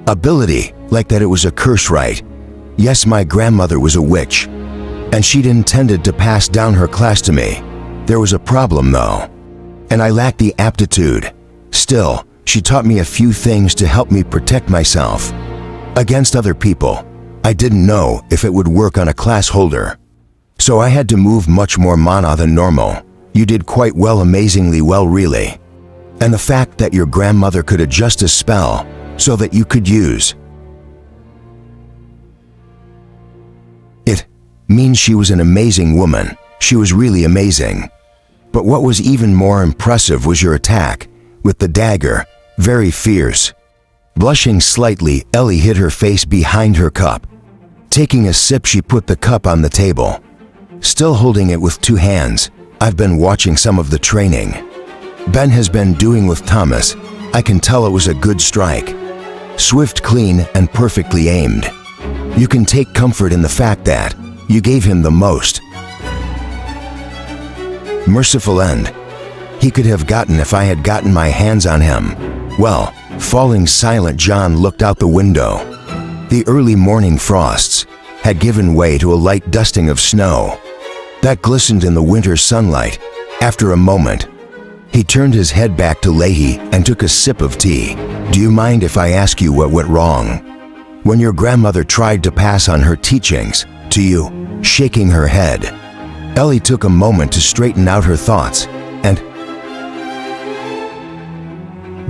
ability like that. It was a curse, right? Yes, my grandmother was a witch, and she'd intended to pass down her class to me. There was a problem though, and I lacked the aptitude. Still, she taught me a few things to help me protect myself against other people. I didn't know if it would work on a class holder, so I had to move much more mana than normal. You did quite well, amazingly well, really. And the fact that your grandmother could adjust a spell so that you could use. It means she was an amazing woman. She was really amazing. But what was even more impressive was your attack, with the dagger, very fierce. Blushing slightly, Ellie hid her face behind her cup. Taking a sip, she put the cup on the table. Still holding it with two hands, I've been watching some of the training Ben has been doing with Thomas. I can tell it was a good strike. Swift, clean, and perfectly aimed. You can take comfort in the fact that you gave him the most merciful end he could have gotten if I had gotten my hands on him. Well, falling silent, John looked out the window. The early morning frosts had given way to a light dusting of snow that glistened in the winter sunlight. After a moment, he turned his head back to Leahy and took a sip of tea. Do you mind if I ask you what went wrong when your grandmother tried to pass on her teachings to you? Shaking her head, Ellie took a moment to straighten out her thoughts and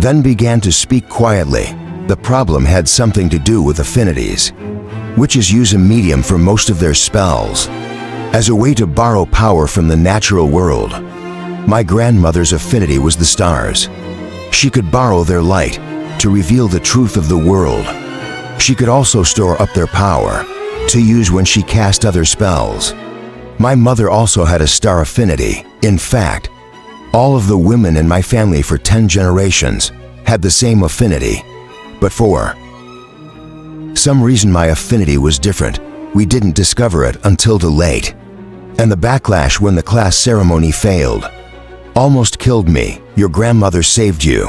then began to speak quietly. The problem had something to do with affinities. Witches use a medium for most of their spells as a way to borrow power from the natural world. My grandmother's affinity was the stars. She could borrow their light to reveal the truth of the world. She could also store up their power to use when she cast other spells. My mother also had a star affinity. In fact, all of the women in my family for 10 generations had the same affinity, but for some reason my affinity was different. We didn't discover it until too late. And the backlash when the class ceremony failed almost killed me. Your grandmother saved you.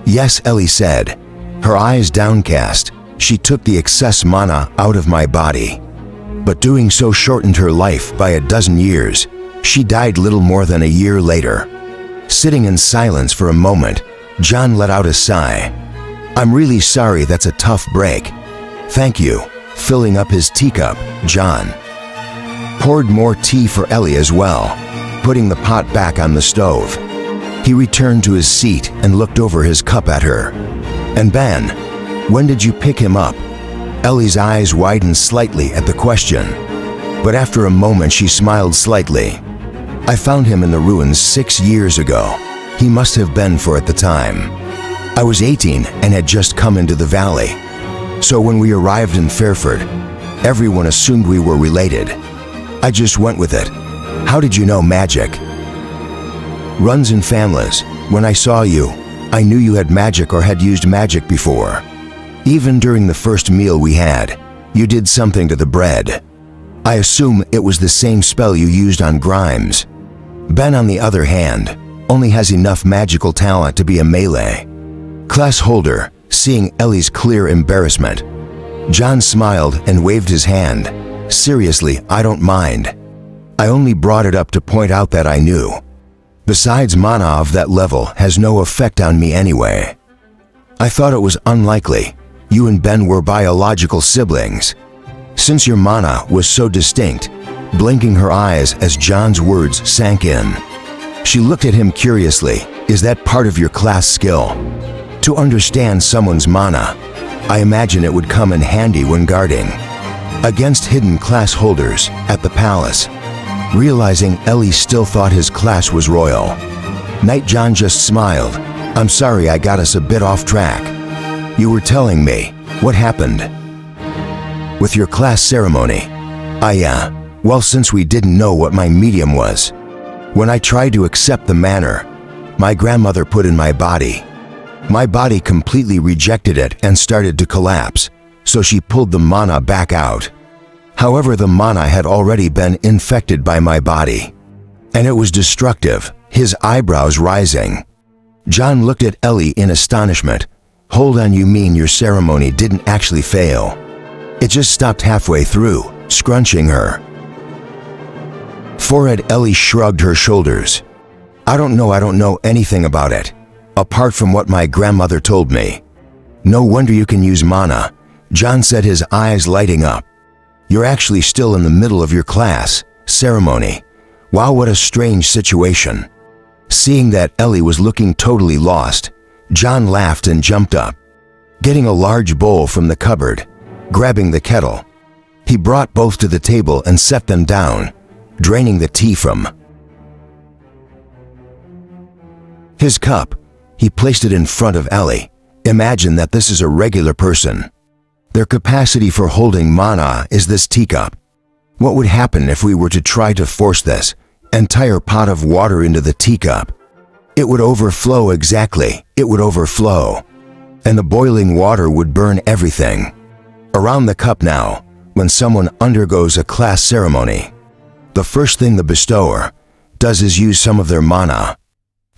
Yes, Ellie said, her eyes downcast. She took the excess mana out of my body, but doing so shortened her life by 12 years. She died little more than a year later. Sitting in silence for a moment, John let out a sigh. I'm really sorry, that's a tough break. Thank you. Filling up his teacup, John poured more tea for Ellie as well, putting the pot back on the stove. He returned to his seat and looked over his cup at her. And Ben, when did you pick him up? Ellie's eyes widened slightly at the question, but after a moment she smiled slightly. I found him in the ruins 6 years ago. He must have been for at the time. I was 18 and had just come into the valley. So when we arrived in Fairford, everyone assumed we were related. I just went with it. How did you know magic runs in families? When I saw you, I knew you had magic or had used magic before. Even during the first meal we had, you did something to the bread. I assume it was the same spell you used on Grimes. Ben, on the other hand, only has enough magical talent to be a melee class holder. Seeing Ellie's clear embarrassment, John smiled and waved his hand. Seriously, I don't mind. I only brought it up to point out that I knew. Besides, mana of that level has no effect on me anyway. I thought it was unlikely you and Ben were biological siblings, since your mana was so distinct. Blinking her eyes as John's words sank in, she looked at him curiously. Is that part of your class skill? To understand someone's mana? I imagine it would come in handy when guarding against hidden class holders at the palace. Realizing Ellie still thought his class was royal, Knight John just smiled. I'm sorry, I got us a bit off track. You were telling me what happened with your class ceremony. Well, since we didn't know what my medium was, when I tried to accept the manner my grandmother put in my body completely rejected it and started to collapse, so she pulled the mana back out. However, the mana had already been infected by my body, and it was destructive. His eyebrows rising, John looked at Ellie in astonishment. Hold on, you mean your ceremony didn't actually fail? It just stopped halfway through, scrunching her forehead. Ellie shrugged her shoulders. I don't know anything about it, apart from what my grandmother told me. No wonder you can use mana, John said, his eyes lighting up. You're actually still in the middle of your class ceremony. Wow, what a strange situation. Seeing that Ellie was looking totally lost, John laughed and jumped up. Getting a large bowl from the cupboard, grabbing the kettle, he brought both to the table and set them down, draining the tea from his cup. He placed it in front of Ellie. Imagine that this is a regular person. Their capacity for holding mana is this teacup. What would happen if we were to try to force this entire pot of water into the teacup? It would overflow exactly. It would overflow. And the boiling water would burn everything. Around the cup now, when someone undergoes a class ceremony, the first thing the bestower does is use some of their mana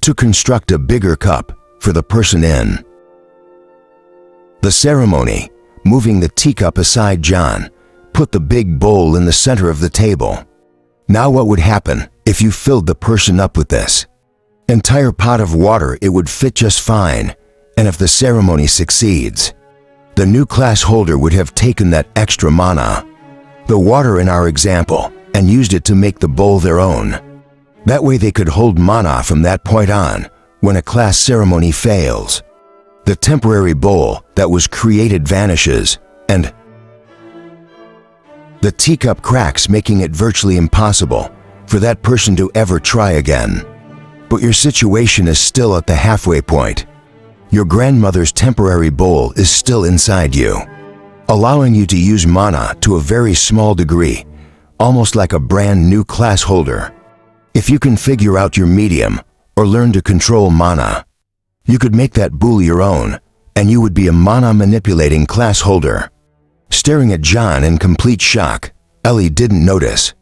to construct a bigger cup for the person in the ceremony. Moving the teacup aside, John put the big bowl in the center of the table. Now what would happen if you filled the person up with this entire pot of water? It would fit just fine, and if the ceremony succeeds, the new class holder would have taken that extra mana, the water in our example, and used it to make the bowl their own. That way they could hold mana from that point on. When a class ceremony fails, the temporary bowl that was created vanishes, and the teacup cracks, making it virtually impossible for that person to ever try again. But your situation is still at the halfway point. Your grandmother's temporary bowl is still inside you, allowing you to use mana to a very small degree, almost like a brand new class holder. If you can figure out your medium or learn to control mana, you could make that bowl your own, and you would be a mana manipulating class holder. Staring at John in complete shock, Ellie didn't notice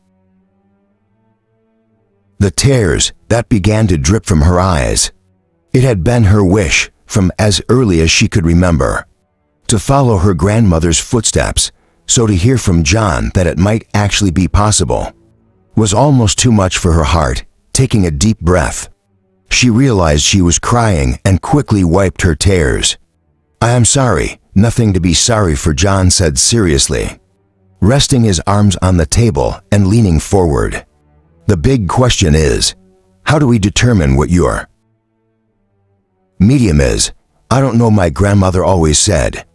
the tears that began to drip from her eyes. It had been her wish from as early as she could remember to follow her grandmother's footsteps, so to hear from John that it might actually be possible was almost too much for her heart. Taking a deep breath, she realized she was crying and quickly wiped her tears. "I am sorry, nothing to be sorry for," John said seriously, resting his arms on the table and leaning forward. "The big question is, how do we determine what your medium is?" "I don't know, my grandmother always said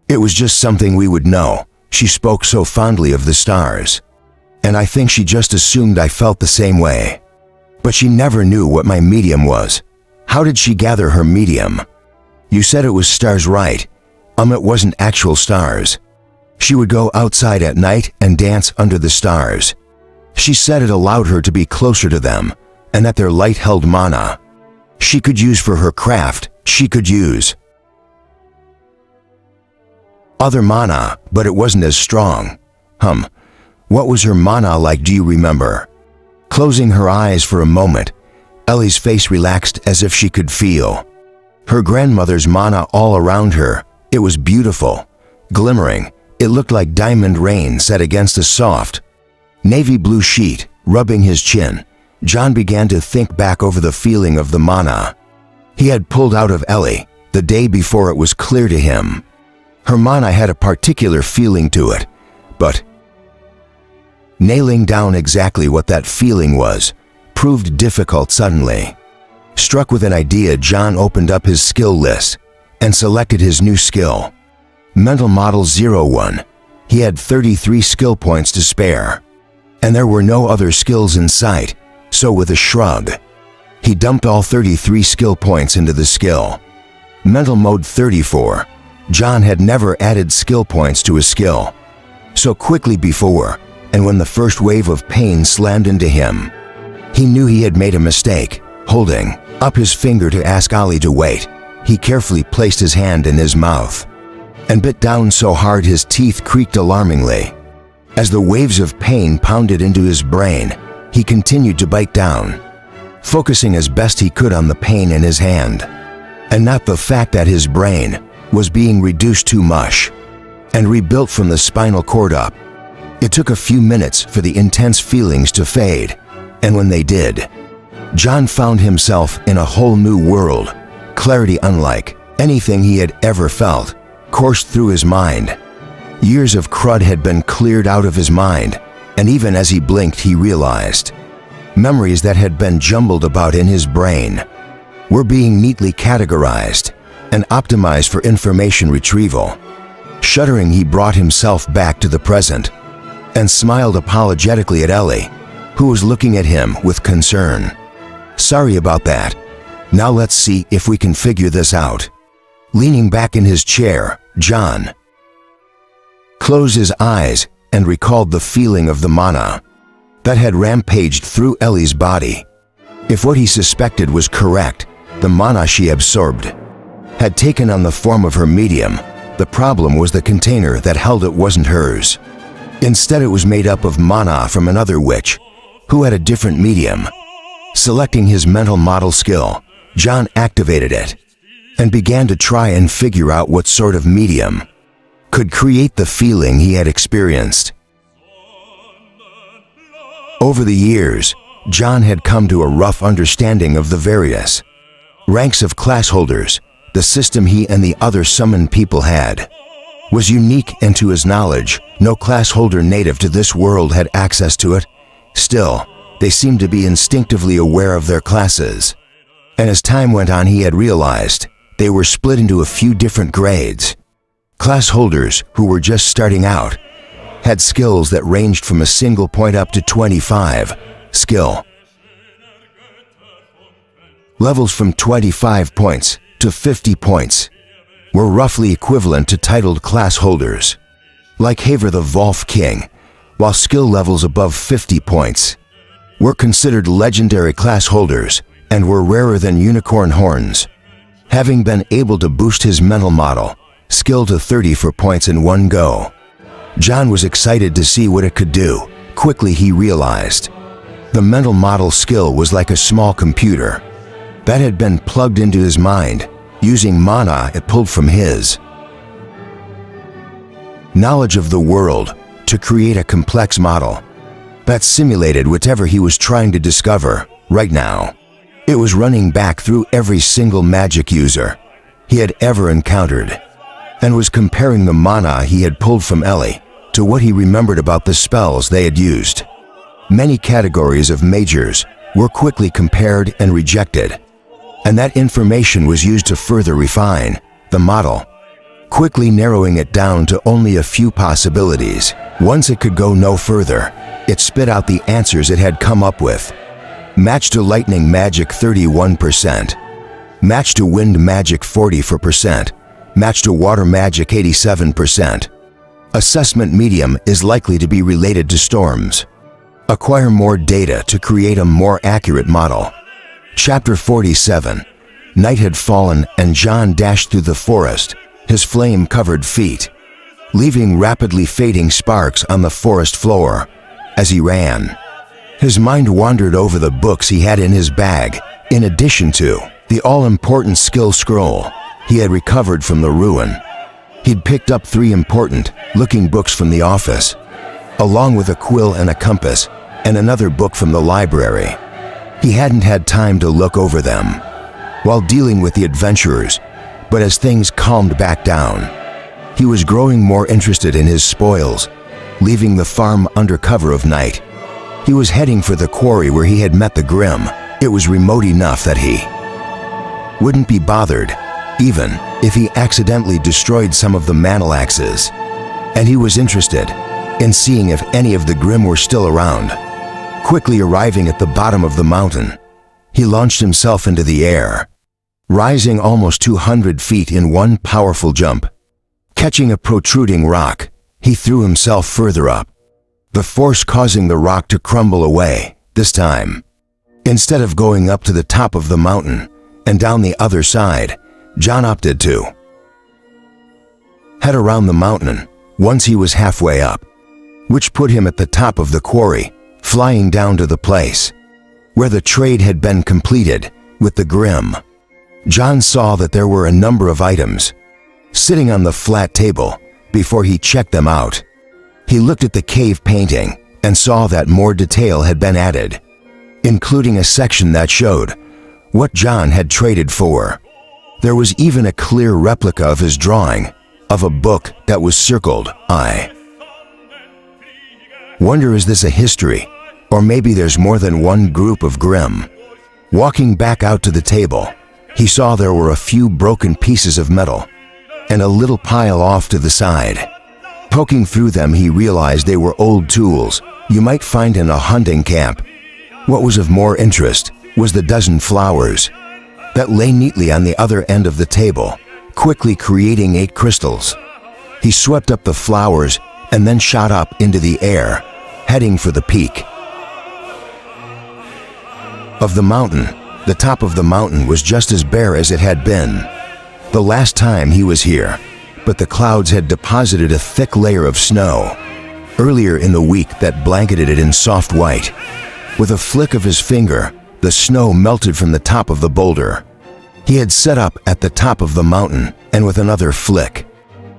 it was just something we would know." She spoke so fondly of the stars, and I think she just assumed I felt the same way. But she never knew what my medium was. How did she gather her medium? "You said it was stars, right?" It wasn't actual stars. She would go outside at night and dance under the stars. She said it allowed her to be closer to them, and that their light held mana she could use for her craft. She could use other mana, but it wasn't as strong. What was her mana like, do you remember? Closing her eyes for a moment, Ellie's face relaxed as if she could feel her grandmother's mana all around her. It was beautiful, glimmering. It looked like diamond rain set against a soft, navy blue sheet. Rubbing his chin, John began to think back over the feeling of the mana he had pulled out of Ellie the day before. It was clear to him her mana had a particular feeling to it, but nailing down exactly what that feeling was proved difficult. Suddenly, struck with an idea, John opened up his skill list and selected his new skill, Mental Model 01. He had 33 skill points to spare, and there were no other skills in sight, so with a shrug, he dumped all 33 skill points into the skill. Mental Mode 34. John had never added skill points to a skill so quickly before, and when the first wave of pain slammed into him, he knew he had made a mistake. Holding up his finger to ask Ollie to wait, he carefully placed his hand in his mouth and bit down so hard his teeth creaked alarmingly. As the waves of pain pounded into his brain, he continued to bite down, focusing as best he could on the pain in his hand, and not the fact that his brain was being reduced to mush and rebuilt from the spinal cord up. It took a few minutes for the intense feelings to fade, and when they did, John found himself in a whole new world. Clarity unlike anything he had ever felt coursed through his mind. Years of crud had been cleared out of his mind, and even as he blinked, he realized memories that had been jumbled about in his brain were being neatly categorized and optimized for information retrieval. Shuddering, he brought himself back to the present and smiled apologetically at Ellie, who was looking at him with concern. "Sorry about that. Now let's see if we can figure this out." Leaning back in his chair, John closed his eyes and recalled the feeling of the mana that had rampaged through Ellie's body. If what he suspected was correct, the mana she absorbed had taken on the form of her medium. The problem was the container that held it wasn't hers. Instead, it was made up of mana from another witch who had a different medium. Selecting his mental model skill, John activated it and began to try and figure out what sort of medium could create the feeling he had experienced. Over the years, John had come to a rough understanding of the various ranks of class holders. The system he and the other summoned people had was unique, and to his knowledge, no class holder native to this world had access to it. Still, they seemed to be instinctively aware of their classes. And as time went on, he had realized they were split into a few different grades. Class holders who were just starting out had skills that ranged from a single point up to 25 skill levels. From 25 points to 50 points were roughly equivalent to titled class holders, like Haver the Wolf King, while skill levels above 50 points were considered legendary class holders and were rarer than unicorn horns. Having been able to boost his mental model skill to 34 points in one go, John was excited to see what it could do. Quickly he realized the mental model skill was like a small computer that had been plugged into his mind using mana it pulled from his knowledge of the world to create a complex model that simulated whatever he was trying to discover. Right now, it was running back through every single magic user he had ever encountered and was comparing the mana he had pulled from Ellie to what he remembered about the spells they had used. Many categories of mages were quickly compared and rejected, and that information was used to further refine the model, quickly narrowing it down to only a few possibilities. Once it could go no further, it spit out the answers it had come up with. Match to lightning magic 31%, match to wind magic 44%, match to water magic 87%. Assessment medium is likely to be related to storms. Acquire more data to create a more accurate model. Chapter 47. Night had fallen and John dashed through the forest, his flame-covered feet leaving rapidly fading sparks on the forest floor. As he ran, his mind wandered over the books he had in his bag, in addition to the all-important skill scroll he had recovered from the ruin. He'd picked up 3 important-looking books from the office, along with a quill and a compass, and another book from the library. He hadn't had time to look over them while dealing with the adventurers, but as things calmed back down, he was growing more interested in his spoils. Leaving the farm under cover of night, he was heading for the quarry where he had met the Grimm. It was remote enough that he wouldn't be bothered, even if he accidentally destroyed some of the Manalaxes, and he was interested in seeing if any of the Grimm were still around. Quickly arriving at the bottom of the mountain, he launched himself into the air, rising almost 200 feet in one powerful jump. Catching a protruding rock, he threw himself further up, the force causing the rock to crumble away. This time, instead of going up to the top of the mountain and down the other side, John opted to head around the mountain once he was halfway up, which put him at the top of the quarry, flying down to the place where the trade had been completed with the Grimm. John saw that there were a number of items sitting on the flat table. Before he checked them out, he looked at the cave painting and saw that more detail had been added, including a section that showed what John had traded for. There was even a clear replica of his drawing of a book that was circled. I wonder, is this a history? Or maybe there's more than one group of Grimm? Walking back out to the table, He saw there were a few broken pieces of metal and a little pile off to the side. Poking through them, he realized they were old tools you might find in a hunting camp. What was of more interest was the dozen flowers that lay neatly on the other end of the table, quickly creating 8 crystals. He swept up the flowers and then shot up into the air, heading for the peak of the mountain. The top of the mountain was just as bare as it had been the last time he was here, but the clouds had deposited a thick layer of snow earlier in the week that blanketed it in soft white. With a flick of his finger, the snow melted from the top of the boulder. He had set up at the top of the mountain, and with another flick,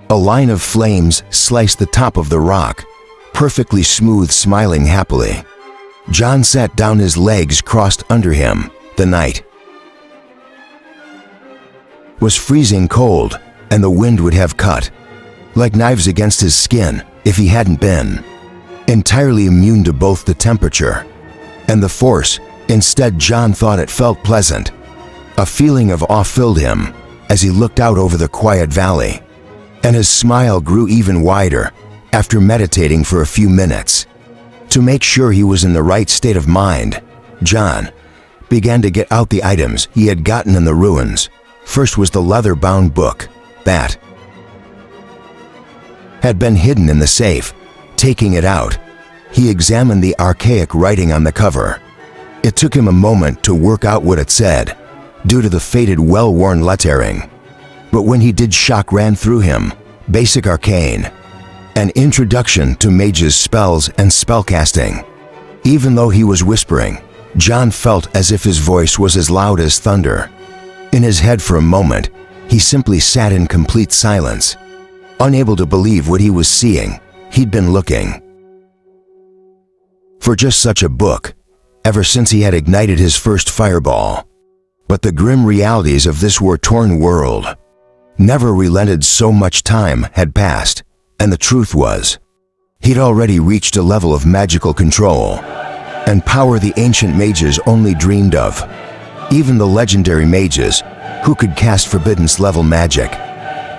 a line of flames sliced the top of the rock, perfectly smooth, smiling happily. John sat down, his legs crossed under him. The night was freezing cold, and the wind would have cut like knives against his skin if he hadn't been entirely immune to both the temperature and the force. Instead, John thought it felt pleasant. A feeling of awe filled him as he looked out over the quiet valley, and his smile grew even wider after meditating for a few minutes. To make sure he was in the right state of mind, John began to get out the items he had gotten in the ruins. First was the leather-bound book that had been hidden in the safe. Taking it out, he examined the archaic writing on the cover. It took him a moment to work out what it said, due to the faded, well-worn lettering. But when he did, shock ran through him. Basic Arcane, an introduction to mages' spells and spellcasting. Even though he was whispering, John felt as if his voice was as loud as thunder. In his head for a moment, he simply sat in complete silence, unable to believe what he was seeing. He'd been looking for just such a book ever since he had ignited his first fireball. But the grim realities of this war-torn world never relented. So much time had passed, and the truth was, he'd already reached a level of magical control and power the ancient mages only dreamed of. Even the legendary mages, who could cast forbidden-level magic,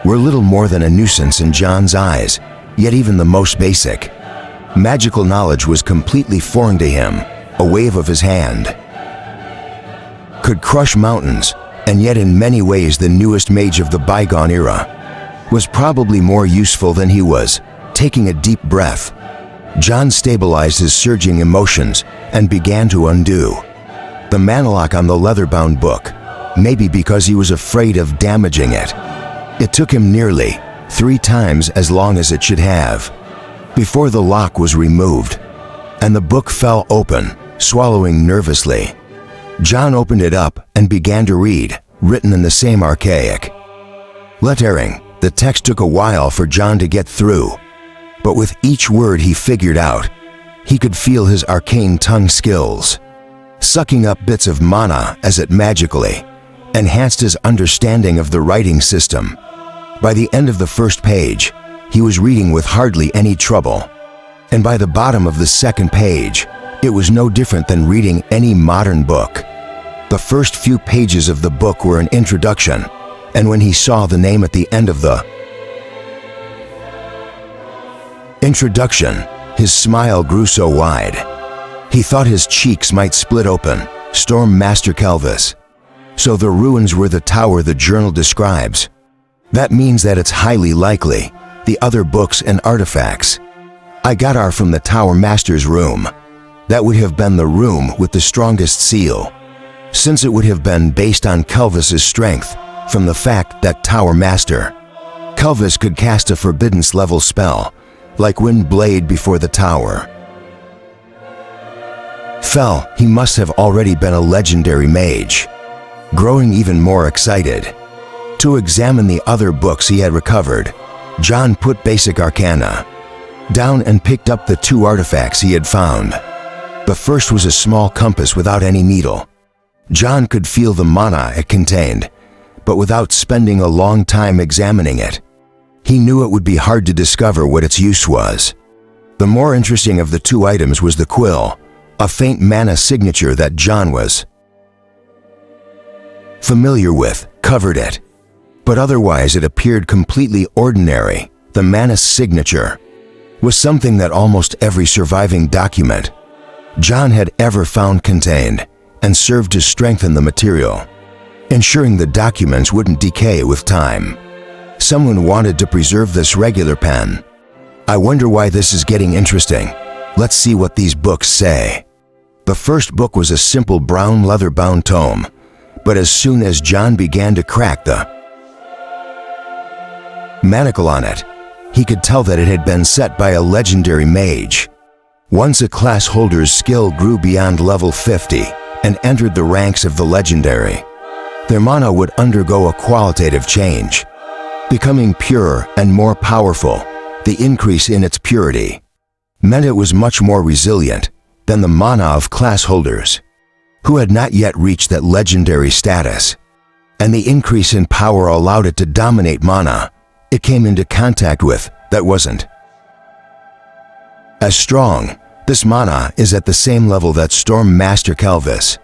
were little more than a nuisance in John's eyes. Yet even the most basic magical knowledge was completely foreign to him. A wave of his hand could crush mountains, and yet in many ways the newest mage of the bygone era was probably more useful than he was. Taking a deep breath, John stabilized his surging emotions and began to undo the manlock on the leather-bound book, maybe because he was afraid of damaging it. It took him nearly 3 times as long as it should have before the lock was removed, and the book fell open. Swallowing nervously, John opened it up and began to read, written in the same archaic lettering. The text took a while for John to get through, but with each word he figured out, he could feel his arcane tongue skills sucking up bits of mana as it magically enhanced his understanding of the writing system. By the end of the first page, he was reading with hardly any trouble, and by the bottom of the second page, it was no different than reading any modern book. The first few pages of the book were an introduction, and when he saw the name at the end of the introduction, his smile grew so wide, he thought his cheeks might split open. Storm Master Kelvis. So the ruins were the tower the journal describes. That means that it's highly likely the other books and artifacts I got are from the Tower Master's room. That would have been the room with the strongest seal, since it would have been based on Kelvis's strength from the fact that Tower Master Kelvis could cast a forbidden-level spell, like Wind Blade, before the tower fell. He must have already been a legendary mage. Growing even more excited to examine the other books he had recovered, John put Basic Arcana down and picked up the 2 artifacts he had found. The first was a small compass without any needle. John could feel the mana it contained, but without spending a long time examining it, he knew it would be hard to discover what its use was. The more interesting of the 2 items was the quill, a faint mana signature that John was familiar with, covered it. But otherwise it appeared completely ordinary. The Manas signature was something that almost every surviving document John had ever found contained and served to strengthen the material, ensuring the documents wouldn't decay with time. Someone wanted to preserve this regular pen. I wonder why this is getting interesting. Let's see what these books say. The first book was a simple brown leather-bound tome, but as soon as John began to crack the manacle on it, he could tell that it had been set by a legendary mage. Once a class holder's skill grew beyond level 50 and entered the ranks of the legendary, their mana would undergo a qualitative change, becoming purer and more powerful. The increase in its purity meant it was much more resilient than the mana of class holders who had not yet reached that legendary status, and the increase in power allowed it to dominate mana it came into contact with that wasn't as strong. This mana is at the same level that Storm Master Kelvis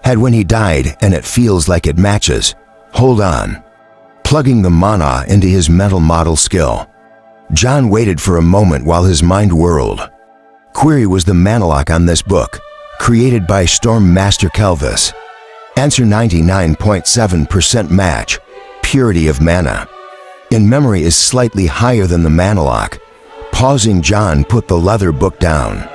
had when he died, and it feels like it matches. Hold on. Plugging the mana into his mental model skill, John waited for a moment while his mind whirled. Query: was the Manalock on this book created by Storm Master Kelvis? Answer: 99.7% match. Purity of mana in memory is slightly higher than the Manalock. Pausing, John put the leather book down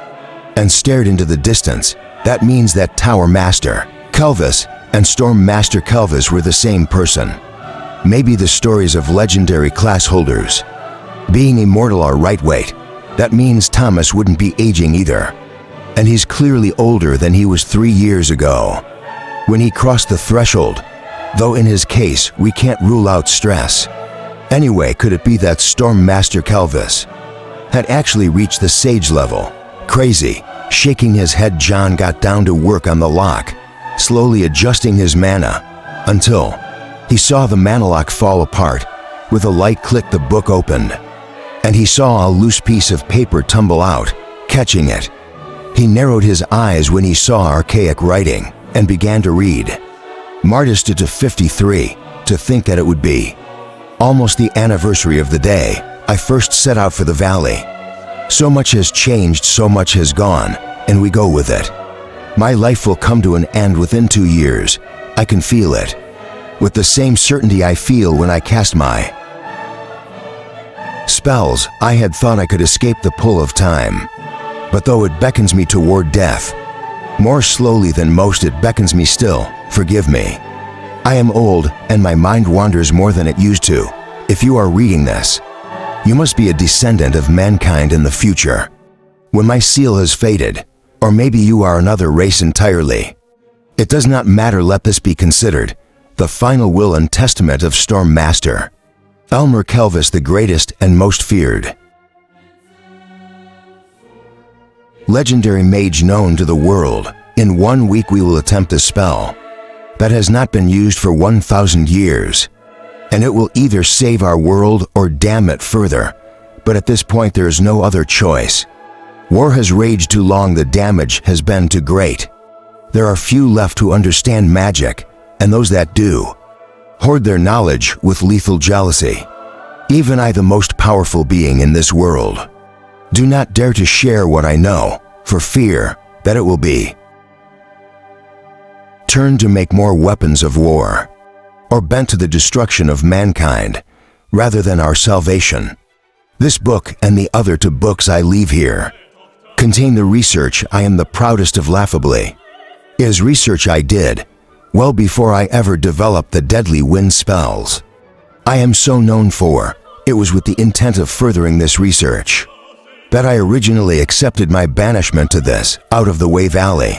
and stared into the distance. That means that Tower Master Kelvis and Storm Master Kelvis were the same person. Maybe the stories of legendary class holders being immortal are right. Wait, that means Thomas wouldn't be aging either. And he's clearly older than he was 3 years ago when he crossed the threshold, though in his case we can't rule out stress. Anyway, could it be that Storm Master Kelvis had actually reached the sage level? Crazy. Shaking his head, John got down to work on the lock, slowly adjusting his mana until he saw the Manalock fall apart. With a light click, the book opened, and he saw a loose piece of paper tumble out. Catching it, he narrowed his eyes when he saw archaic writing and began to read. Martis to 53. To think that it would be almost the anniversary of the day I first set out for the valley. So much has changed, so much has gone, and we go with it. My life will come to an end within 2 years. I can feel it, with the same certainty I feel when I cast my spells. I had thought I could escape the pull of time, but though it beckons me toward death, more slowly than most it beckons me still. Forgive me. I am old, and my mind wanders more than it used to. If you are reading this, you must be a descendant of mankind in the future, when my seal has faded, or maybe you are another race entirely. It does not matter. Let this be considered the final will and testament of Storm Master Elmer Kelvis, the greatest and most feared legendary mage known to the world. In 1 week we will attempt a spell that has not been used for 1,000 years, and it will either save our world or damn it further. But at this point there is no other choice. War has raged too long, the damage has been too great. There are few left who understand magic, and those that do hoard their knowledge with lethal jealousy. Even I, the most powerful being in this world, do not dare to share what I know, for fear that it will be turned to make more weapons of war, or bent to the destruction of mankind, rather than our salvation. This book and the other 2 books I leave here contain the research I am the proudest of. Laughably, it is research I did well before I ever developed the deadly wind spells I am so known for. It was with the intent of furthering this research that I originally accepted my banishment to this out-of-the-way valley.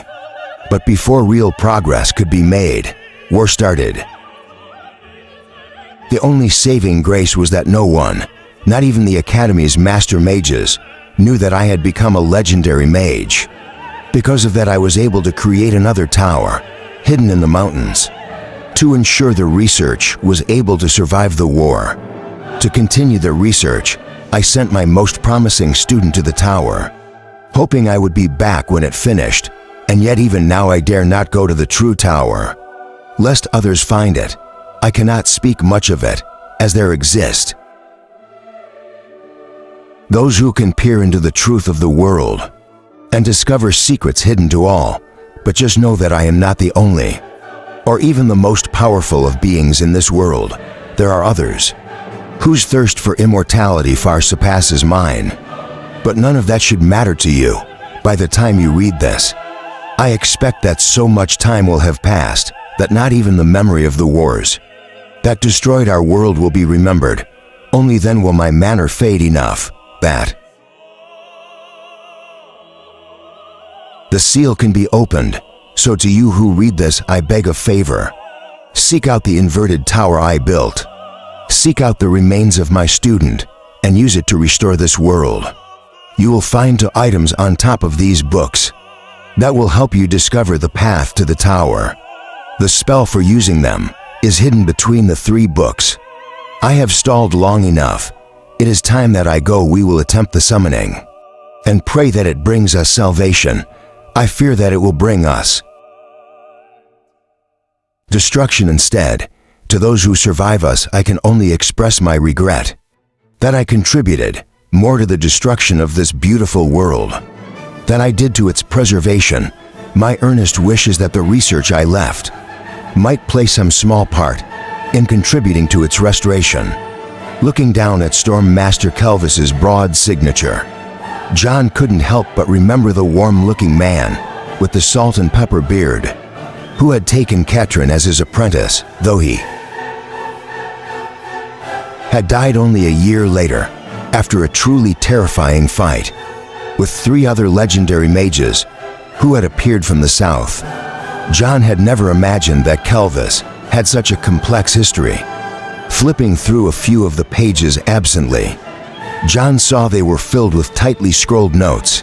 But before real progress could be made, war started. The only saving grace was that no one, not even the Academy's master mages, knew that I had become a legendary mage. Because of that, I was able to create another tower, hidden in the mountains, to ensure the research was able to survive the war. To continue the research, I sent my most promising student to the tower, hoping I would be back when it finished, and yet even now I dare not go to the true tower. Lest others find it, I cannot speak much of it, as there exist those who can peer into the truth of the world and discover secrets hidden to all, but just know that I am not the only, or even the most powerful of beings in this world. There are others, whose thirst for immortality far surpasses mine. But none of that should matter to you by the time you read this. I expect that so much time will have passed that not even the memory of the wars that destroyed our world will be remembered. Only then will my manner fade enough that the seal can be opened. So to you who read this, I beg a favor. Seek out the inverted tower I built. Seek out the remains of my student and use it to restore this world. You will find 2 items on top of these books that will help you discover the path to the tower. The spell for using them is hidden between the 3 books. I have stalled long enough. It is time that I go. We will attempt the summoning and pray that it brings us salvation. I fear that it will bring us destruction instead. To those who survive us, I can only express my regret that I contributed more to the destruction of this beautiful world than I did to its preservation. My earnest wish is that the research I left might play some small part in contributing to its restoration. Looking down at Storm Master Kelvis's broad signature, John couldn't help but remember the warm-looking man with the salt and pepper beard who had taken Katrin as his apprentice, though he had died only a year later after a truly terrifying fight with 3 other legendary mages who had appeared from the south. John had never imagined that Kelvis had such a complex history. Flipping through a few of the pages absently, John saw they were filled with tightly scrolled notes,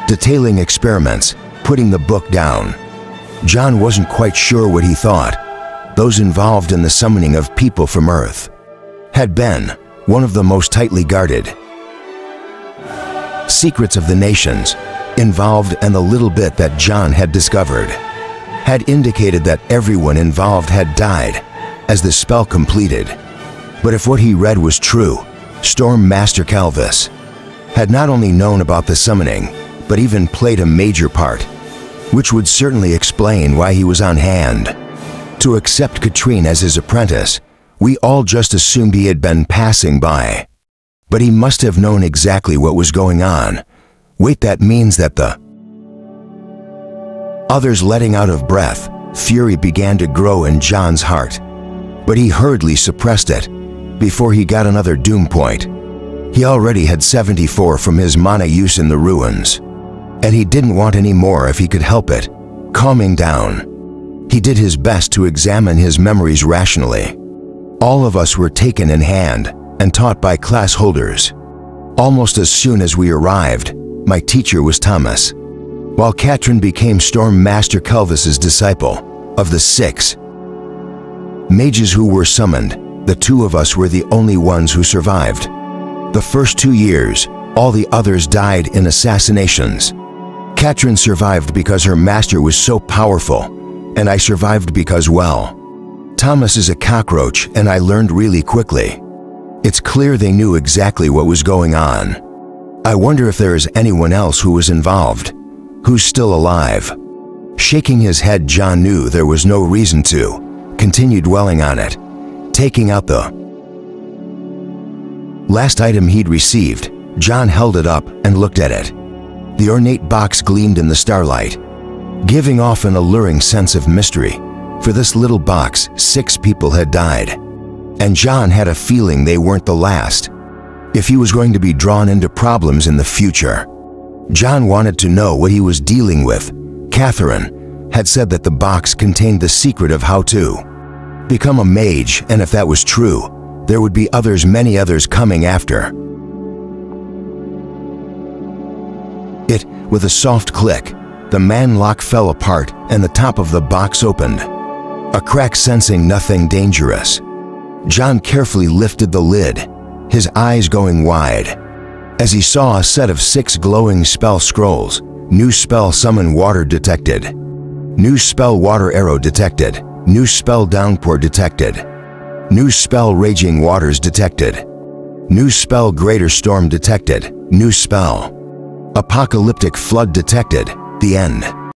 detailing experiments, putting the book down. John wasn't quite sure what he thought. Those involved in the summoning of people from Earth had been one of the most tightly guarded secrets of the nations involved, and the little bit that John had discovered had indicated that everyone involved had died as the spell completed. But if what he read was true, Storm Master Kelvis had not only known about the summoning, but even played a major part, which would certainly explain why he was on hand to accept Katrin as his apprentice. We all just assumed he had been passing by, but he must have known exactly what was going on. Wait, that means that the others letting out of breath. Fury began to grow in John's heart, but he hurriedly suppressed it before he got another doom point. He already had 74 from his mana use in the ruins, and he didn't want any more if he could help it. Calming down, he did his best to examine his memories rationally. All of us were taken in hand and taught by class holders. Almost as soon as we arrived, my teacher was Thomas, while Katrin became Storm Master Kelvis's disciple. Of the 6 mages who were summoned, the 2 of us were the only ones who survived. The first 2 years, all the others died in assassinations. Katrin survived because her master was so powerful, and I survived because, well, Thomas is a cockroach, and I learned really quickly. It's clear they knew exactly what was going on. I wonder if there is anyone else who was involved, who's still alive. Shaking his head, John knew there was no reason to continue dwelling on it. Taking out the last item he'd received, John held it up and looked at it. The ornate box gleamed in the starlight, giving off an alluring sense of mystery. For this little box, 6 people had died, and John had a feeling they weren't the last. If he was going to be drawn into problems in the future, John wanted to know what he was dealing with. Catherine had said that the box contained the secret of how to become a mage, and if that was true, there would be others, many others coming after it. With a soft click, the man lock fell apart and the top of the box opened. A crack, sensing nothing dangerous, John carefully lifted the lid, his eyes going wide, as he saw a set of 6 glowing spell scrolls. New spell summon water detected. New spell water arrow detected. New spell downpour detected. New spell raging waters detected. New spell greater storm detected. New spell apocalyptic flood detected. The end.